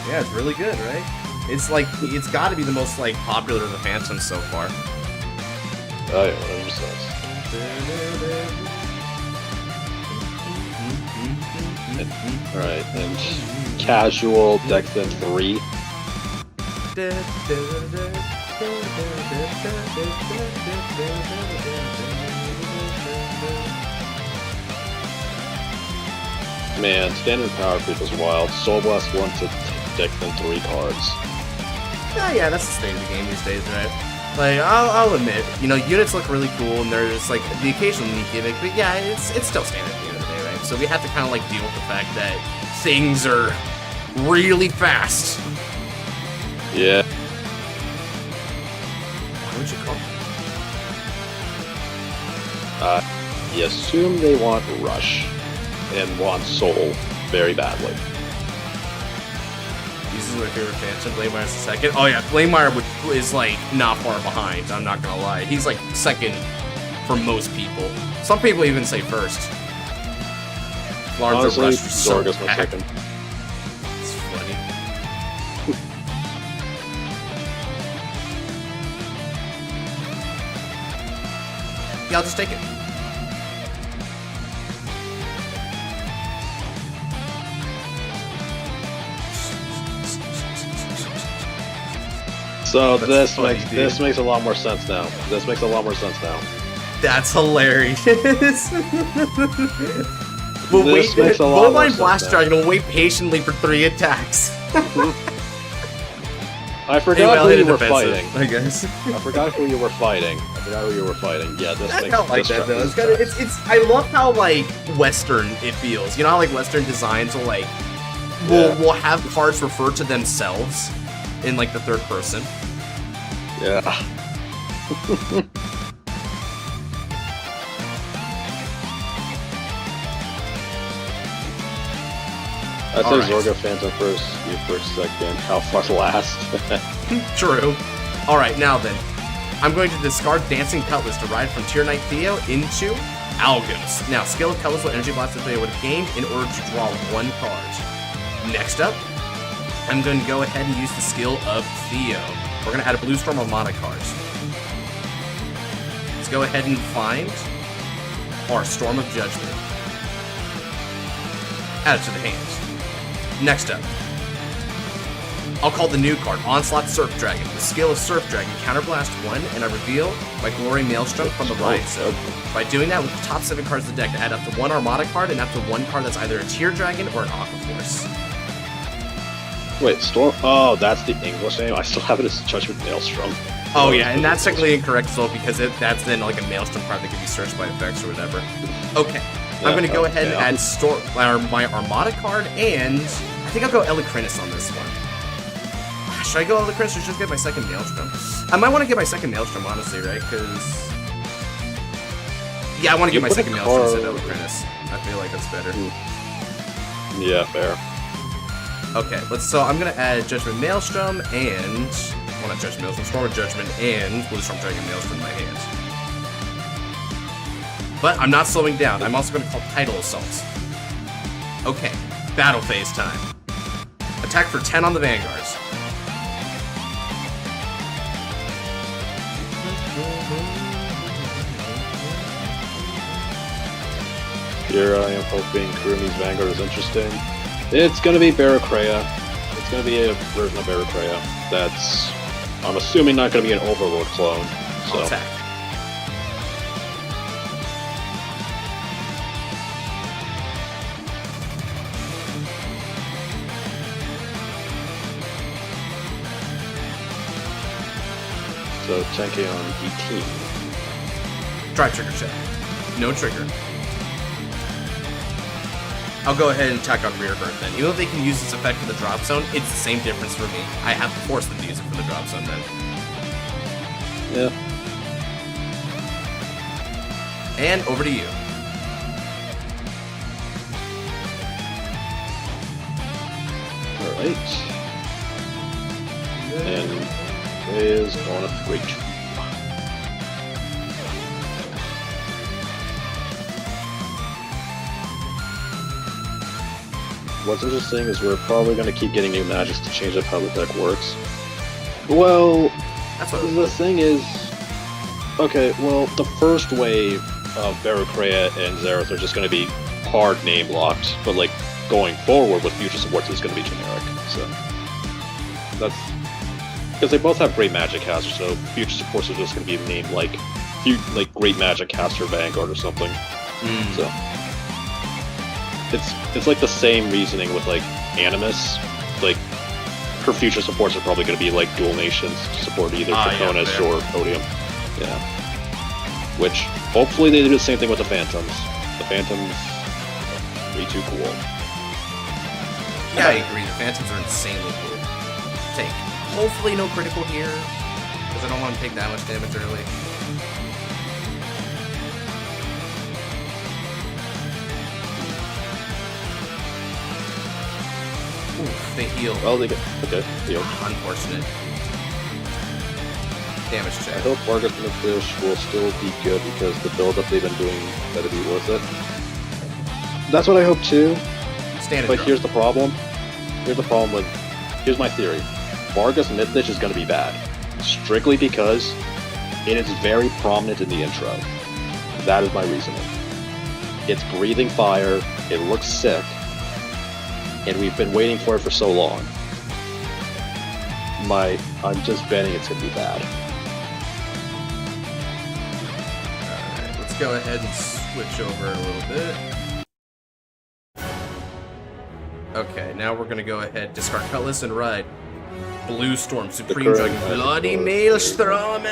Yeah, it's really good, right? It's like, it's got to be the most, like, popular of the Phantoms so far. Oh, yeah, 100%. Alright, and casual deck then 3. Man, standard power creep is wild. Soul Blast 1 to deck then 3 cards. Yeah, that's the state of the game these days, right? Like, I'll admit, you know, units look really cool, and there's, like, the occasional neat gimmick, but yeah, it's still standard at the end of the day, right? So we have to kind of, like, deal with the fact that things are really fast. Yeah. What would you call it? You assume they want Rush, and want Soul very badly. This is my favorite Phantom. Bladewire's the second. Oh yeah, Bladewire is like not far behind. I'm not gonna lie. He's like second for most people. Some people even say first. Honestly, Rush was so Zorga's my second. It's funny. Yeah, I'll just take it. So That's this funny, makes a lot more sense now. This makes a lot more sense now. That's hilarious. We'll This wait. makes a lot more Bovine sense Blast now. Dragon will wait patiently for 3 attacks. I forgot I'll who hit you a were defensive, fighting. I guess. I forgot who you were fighting. Yeah, this I makes don't like this that though. tracks It's sense. I love how like Western it feels. You know how like Western designs will like will have cards refer to themselves in like the third person. Yeah. I'd say Alright. Zorga Phantom first, you first, second, how far last. True. Alright, now then. I'm going to discard Dancing Cutlass to ride from Tier 9 Theo into Algos. Now, skill of Cutlass will energy blast that they would have gained in order to draw 1 card. Next up, I'm going to go ahead and use the skill of Theo. We're going to add a Blue Storm Armada card. Let's go ahead and find our Storm of Judgment. Add it to the hand. Next up, I'll call the new card Onslaught Surf Dragon. The skill of Surf Dragon, Counterblast 1, and I reveal my Glory Maelstrom from the right. So by doing that with the top 7 cards of the deck, I add up to 1 Armada card and up to 1 card that's either a Tier Dragon or an Aqua Force. Wait, Storm? Oh, that's the English name? I still have it as Judgment Maelstrom. Oh yeah, and that's technically incorrect as well because that's then like a Maelstrom card that can be searched by effects or whatever. Okay, I'm going to go ahead and add my Armada card, and I think I'll go Elecrinus on this one. Should I go Elecrinus or just get my second Maelstrom? I might want to get my second Maelstrom, honestly, right? Because... yeah, I want to get my second Maelstrom instead of Elecrinus. I feel like that's better. Yeah, fair. Okay, so I'm going to add Judgment Maelstrom and... well, not Judgment Maelstrom, Storm of Judgment and Blue Storm Dragon Maelstrom in my hand. But I'm not slowing down. I'm also going to call Tidal Assault. Okay, battle phase time. Attack for 10 on the Vanguards. Here I am hoping Kurumi's Vanguard is interesting. It's gonna be Barracrea. It's gonna be a version of Barracrea that's, I'm assuming, not gonna be an Overlord clone. So. I'll attack. So 10k on 18. Try trigger check. No trigger. I'll go ahead and attack on rear guard then. Even though they can use this effect for the drop zone, it's the same difference for me. I have to force them to use it for the drop zone then. Yeah. And over to you. Alright. And is on a 3-2. What's interesting is we're probably going to keep getting new magics to change up how the deck works. Well, That's what the thing is... Okay, well, the first wave of Veracrea and Xerath are just going to be hard name locked, but like, going forward with future supports is going to be generic, so... That's... Because they both have great magic casters, so future supports are just going to be named like... Great magic caster Vanguard or something. So... It's like the same reasoning with like Animus. Like her future supports are probably going to be like dual nations to support either Draconis or Odium. Yeah. Which hopefully they do the same thing with the Phantoms. The Phantoms way too cool. Yeah, I agree. The Phantoms are insanely cool. Take. Hopefully no critical here, because I don't want to take that much damage early. Oof, they heal. Well, they get okay. Heal. Unfortunate. Damage I check. hope Margaret and the Fish will still be good because the build-up they've been doing better be worth it. That's what I hope too. Standard But drop. here's the problem. Here's my theory. Vargas Mythish is going to be bad. Strictly because it is very prominent in the intro. That is my reasoning. It's breathing fire, it looks sick, and we've been waiting for it for so long. I'm just betting it's going to be bad. Alright, let's go ahead and switch over a little bit. Okay, now we're gonna go ahead, discard Cutlass and ride. Blue Storm, Supreme correct Dragon, magic Bloody was- Maelstrom!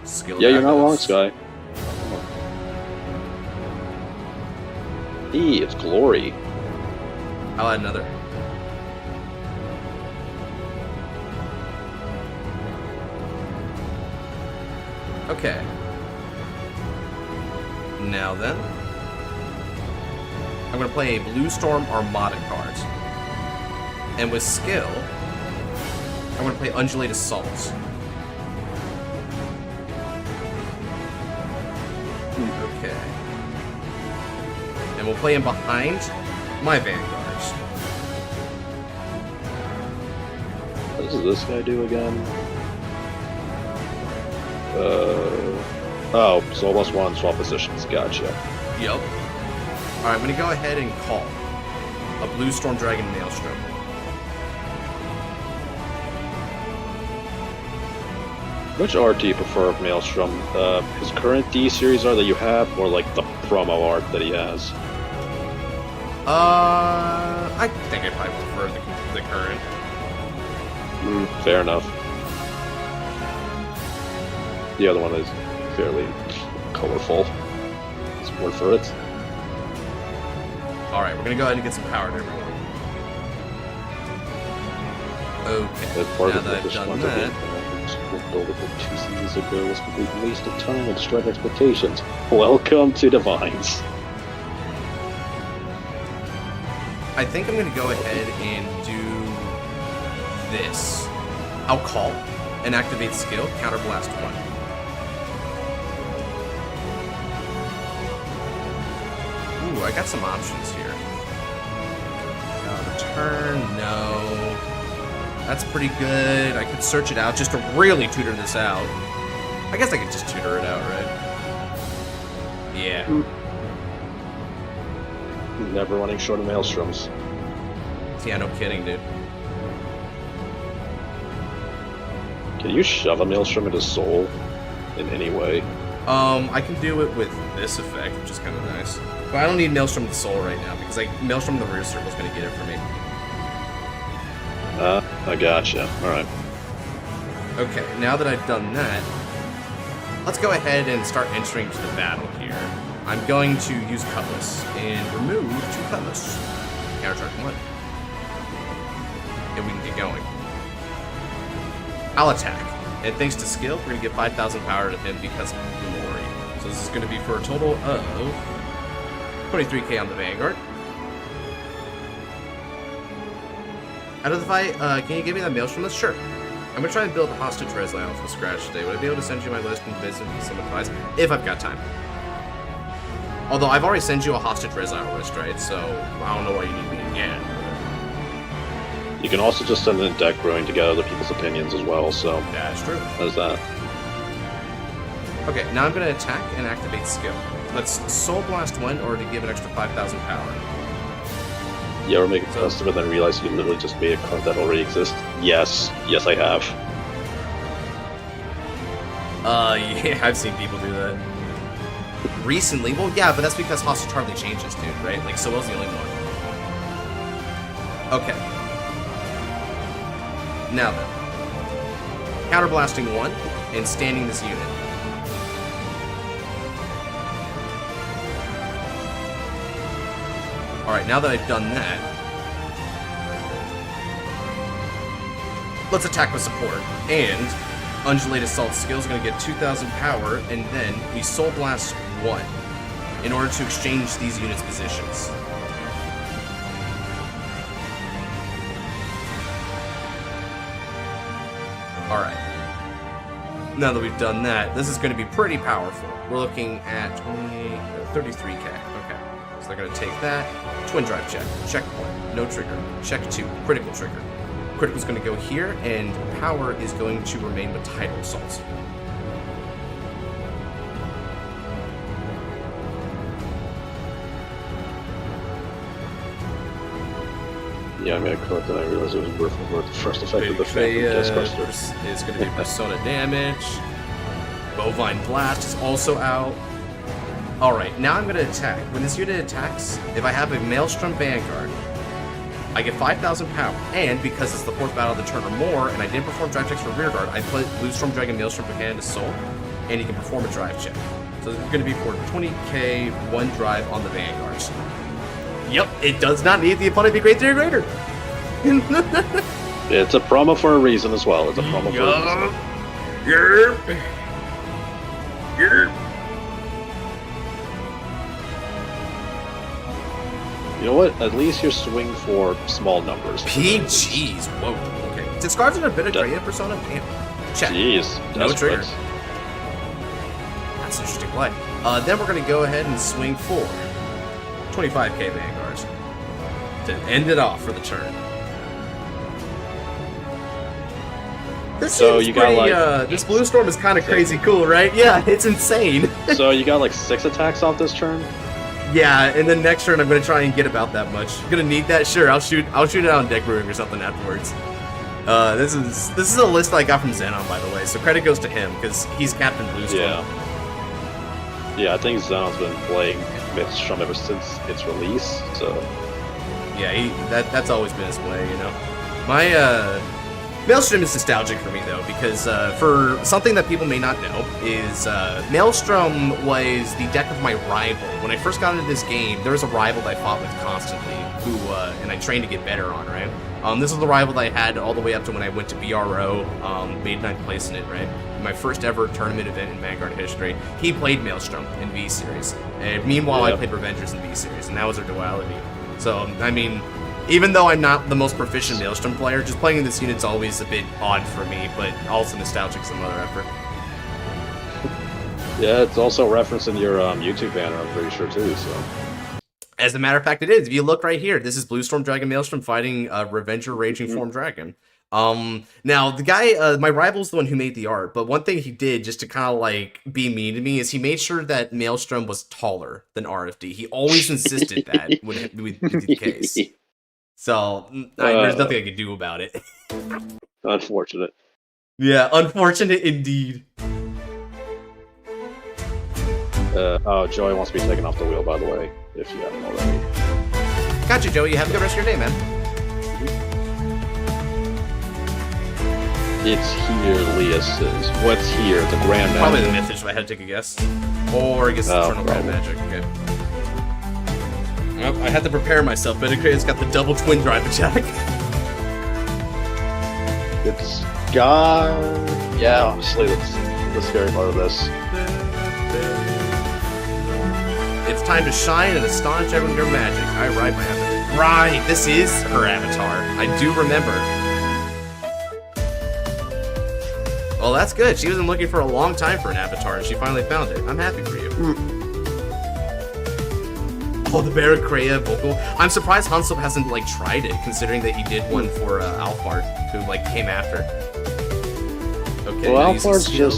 Skill Yeah, you're not wrong, Backups. Sky. It's Glory. I'll add another. Okay. Now then, I'm going to play a Blue Storm Armada card. And with skill, I'm going to play Undulate Assault. Okay. And we'll play him behind my Vanguards. What does this guy do again? Oh, so almost one swap positions. Gotcha. Yep. Alright, I'm going to go ahead and call a Blue Storm Dragon Maelstrom. Which art do you prefer of Maelstrom? His current D series art that you have, or like the promo art that he has? I think I probably prefer the current. Fair enough. The other one is fairly colorful. It's more for it. Alright, we're gonna go ahead and get some power to everyone. Okay, That part now of that I've this done one that, build it 2 seasons ago was a complete waste of time and destroyed expectations. Welcome to Divines. I think I'm gonna go ahead and do this. I'll call and activate skill, counterblast 1. Ooh, I got some options here. Return, no. That's pretty good. I could search it out just to really tutor this out. I guess I could just tutor it out, right? Yeah. Never running short of Maelstroms. Yeah, no kidding, dude. Can you shove a Maelstrom into Soul in any way? I can do it with this effect, which is kind of nice. But I don't need Maelstrom the Soul right now, because like Maelstrom the rear circle is going to get it for me. I gotcha. Alright. Okay, now that I've done that, let's go ahead and start entering to the battle here. I'm going to use Cutlass and remove 2 Cutlass. Counter-charge 1. And we can get going. I'll attack. And thanks to skill, we're going to get 5,000 power to him because of glory. So this is going to be for a total of 23k on the Vanguard. Out of the fight, can you give me that Maelstrom list? Sure. I'm going to try and build a hostage res layout from scratch today. Would I be able to send you my list and visit some advice? If I've got time. Although I've already sent you a hostage res layout list, right? So I don't know why you need me again. You can also just send in deck brewing to get other people's opinions as well, so... That's true. There's that. Okay, now I'm going to attack and activate skill. Let's Soul Blast 1 in order to give an extra 5,000 power. You ever make a custom and then realize you literally just made a card that already exists? Yes. Yes, I have. Yeah, I've seen people do that. Recently? Well, yeah, but that's because Hostage hardly changes, dude, right? Like, Soel's the only one. Okay. Now then. Counterblasting 1 and standing this unit. Alright, now that I've done that, let's attack with support. And Undulate Assault skill is going to get 2,000 power, and then we Soul Blast 1 in order to exchange these units' positions. Alright. Now that we've done that, this is going to be pretty powerful. We're looking at 33k. Okay. So they're going to take that. Twin Drive check. Check 1. No trigger. Check 2. Critical trigger. Critical's going to go here, and power is going to remain with Tidal Assault. Yeah, I made a clip and I realized it was worth the first effect of the Phantom is going to be Persona damage. Bovine Blast is also out. Alright, now I'm going to attack. When this unit attacks, if I have a Maelstrom Vanguard, I get 5,000 power, and because it's the 4th battle of the turn or more, and I didn't perform drive checks for Rearguard, I put Blue Storm Dragon Maelstrom Buchanan to Soul, and he can perform a drive check. So it's going to be for 20k, 1 drive on the Vanguards. Yep, it does not need the opponent to be great 3 or greater. It's a promo for a reason as well. It's a promo for a reason. You know what? At least you're swinging for small numbers. PGs. Whoa. Okay. Discards in a bit of creative persona. Damn. Check. Jeez. No trigger. That's an interesting play. Then we're going to go ahead and swing for 25k Vanguards to end it off for the turn. This So seems you got, pretty, like- this Blue Storm is kind of crazy cool, right? Yeah, it's insane. So you got like 6 attacks off this turn? Yeah, and then next turn I'm gonna try and get about that much. Gonna need that? Sure, I'll shoot it out on deck brewing or something afterwards. This is a list I got from Xenon, by the way, so credit goes to him because he's Captain Blue Storm. Yeah, I think Xenon's been playing Maelstrom ever since its release, so... Yeah, that's always been his way, you know. My Maelstrom is nostalgic for me though, because for something that people may not know is Maelstrom was the deck of my rival. When I first got into this game, there was a rival that I fought with constantly, who and I trained to get better on, right? This was the rival that I had all the way up to when I went to BRO, made 9th place in it, right? My first ever tournament event in Vanguard history. He played Maelstrom in V Series, and meanwhile I played Revengers in V Series, and that was our duality. So I mean, even though I'm not the most proficient Maelstrom player, just playing this unit's always a bit odd for me, but also nostalgic some other effort. Yeah, it's also referenced in your YouTube banner, I'm pretty sure too, so... As a matter of fact, it is. If you look right here, this is Blue Storm Dragon Maelstrom fighting Revenger Raging Form Dragon. Now, the guy, my rival's the one who made the art, but one thing he did just to kind of like be mean to me is he made sure that Maelstrom was taller than RFD. He always insisted that would be the case. So, there's nothing I can do about it. Unfortunate. Yeah, unfortunate indeed. Oh, Joey wants to be taken off the wheel, by the way, if you haven't already. Gotcha, Joey. You have a good rest of your day, man. It's here, Leah says. What's here? The Grand Probably the Magic? Mythic, if I had to take a guess. Or I guess Oh, Eternal Grand probably. Magic. Okay. Well, I had to prepare myself. Betacrea's got the double twin drive attack. It's got... Yeah, obviously that's the scary part of this. It's time to shine and astonish everyone with your magic. I ride my avatar. Right, this is her avatar. I do remember. Well, that's good. She was been looking for a long time for an avatar, and she finally found it. I'm happy for you. Oh, the Betacrea vocal. I'm surprised Hansel hasn't, like, tried it, considering that he did one for Alphard, who, like, came after. Okay, Well, now using Alphard's skill,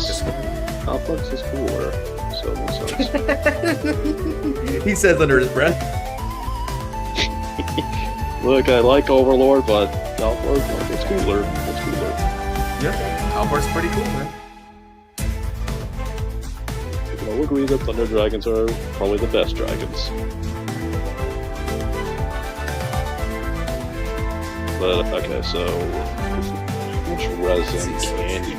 Alphard's just cooler, so it makes sense. He says under his breath. Look, I like Overlord, but Alphard, it's cooler. It's cooler. Yeah, Alphard's pretty cool, man. We can all agree that Thunder Dragons are probably the best dragons. But, okay, so... How much resin can you...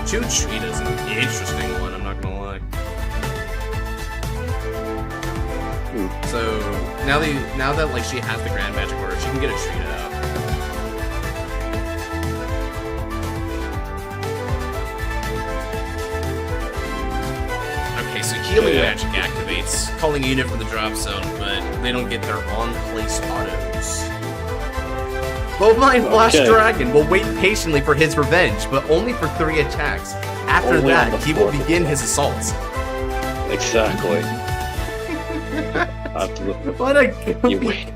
Chutrita's an interesting one, I'm not gonna lie. So, now that like she has the Grand Magic Order, she can get a Trita out. Okay, so healing magic activates, calling a unit from the drop zone, but they don't get their on-place autos. Bovine Flash Okay. Dragon will wait patiently for his revenge, but only for 3 attacks. After Only on that, the he will 4th begin his assaults. Exactly. After the... What a You wait.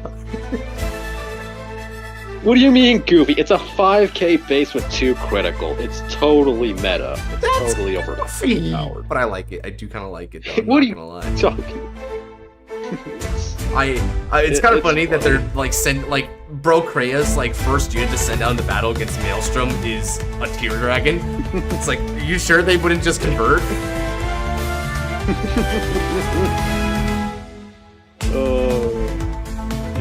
What do you mean, goofy? It's a 5k base with 2 critical. It's totally meta. It's totally overpowered. But I like it. I do kind of like it, though. I'm What not are you gonna lie. talking? It's kind of It's funny that funny. they're like Bro Krea's like first unit to send out into battle against Maelstrom is a Tear Dragon. It's like, are you sure they wouldn't just convert? Oh,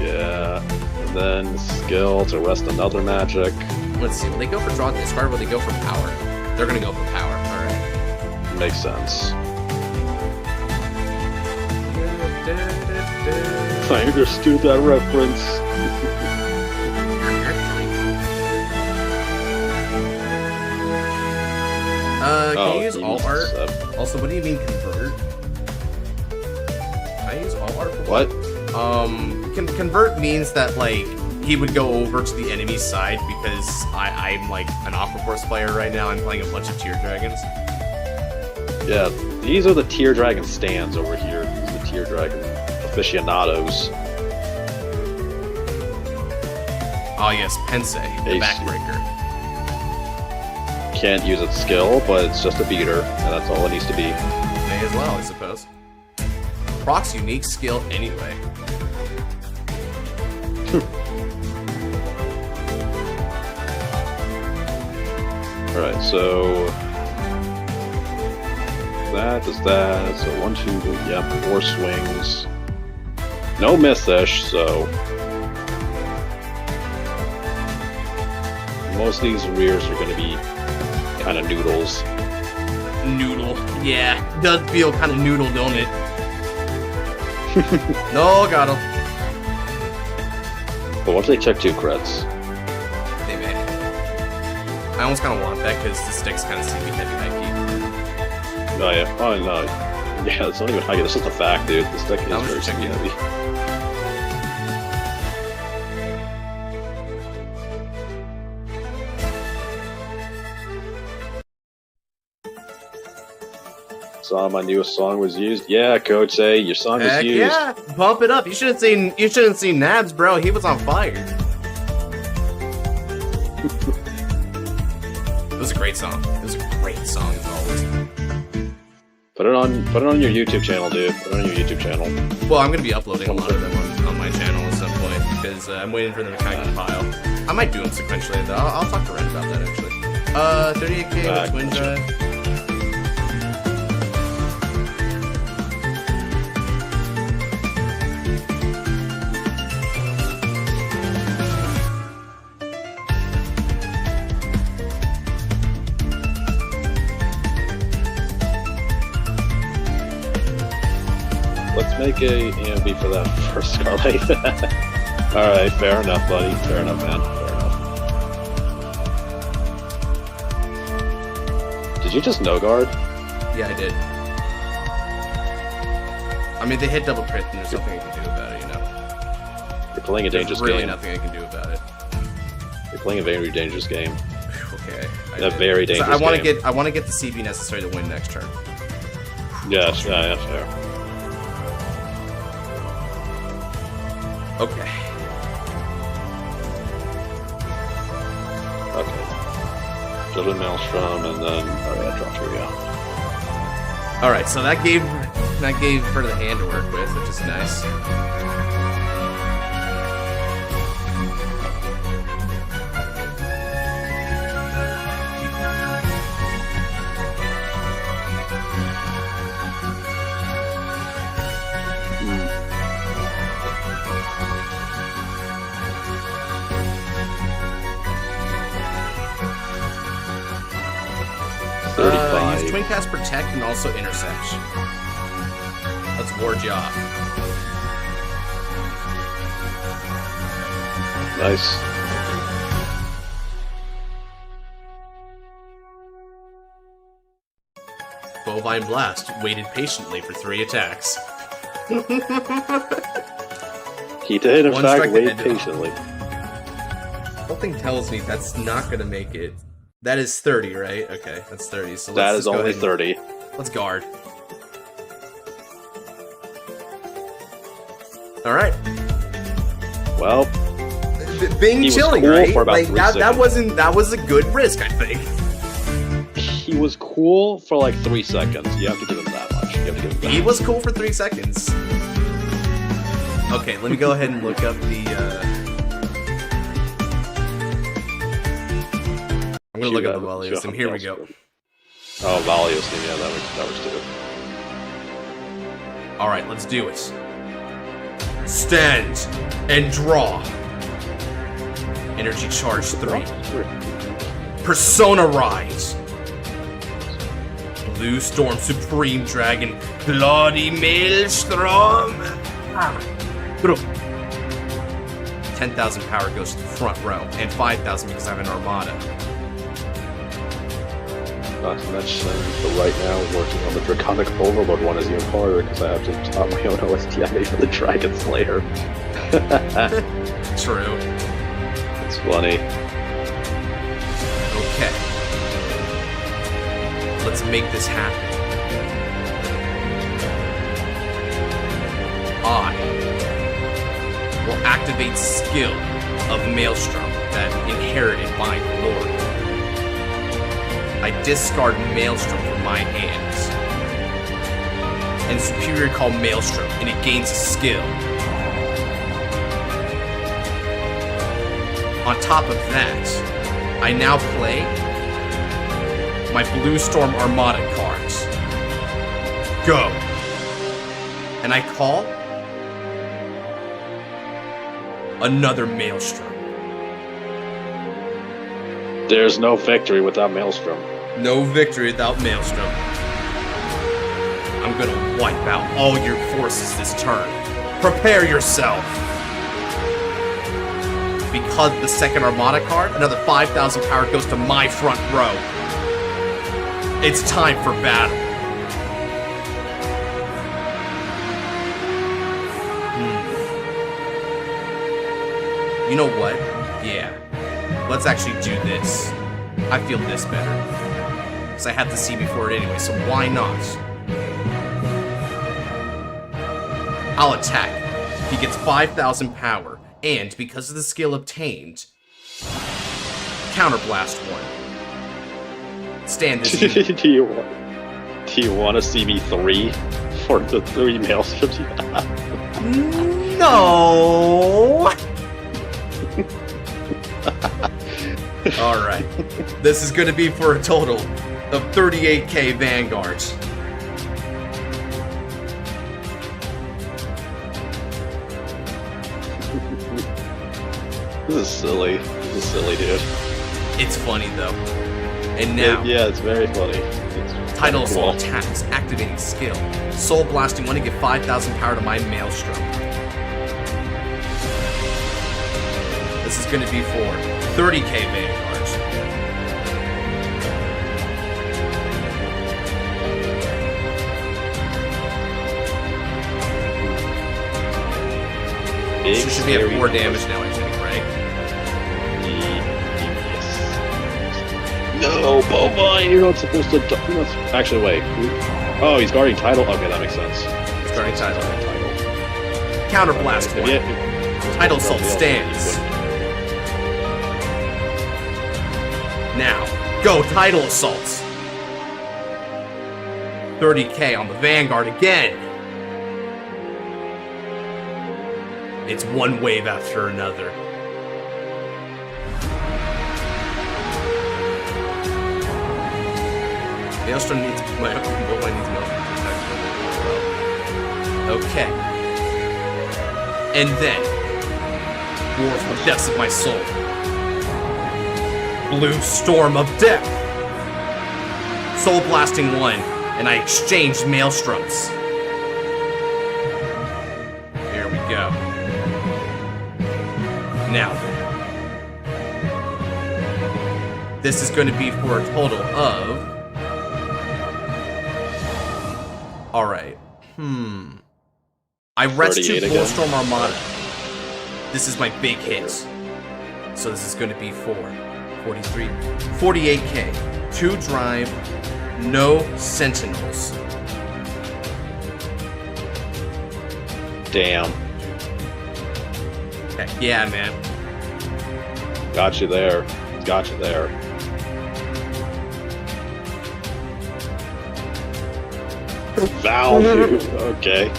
yeah. And then skill to rest another magic. Let's see. Will they go for draw and discard? Or will they go for power? They're gonna go for power. All right. Makes sense. I understood that reference. Can you use he all uses art? that. Also, what do you mean convert? Can I use all art? For What? Convert means that like he would go over to the enemy side because I'm like an Aqua Force player right now. I'm playing a bunch of Tear Dragons. Yeah, these are the Tear Dragon stands over here. These are the Tear Dragon aficionados. Oh yes, Pense, the Ace. backbreaker. Can't use its skill, but it's just a beater, and that's all it needs to be. May as well, I suppose. Proc's unique skill anyway. Alright, so... That is that, so 1, 2, yep, 4 swings. No miss-ish, so... Most of these rears are gonna be kind of noodles. Noodle. Yeah, does feel kind of noodle, don't it? No, got him. But once they check 2 crits, They may. I almost kind of want that because the stick's kind of seem heavy high oh yeah, oh no. Yeah, it's not even high, it's just a fact, dude. This deck is That was very just checking. heavy. Saw my newest song was used. Yeah, Coach, say your song was Heck used. yeah, bump it up. You should have seen Nabs, bro. He was on fire. It was a great song. It was a great song as always. Put it on your YouTube channel, dude. Put it on your YouTube channel. Well, I'm gonna be uploading a lot of them on my channel at some point because I'm waiting for them to kind of compile. I might do them sequentially. Though. I'll talk to Red about that actually. 38K with Twin Drive. let's make a EMB for that first Scarlet. Alright, fair enough, buddy. Fair enough, man. Fair enough. Did you just no guard? Yeah, I did. I mean, they hit double crit, and there's nothing I can do about it, you know? You're playing a dangerous There's really game. nothing I can do about it. You're playing a very dangerous game. Okay. A very dangerous I want to game. get. I want to get the CB necessary to win next turn. Yes, yeah, fair. Okay. Okay. Children Maelstrom, and then oh yeah, draw 2, yeah. All right. So that gave her the hand to work with, which is nice. Use Twin Cast Protect and also Intercept. Let's ward you off. Nice. Bovine Blast waited patiently for 3 attacks. He did, in One fact, strike wait that ended. patiently. Something tells me that's not gonna make it. That is 30, right? Okay, that's 30. So let's That just is go only ahead and- 30. Let's guard. Alright. Well, Being He was chilling, cool right? for about Like 3 that was a good risk, I think. he was cool for like 3 seconds. You have to give him that much. You have to give him that. He was cool for 3 seconds. Okay, let me go ahead and look up the I'm gonna look up the Valios, and here we go. Oh, Valios, yeah, that was too. Alright, let's do it. Stand and draw. Energy charge 3. Persona Rise. Blue Storm Supreme Dragon. Bloody Maelstrom. 10,000 power goes to the front row, and 5,000 because I have an Armada. Not to mention, right now, working on the Draconic Overlord one is even harder because I have to top my own OSTI for the Dragon Slayer. True. It's funny. Okay. Let's make this happen. I will activate skill of Maelstrom that inherited by Lord. I discard Maelstrom from my hands. And Superior Call Maelstrom, and it gains a skill. On top of that, I now play my Blue Storm Armada cards. Go! And I call another Maelstrom. There's no victory without Maelstrom. No victory without Maelstrom. I'm gonna wipe out all your forces this turn. Prepare yourself! Because the second Armada card, another 5,000 power goes to my front row. It's time for battle. You know what? Yeah. Let's actually do this. I feel this better. Because I have to see before it anyway, so why not? I'll attack. He gets 5,000 power, and because of the skill obtained, counterblast 1. Stand this unit. do you want to see me 3 for the 3 Maelstroms you have? No! Alright. This is going to be for a total of 38k Vanguards. This is silly. This is silly, dude. It's funny, though. And now... Yeah, it's very funny. It's Tidal Assault attacks, activating skill. Soul Blasting 1 to give 5,000 power to my Maelstrom. This is going to be for 30k Vanguards. So should be at 4 damage now, I think, right? Yes. No, Bovine, you're not supposed to. Actually, wait. Oh, he's guarding Tidal. Okay, that makes sense. He's guarding Tidal. Counterblast 1. Tidal Assault stands. Now, go Tidal Assaults. 30k on the Vanguard again. It's one wave after another. Maelstrom needs Maelstrom protection. Okay. And then, War from the depths of my soul. Blue Storm of Death. Soul Blasting 1, and I exchanged Maelstroms. There we go. Now, this is going to be for a total of... Alright. I rest 2 Bullstorm Armada. This is my big hit. So this is going to be for 43, 48k. 2 drive, no Sentinels. Damn. Heck yeah, man. Got you there. Got you there. Value. Okay.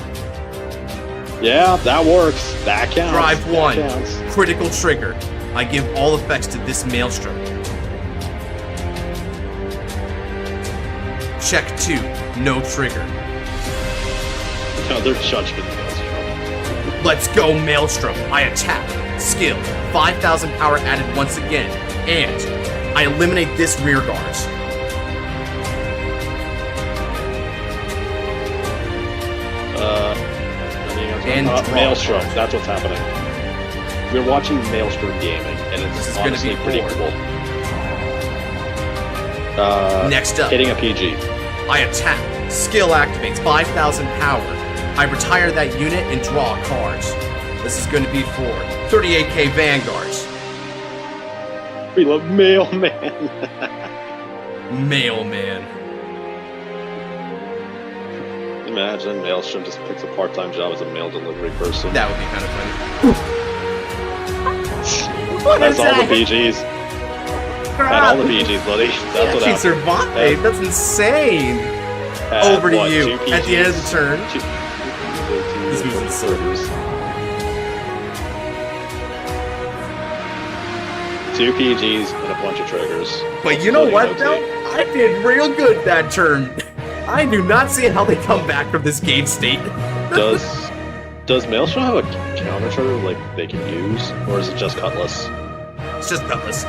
Yeah, that works. That counts. Drive 1. That counts. Critical trigger. I give all effects to this Maelstrom. Check 2. No trigger. Another Judgment Maelstrom. Let's go, Maelstrom. I attack. Skill. 5,000 power added once again. And I eliminate this rear guard. And Maelstrom. That's what's happening. We're watching Maelstrom gaming, and it's honestly pretty cool. Next up. Hitting a PG. I attack. Skill activates 5,000 power. I retire that unit and draw cards. This is going to be for 38k Vanguards. We love Mailman. Mailman. Imagine Maelstrom just picks a part-time job as a mail delivery person. That would be kind of funny. That's all the PGs. Had all the PGs, buddy. That's what she happened. survived. That's insane. Over to you. At the end of the turn. This moves in circles. 2 PGs and a bunch of triggers. But you know what, though? I did real good that turn. I do not see how they come back from this game state. Does Maelstrom have a counter trigger like they can use, or is it just Cutlass? It's just Cutlass.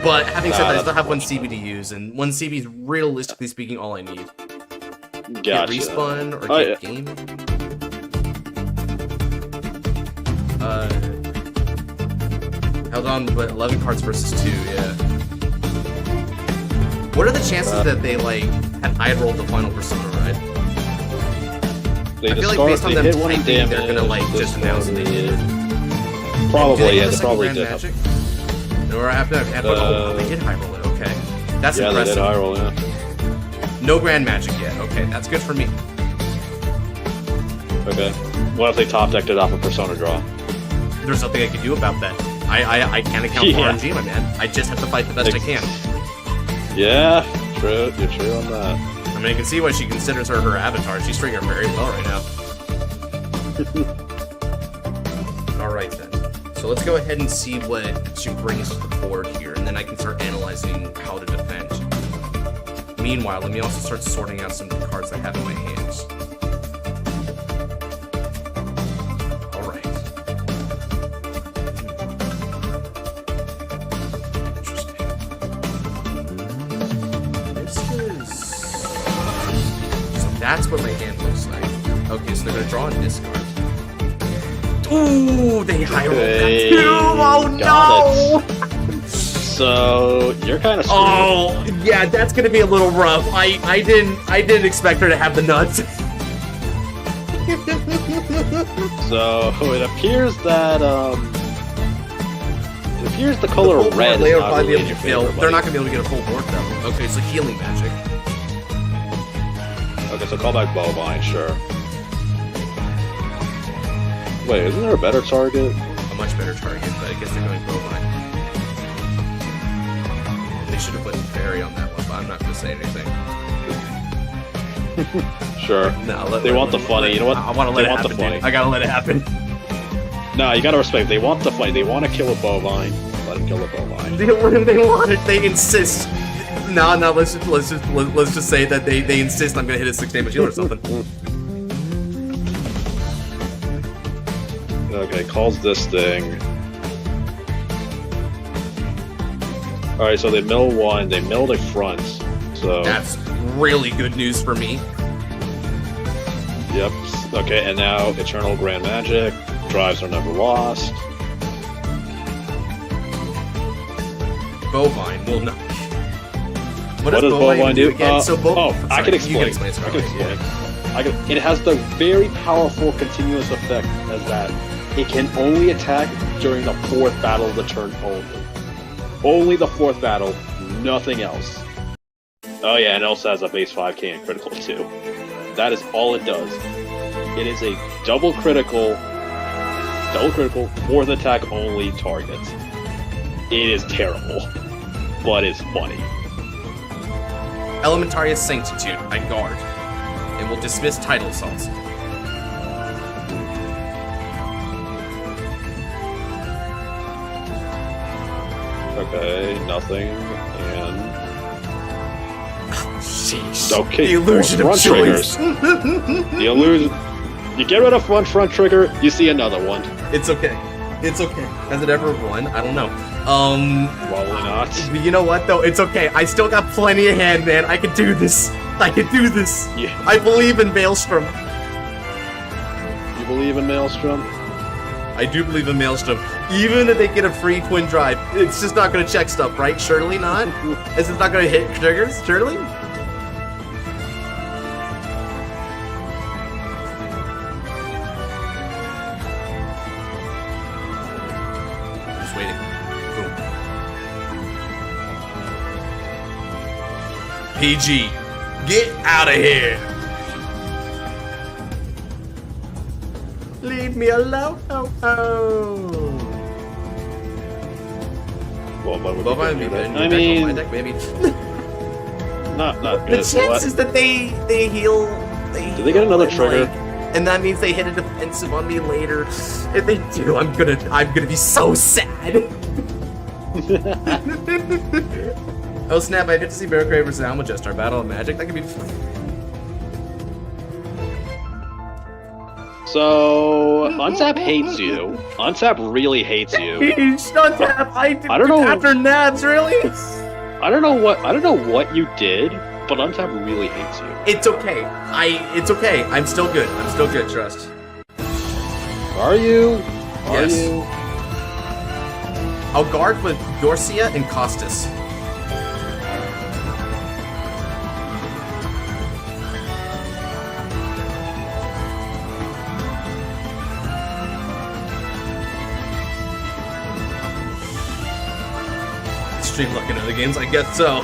But having said that, I still have 1 CB to use, and 1 CB is realistically speaking all I need. Gotcha. Get respawn or get game. Held on, but 11 cards versus 2, yeah. What are the chances that they, like, had rolled the final Persona, right? I feel like based on them typing, they're gonna, like, just announce they did it. Probably, yeah, they probably did. Magic? Or after they did high roll it, okay. That's yeah, impressive. They did high roll, yeah. No Grand Magic yet, okay, that's good for me. Okay. What if they top decked it off a Persona draw? There's nothing I can do about that. I can't account for RNG, my man. I just have to fight the best I can. Yeah, true. You're true on that. I mean, you can see why she considers her avatar. She's treating her very well right now. Alright then. So let's go ahead and see what she brings to the board here, and then I can start analyzing how to defend. Meanwhile, let me also start sorting out some of the cards I have in my hands. Alright. Interesting. This is... That's what my hand looks like. Okay, so they're gonna draw and discard. Ooh, they high rolled that too! Oh no! So you're kind of screwed. Oh, yeah, that's gonna be a little rough. I didn't expect her to have the nuts. So it appears that the color red is not really in your favor, They're not gonna be able to get a full board though. Okay, so healing magic. Okay, so call back Bovine, sure. Wait, isn't there a better target? A much better target, but I guess they're going bovine. They should have put fairy on that one, but I'm not gonna say anything. Sure. No, they want the funny. You know what? I want to let it happen, dude. I gotta let it happen. No, you gotta respect. They want the fight. They want to kill a bovine. Let them kill a bovine. They want it. They insist. No, let's just say that they insist I'm gonna hit a 6 damage heal or something. Okay, calls this thing. Alright, so they mill one, they milled a front, so... That's really good news for me. Yep, okay, and now Eternal Grand Magic, drives are never lost. Bovine will not. What does Bovine do? Again? I can explain. It has the very powerful continuous effect as that it can only attack during the 4th battle of the turn only. Only the 4th battle, nothing else. Oh yeah, and it also has a base 5k and critical too. That is all it does. It is a double critical 4th attack only target. It is terrible, but it's funny. Elementaria Sanctitude, I guard. And will dismiss tidal assaults. Okay, nothing, and... Sheesh. Okay, the illusion of choice. The illusion... You get rid of front trigger, you see another one. It's okay. It's okay. Has it ever won? I don't know. Probably not. You know what, though? It's okay. I still got plenty of hand, man. I can do this. I can do this. Yeah. I believe in Maelstrom. You believe in Maelstrom? I do believe in Maelstrom. Even if they get a free twin drive, it's just not going to check stuff, right? Surely not? Is it not going to hit triggers? Surely? Just waiting. Boom. PG, get out of here! Leave me alone. Well, what would Bovine be be good? better. I mean, my deck, maybe. not The good. chances that they heal. Do they get another trigger? And that means they hit a defensive on me later. If they do, I'm gonna be so sad. Oh snap! I get to see Bearcrave versus Almagestar Battle of Magic. That could be fun. So, Untap hates you. Untap really hates you. Untap, I don't know. After Nabs, really? I don't know what you did, but Untap really hates you. It's okay. It's okay. I'm still good. Trust. Are you? Yes. You? I'll guard with Dorcia and Costas. Stream luck in other games, I guess so.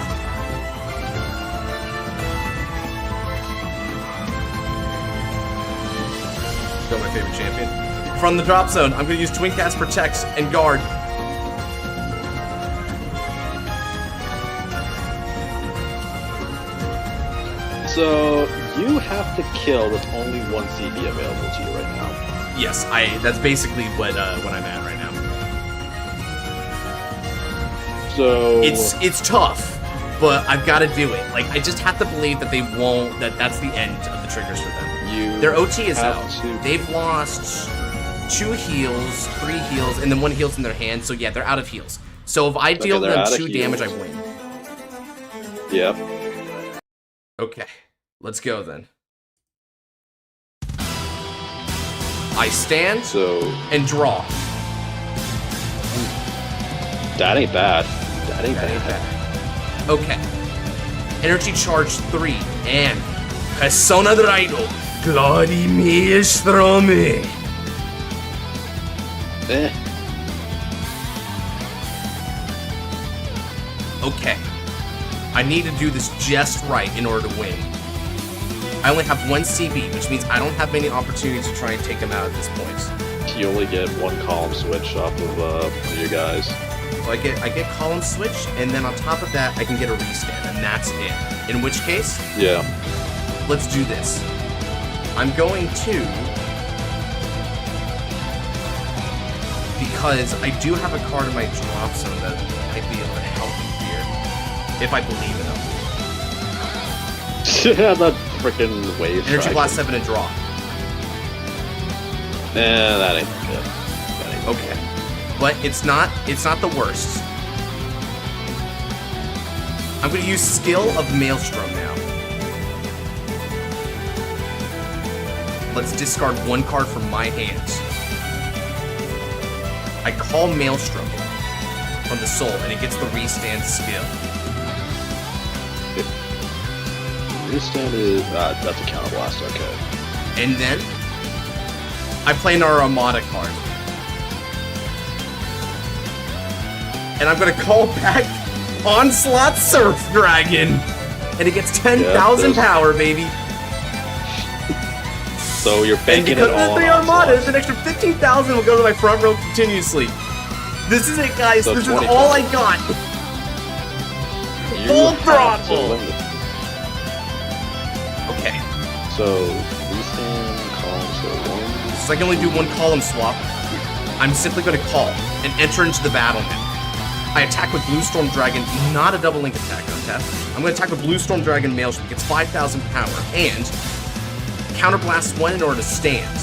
Go my favorite champion. From the drop zone, I'm gonna use Twin Cast Protect and guard. So, you have to kill with only 1 CP available to you right now. Yes, that's basically what I'm at right now. So... It's tough, but I've got to do it. Like, I just have to believe that they won't, that's the end of the triggers for them. Their OT is out. They've lost 2 heals, 3 heals, and then 1 heal's in their hand, so yeah, they're out of heals. So if I deal them 2 damage, I win. Yep. Okay, let's go then. I stand So and draw. that ain't bad. That ain't bad. Okay. Energy charge 3 and Persona Drago. Gladi Maestrome. Eh. Okay. I need to do this just right in order to win. I only have 1 CB, which means I don't have many opportunities to try and take him out at this point. You only get 1 column switch off of you guys. So I get column switch, and then on top of that, I can get a restand, and that's it. In which case, Yeah. let's do this. I'm going to, because I do have a card in my drop zone that might be able to help me here, if I believe in them. That freaking wave. Energy strike. Blast 7 and draw. That ain't good. Okay. But it's not the worst. I'm gonna use Skill of Maelstrom now. Let's discard 1 card from my hands. I call Maelstrom from the soul, and it gets the restand skill. Restand is that's a counter blast. Okay. And then I play an Armada card. And I'm gonna call back Onslaught Surf Dragon. And it gets 10,000 Yeah, power, baby. So you're And banking because it of the all 3 on Armadas, Onslaught. an extra 15,000 will go to my front row continuously. This is it, guys. So This is 20,000. all I got. You Full have to throttle. limit. Okay. So restand column so 1. So I can only do 1 column swap. I'm simply going to call and enter into the battle now. I attack with Blue Storm Dragon, not a double link attack, okay? I'm going to attack with Blue Storm Dragon Maelstrom, gets 5,000 power, and counterblast 1 in order to stand.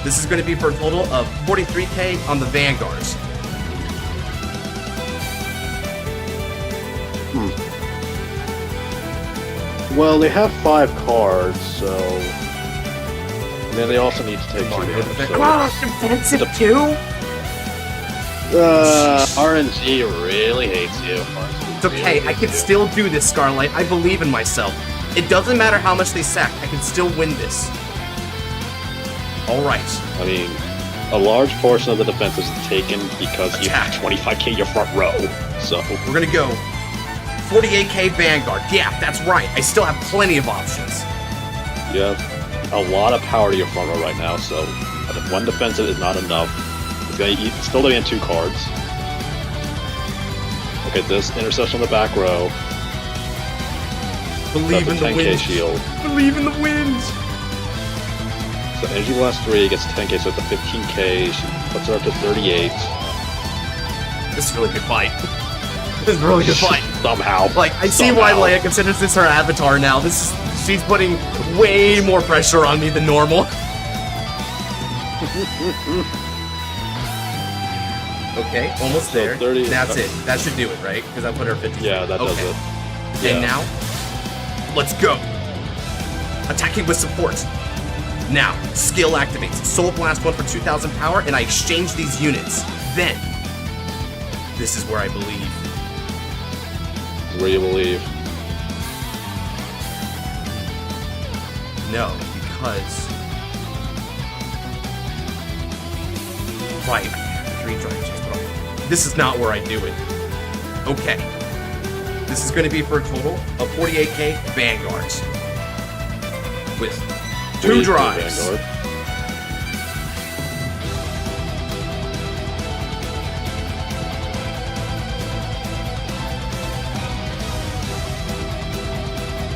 This is going to be for a total of 43k on the Vanguards. Well, they have 5 cards, so. And then they also need to take 2 damage. So defensive too? RNG really hates you. It's okay, I can still do this, Scarlight. I believe in myself. It doesn't matter how much they sack, I can still win this. Alright. I mean, a large portion of the defense is taken because you have Attack. 25k in your front row. So We're gonna go 48k Vanguard. Yeah, that's right. I still have plenty of options. you have a lot of power to your front row right now. So if 1 defensive is not enough, it's gonna eat, still gonna be in 2 cards. Look at this interception on the back row. Believe in That's a the 10k wind. shield. Believe in the wind. So Energy Blast 3 gets 10k, so it's a 15k. She puts her up to 38. This is a really good fight. This is a really good fight. Somehow. Like, I see why Somehow. Leia considers this her avatar now. She's putting way more pressure on me than normal. Okay, almost So there. 30 That's it. That should do it, right? Because I put her 50. Yeah, that does Okay. it. And Yeah. now, let's go. Attacking with support. Now, skill activates. Soul Blast 1 for 2,000 power, and I exchange these units. Then, this is where I believe. Where you believe. No, because... Right, 3 drive checks. This is not where I do it. Okay. This is going to be for a total of 48k Vanguards. With 2 drives. Vanguard.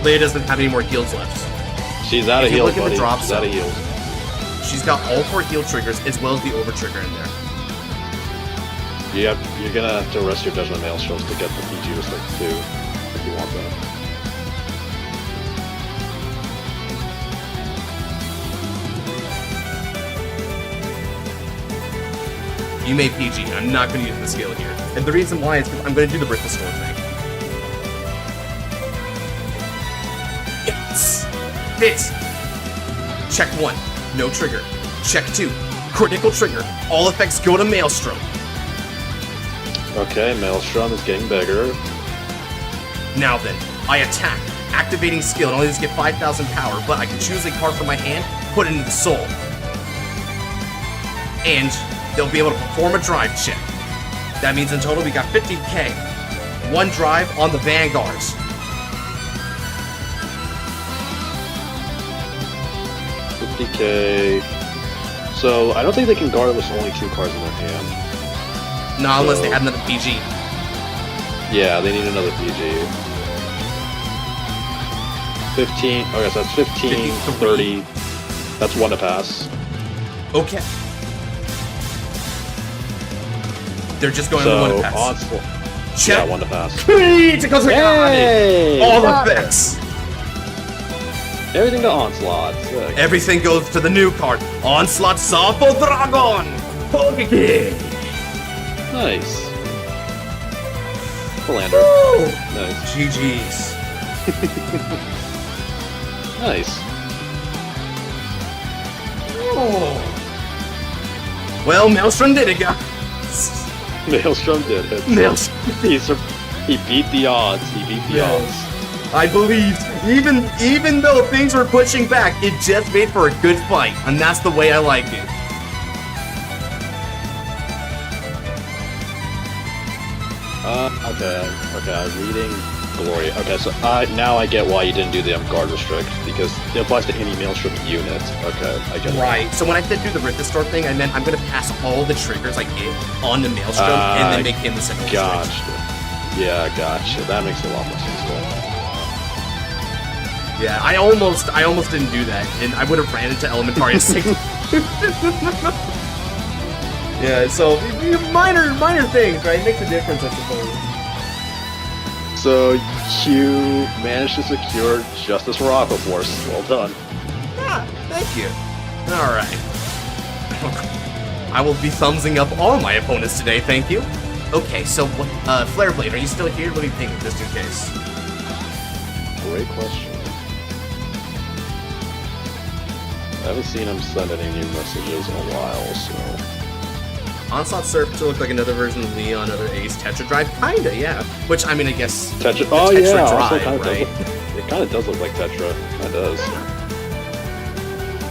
Leia doesn't have any more heals left. She's out of If you heals, look at the buddy. drop She's out of zone. heals. She's got all 4 heal triggers as well as the over trigger in there. You're gonna have to rest your Judgment Maelstroms to get the PG Restrict too, if you want that. You may PG. I'm not going to use the skill here. And the reason why is because I'm going to do the Brittle Storm thing. Yes! Hits! Check 1. No trigger. Check 2. Critical trigger. All effects go to Maelstrom. Okay, Maelstrom is getting bigger. Now then, I attack. Activating skill. It only does get 5,000 power, but I can choose a card from my hand, put it into the soul. And they'll be able to perform a drive check. That means in total we got 50k. 1 drive on the Vanguards. $50K. So I don't think they can guard with only 2 cards in their hand. No, unless they had another PG. Yeah, they need another PG. 15. Okay, so that's 15, 30. That's 1 to pass. Okay. They're just going So with 1 pass. Onslaught. Check. Yeah, 1 to pass. Critical trigger. Yay! All Got it. effects. Everything to Onslaught. Sick. Everything goes to the new card. Onslaught Sapo Dragon. Pokekey. Nice. Philander. Nice. GG's. Nice. Oh. Well, Maelstrom did it, guys. Maelstrom did it. Maelstrom. He beat the odds. He beat the odds. I believed, even though things were pushing back, it just made for a good fight, and that's the way I like it. Okay, I'm reading Gloria. Okay, so now I get why you didn't do the guard restrict, because it applies to any Maelstrom unit. Okay, I get it. Right, so when I said do the Rift Store thing, I meant I'm going to pass all the triggers I get on the Maelstrom, and then make him the second Gotcha. Yeah, gotcha. That makes a lot more sense then. Yeah, I almost didn't do that, and I would have ran into Elementaria 6. Yeah, so minor things, right? It makes a difference, I suppose. So you managed to secure Justice for Aqua Force. Well done. Yeah, thank you. All right. I will be thumbsing up all my opponents today, thank you. Okay, so what? Flare Blade, are you still here? Let me ping it just in case. Great question. I haven't seen him send any new messages in a while, so... Onslaught Surf to look like another version of Leon, another Ace Tetra Drive? Kinda, yeah. Which, I mean, I guess... Tetra Tetra Drive, Drive, right? It kind of does look like Tetra. It does.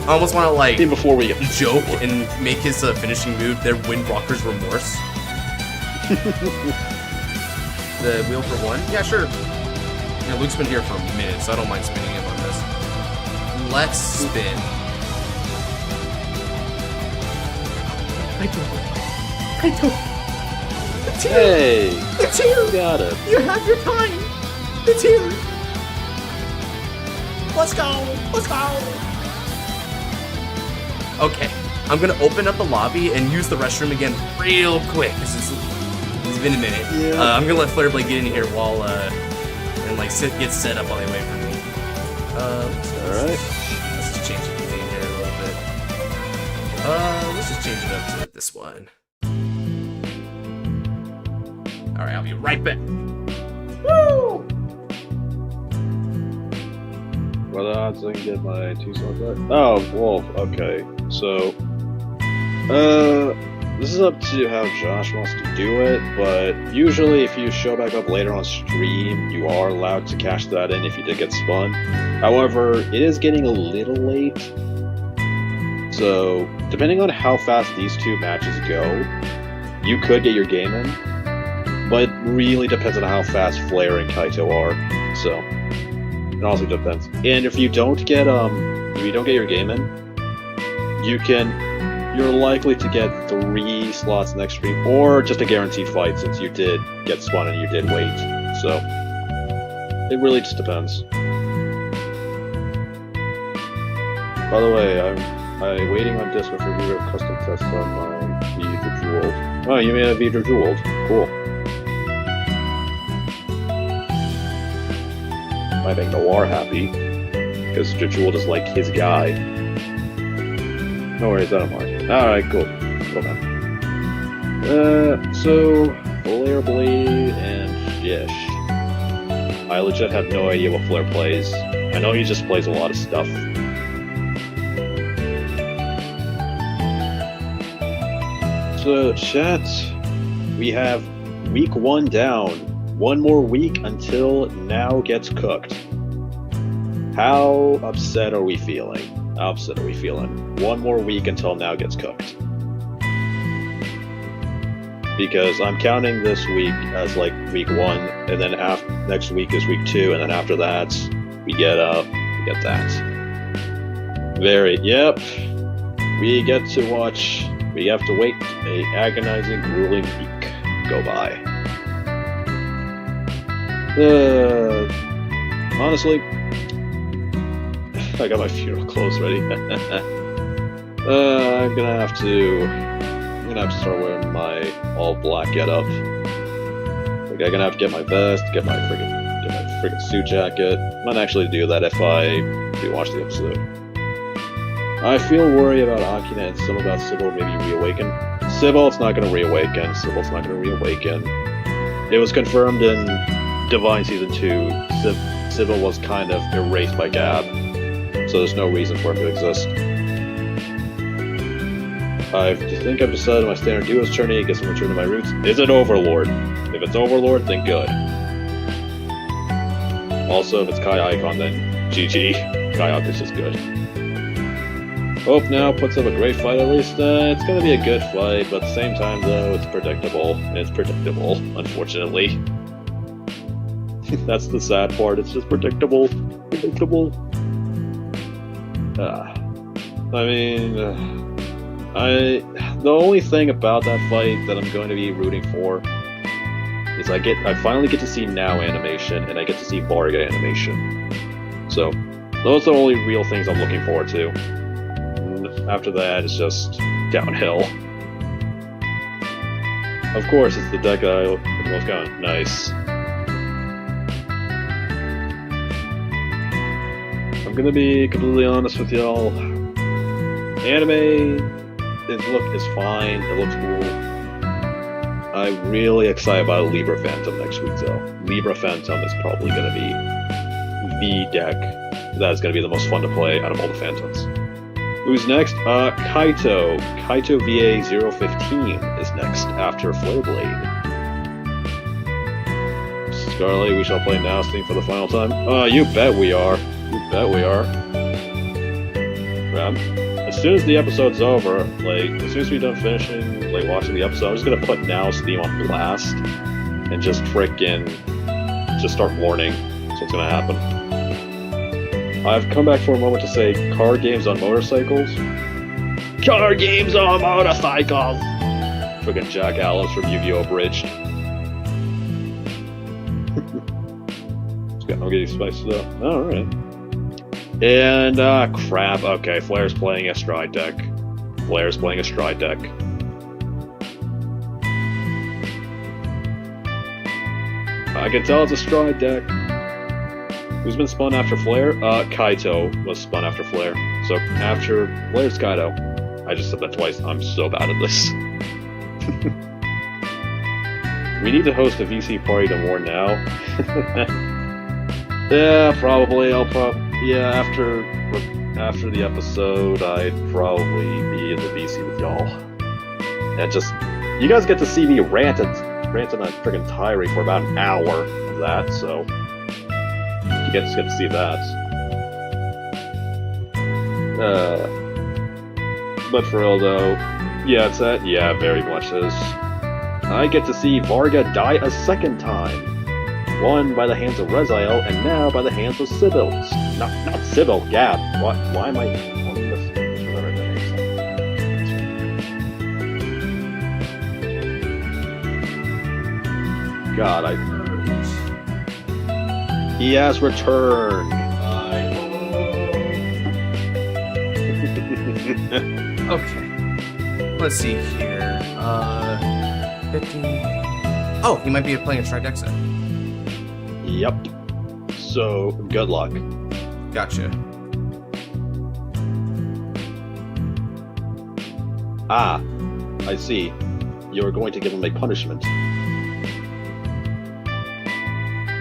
I almost want to, like, Even before we get... joke and make his finishing move their Windwalker's Remorse. The wheel for 1? Yeah, sure. Yeah, Luke's been here for a minute, so I don't mind spinning him on this. Let's spin. It's here! Hey! It's here! You got it. You have your time! It's here! Let's go! Let's go! Okay, I'm gonna open up the lobby and use the restroom again real quick, because it's been a minute. Yeah. I'm gonna let Flareblade get in here while, and like get set up while they wait for me. Alright. Let's just change the theme here a little bit. Let's just change it up to this one. Alright, I'll be right back. Woo! What odds I can get my 2 songs back? Oh, Wolf. Okay. So, this is up to how Josh wants to do it, but usually if you show back up later on stream, you are allowed to cash that in if you did get spun. However, it is getting a little late. So, depending on how fast these 2 matches go, you could get your game in, but it really depends on how fast Flare and Kaito are. So, it also depends. And if you don't get your game in, you're likely to get 3 slots next stream, or just a guaranteed fight since you did get spun and you did wait. So, it really just depends. By the way, I'm waiting on Discord for Vito custom tests on my Bejeweled. Oh, you made a Bejeweled. Cool. I make Noir happy, because Bejeweled is like his guy. No worries, I don't mind. Alright, cool. Cool, man. So, Flare Blade and Jish. I legit have no idea what Flare plays. I know he just plays a lot of stuff. So, chat, we have week 1 down. 1 more week until Now gets cooked. How upset are we feeling? 1 more week until Now gets cooked. Because I'm counting this week as like week 1, and then next week is week 2, and then after that we get that. Yep. We get to watch. We have to wait a agonizing, grueling week go by. Honestly, I got my funeral clothes ready. I'm gonna have to start wearing my all black getup. Like, I'm gonna have to get my vest, get my friggin' suit jacket. I might actually do that if I do watch the episode. I feel worried about Akina and some about Sybil maybe reawaken. Sybil's not gonna reawaken. It was confirmed in Divine Season 2. Sybil was kind of erased by Gab, so there's no reason for him to exist. I think I've decided my standard duo is Trinity. Guess I'm returning to my roots. Is it Overlord? If it's Overlord, then good. Also, if it's Kai Icon, then GG. Kai Icon is just good. Hope Now puts up a great fight at least. It's gonna be a good fight, but at the same time, though, it's predictable. Unfortunately. That's the sad part. It's just predictable. The only thing about that fight that I'm going to be rooting for is I finally get to see Now animation, and I get to see Varga animation. So, those are the only real things I'm looking forward to. And after that, it's just downhill. Of course, it's the deck I was kind of nice. I'm gonna be completely honest with y'all. Anime, its look is fine, it looks cool. I'm really excited about Libra Phantom next week though. Libra Phantom is probably gonna be the deck that is gonna be the most fun to play out of all the Phantoms. Who's next? Kaito. Kaito VA 015 is next after Flareblade. Scarlet, we shall play Now's theme for the final time. You bet we are. As soon as the episode's over, as soon as we're done finishing, watching the episode, I'm just gonna put Now's theme on blast and just start warning. That's what's gonna happen. I've come back for a moment to say card games on motorcycles. Card games on motorcycles! Friggin' Jack Alice from Yu-Gi-Oh! Abridged. I'm getting spiced up. Alright. And, crap. Okay, Flair's playing a Stride deck. I can tell it's a Stride deck. Who's been spun after Flair? Kaito was spun after Flair. So, after Flair's Kaito. I just said that twice. I'm so bad at this. We need to host a VC party to warn Now. Yeah, probably. After the episode, I'd probably be in the VC with y'all. And you guys get to see me rant on a friggin' tirade for about an hour of that, so you get to see that. But for real though, yeah, it's that. Yeah, very much is. I get to see Varga die a second time. One by the hands of Reziel, and now by the hands of Sybil. Not Sybil, Gab. Why am I calling this? God, he has returned. Okay. Let's see here. 50. Oh, he might be playing a Stride deck set. Yep. So, good luck. Gotcha. Ah, I see. You're going to give him a punishment.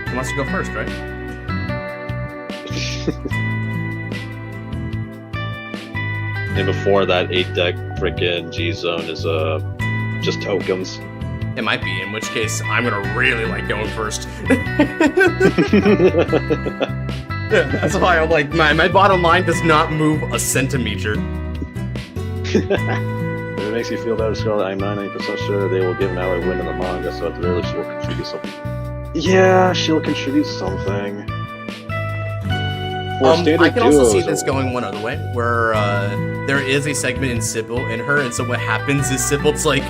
He wants to go first, right? And before that 8-deck frickin' G-Zone is just tokens. It might be, in which case I'm gonna really like going first. That's why I'm like, my bottom line does not move a centimeter. It makes you feel better, Scarlet. I'm 99% sure they will give Mallory a win in the manga, so at the very least she'll contribute something. Yeah, she'll contribute something. I can also see this going one other way, where there is a segment in Sybil and her, and so what happens is Sybil's like,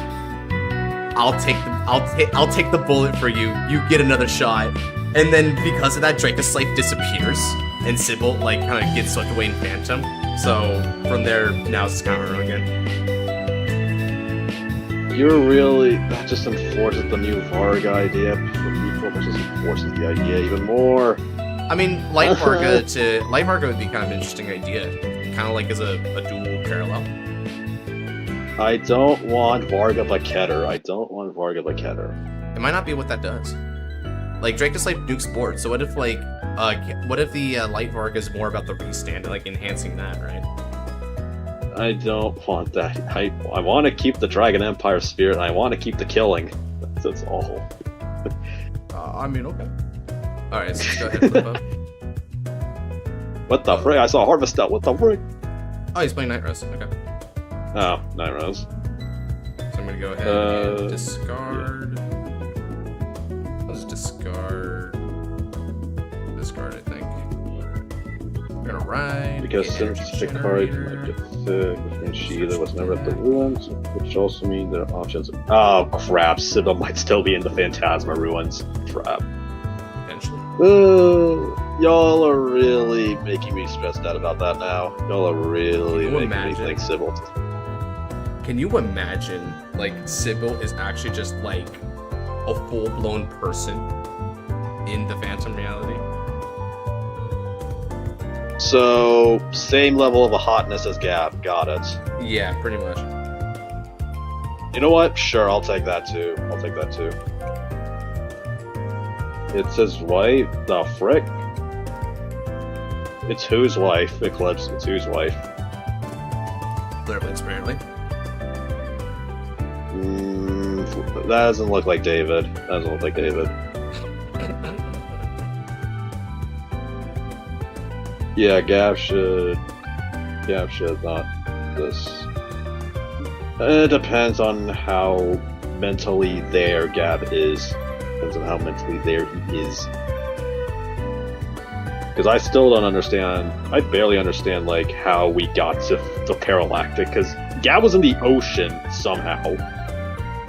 I'll take the bullet for you. You get another shot, and then because of that, Draco's life disappears, and Sybil like kind of gets swept away in Phantom. So from there, now it's kind of her again. That just enforces the new Varga idea. That just enforces the idea even more. I mean, Light Varga would be kind of an interesting idea, kind of like as a dual parallel. I don't want Varga Vaketer. It might not be what that does. Like Draco's Life nukes board, so what if the Light Varga is more about the restand and like enhancing that, right? I don't want that. I want to keep the Dragon Empire spirit, and I want to keep the killing. That's all. I mean, okay. Alright, so let's go ahead and flip up. What the frick? I saw Harvest out. What the frick? Oh, he's playing Night Rose. Okay. Oh, Night Rose. So I'm gonna go ahead and discard. Let's discard, I think. We're gonna ride. Because since the card might get sick, which means she either was never at the ruins, which also means there are options. Oh crap, Sybil might still be in the Phantasma ruins. Crap. Potentially. Y'all are really making me stressed out about that now. Y'all are really making me think Sybil. Can you imagine, like, Sybil is actually just, like, a full-blown person in the Phantom reality? So, same level of a hotness as Gab. Got it. Yeah, pretty much. You know what? Sure, I'll take that too. It's his wife? The frick? It's whose wife? Eclipse. It's whose wife? Clearly, apparently. That doesn't look like David. Yeah, Gab should not this. It depends on how mentally there Gab is. Depends on how mentally there he is. Because I still don't understand. I barely understand like how we got to the Paralactic. Because Gab was in the ocean somehow,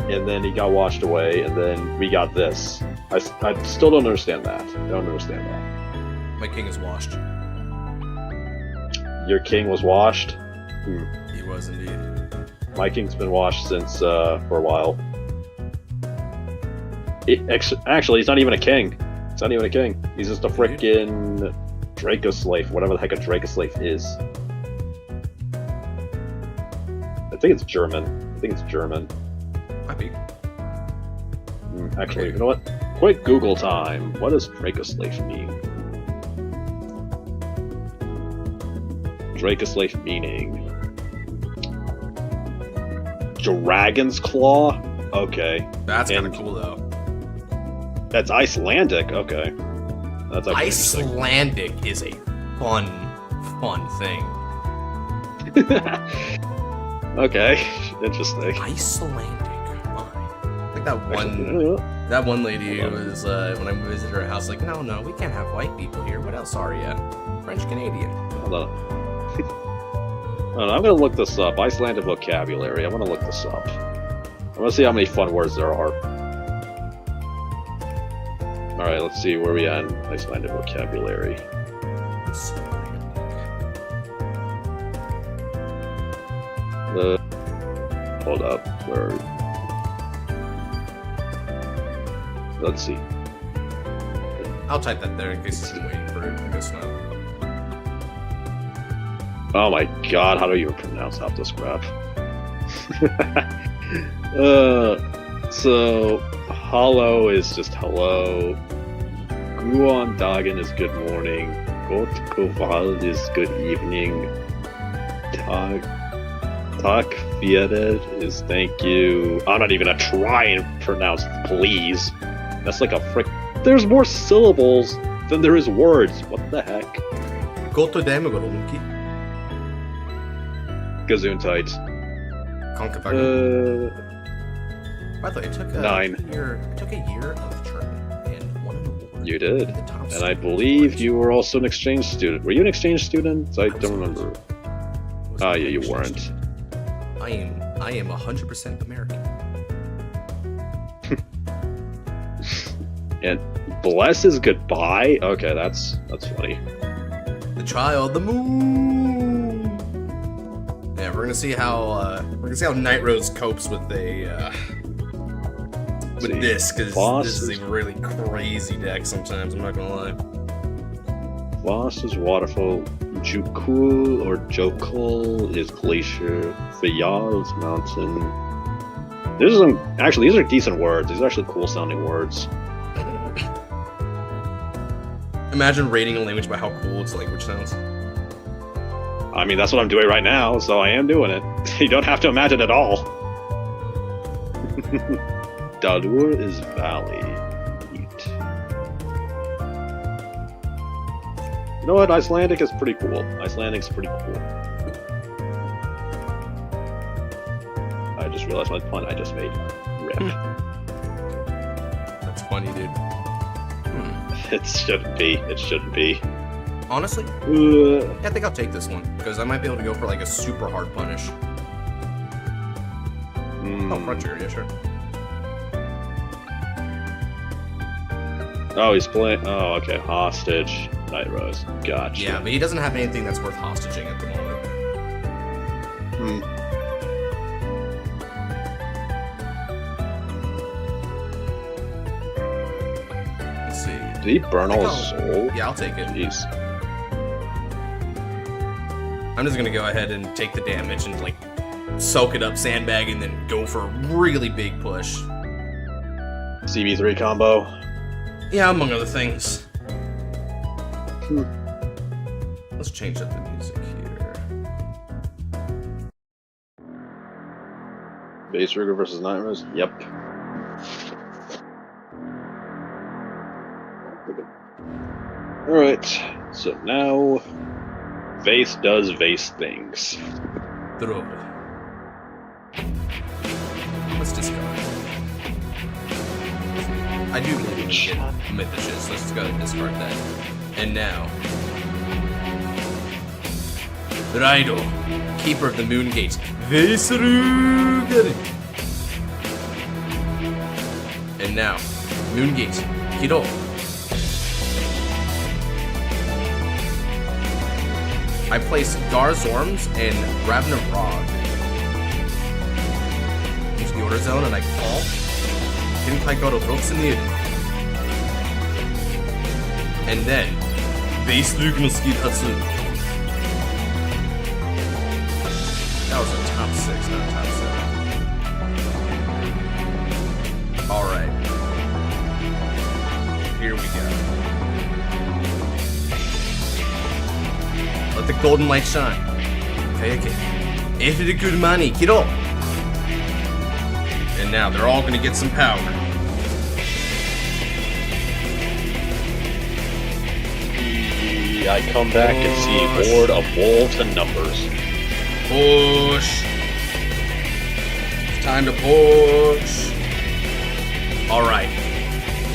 and then he got washed away, and then we got this. I still don't understand that. My king is washed. Your king was washed? He was indeed. My king's been washed since for a while. Actually, he's not even a king. He's just a frickin' Dracoslave, whatever the heck a Dracoslave is. I think it's German. Might be. Actually, you know what? Quick Google time. What does Dracoslave mean? Dracoslave meaning... Dragon's Claw? Okay. That's kind of cool, though. That's Icelandic, okay. That's Icelandic is a fun thing. Okay, interesting. Icelandic, I think that one lady was when I visited her house, like, no, we can't have white people here. What else are you? French Canadian. Hold on. I'm gonna look this up. Icelandic vocabulary. I want to look this up. I want to see how many fun words there are. All right, let's see where we at in Icelandic vocabulary. Hold up. Where? Let's see. I'll type that there in case it's waiting for it to go slow. Oh my god, how do you even pronounce half this crap? So, hello is just hello. Guan Dagen is good morning. Got Koval is good evening. Tak Fieted is thank you. I'm not even gonna try and pronounce please. That's like a frick. There's more syllables than there is words. What the heck? Koto demo gorunki. Gesundheit. By the way, it took a 9. year. It took a year of trying and won an award. You did. The top And I student believe award. you were also an exchange student. Were you an exchange student? I don't remember. Was Ah, an yeah, you exchange weren't. student. I am 100% American. And bless is goodbye? Okay, that's funny. The trial of the moon. Yeah, we're gonna see how Night Rose copes with See, this, because boss this is is- a really crazy deck sometimes, I'm not gonna lie. Voss is waterfall. Jukul or Jokul is glacier. Fayal is mountain. These are decent words. These are actually cool sounding words. Imagine rating a language by how cool its language sounds. I mean, that's what I'm doing right now, so I am doing it. You don't have to imagine it all. Dalur is valley. Neat. You know what? Icelandic is pretty cool. Icelandic's pretty cool. I just realized my pun I just made. Rip. That's funny, dude. It shouldn't be. It shouldn't be. Honestly, I think I'll take this one, because I might be able to go for like a super hard punish. Oh, front trigger, yeah, sure. Oh, he's playing. Oh, okay. Hostage. Night Rose. Gotcha. Yeah, but he doesn't have anything that's worth hostaging at the moment. Let's see. Did he burn all his soul? Yeah, I'll take it. Jeez. I'm just gonna go ahead and take the damage and like soak it up, sandbag, and then go for a really big push. CB3 combo. Yeah, among other things. Let's change up the music here. Base Rigger versus Night Rose? Yep. Alright, so now Vase does Vase things. Throw it. Let's discard. I do believe we can get Mythishes, so let's just go ahead and discard that. And now, Raido, Keeper of the Moon Gates. Vesarugaru. And now, Moon Gate, Kiro. I place Garzorms and Ravnarog into the order zone, and I call. Kinkaigoro Roxanir. And then, Base Lugno Skitatsu. That was a top 6, not a top 7. Alright. Here we go. Let the golden light shine. Okay. Enter the Gurumani, Kiro. And now they're all gonna get some power. I come back and see a board of wolves and numbers. Push. It's time to push. Alright.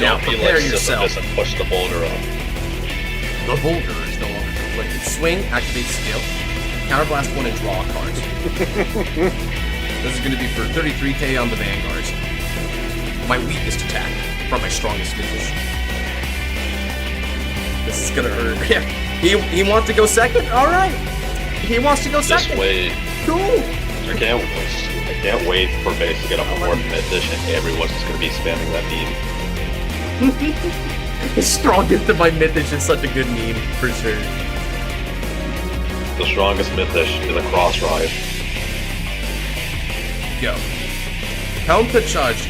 Now prepare yourself. And push the boulder up. The boulder is no longer conflicted. Swing, activate skill. Counterblast 1 and draw a card. This is going to be for 33k on the Vanguard. My weakest attack from my strongest finish. This is going to hurt. Yeah. He wants to go second? Alright. He wants to go Just second. wait. Cool. I can't wait for Base to get a 4th Mythish and everyone's just going to be spamming that meme. The strongest of my Mythish is such a good meme, for sure. The strongest Mythish is a cross ride. Go. Counter charge.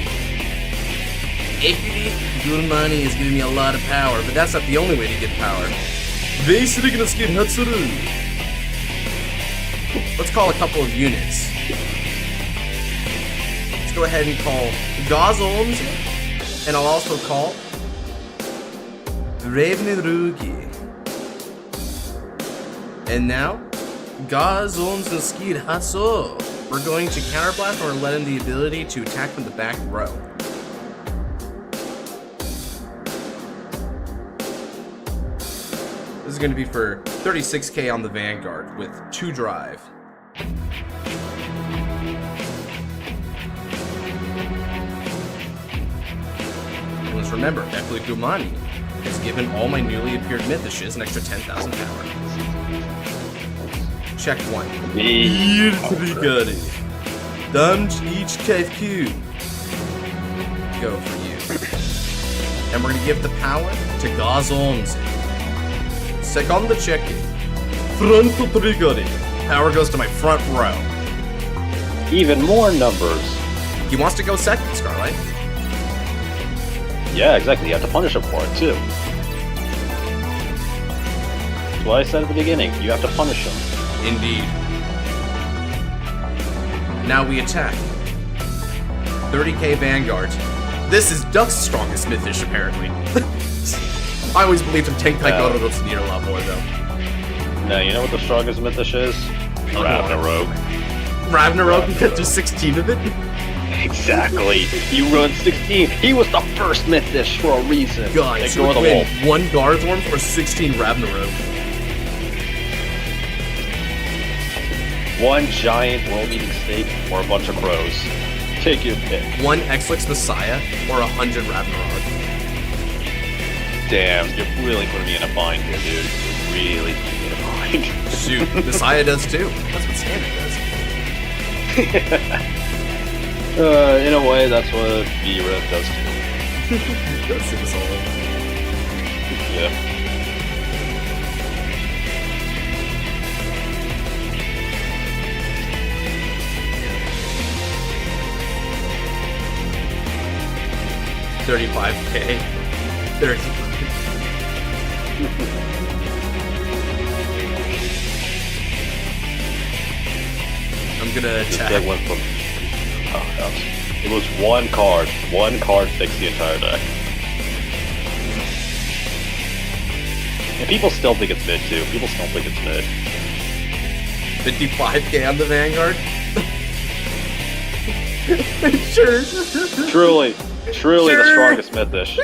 Gurumani is giving me a lot of power, but that's not the only way to get power. Let's call a couple of units. Let's go ahead and call Gazons, and I'll also call Ravnirugi. And now, Gazons and Skid Hasso. We're going to counterblast or let in the ability to attack from the back row. This is going to be for 36k on the Vanguard with 2 drive. Let's remember, Eclipse has given all my newly appeared Mythishes an extra 10,000 power. Check 1. Trigari. Damage each KQ. Go for you. And we're gonna give the power to Gazons. Second the check. Front Trigari. Power goes to my front row. Even more numbers. He wants to go second, Scarlight. Yeah, exactly. You have to punish him for it, too. That's what I said at the beginning. You have to punish him. Indeed. Now we attack. 30k Vanguards. This is Duck's strongest Mythish, apparently. I always believed in Tenkai Goro's need a lot more, though. No, you know what the strongest Mythish is? Ravnarogue. Ravnarogue because there's 16 of it? Exactly. You run 16. He was the first Mythish for a reason. Guys, Ignore the wolf. 1 Garthorn for 16 Ravnarogue. 1 giant world-eating snake or a bunch of crows. Take your pick. 1 Exlix Messiah or 100 Ravnarogue. Damn, you're really putting me in a bind here, dude. You're really putting me in a bind. Shoot, Messiah does too. That's what Standard does. In a way, that's what B-Rev does too. Goes to the solo. Yeah. $35k. 30. I'm gonna attack. That went from... Oh, gosh. It was 1 card. 1 card fixed the entire deck. And people still think it's mid, too. People still think it's mid. 55k on the Vanguard. Sure. Truly the strongest Mythish.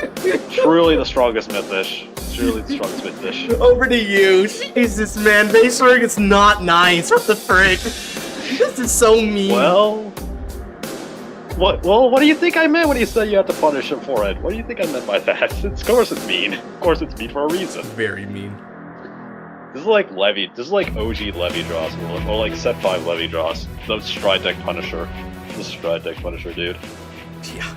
Truly the strongest Mythish. Truly the strongest Mythish. Over to you. Jesus, man. Base ring, it's not nice. What the frick? This is so mean. Well, what do you think I meant when you said you had to punish him for it? What do you think I meant by that? Of course it's mean. Of course it's mean for a reason. Very mean. This is like Levy. This is like OG Levy draws, or like set 5 Levy draws. The Stride deck Punisher. The Stride deck Punisher, dude. Yeah.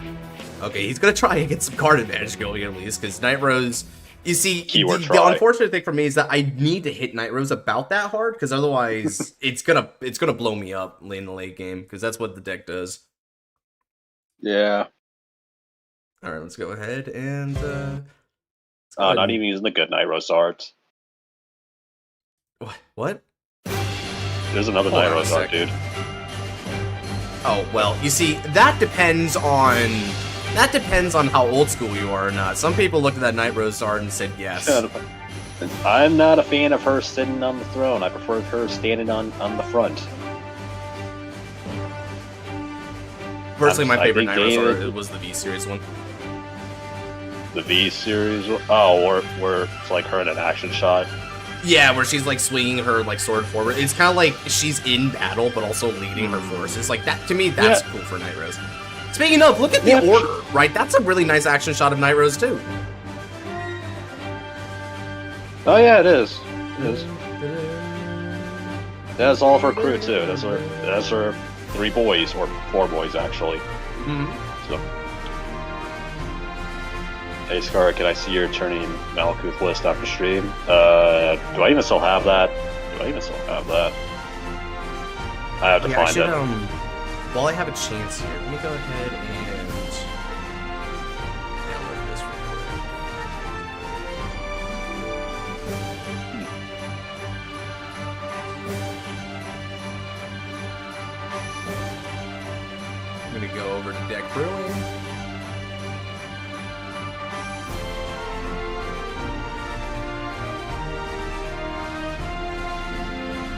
Okay, he's gonna try and get some card advantage going at least, because Night Rose. You see, the unfortunate thing for me is that I need to hit Night Rose about that hard, because otherwise it's gonna blow me up in the late game, because that's what the deck does. Yeah. All right, let's go ahead and. Not even using the good Night Rose art. What? There's another Night Rose art, dude. Oh well, you see, that depends on how old school you are or not. Some people looked at that Night Rose art and said yes. I'm not a fan of her sitting on the throne. I prefer her standing on the front. Personally, my favorite Night Rose art was the V-Series one. The V-Series? Oh, where it's like her in an action shot? Yeah, where she's like swinging her like sword forward. It's kind of like she's in battle, but also leading her forces. Like that, to me, that's cool for Night Rose. Speaking of, look at the order, right? That's a really nice action shot of Night Rose too. Oh yeah, it is. It is. That's all of her crew too. That's her 3 boys, or 4 boys actually. So. Hey Scar, can I see your turning Malkuth list after stream? Do I even still have that? I have to find it. While I have a chance here, let me go ahead and download this real quick. I'm gonna go over to Deck Brewing.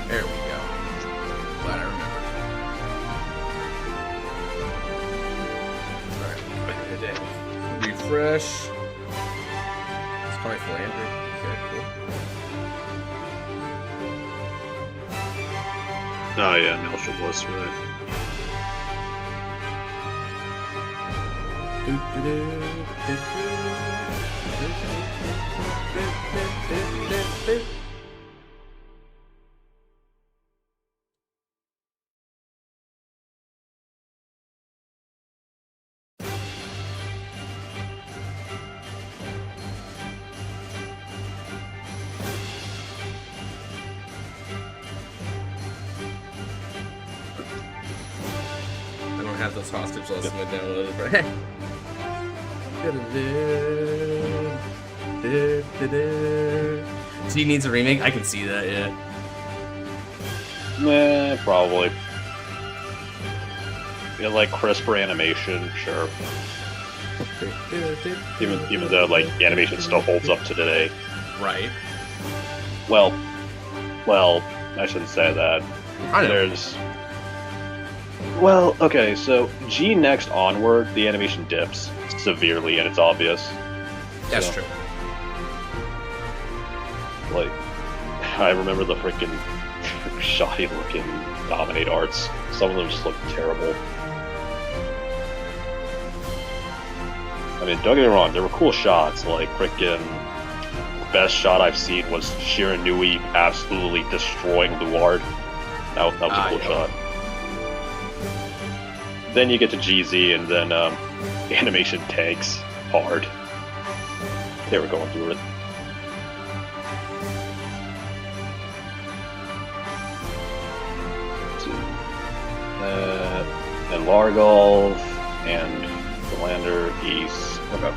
There we go. Glad I remembered. Alright, refresh. It's probably Philandry. Okay, cool. Oh yeah, Maelstrom was right. I don't have those hostage lists downloaded, but She needs a remake? I can see that, yeah. Nah, probably. Yeah, like crisper animation, sure. Even though like the animation still holds up to today. Right. Well, I shouldn't say that. I know. There's. Well, okay, so G next onward, the animation dips severely, and it's obvious. That's So, true. Like, I remember the freaking shoddy looking Dominate arts. Some of them just look terrible. I mean, don't get me wrong, there were cool shots, like freaking best shot I've seen was Shiranui absolutely destroying Luard. That was a cool shot. Then you get to GZ, and then animation tanks hard. They were going through it. And Largolf and Philander East. Okay.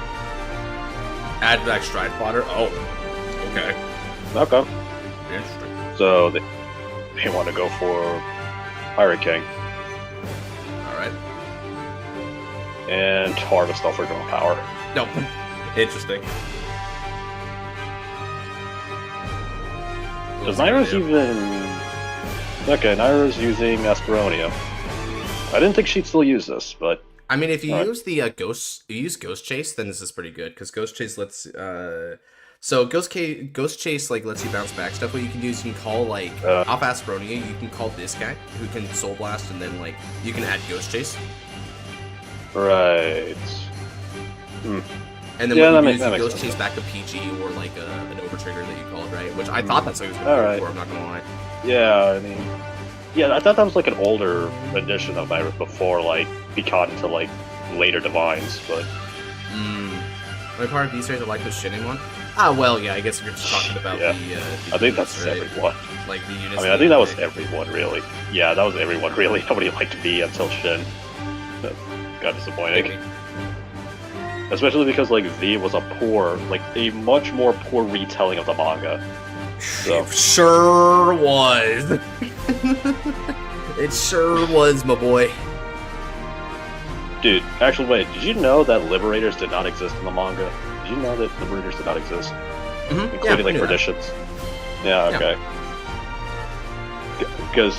Add back Stride Plotter? Oh. Okay. Okay. Interesting. So they want to go for Pirate King. Alright. And Harvest Elf for Draw Power. Nope. Interesting. Does Naira's even... Okay, Naira's using Asperonia. I didn't think she'd still use this, but... I mean, if you Alright. use the Ghost Chase, then this is pretty good, because Ghost Chase lets... So Ghost Chase like lets you bounce back stuff. What you can do is you can call like off Asperonia, you can call this guy who can Soul Blast, and then like you can add Ghost Chase. Right. And then Yeah, what that you do is you makes Ghost sense. Chase back a PG or like an Overtrigger that you called, right? Which I thought that's what he was going to Alright. go for, I'm not going to lie. Yeah, I mean... Yeah, I thought that was like an older edition of Naira before, like, we caught into, like, later Divines, but... My part of these days I like the Shinning one. Ah, well, yeah, I guess you're just talking about Yeah. the I think units, that's right? everyone. Like the units. I mean, I think that was everyone, really. Yeah, that was everyone, really. Nobody liked V until Shin. That got disappointing. Maybe. Especially because, like, V was a much more poor retelling of the manga. So, It sure was. It sure was, my boy. dude, actually, wait, did you know that Liberators did not exist in the manga? Did you know that Liberators did not exist? Including, like, traditions? Yeah, okay. Because,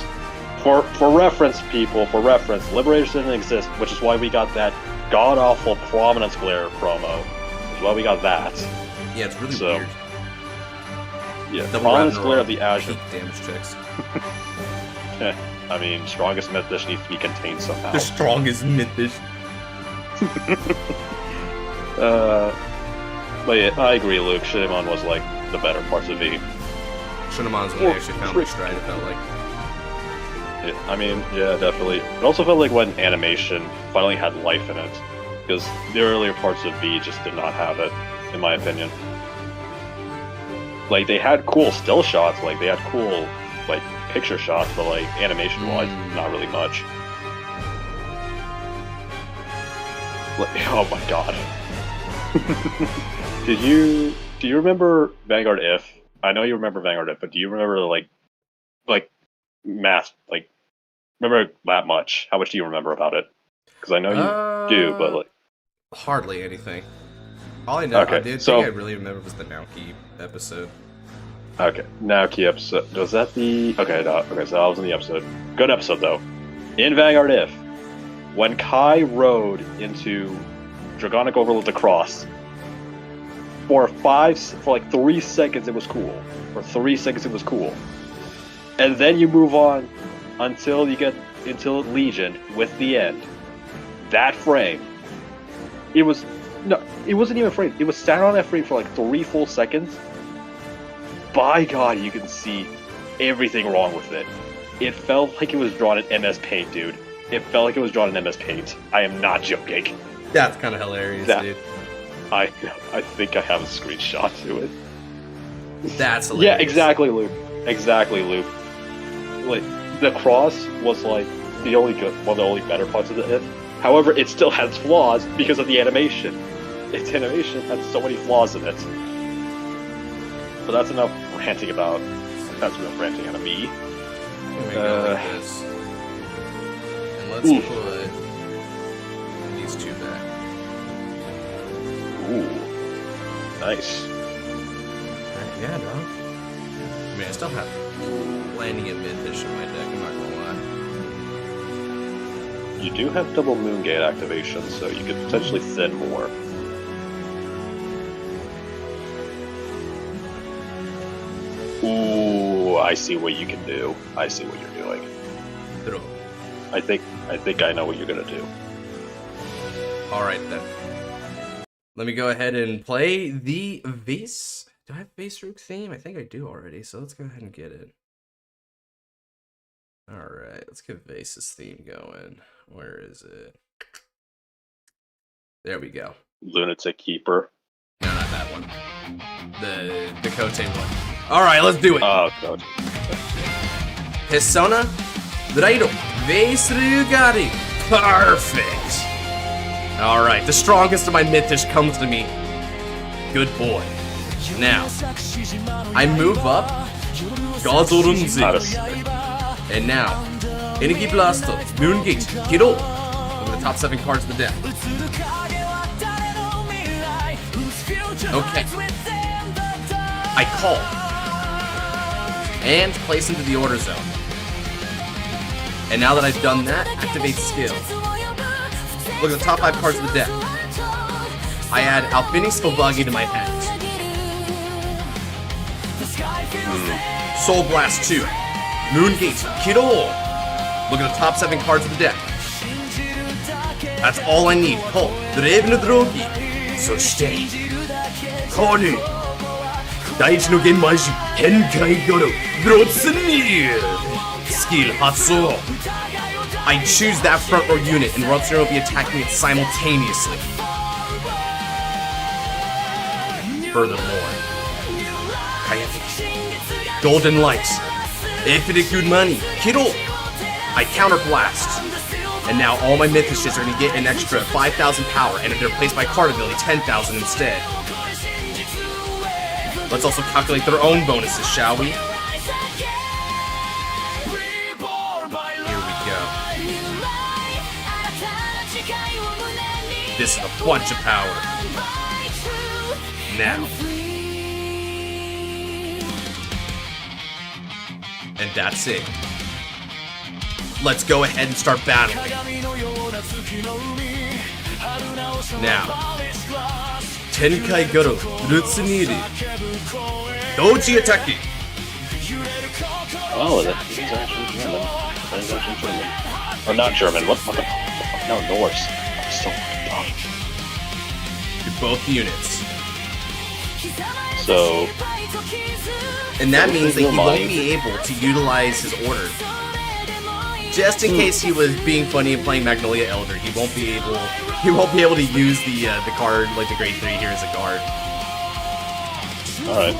for reference, people, Liberators didn't exist, which is why we got that god-awful Prominence Glare promo. Which is why we got that. Yeah, it's really So, weird. Yeah, Double Prominence Ragnarok Glare of the Azure. peak damage checks. I mean, strongest myth dish needs to be contained somehow. The strongest mythish. But yeah, I agree, Luke. Shimon was like the better parts of V. Shinamon's when I actually found my stride, it felt like. I mean, yeah, definitely. It also felt like when animation finally had life in it, because the earlier parts of V just did not have it, in my opinion. Like, they had cool still shots, like, they had cool, like, picture shots, but, like, animation-wise, not really much. Like, oh my god. Do you remember Vanguard If? I know you remember Vanguard If, but do you remember, like, math, like, remember that much? How much do you remember about it? Because I know you do, but like hardly anything. All I know, Okay, the so- thing I really remember was the Naoki episode. okay, Naoki episode. Was that the okay? No, okay, so I was in the episode. Good episode though. In Vanguard, if when Kai rode into Dragonic Overload the Cross for like 3 seconds, it was cool. For 3 seconds, it was cool, and then you move on until Legion with the end. That frame, it wasn't even a frame. It was sat on that frame for like 3 full seconds. By God, you can see everything wrong with it. It felt like it was drawn in MS Paint, dude. It felt like it was drawn in MS Paint. I am not joking. That's kind of hilarious, dude. I think I have a screenshot to it. That's hilarious. Yeah, exactly, Luke. Exactly, Luke. Like the cross was like one of the only better parts of the if. However, it still has flaws because of the animation. Its animation has so many flaws in it. But that's enough ranting about. That's enough ranting out of me. Let me go like this. And let's put these two back. Ooh, nice. Yeah, dog. I mean, I still have plenty of mid-fish in my deck, I'm not gonna lie. You do have double Moongate activation, so you could potentially thin more. Ooh, I see what you can do. I see what you're doing. Throw. I think I know what you're gonna do. Alright then. Let me go ahead and play the Vase. Do I have Vase Rook theme? I think I do already, so let's go ahead and get it. Alright, let's get Vase's theme going. Where is it? There we go. Lunatic Keeper. No, not that one. The Kote one. Alright, let's do it. Oh, God. Persona Drairo Vase Rugari. Perfect. Alright, the strongest of my Mythish comes to me. Good boy. Now, I move up. Gazorunzi. And now, Energy Blaster, Moongate, Hiro. Look at the top 7 cards of the deck. Okay. I call. And place into the order zone. And now that I've done that, activate skill. Look at the top 5 cards of the deck. I add Alfini Spelbuggy to my hand. Soul Blast 2. Moongate, Kiddo. Look at the top 7 cards of the deck. That's all I need. Pull. Draven Drogi. So stay. Konu. Daichi no Genmaiji. Henkai Goro. Grotsunir. Skill Hatsu. I choose that front row unit and Rotsuro will be attacking it simultaneously. Furthermore, Kayaki. Golden Light. Infinite Good Money. Kiddo. I counterblast. And now all my Mythicists are going to get an extra 5,000 power, and if they're placed by card ability, 10,000 instead. Let's also calculate their own bonuses, shall we? Here we go. This is a bunch of power. Now. And that's it. Let's go ahead and start battling. Now. Tenkai Goro Rutsuniri. Doji Ataki. Oh, that's actually German. That's actually German. Or not German. What the fuck? No, Norse. I'm so dumb. To both units. So. And that means that he won't be able to utilize his order. Just in case he was being funny and playing Magnolia Elder, he won't be able to use the card, like the grade 3 here as a guard. Alright.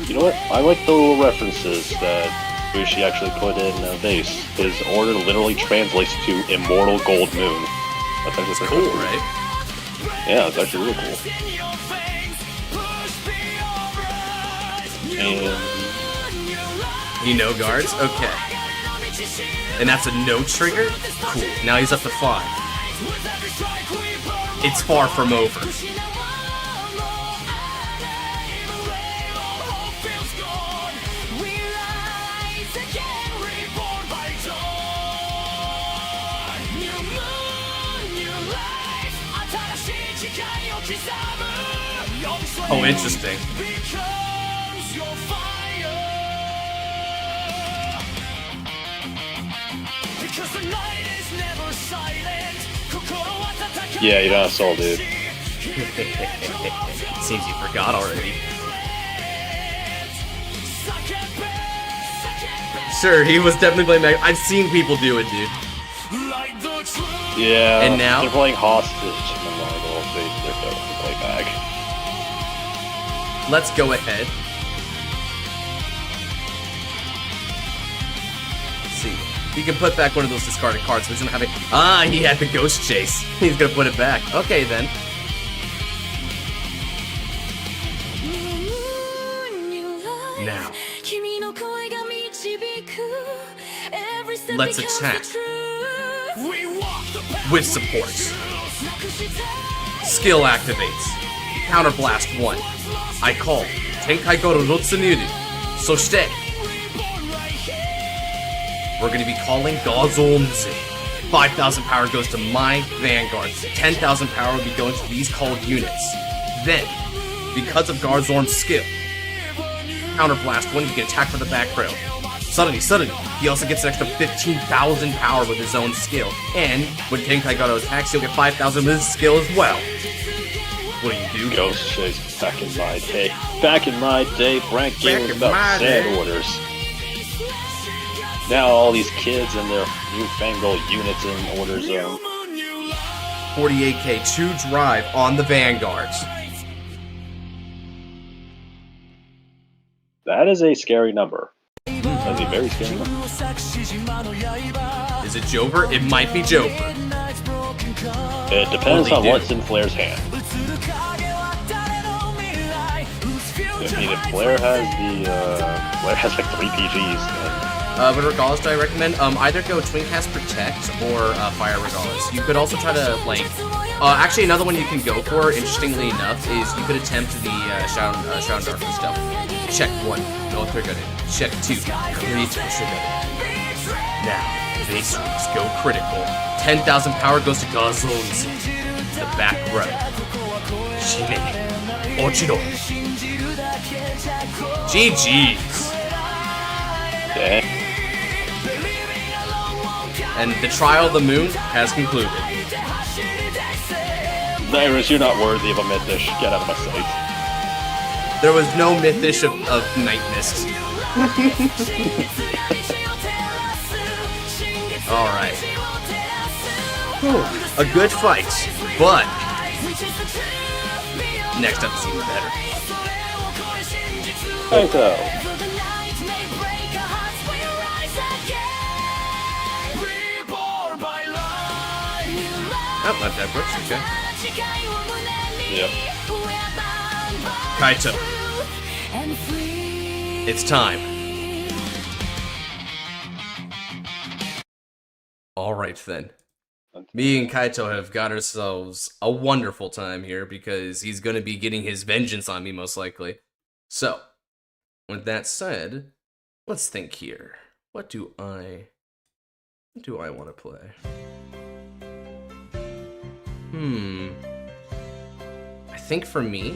You know what? I like the little references that Bushi actually put in Vase. His order literally translates to Immortal Gold Moon. That's actually Cool, right? Yeah, it's actually really cool. And He no guards? Okay. And that's a no trigger? Cool. Now he's up to 5. It's far from over. Oh, interesting. Yeah, you don't soul, dude. Seems you forgot already. Sure, he was definitely playing back. I've seen people do it, dude. Yeah. And now? They're playing hostage. They're going to play back. Let's go ahead. Let's see. He can put back one of those discarded cards, so he's gonna have it. Ah, he had the ghost chase. He's gonna put it back. Okay, then. Now. Let's attack. With support. Skill activates. Counterblast 1. I call. Tenkai Goro Rotsunuru. Soshite. We're going to be calling Gazonzi. 5,000 power goes to my Vanguard. 10,000 power will be going to these called units. Then, because of Garzorn's skill, Counterblast 1, he can attack from the back row. Suddenly, he also gets an extra 15,000 power with his own skill. And when Tenkai Goro attacks, he'll get 5,000 with his skill as well. What do you do? Ghost Chase back in my day. Back in my day, Frank Game was about sand orders. Now all these kids and their newfangled units in order zone. 48k, 2 drive on the Vanguards. That is a scary number. That's a very scary number. Is it Jover? It might be Jover. It depends on what's in Flair's hand. I mean, if Flair has like 3 PGs, then... But regardless, do I recommend either go Twincast Protect or Fire Regardless. You could also try to like, actually another one you can go for, interestingly enough, is you could attempt the Shadow Darkness stuff. Check 1, go trigger it. Check 2, complete trigger it. Now, base roots go critical. 10,000 power goes to Gazons. The back row. Shine, Ochiro. GG's. Damn. And the Trial of the Moon has concluded. Cyrus, you're not worthy of a Mythish. Get out of my sight. There was no Mythish of Night Mist. Alright. A good fight, but next up is even better. Kaito. Oh, not that works, okay. Yep. Kaito. It's time. Alright then. Me and Kaito have got ourselves a wonderful time here because he's going to be getting his vengeance on me most likely. So, with that said, let's think here. What do I want to play? I think for me,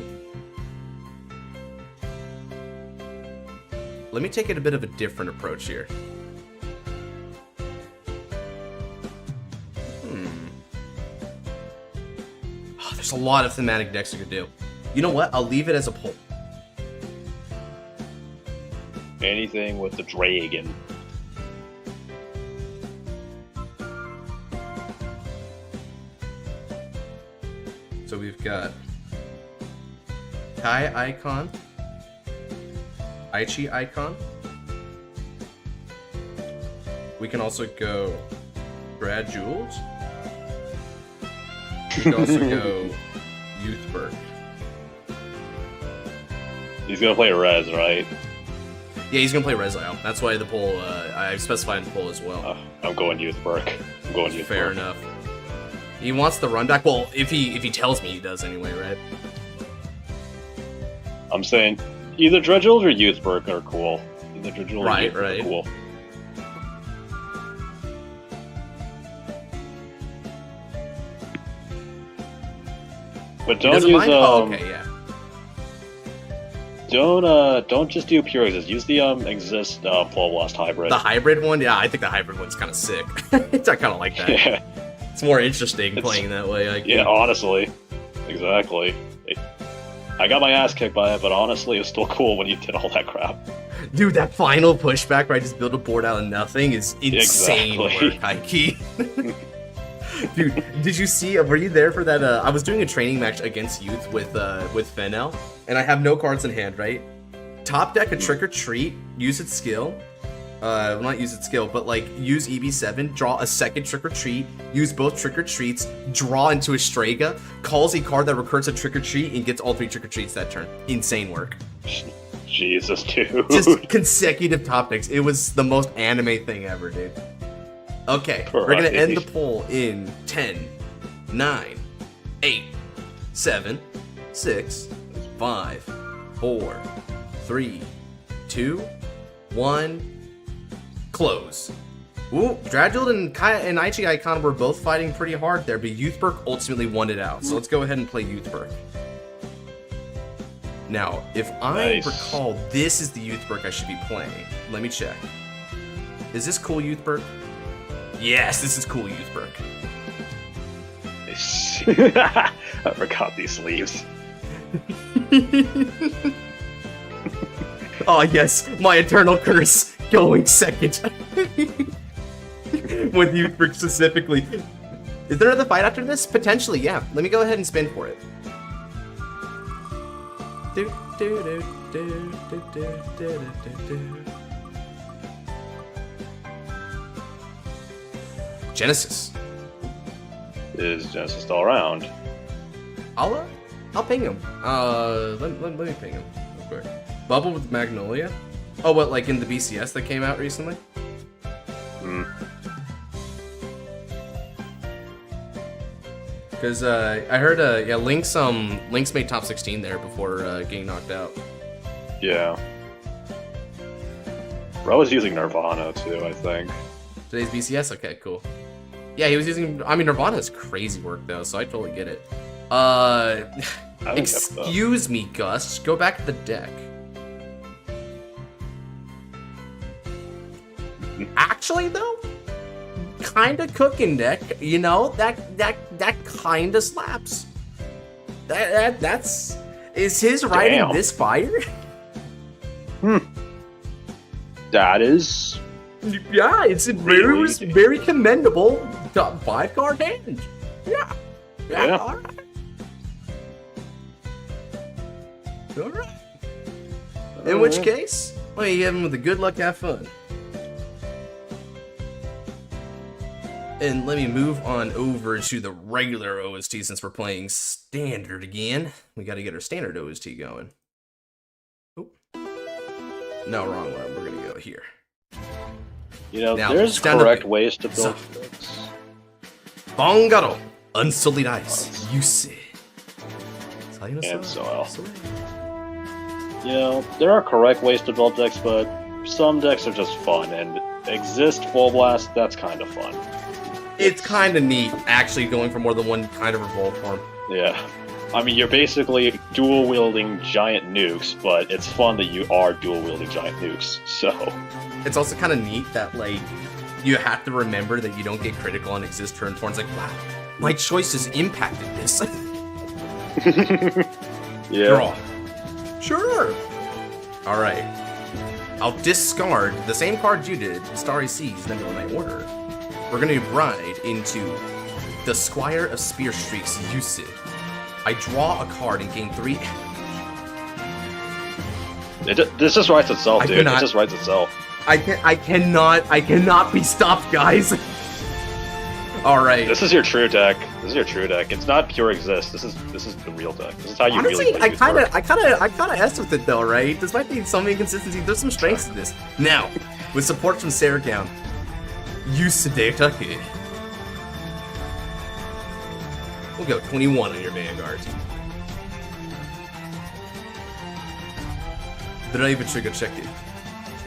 let me take it a bit of a different approach here. Oh, there's a lot of thematic decks you could do. You know what? I'll leave it as a poll. Anything with the dragon. So we've got Kai Icon, Aichi Icon. We can also go Brad Jules. We can also go Youthberg. He's gonna play Rez, right? Yeah, he's gonna play Rezile. That's why the poll, I specified in the poll as well. I'm going Youthberg. I'm going Youthberg. Fair enough. He wants the run back. Well, if he tells me he does anyway, right? I'm saying either Dredgeld or Youthberg are cool. Either Dredgeld or Youthberg are cool. But don't use okay, yeah. Don't just do pure exist. Use the exist full blast hybrid. The hybrid one, yeah, I think the hybrid one's kind of sick. I kind of like that. Yeah. It's more interesting playing that way. I yeah, honestly, exactly. I got my ass kicked by it, but honestly, it was still cool when you did all that crap. Dude, that final pushback where I just build a board out of nothing is insane work, Heike. Dude, did you see? Were you there for that? I was doing a training match against Youth with Fennel, and I have no cards in hand, right? Top deck a Trick or Treat, use its skill. Well, not use its skill, but like use EB7, draw a second Trick or Treat, use both Trick or Treats, draw into a Strega, calls a card that recurs a Trick or Treat, and gets all 3 Trick or Treats that turn. Insane work. Jesus, dude. Just consecutive top decks. It was the most anime thing ever, dude. Okay, we're gonna end the poll in 10, 9, 8, 7, 6, 5, 4, 3, 2, 1. Close. Ooh, Dredgeld and Aichi Icon were both fighting pretty hard there, but Youthberg ultimately won it out. So let's go ahead and play Youthberg. Now, if I recall, this is the Youthberg I should be playing. Let me check. Is this cool Youthberg? Yes, this is cool Youthberg. I forgot these sleeves. Oh yes, my eternal curse going second. With Youthberg specifically. Is there another fight after this? Potentially, yeah. Let me go ahead and spin for it. Genesis. Is Genesis still around? I'll ping him. Let me ping him real quick. Bubble with Magnolia? Oh, what, like in the BCS that came out recently? Hmm. Because I heard, yeah, Link's made top 16 there before getting knocked out. Yeah. Bro was using Nirvana too, I think. Today's BCS? Okay, cool. Yeah, he was using, I mean, Nirvana has crazy work though, so I totally get it. Excuse me, Gus. Go back to the deck. Actually, though, kinda cooking deck. You know, that kinda slaps. That's is his writing this fire? That is. Yeah, it's a very commendable 5-card hand. Yeah. All right. All right. In which case, well, you have him with the good luck, have fun. And let me move on over to the regular OST since we're playing standard again. We got to get our standard OST going. Oop. No, wrong one. We're going to go here. You know, now, there's correct ways to build decks. Vanguard, Unsullied Ice, Yugioh. And Soil. You know, there are correct ways to build decks, but some decks are just fun, and Exist Full Blast, that's kind of fun. It's kind of neat, actually, going for more than one kind of revolve form. Yeah. I mean, you're basically dual-wielding giant nukes, but it's fun that you are dual-wielding giant nukes, so... It's also kind of neat that, like, you have to remember that you don't get critical on Exist turn 4. It's like, wow, my choices impacted this. Yeah. Draw. Sure. Alright. I'll discard the same card you did, Starry Seas, then go in my order. We're going to ride into the Squire of Spear Streaks, Yugioh. I draw a card and gain 3. This just writes itself, dude. It just writes itself. I cannot be stopped, guys. All right. This is your true deck. It's not pure Exist. This is the real deck. This is how you honestly, really play. I kind of s with it though, right? Despite being some inconsistency, there's some strengths to this. Now, with support from Sarah Gown, use Sedetake. We'll go 21 on your Vanguard. Did I even trigger check it?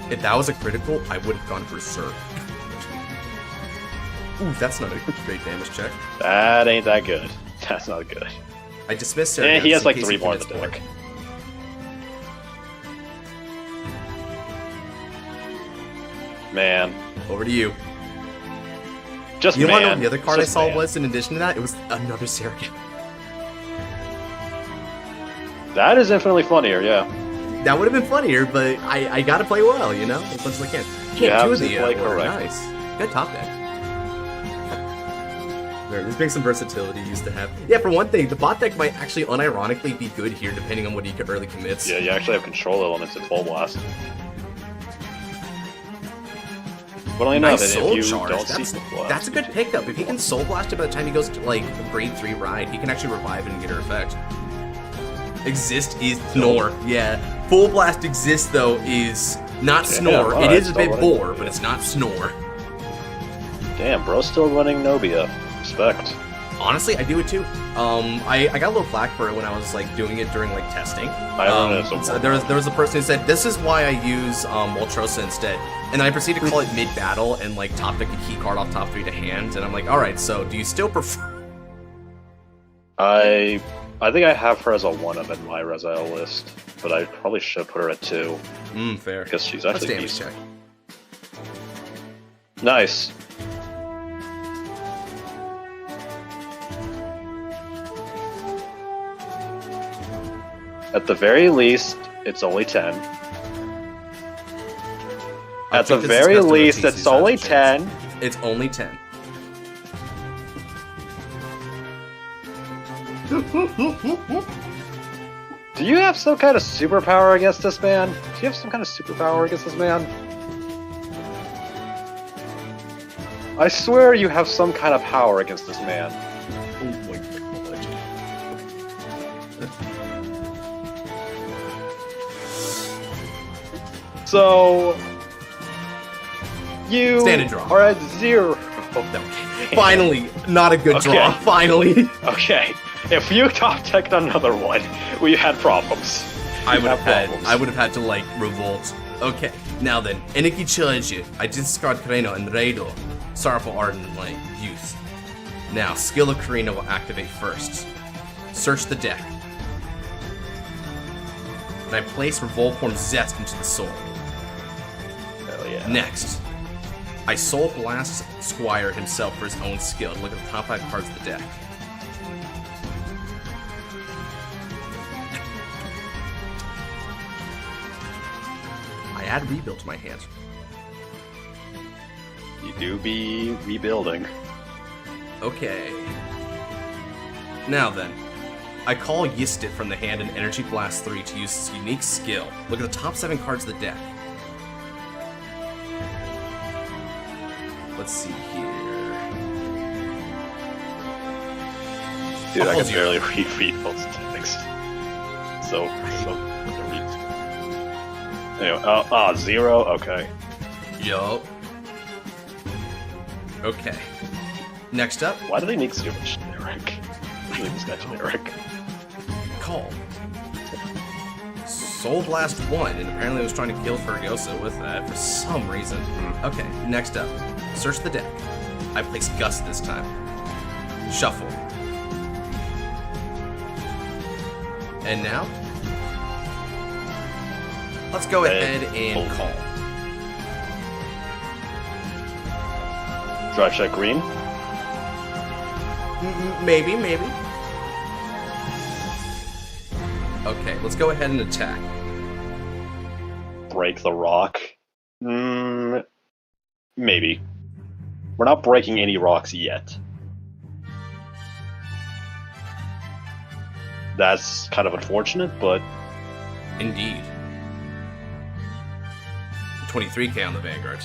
If that was a critical, I would have gone for Berserk. Ooh, that's not a great damage check. That ain't that good. That's not good. I dismissed Yeah, he has like 3 more in the deck. Man. Over to you. Just you man. want to know what the other card I Just saw man. was in addition to that? It was another Surrogate. That is infinitely funnier, yeah. That would have been funnier, but I gotta play well, you know? As much as I can. Can't do the play order. correct. Nice. Good top deck. This brings some versatility you used to have. Yeah, for one thing, the bot deck might actually unironically be good here depending on what he early commits. Yeah, you actually have control elements in Full Blast. Funnily enough, Nice if soul you charge. don't see Full Blast, That's a good pickup. If he can soul blast it by the time he goes to like grade 3 ride, he can actually revive it and get her effect. Exist is Snore. Yeah. Full Blast Exist though is not Snore. right, It is a still bit running. bore, but it's not Snore. Damn, bro's still running Nobia. Respect. Honestly, I do it too. I got a little flack for it when I was like doing it during like testing. I run it as a So there was a person who said this is why I use Moltrosa instead, and then I proceeded to call it mid battle and like top deck a key card off top 3 to hand, and I'm like, all right, so do you still prefer? I think I have her as a 1-up in my Resile list, but I probably should put her at 2 Fair. because she's Let's actually damage decent. check. Nice. At the very least, it's only 10. At the very least, it's only 10. It's only 10. Do you have some kind of superpower against this man? Do you have some kind of superpower against this man? I swear you have some kind of power against this man. So you Standard draw. are at 0. Finally, not a good draw. Okay. Finally. Okay, if you top decked another one, we had problems. I We would have have had to like revolt. Okay, now then, Eniki Charge. I discard Carino and Reido. Sorrowful Ardent in my youth. Now, skill of Carino will activate first. Search the deck. And I place Revoltform Zest into the soul. Hell yeah. Next, I Soul Blast Squire himself for his own skill. Look at the top 5 cards of the deck. I add Rebuild to my hand. You do be rebuilding. Okay. Now then, I call Yistit from the hand and Energy Blast 3 to use his unique skill. Look at the top 7 cards of the deck. Let's see here. Dude, I I'll can barely read both statistics. So what to read. Anyway, 0? Okay. Yup. Okay. Next up, Why do they make 0 generic? Why do they make this guy generic? Call. Soul Blast 1, and apparently I was trying to kill Fergosa with that for some reason. Okay, next up. Search the deck. I place Gust this time. Shuffle. And now, let's go ahead and call. Drive check green? Maybe. Okay, let's go ahead and attack. Break the rock? Maybe. We're not breaking any rocks yet. That's kind of unfortunate, but Indeed. 23k on the Vanguard.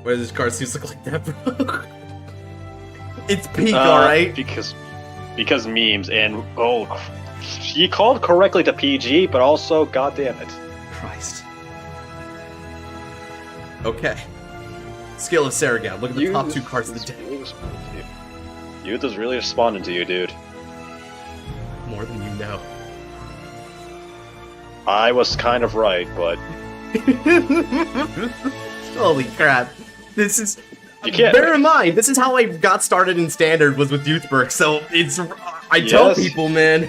Why does this card seems look like that, bro? It's peak, alright? Because memes and he called correctly to PG, but also goddamn it. Christ. Okay. Skill of Saragab. Look at the top 2 cards of the deck. Youth is really responding to you, dude. More than you know. I was kind of right, but Holy crap. This is... you can't... Bear in mind, this is how I got started in Standard, was with Youthberg, so it's... I tell people, man.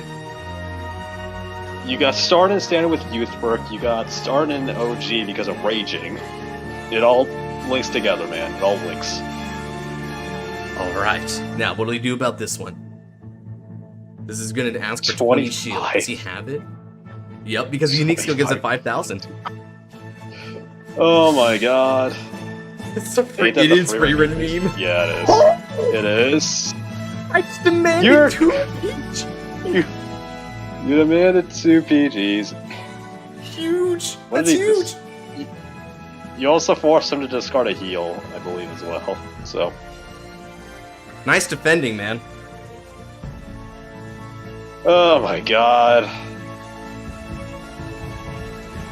You got started in Standard with Youthberg, you got started in OG because of Raging. It all links together, man. It all links. Alright, now what do we do about this one? This is gonna ask for 20 shield. Does he have it? Yep, because the unique skill gives it 5,000. Oh my god. It is free written meme. Yeah, it is. It is. I just demanded 2 each. You demanded 2 PGs. Huge. That's huge. You also forced him to discard a heal, I believe, as well. So. Nice defending, man. Oh my god.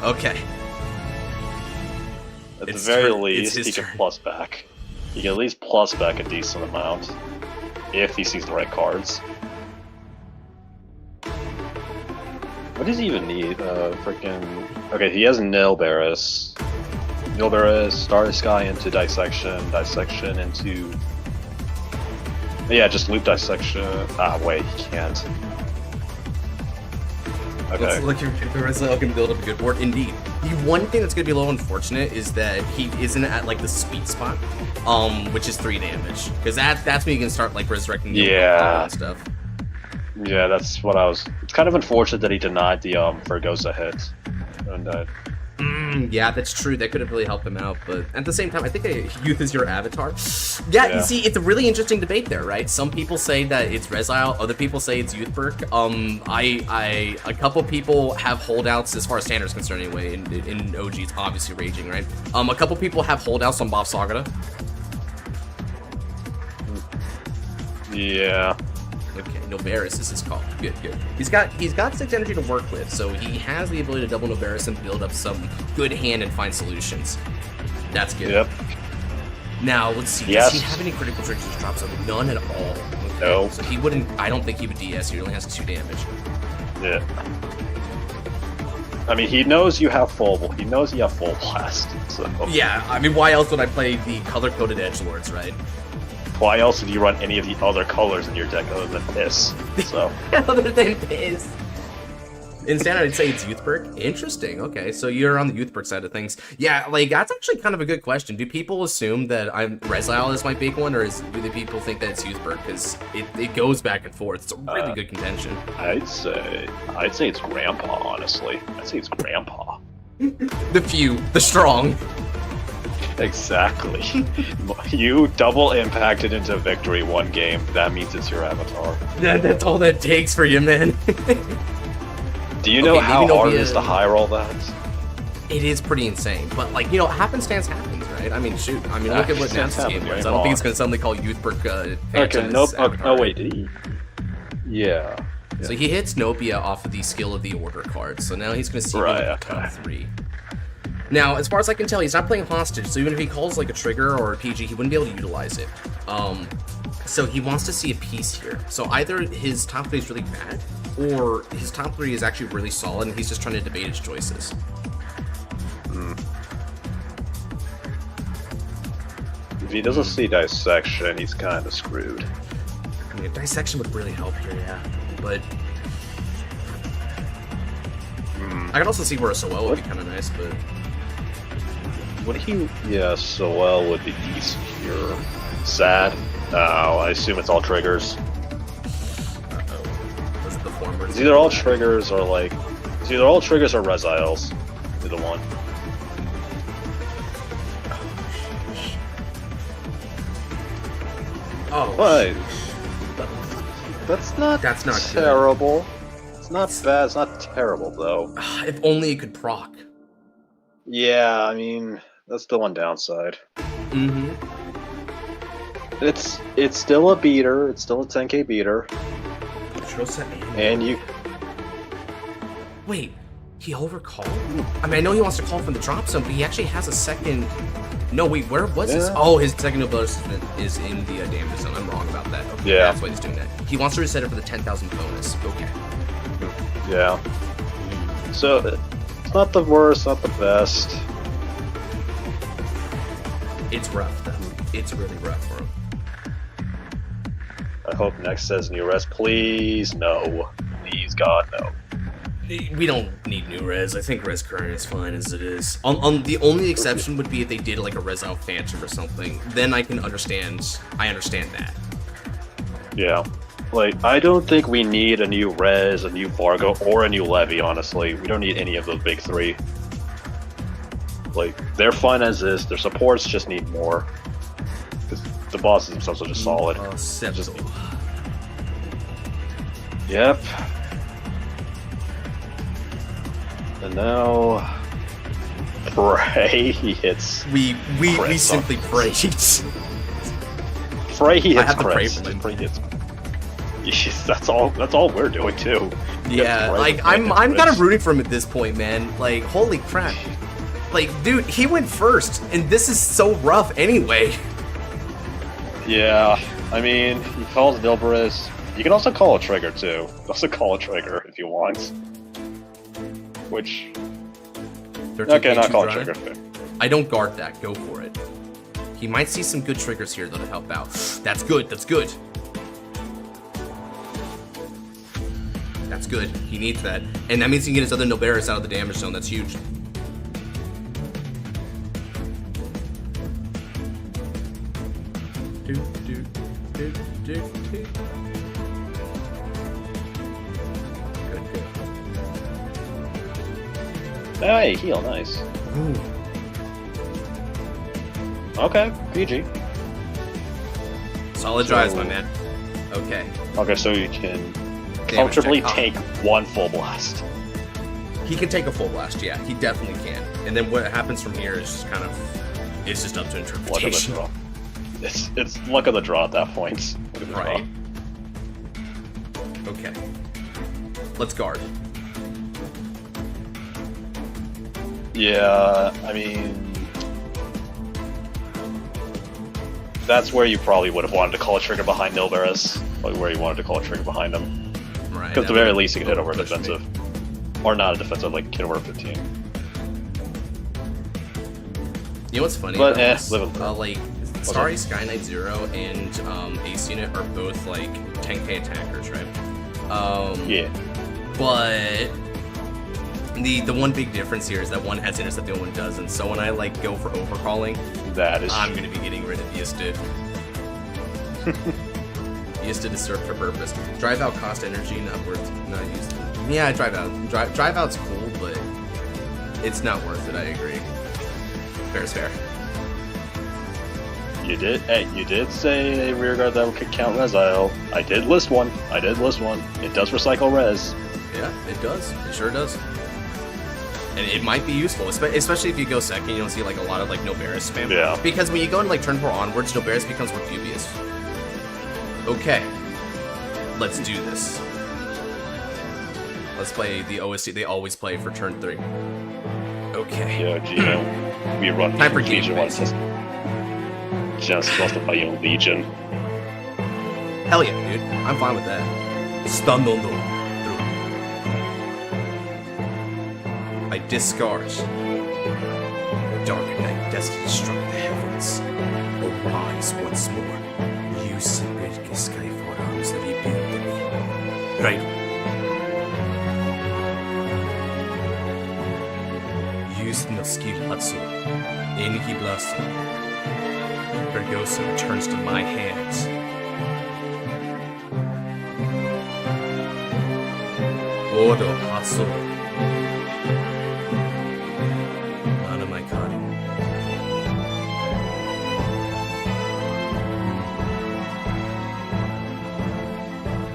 Okay. At the very least, he can plus back. He can at least plus back a decent amount. If he sees the right cards. What does he even need? Freaking... Okay, he has Nilberis. Nilberis, Star Sky into Dissection, Dissection into... Yeah, just loop Dissection. Ah, wait, he can't. Okay. Looks like your Resident can build up a good board. Indeed. The one thing that's going to be a little unfortunate is that he isn't at like the sweet spot, which is 3 damage. Because that's when you can start like resurrecting the and stuff. Yeah, that's what I was... It's kind of unfortunate that he denied the Fergosa hit. And yeah, that's true. That could have really helped him out, but at the same time, I think Youth is your avatar. Yeah, you see, it's a really interesting debate there, right? Some people say that it's Resile, other people say it's Youthberg. A couple people have holdouts as far as Standard is concerned anyway. In OG, it's obviously Raging, right? A couple people have holdouts on Bob Sagara. yeah. Okay, Novaris is his call. Good, good. He's got 6 energy to work with, so he has the ability to double Novaris and build up some good hand and find solutions. That's good. Yep. Now, let's see. Yes. Does he have any critical triggers drops? None at all. Okay. No. So he wouldn't... I don't think he would DS. He only has 2 damage. Yeah. I mean, he knows you have full... He knows you have full blast, so... Yeah, I mean, why else would I play the color-coded edgelords, right? Why else would you run any of the other colors in your deck other than this? So... Other than this. In Standard, I'd say it's Youthberg. Interesting. Okay, so you're on the Youthberg side of things. Yeah, like, that's actually kind of a good question. Do people assume that Resile is my big one, or do the people think that it's Youthberg? Because it goes back and forth. It's a really good contention. I'd say it's Grandpa, honestly. I'd say it's Grandpa. The few, the strong. Exactly. You double impacted into victory 1 game. That means it's your avatar. That's all that takes for you, man. Do you know how hard it is to high roll that? It is pretty insane, but like, you know, happenstance happens, right? I mean, shoot. I mean, look at what Nat's game was. I don't think it's gonna suddenly call Youthberg okay, nope. Oh wait, did he? Yeah. So he hits Nopia off of the skill of the order card. So now he's gonna see top 3. Now, as far as I can tell, he's not playing hostage, so even if he calls like a trigger or a PG, he wouldn't be able to utilize it. So he wants to see a piece here. So either his top 3 is really bad, or his top 3 is actually really solid, and he's just trying to debate his choices. If he doesn't see Dissection, he's kind of screwed. I mean, Dissection would really help here, yeah. But... I can also see where a Soel would be kind of nice, but... What if you... Yeah, Soel would be easier. Sad. Oh, I assume it's all triggers. Uh-oh. Was it the former? It's either all triggers or like... It's either all triggers or Resiles. Either one. Oh. But... That's not terrible. Good. It's not bad, it's not terrible though. If only it could proc. Yeah, I mean, that's the one downside. Mm-hmm. It's still a beater, it's still a 10k beater. Control set and you... Wait, He overcalled? I mean, I know he wants to call from the drop zone, but he actually has a second... No, wait, where was his... Oh, his second ability is in the damage zone. I'm wrong about that. Okay, Yeah. That's why he's doing that. He wants to reset it for the 10,000 bonus. Okay. Yeah. So, it's not the worst, not the best. It's rough, though. It's really rough for him. I hope next says new res. Please, no. Please, God, no. We don't need new res. I think res current is fine as it is. The only exception would be if they did like a res out Phantom or something. Then I can understand. I understand that. Yeah. Like, I don't think we need a new res, a new Fargo, or a new Levy, honestly. We don't need any of those big three. Like, they're fine as is. Their supports just need more. Because the bosses themselves are just solid. Yep. And now... Frey, he hits... We Chris simply prayed. Frey, he I hits have to pray Chris. for him. Frey hits... That's all we're doing, too. Yeah, like, I'm kind of rooting for him at this point, man. Like, holy crap. Like, dude, he went first, and this is so rough anyway. Yeah, I mean, he calls Dilberis. You can also call a trigger, too. Also call a trigger if you want. Which... Okay, not call a trigger. I don't guard that. Go for it. He might see some good triggers here that'll help out. That's good. That's good. That's good. He needs that. And that means he can get his other Noberis out of the damage zone. That's huge. Hey, heal, nice. Ooh. Okay, PG. Solid drives, my man. Okay. Okay, so you can Damage comfortably check. take one full blast. He can take a full blast, yeah. He definitely can. And then what happens from here is just kind of... It's just up to Luck of the interpretation. draw. It's luck of the draw at that point. Look at the Right. Okay. Let's guard. Yeah, I mean... That's where you probably would have wanted to call a trigger behind Nilberis. Like where you wanted to call a trigger behind him. Right. Because at the very least you can hit over a push me. defensive. Or not a defensive, like hit over a 15. You know what's funny But, about this? live with it. Like, Starry, Sky Knight Zero, and Ace Unit are both, like, 10k attackers, right? Yeah. But... The one big difference here is that one has intercept, the other one doesn't. So when I, like, go for overcalling, That is I'm gonna be getting rid of Yistid. Yistid is served for purpose. Drive out cost energy, not worth not used. Yeah, drive out. Drive out's cool, but it's not worth it, I agree. Fair's fair. You did say a rear guard that could count Resile. I did list one. It does recycle res. Yeah, it does. It sure does. And it might be useful, especially if you go second, you don't see like a lot of like Noberis spam. Yeah. Because when you go into like turn 4 onwards, Noberis becomes more dubious. Okay. Let's do this. Let's play the OSC they always play for turn 3. Okay. Yeah, Gino. We run Time for Legion game once. Just wants to fight you in Legion. Hell yeah, dude. I'm fine with that. Stun on the I discard. Dark night destiny struck the heavens. Arise once more. You secret que sky for arms that he built to me. Right. Use no skill hatsu. Eniki blasto. Vergosa returns to my hands. Odo hatsu.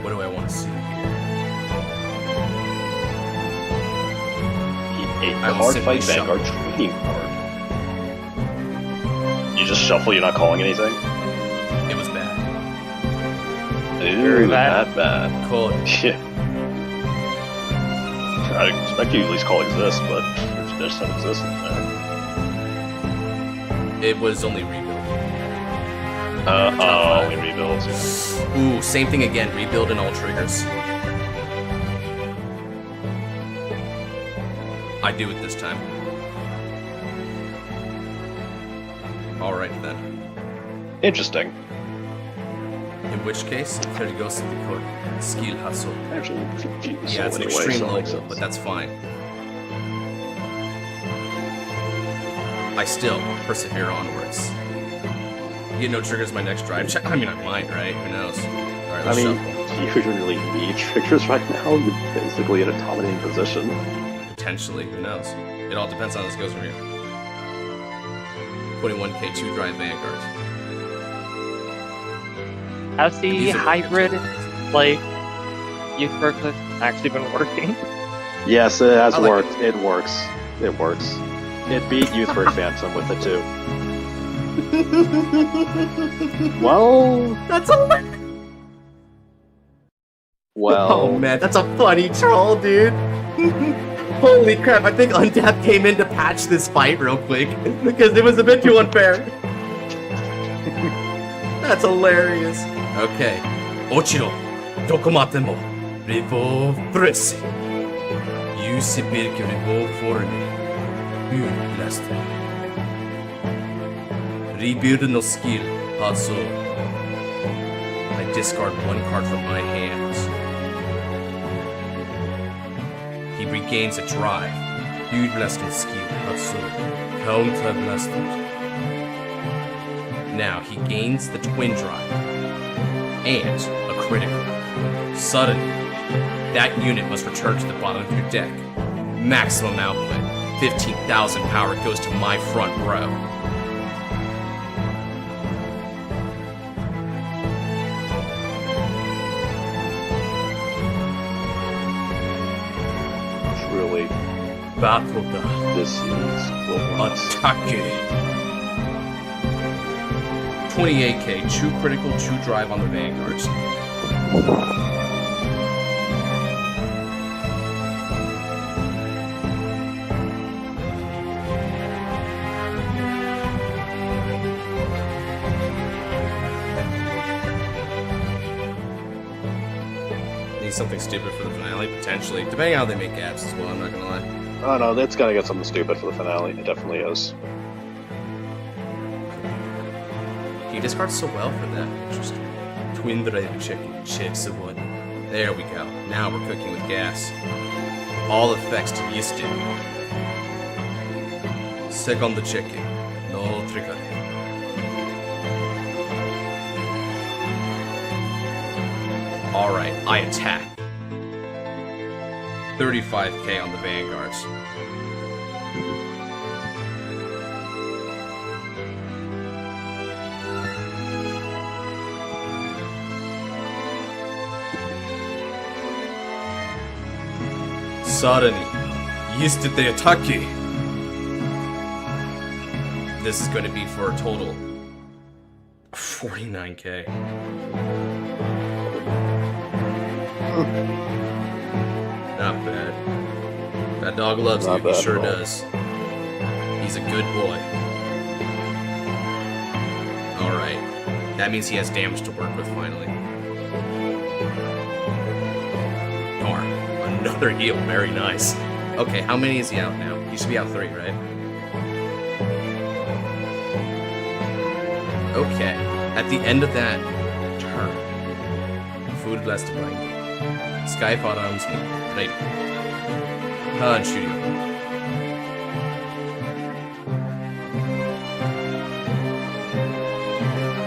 What do I want to see here? A Cardfight Vanguard trading card. You just shuffle, you're not calling anything? It was bad. Ooh, that bad. Cool. Yeah. I expect you to at least call exist, but it just doesn't exist in there. It was only rebuild. Only rebuilds, yeah. Ooh, same thing again. Rebuild and all triggers. I do it this time. Alright then. Interesting. In which case, there goes to the code skill hustle. Actually, Yeah, it's an extreme low, but that's fine. I still persevere onwards. You get no triggers my next drive check. I mean, I might, right? Who knows? Alright, let's shuffle. You really need triggers right now. You're basically in a dominating position. Potentially, who knows? It all depends on how this goes from here. 21k 2 drive Vanguard. Has the These are hybrid, good. like, youth purchase actually been working? Yes, it has I like worked. It works. It works. It beat Youthford Phantom with it too. Well, That's a well. Oh man, that's a funny troll, dude. Holy crap, I think Untap came in to patch this fight real quick because it was a bit too unfair. That's hilarious. Okay. Ochiro, dokomate mo. Revolvress. Use birke revolvorne. Blast. Rebuild no skill. Also, I discard one card from my hands. He regains a drive. Hudblasted skill. Also, counter blasted. Now he gains the twin drive and a critical. Suddenly, that unit must return to the bottom of your deck. Maximum output, 15,000 power goes to my front row. Truly, Battle the this is Attaque. 28k, 2 critical, 2 drive on the Vanguards. Need something stupid for the finale, potentially. Depending on how they make gaps as well, I'm not gonna lie. Oh no, that's gonna get something stupid for the finale. It definitely is. He discards so well for that. Interesting. Twin drive chicken, chicks of one. There we go. Now we're cooking with gas. All effects to Yistin. Second the chicken. No trigger. Alright, I attack. 35k on the Vanguards. Suddenly, used to the attack. This is going to be for a total 49k. Not bad. That dog loves Not you. bad He sure at all. does. He's a good boy. Alright. That means he has damage to work with finally. Darn. Another heal. Very nice. Okay, how many is he out now? He should be out 3, right? Okay. At the end of that turn, Food Blast Blind. Skyfall arms me. Right. And shoot you.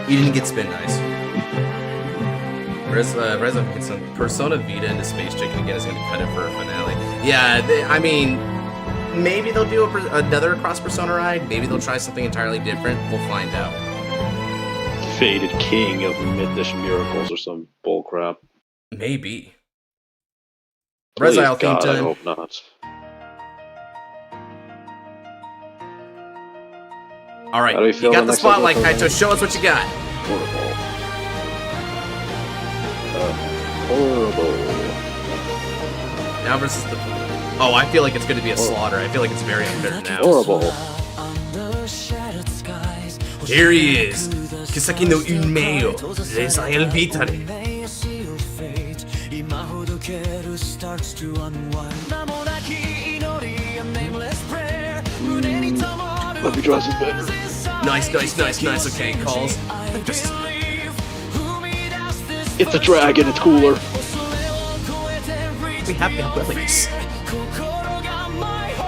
He didn't get spin dice. Reza gets some Persona Vita into Space Chicken again is going to cut it for a finale. Yeah, I mean, maybe they'll do another cross Persona ride. Maybe they'll try something entirely different. We'll find out. Fated King of Mythish Miracles or some bullcrap. Maybe. Please Reza, I think God, I done. hope not. All right, How do we you feel got the the next spotlight, episode? Kaito. Show us what you got. Horrible. Horrible. Now versus the Oh, I feel like it's going to be a slaughter. I feel like it's very unfair now. Horrible. Here he is. Kisaki no Unmeo. Resael Vitare. Let me draw some better. Nice. Okay, calls. It's a dragon, it's cooler. We have the abilities.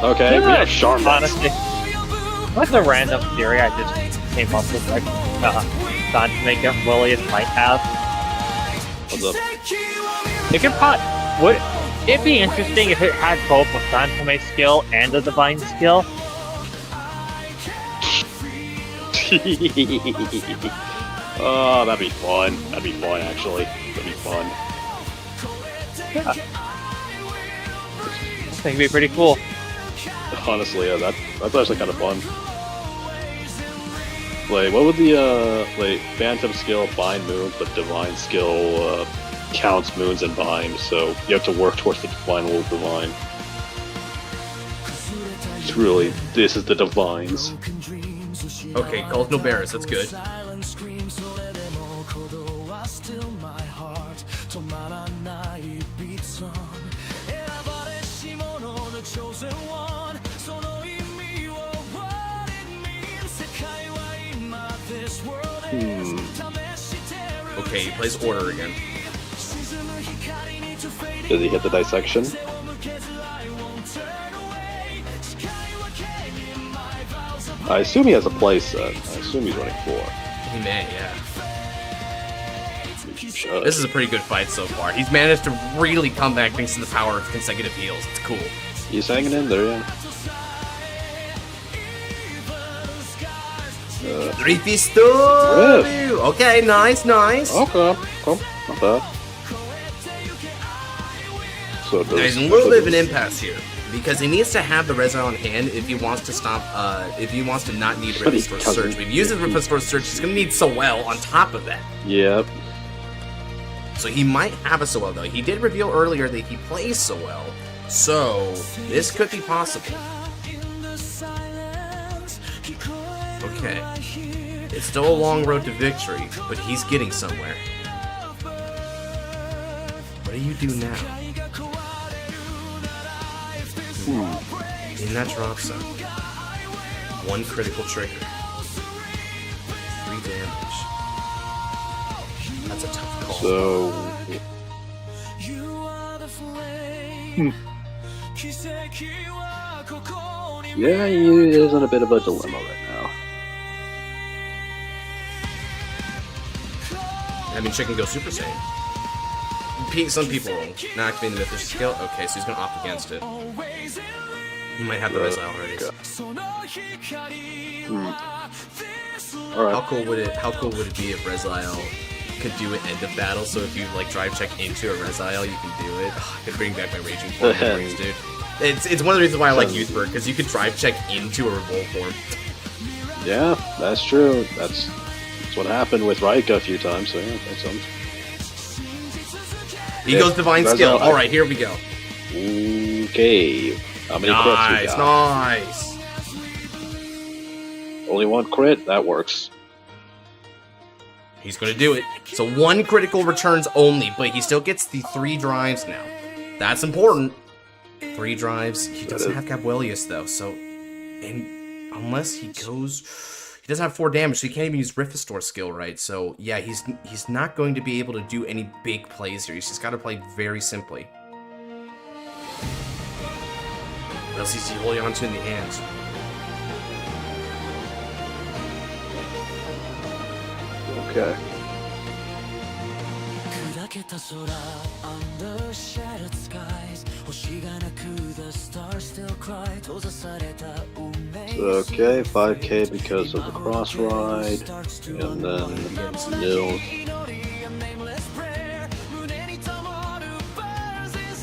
Okay, we have Charmin. Honestly, what's a random theory I just came up with, like, Sanchime Williams might have? What's up? It could would it be interesting if it had both a Sanchime skill and a divine skill? Oh, that'd be fun. That'd be fun, actually. That'd be fun. Yeah. I think it'd be pretty cool. Honestly, yeah, that's actually kind of fun. Like, what would the, like, Phantom skill bind moons, but Divine skill, counts moons and bind, so you have to work towards the Divine will Divine. It's really, this is the Divines. Okay, calls no bearers. That's good. Okay, he plays order again. Does he hit the dissection? I assume he has a playset. I assume he's running 4. He may, yeah. He should. This is a pretty good fight so far. He's managed to really come back thanks to the power of consecutive heals. It's cool. He's hanging in there, yeah. Rifisto! Okay, nice. Okay, cool. Not bad. So There's a little bit of an impasse here because he needs to have the Rezo on hand if he wants to stop. If he wants to not need Ripistore Surge. If he uses Ripistore Surge, he's gonna need Soel on top of that. Yep. So he might have a Soel though. He did reveal earlier that he plays Soel, so this could be possible. Okay, it's still a long road to victory, but he's getting somewhere. What do you do now? In that drop zone, 1 critical trigger, 3 damage. That's a tough call. So. Yeah, he is in a bit of a dilemma right now. I mean, Chicken go Super Saiyan. Some people will not activate the Mythic skill. Okay, so he's gonna opt against it. He might have the Rezo already. Alright. How cool would it be if Rezael could do an end of battle? So if you like drive check into a Rezael, you can do it. I could bring back my raging form memories, dude. It's one of the reasons why I like Youthberg, because you could drive check into a revolt form. Yeah, that's true. That's what happened with Raika a few times, so yeah, that's something. He goes Divine Skill. Alright, here we go. Okay. How many crits we got? Nice. Only 1 crit? That works. He's gonna do it. So 1 critical returns only, but he still gets the 3 drives now. That's important. 3 drives. He doesn't have Gabuelius though, so unless he goes, he doesn't have 4 damage, so he can't even use Rifistore skill, right? So yeah, he's not going to be able to do any big plays here. He's just got to play very simply. What else is he holding on to in the hands? Okay. Okay, 5k because of the cross ride, and then nil.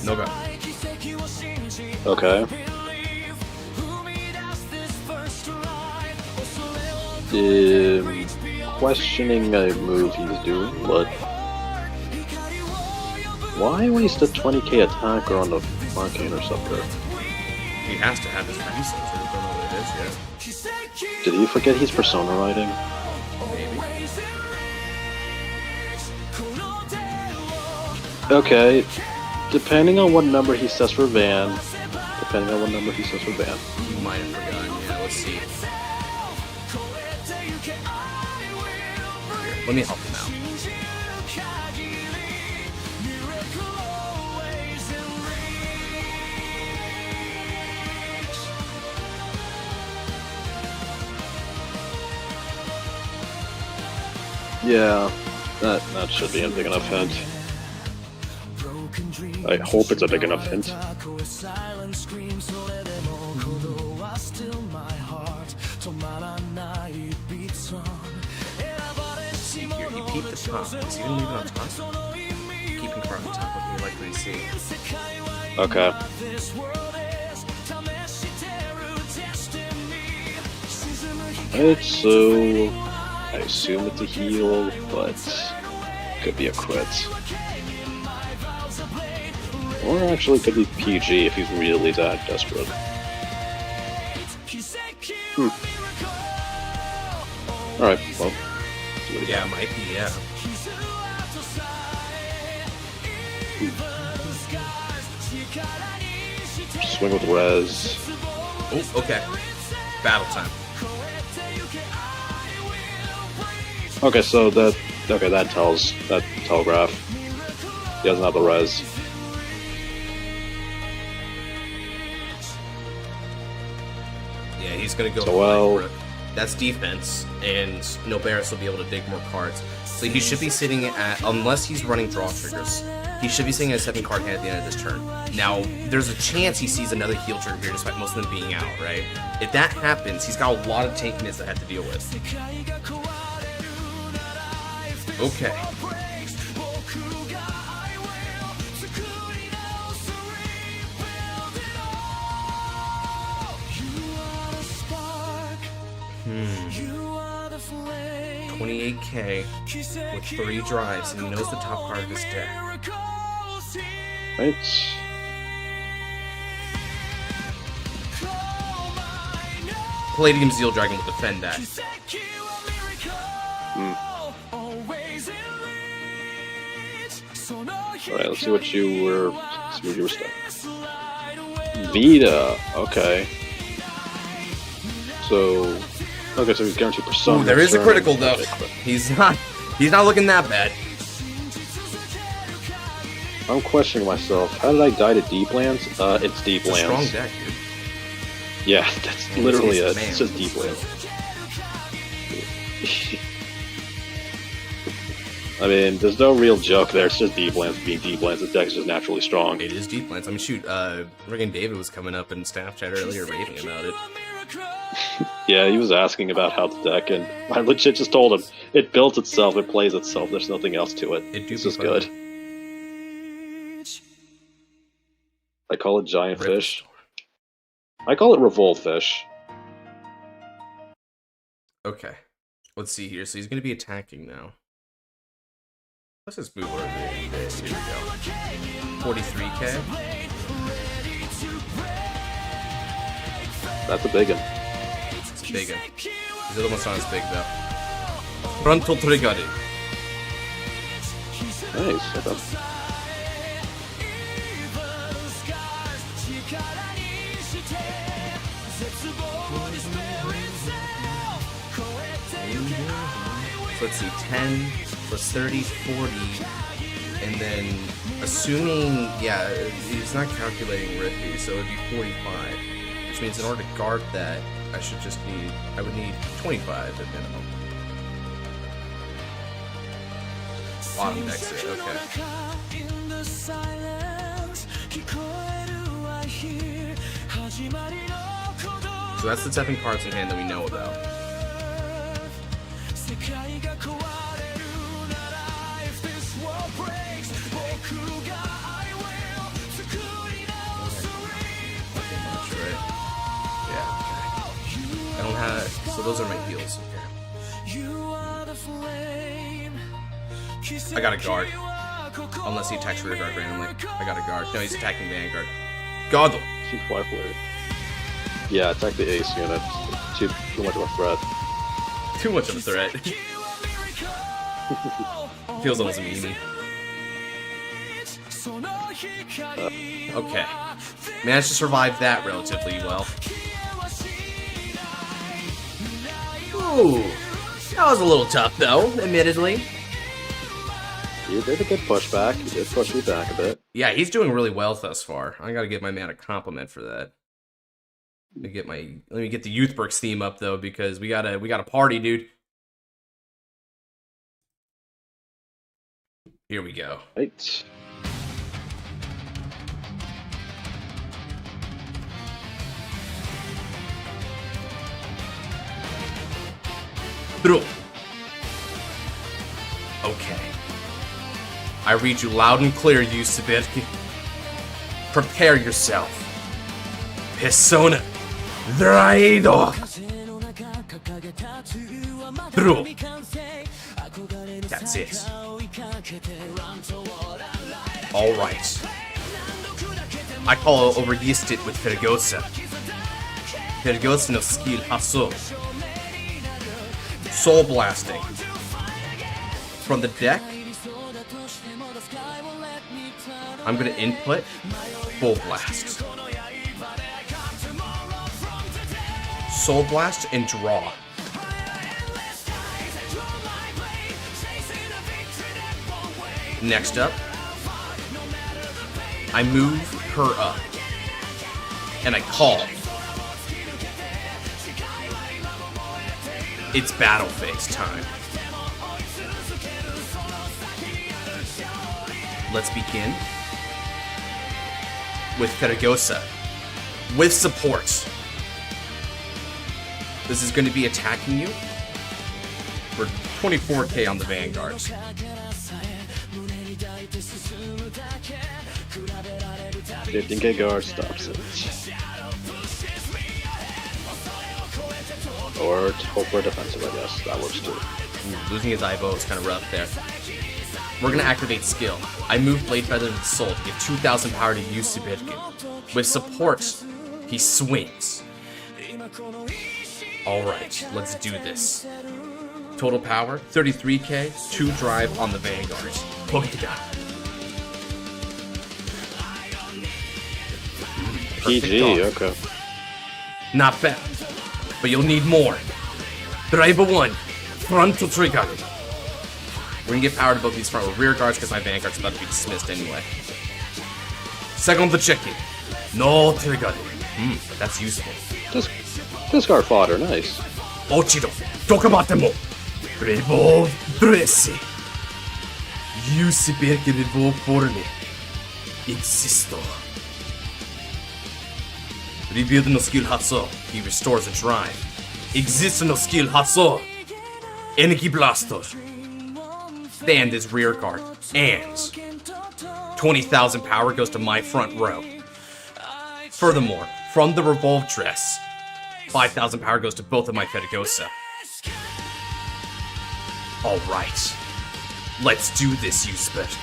No go. Okay. Questioning a move he's doing, but why waste a 20k attacker on the Mark Interceptor? He has to have his reasons. I just don't know what it is yet. Did you forget he's persona writing? Maybe. Okay, depending on what number he says for Van. You might have forgotten. Yeah, let's see. Here, let me help him out. Yeah, that should be a big enough hint. I hope it's a big enough hint. Here, he peeped the top. Is he gonna leave it on top? Keeping card on top would be likely to see. Okay. Alright, so I assume it's a heal, but could be a crit. Or actually could be PG if he's really that desperate. Alright, well. Yeah, it might be, yeah. Swing with res. Oh, okay. Battle time. Okay, so that telegraph. He doesn't have the res. Yeah, he's gonna go. So, well, that's defense, and Noberis will be able to dig more cards. So he should be sitting at, unless he's running draw triggers, he should be sitting at a 7-card hand at the end of this turn. Now, there's a chance he sees another heal trigger here, despite most of them being out, right? If that happens, he's got a lot of tankiness to have to deal with. Okay. Hmm. 28k with 3 drives, and he knows the top card of his deck. Right. Palladium Zeal Dragon will defend that. Alright, let's see what you were stuck. Vita, okay. So he's guaranteed persona. Ooh, there is a critical though. He's not looking that bad. I'm questioning myself. How did I die to deep lands? It's deep It's a lands. strong deck, dude. Yeah, that's literally it. Man. It's just deep lands. I mean, there's no real joke there. It's just deep lands being deep lands. The deck is just naturally strong. It is deep lands. I mean, shoot, Regan David was coming up in staff chat earlier raving about it. Yeah, he was asking about how the deck, and I legit just told him it builds itself, it plays itself. There's nothing else to it. It's just good. I call it giant fish. I call it revolt fish. Okay, let's see here. So he's going to be attacking now. What's his move order? Here we go. 43k. That's a big one. It's a big one. These other ones aren't as big though. Frontal Trigari. Nice. Okay. So let's see, 10 plus 30, 40, and then assuming, yeah, he's not calculating Rippy, so it'd be 45, which means in order to guard that, I would need 25 at minimum. Bottom deck's it, okay. So that's the 7 cards in hand that we know about. I don't have, so those are my heals. Okay. I got a guard. Unless he attacks rear guard randomly. I got a guard. No, he's attacking Vanguard. Godel. Yeah, attack the ace unit. Too much of a threat. Too much of a threat. Feels almost mean. Okay. Managed to survive that relatively well. Ooh. That was a little tough, though, admittedly. You did a good pushback. You did push me back a bit. Yeah, he's doing really well thus far. I gotta give my man a compliment for that. Let me get the Youthworks theme up though, because we got a party, dude. Here we go. Right. Through. Okay. I read you loud and clear, you Sibirki. Prepare yourself. Persona Draido. Through. That's it. Alright. I call over Yistit with Fergosa. Fergosa no skill Hasso. Soul Blasting. From the deck, I'm gonna input Full Blast. Soul Blast and draw. Next up, I move her up. And I call. It's battle phase time. Let's begin with Fergosa with support. This is going to be attacking you for 24k on the Vanguard. 15k guard stops it. Or hope for defensive, I guess. That works too. Losing his Ivo is kind of rough there. We're going to activate skill. I move Blade Feather to the Soul to give 2,000 power to use Subirkin. With support, he swings. Alright, let's do this. Total power, 33k, 2 drive on the Vanguard. Pokemon. PG, okay. Not bad, but you'll need more. Driver 1, frontal trigger. We're gonna get power to both these front rear guards because my Vanguard's about to be dismissed anyway. Second the checking. No trigger. That's useful. Discard fodder, nice. Ochido, tokamate mo. Revolve dresse. Use perché revolve for me. Existo. Rebuild no skill Hatso. He restores a drive. Exist no skill Hatso. Energy Blaster. Stand his rear guard. And 20,000 power goes to my front row. Furthermore, from the Revolve Dress, 5,000 power goes to both of my Fergosa. Alright. Let's do this, Uspet.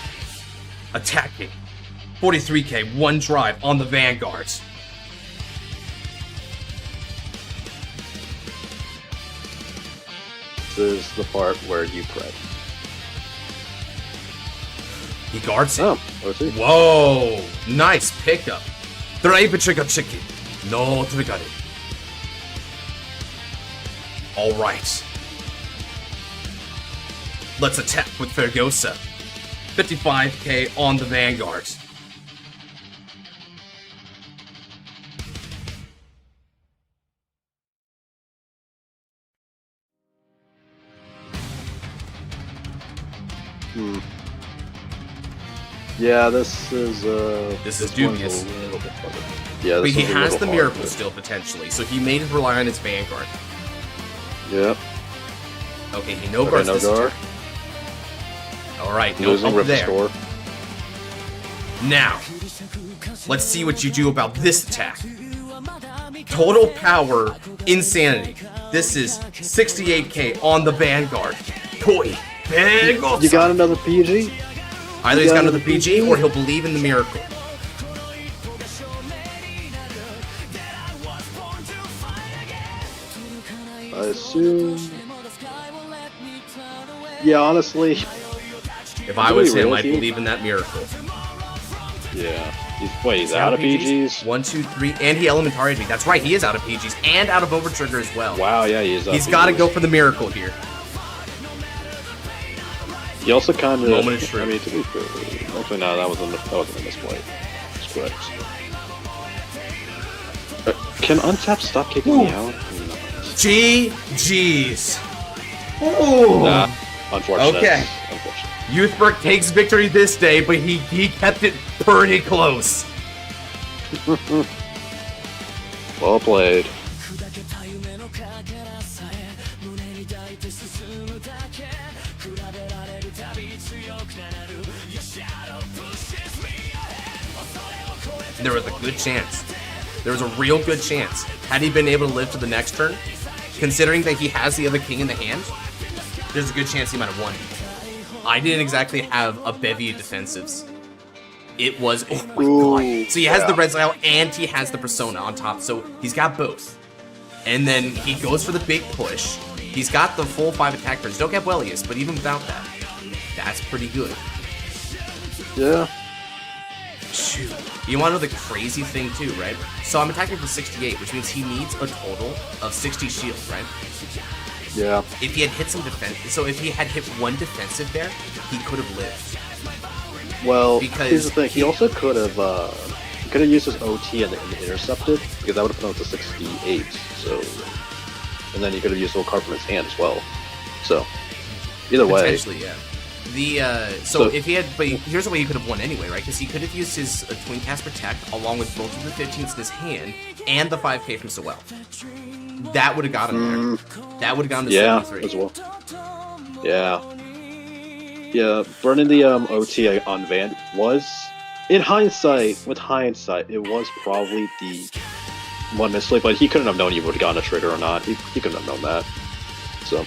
Attacking. 43k, 1 drive on the Vanguard. This is the part where you pray. He guards it. Oh, let's see. Whoa! Nice pickup. Drive trigger chicken. No trigger. Alright. Let's attack with Fergosa. 55k on the Vanguard. Yeah, this is dubious. A little bit better. Yeah, But this he is a has little the hard, miracle but- still potentially, so he may rely on his Vanguard. Yep. Okay, he no Okay, guards no this guard. turn. Alright, no Losing up rip there. score. Now, let's see what you do about this attack. Total power, insanity. This is 68k on the Vanguard. Toy. Vanguard. You got another PG? Either he's got another PG or he'll believe in the miracle. I assume. Yeah, honestly. If I was him, I'd believe in that miracle. Yeah. He's out of PGs? 1, 2, 3, and he elementaried me. That's right, he is out of PGs and out of Overtrigger as well. Wow, yeah, he is out He's of got to PGs. go for the miracle here. He also kind of. Moment of truth. I mean, to be fair, actually, no, that wasn't a misplay. That's correct. Can Untap stop kicking me out? GG's. Ooh. Nah, unfortunate. Okay. Unfortunate. Youthberg takes victory this day, but he kept it pretty close. Well played. There was a good chance. There was a real good chance. Had he been able to live to the next turn, considering that he has the other king in the hand, there's a good chance he might have won. I didn't exactly have a bevy of defensives. It was, oh my god. So he has the red style and he has the persona on top, so he's got both. And then he goes for the big push. He's got the full 5 attack turns. Don't get Wellius, but even without that, that's pretty good. Yeah. Shoot. You want to know the crazy thing too, right? So I'm attacking for 68, which means he needs a total of 60 shield, right? Yeah. If he had hit some defense, so if he had hit 1 defensive there, he could have lived. Well, Because here's the thing. He also could have used his OT and intercepted, because that would have put him to 68. So, and then he could have used a little card from his hand as well. So, either way. Potentially, yeah. So if he had, but here's the way he could have won anyway, right? Because he could have used his Twin Cast Protect along with both of the 15s in his hand and the 5k from Sewell. That would have got him there. That would have gotten to 73. As well. Yeah. Yeah, burning the OT on Van was, in hindsight, it was probably the one mistake, but he couldn't have known he would have gotten a trigger or not. He couldn't have known that. So.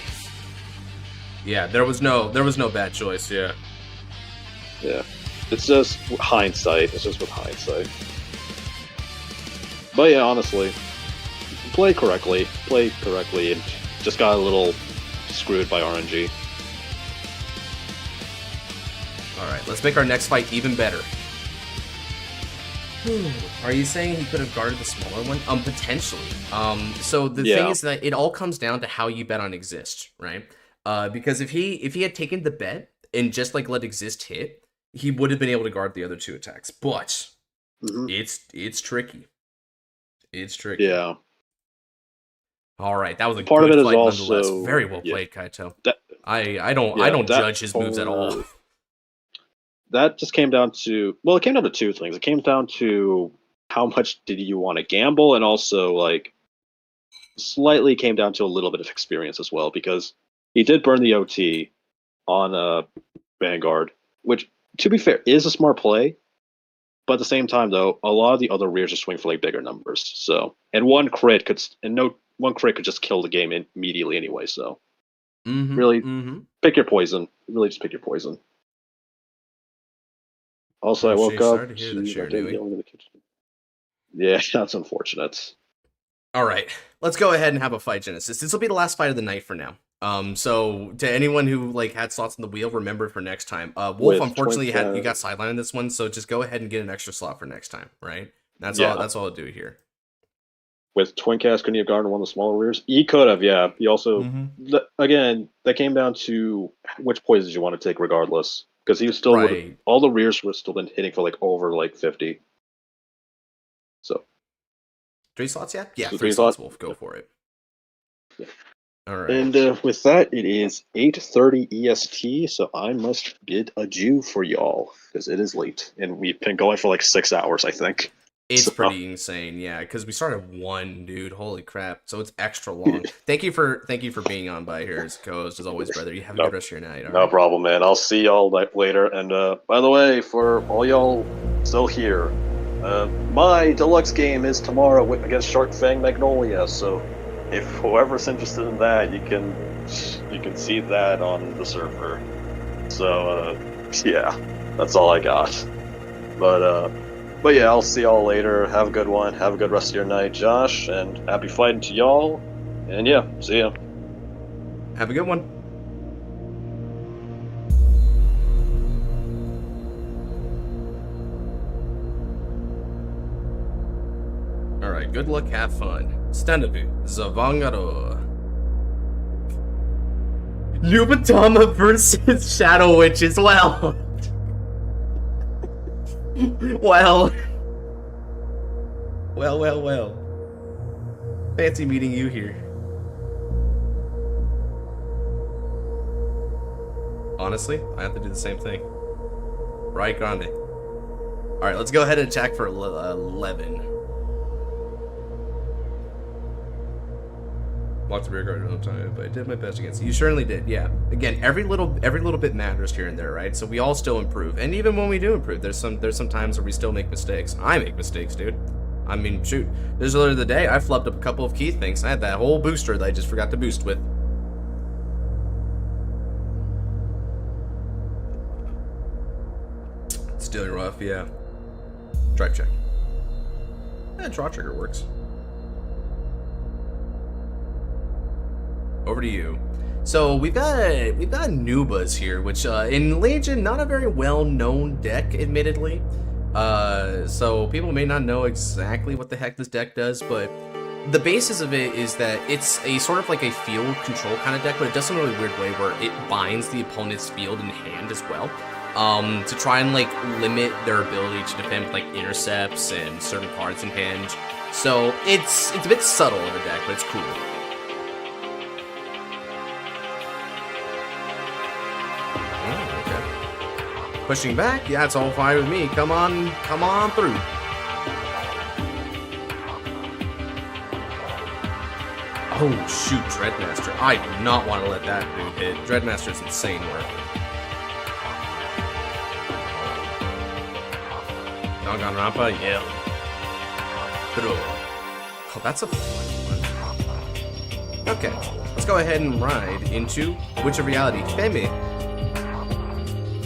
Yeah, there was no bad choice, yeah. Yeah. It's just hindsight. It's just with hindsight. But yeah, honestly, play correctly, and just got a little screwed by RNG. Alright, let's make our next fight even better. Are you saying he could have guarded the smaller one? Potentially. So the thing is that it all comes down to how you bet on Exist, right? Because if he had taken the bet and just like let Exist hit, he would have been able to guard the other 2 attacks. But it's tricky. It's tricky. Yeah. All right, that was a Part good of it fight is also nonetheless. Very well played, Kaito. I don't judge his moves at all. That just came down to, well, it came down to 2 things. It came down to how much did you want to gamble, and also like slightly came down to a little bit of experience as well, because he did burn the OT on Vanguard, which, to be fair, is a smart play. But at the same time, though, a lot of the other rears are swing for like bigger numbers. So, and one crit could just kill the game immediately anyway. So, really, pick your poison. Really, just pick your poison. Also, I woke up. Sorry to hear that you're doing. Yeah, that's unfortunate. All right, let's go ahead and have a fight, Genesis. This will be the last fight of the night for now. So to anyone who like had slots in the wheel, remember for next time. Wolf, unfortunately, you got sidelined in this one, so just go ahead and get an extra slot for next time, right? That's all I'll do here. With Twin Cast, couldn't he have guarded one of the smaller rears? He could have, yeah. He also, again, that came down to which poisons you want to take, regardless, because he was still all the rears were still been hitting for like over like 50. So 3 slots, yeah, so 3 slots. Wolf, go for it. Yeah. All right. And with that, it is 8:30 EST, so I must bid adieu for y'all, because it is late, and we've been going for like 6 hours, I think. It's pretty insane, yeah, because we started at 1, dude. Holy crap. So it's extra long. Thank you for being on by here as co-host, as always, brother. You have a good rest of your night. No problem, man. I'll see y'all later. And by the way, for all y'all still here, my deluxe game is tomorrow against Shark Fang Magnolia, so if whoever's interested in that, you can see that on the server. So yeah, that's all I got. But yeah, I'll see y'all later. Have a good one. Have a good rest of your night, Josh, and happy fighting to y'all. And yeah, see ya. Have a good one. Alright, good luck, have fun. Standard Zavangaro. Nubatama versus Shadow Witches. Well. Well. Fancy meeting you here. Honestly, I have to do the same thing. Right, Grande. Alright, let's go ahead and attack for 11. Locked the rear guard all the time, but I did my best against it. You certainly did, yeah. Again, every little bit matters here and there, right? So we all still improve, and even when we do improve, there's some times where we still make mistakes. I make mistakes, dude. I mean, shoot. There's earlier the day I flubbed up a couple of key things. I had that whole booster that I just forgot to boost with. Still rough, yeah. Drive check. Yeah, draw trigger works. Over to you. So we've got Nubas here, which in Legion, not a very well-known deck, admittedly. So people may not know exactly what the heck this deck does, but the basis of it is that it's a sort of like a field control kind of deck, but it does it in a really weird way where it binds the opponent's field in hand as well. To try and like limit their ability to defend with like intercepts and certain cards in hand. So it's a bit subtle of a deck, but it's cool. Pushing back? Yeah, it's all fine with me. Come on through. Oh, shoot, Dreadmaster. I do not want to let that dude hit. Dreadmaster's insane work. Doggone Rampa? Yeah. Throw. Oh, that's a fun one. Okay, let's go ahead and ride into Witch of Reality, Femi.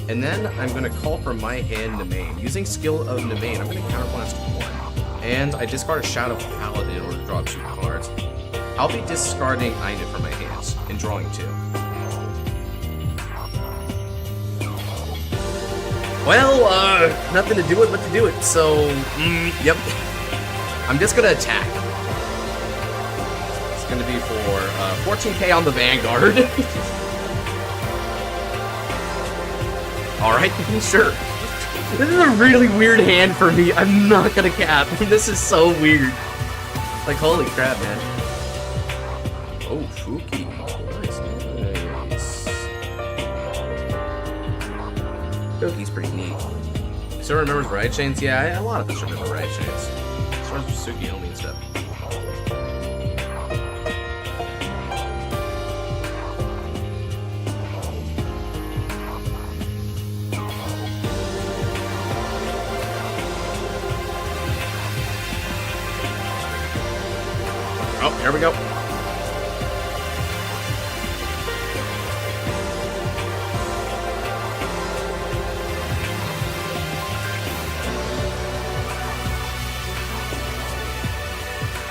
And then I'm going to call for my hand Nemain. Using skill of Nemain, I'm going to counterblast 1. And I discard a Shadow Paladin in order to draw 2 cards. I'll be discarding Ina from my hands and drawing 2. Well, nothing to do it but to do it. So, yep. I'm just going to attack. It's going to be for 14k on the Vanguard. Alright, sure. This is a really weird hand for me. I'm not gonna cap. This is so weird. Like, holy crap, man. Oh, Fuki. Nice. Fuki's pretty neat. Still remembers Riot Chains? Yeah, a lot of us remember Riot Chains. As far as Suki only and stuff. Oh, here we go.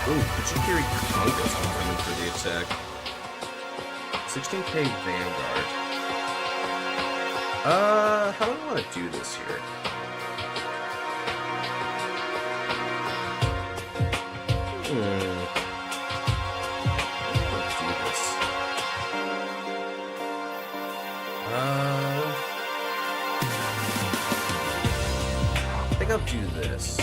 Ooh, Kuchikiri Congo's coming for the attack. 16k Vanguard. How do I want to do this here? I think I'll do this.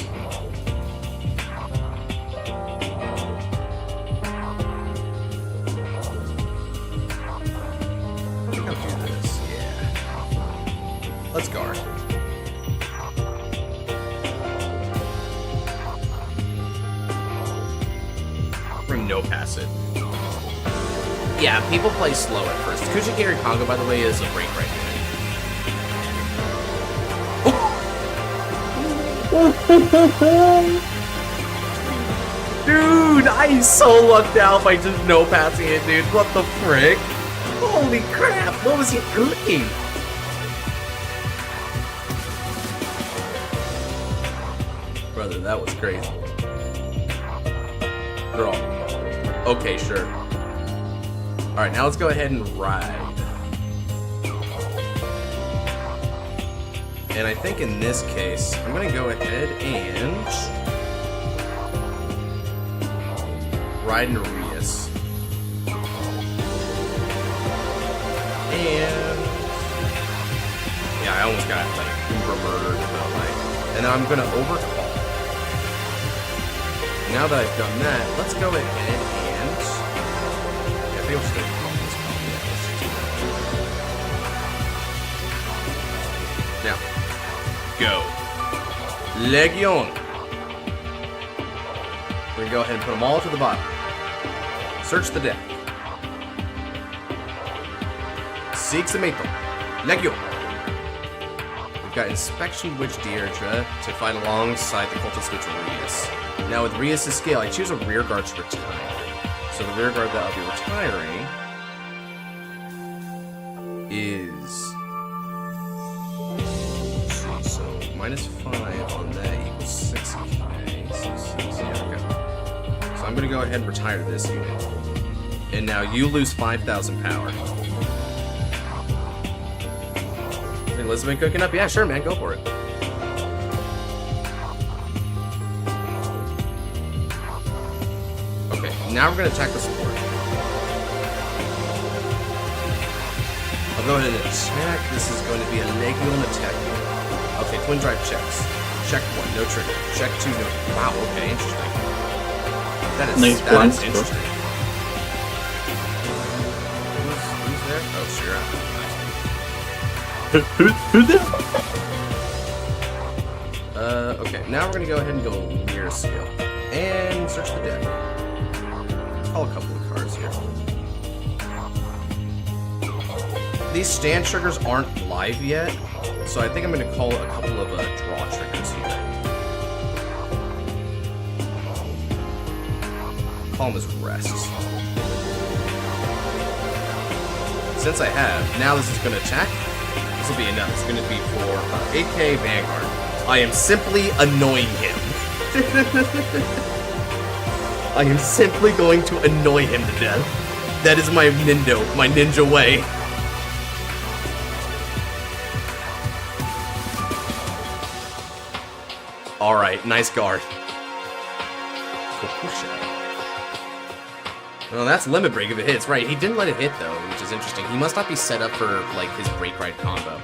Let's guard. Bring no pass it. Yeah, people play slow at first. Kuchikiri Kongo, by the way, is a break right unit. Dude, I so lucked out by just no passing it, dude. What the frick? Holy crap, what was he doing? Brother, that was crazy. Draw. Okay, sure. Alright, now let's go ahead and ride. And I think in this case, I'm going to go ahead and ride into Rias. And yeah, I almost got like uber murdered, but like, and then I'm going to overcall. Now that I've done that, let's go ahead and yeah, I think I'll just overcall this problem. Yeah, let's do that. Now. Go. Legion. We're gonna go ahead and put them all to the bottom. Search the deck. Sixamento. Legion. We've got Inspection Witch Deirdre to fight alongside the Cultist Witch Rias. Now with Rias' scale, I choose a rear guard to retire. So the rear guard that I'll be retiring is... -5 on that equals 6k. Yeah, okay. So I'm gonna go ahead and retire this unit. And now you lose 5,000 power. Is Elizabeth cooking up? Yeah, sure, man, go for it. Okay, now we're gonna attack the support. I'll go ahead and attack. This is going to be a Legion attack unit. Okay, twin drive checks. Check 1, no trigger. Check 2, no. Wow, okay, interesting. That is nice that blinds, is interesting. Who's there? Oh, sure. Who's there? Okay, now we're gonna go ahead and go near scale. And search the deck. Call a couple of cards here. These stand triggers aren't live yet. So I think I'm going to call a couple of draw triggers here. Call them as rests. Since I have, now this is going to attack. This will be enough. It's going to be for 8k Vanguard. I am simply annoying him. I am simply going to annoy him to death. That is my ninja way. Alright, nice guard. Well, that's limit break if it hits. Right, he didn't let it hit though, which is interesting. He must not be set up for like his break ride combo.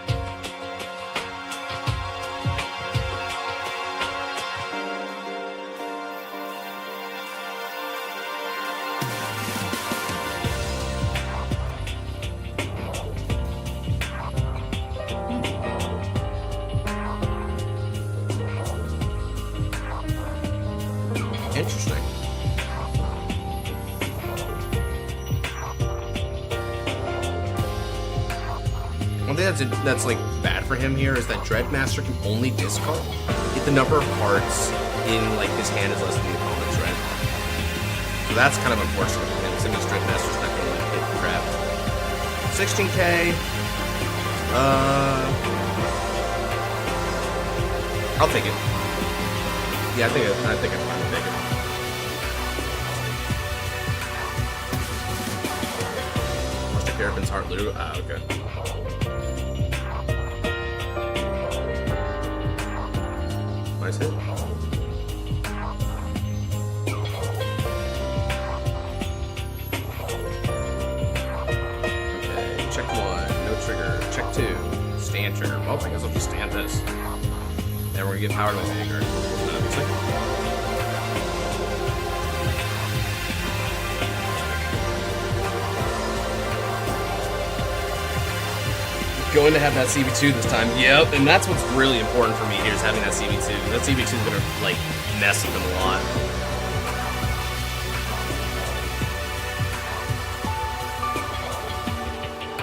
Interesting. One thing that's like bad for him here is that Dreadmaster can only discard if the number of cards in like his hand is less than the opponent's, right? So that's kind of unfortunate for him, since Dreadmaster's not going to hit crap. 16k. I'll take it. Yeah, I think I'm fine to take it. Must have Carabin's Heart Lou. Ah, okay. Nice hit. Okay, check 1, no trigger. Check 2, stand trigger. Well, I guess I'll just stand this. Then we're gonna give power to my Vanguard. Going to have that CB2 this time. Yep, and that's what's really important for me here is having that CB2. That CB2 is gonna like mess with them a lot.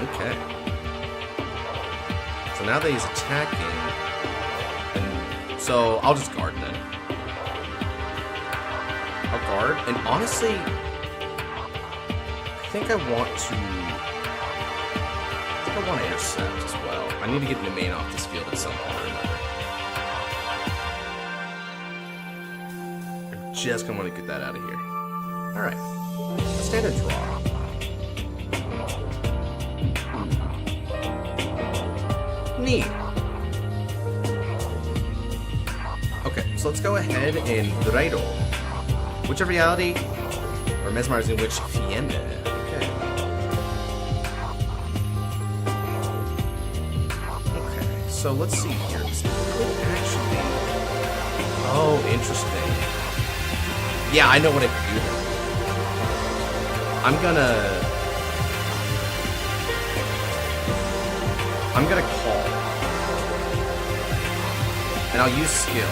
Okay. So now that he's attacking, and so I'll just guard then. I'll guard, and honestly, I think I want to. I want to intercept as well. I need to get the main off this field at some point or another. I'm just gonna want to get that out of here. Alright. Standard draw. go ahead and Rairo. Which of reality? Or mesmerizing which Fienda? Okay. Okay, so let's see here. This could actually... Oh, interesting. Yeah, I know what I can do. I'm gonna call. And I'll use skill.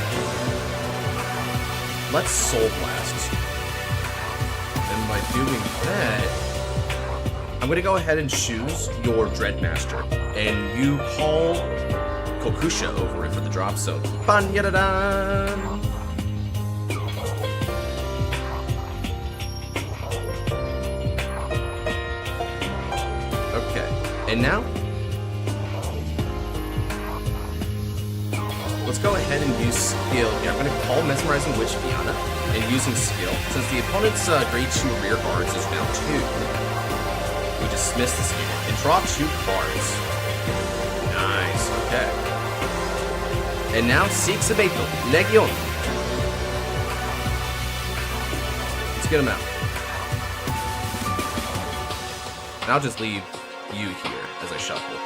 Let's Soul Blast. And by doing that, I'm gonna go ahead and choose your Dreadmaster. And you call Kokusha over it for the drop zone. Ban-yada-dan! Okay, and now, let's go ahead and use skill here. I'm going to call Mesmerizing Witch Fiona, and using skill, since the opponent's grade 2 rear guards is now 2, we dismiss this unit and draw 2 cards. Nice, okay. And now, Seek Sabeto, Legion. Let's get him out. And I'll just leave you here as I shuffle.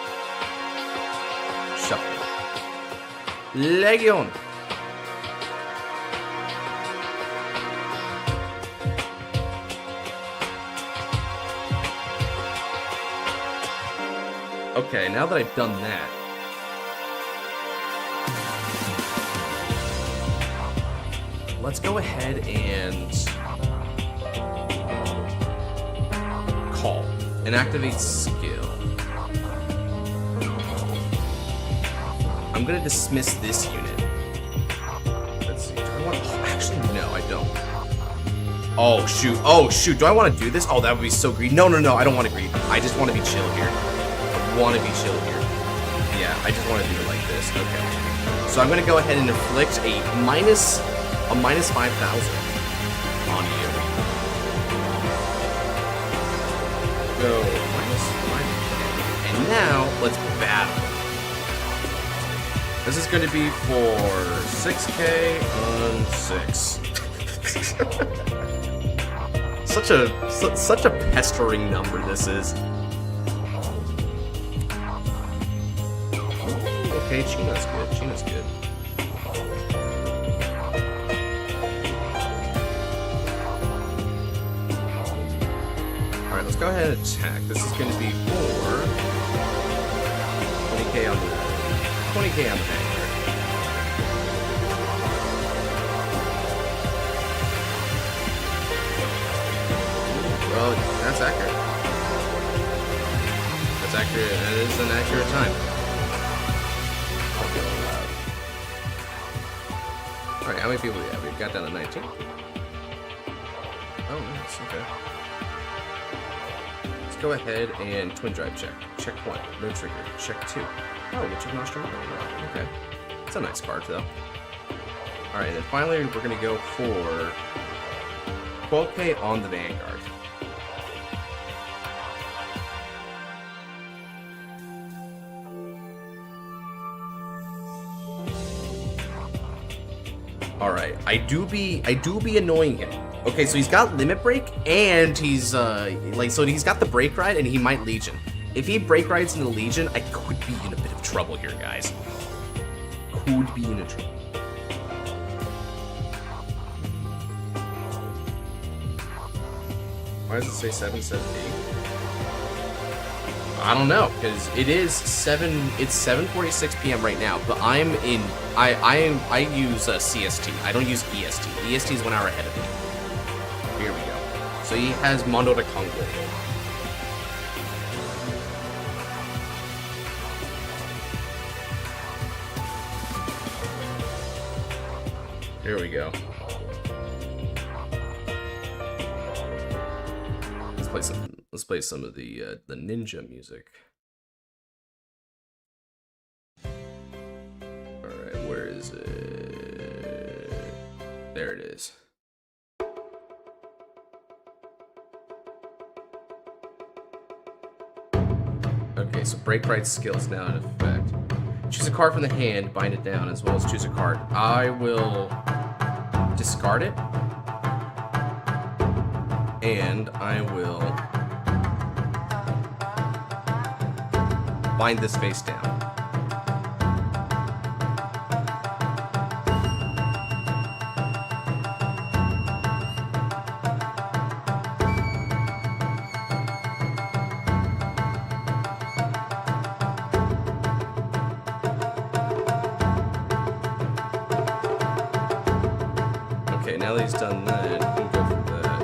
Shuffle. Legion! Okay, now that I've done that, let's go ahead and call and activate skill. I'm gonna dismiss this unit. Let's see. Do I want? Oh, actually, no, I don't. Oh shoot! Oh shoot! Do I want to do this? Oh, that would be so greedy. No, no, no! I don't want to greed. I just want to be chill here. I want to be chill here. Yeah, I just want to do it like this. Okay. So I'm gonna go ahead and inflict a minus 5,000 on you. Go minus 5. And now let's battle. This is going to be for 6k on 6. Such a pestering number this is. Okay, Chino's good. Chino's good. Alright, let's go ahead and attack. This is going to be for 20k on the 20k on the Vanguard. Well, that's accurate. That's accurate. That is an accurate time. Alright, how many people do we have? We've got down to 19. Oh, nice. Okay. Let's go ahead and twin drive check. Check 1. No trigger. Check 2. Oh, Witch of Nostradamus. Okay. It's a nice card, though. Alright, and then finally, we're going to go for 12k on the Vanguard. Alright, I do be annoying him. Okay, so he's got Limit Break, and he's, so he's got the Break Ride, and he might Legion. If he Break Rides into Legion, I could be in a bit of trouble here, guys. Could be in a trouble. Why does it say 778? I don't know, because it is it's 7:46 p.m. right now, but I use CST. I don't use EST. EST is 1 hour ahead of me. Here we go. So he has Mondo de Congo. Here we go. Let's play some of the ninja music. All right, where is it? There it is. Okay, so Break Right skill is now in effect. Choose a card from the hand, bind it down, as well as choose a card. I will discard it. And I will bind this face down. Okay, now that he's done that, we can go for that.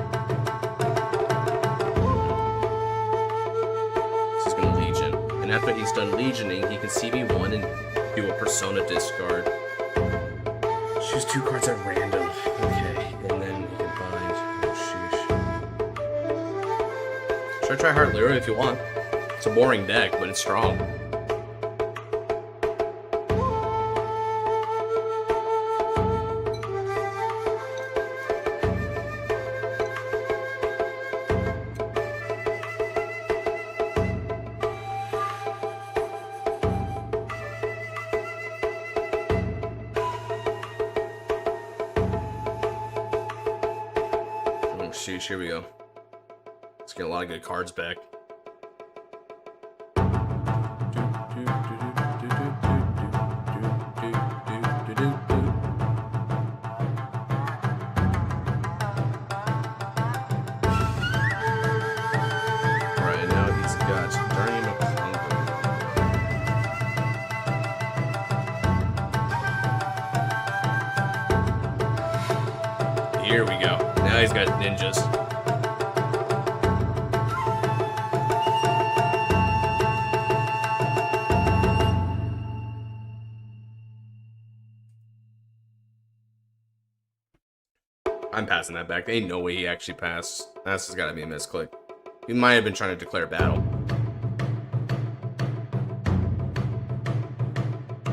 So he's gonna Legion. And after he's done Legioning, he can CB1 and do a Persona discard. Choose 2 cards at random. Okay, and then he can bind. Oh, sheesh. Should I try Heart Lyra if you want? It's a boring deck, but it's strong. Sheesh, here we go. Let's get a lot of good cards back. Alright, now he's got Guardian of Hunger. Here we go. Now he's got ninjas. I'm passing that back. There ain't no way he actually passed. That's just gotta be a misclick. He might have been trying to declare battle.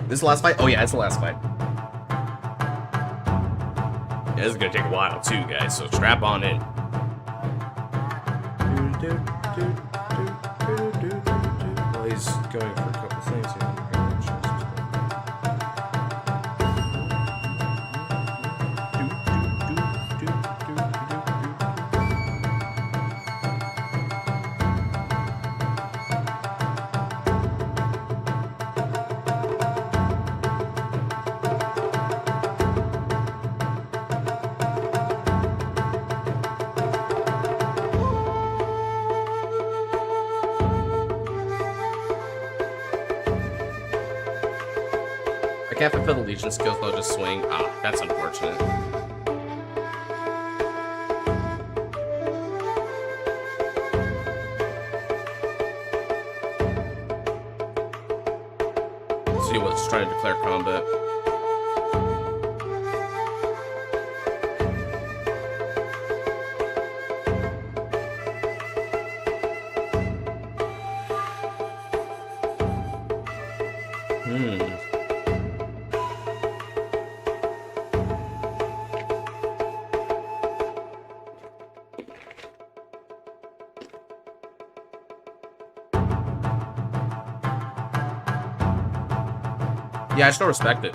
This is the last fight? Oh yeah, it's the last fight. Yeah, this is gonna take a while too, guys, so strap on in. Well, he's going for a couple things here. I can't fulfill the Legion skills, they'll just swing. Ah, that's unfortunate. See what's trying to declare combat. Yeah, I still respect it.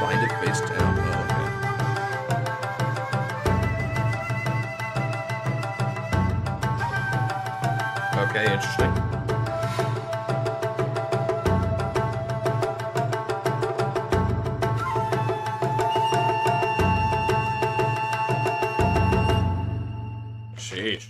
Bind it face down. Oh, okay. Okay, interesting. Sheesh.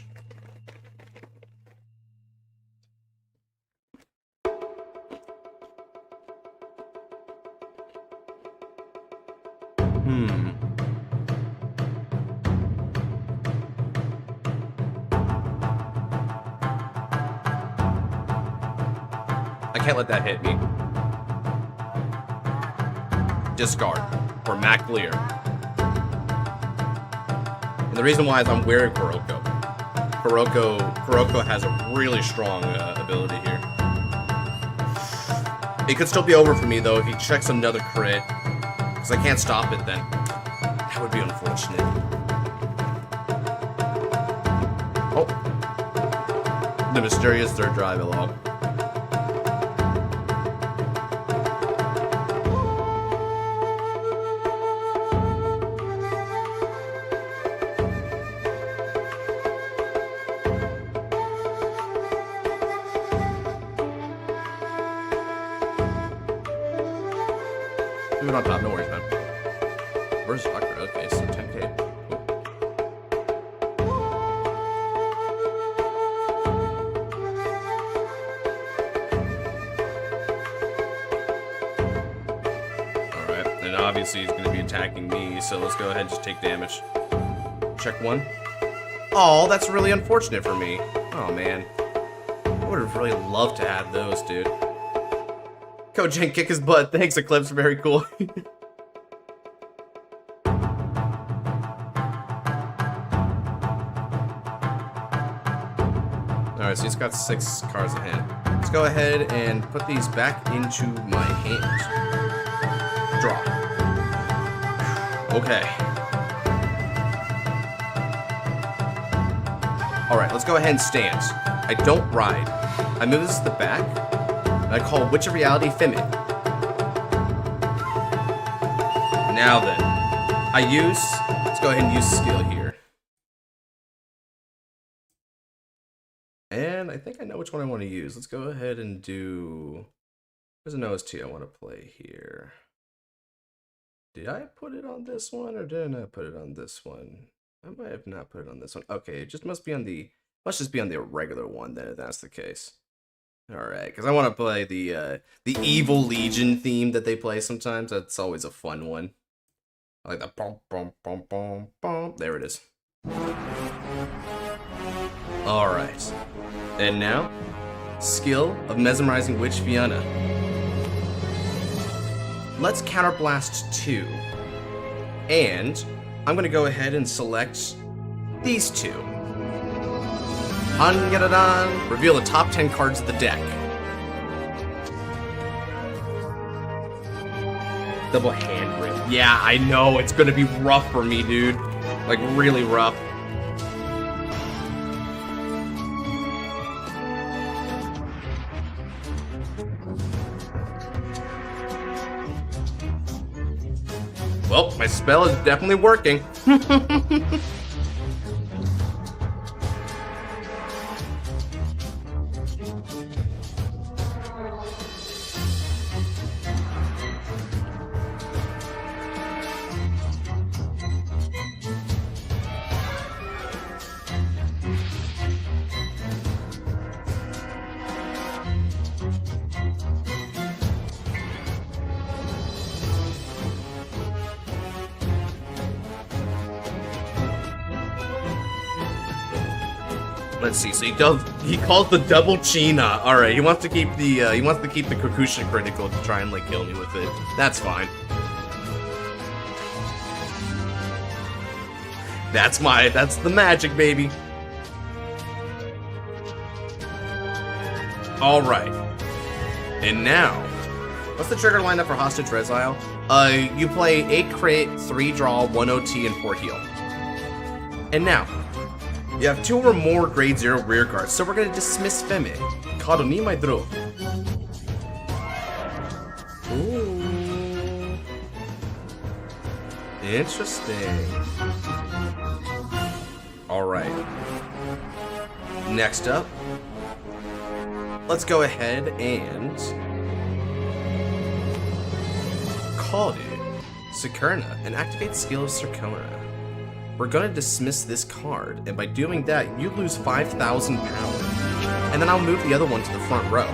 I can't let that hit me. Discard for Mac Lear. And the reason why is I'm wearing Kuroko. Kuroko has a really strong ability here. It could still be over for me though if he checks another crit. Because I can't stop it then. That would be unfortunate. Oh. The mysterious third drive along. it on top. No worries, man. Where's Tucker? Okay, so 10k. Alright, and obviously he's going to be attacking me, so let's go ahead and just take damage. Check 1. Oh, that's really unfortunate for me. Oh, man. I would have really loved to have those, dude. Coach Jen, kick his butt. Thanks, Eclipse. Very cool. Alright, so he's got 6 cards in hand. Let's go ahead and put these back into my hand. Draw. Okay. Alright, let's go ahead and stand. I don't ride. I move this to the back. I call Witch of Reality Fimid. Now then, let's go ahead and use skill here. And I think I know which one I want to use. Let's go ahead and do, there's an OST I want to play here. Did I put it on this one or did I not put it on this one? I might have not put it on this one. Okay, it just must just be on the regular one then if that's the case. Alright, because I want to play the Evil Legion theme that they play sometimes. That's always a fun one. I like the bum bum bum bum bum. There it is. Alright. And now, skill of Mesmerizing Witch Fiona. Let's Counterblast 2. And I'm going to go ahead and select these 2. Reveal the top 10 cards of the deck. Double hand grip. Yeah, I know. It's going to be rough for me, dude. Like, really rough. Well, my spell is definitely working. Let's see. So he calls the double China. All right, he wants to keep the Kokushin critical to try and like kill me with it. That's fine. That's the magic, baby. All right. And now, what's the trigger lineup for Hostage Resile? You play 8 crit, 3 draw, 1 OT, and 4 heal. And now, you have 2 or more grade 0 rear guards, so we're gonna dismiss Femme. Kado ni mai draw. Ooh. Interesting. Alright. Next up, let's go ahead and call it Sakurna and activate skill of Sakurna. We're gonna dismiss this card, and by doing that, you lose 5,000 power. And then I'll move the other one to the front row.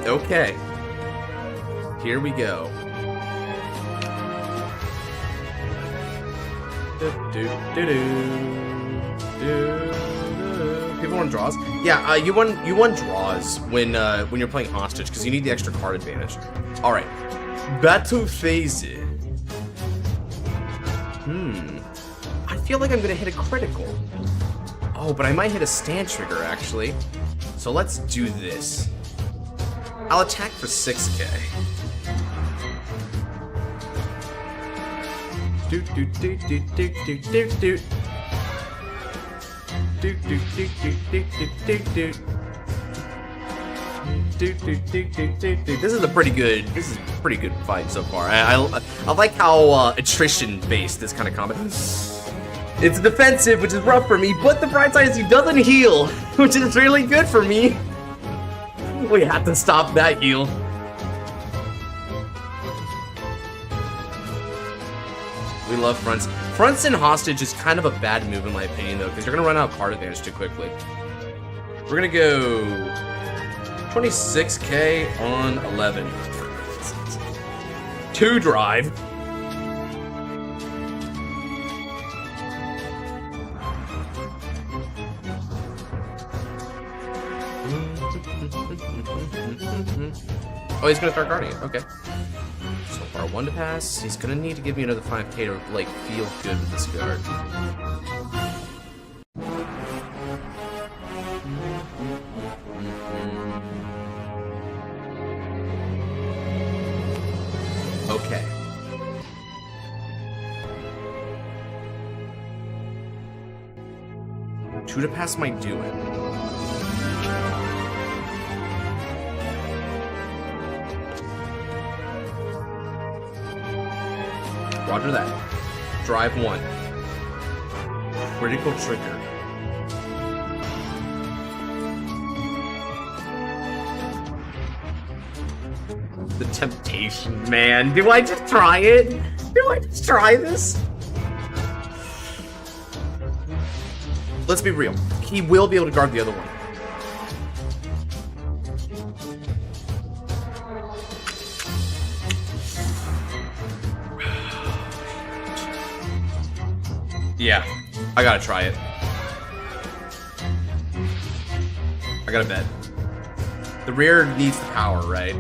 Okay. Here we go. People want draws? Yeah, you won draws when you're playing hostage because you need the extra card advantage. All right, battle phase. I feel like I'm gonna hit a critical. Oh, but I might hit a stand trigger actually. So let's do this. I'll attack for 6k. This is a pretty good fight so far. I like how attrition based this kind of combat. It's defensive, which is rough for me, but the bright side is he doesn't heal, which is really good for me. We have to stop that heal. We love fronts. Fronts in Hostage is kind of a bad move in my opinion, though, because you're going to run out of card advantage too quickly. We're going to go 26k on 11. 2 drive. Oh, he's gonna start guarding it. Okay. So far, 1 to pass. He's gonna need to give me another 5k to like feel good with this guard. Okay. Two to pass my doing. Roger that. Drive 1. Critical trigger. The temptation, man. Do I just try it? Do I just try this? Let's be real. He will be able to guard the other one. Yeah, I gotta try it. I gotta bet. The rear needs the power, right?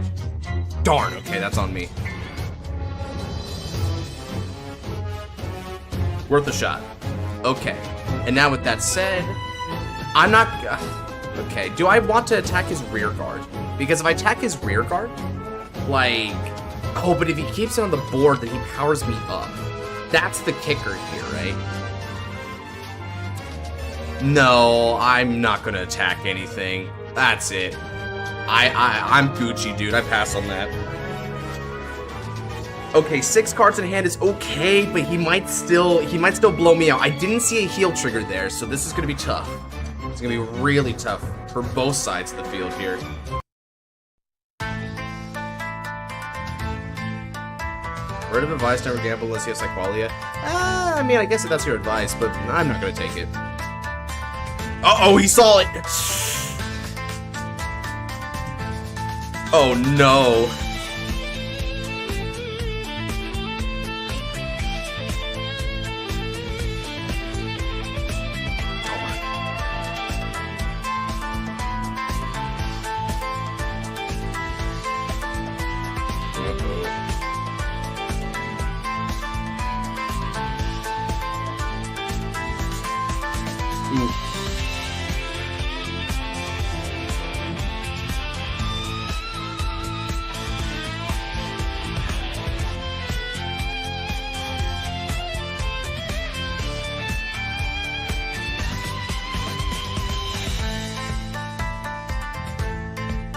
Darn, okay, that's on me. Worth a shot. Okay. And now with that said, I'm not... okay, do I want to attack his rear guard? Because if I attack his rear guard, like... oh, but if he keeps it on the board, then he powers me up. That's the kicker here, right? No, I'm not gonna attack anything. That's it. I'm Gucci, dude. I pass on that. Okay, 6 cards in hand is okay, but he might still blow me out. I didn't see a heal trigger there, so this is gonna be tough. It's gonna be really tough for both sides of the field here. Word of advice, never gamble unless you have Psyqualia. I mean, I guess that's your advice, but I'm not gonna take it. Uh-oh, he saw it! Oh no.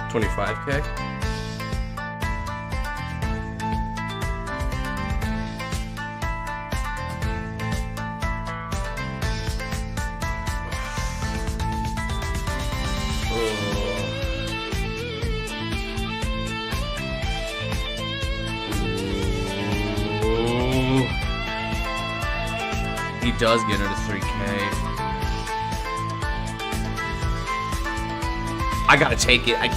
$25K. He does get her to 3K. I gotta take it. I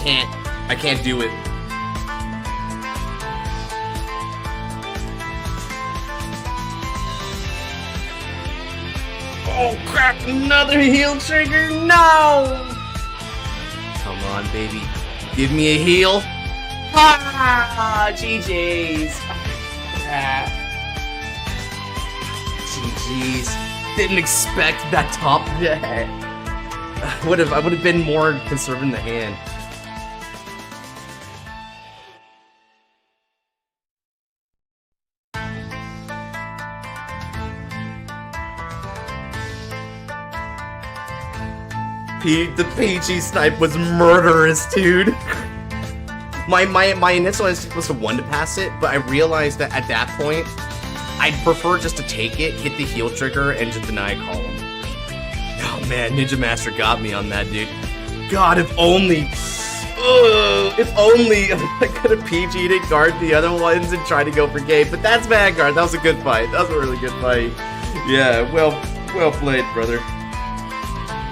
can't do it. Oh crap, another heal trigger, no! Come on, baby. Give me a heal. Ah, GG's. GG's. Didn't expect that top deck. I would have been more conservative in the hand. The PG snipe was murderous, dude. My initial instinct was to 1 to pass it, but I realized that at that point, I'd prefer just to take it, hit the heal trigger, and just deny a column. Oh man, Ninja Master got me on that, dude. God, if only... If only I could have PG'd it, guard the other ones, and try to go for game. But that's Vanguard. That was a good fight. That was a really good fight. Yeah, well played, brother.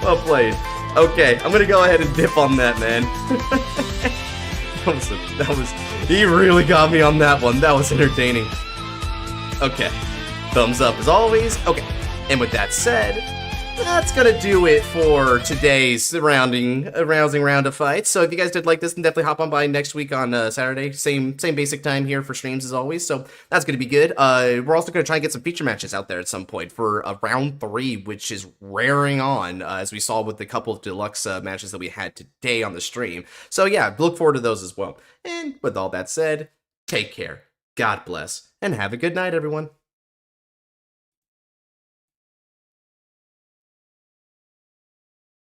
Well played. Okay, I'm gonna go ahead and dip on that, man. that was. He really got me on that one. That was entertaining. Okay, thumbs up as always. Okay, and with that said, that's gonna do it for today's rousing round of fights. So if you guys did like this, then definitely hop on by next week on Saturday. Same basic time here for streams as always. So that's gonna be good. We're also gonna try and get some feature matches out there at some point for round 3, which is raring on, as we saw with the couple of deluxe matches that we had today on the stream. So yeah, look forward to those as well. And with all that said, take care, God bless, and have a good night, everyone.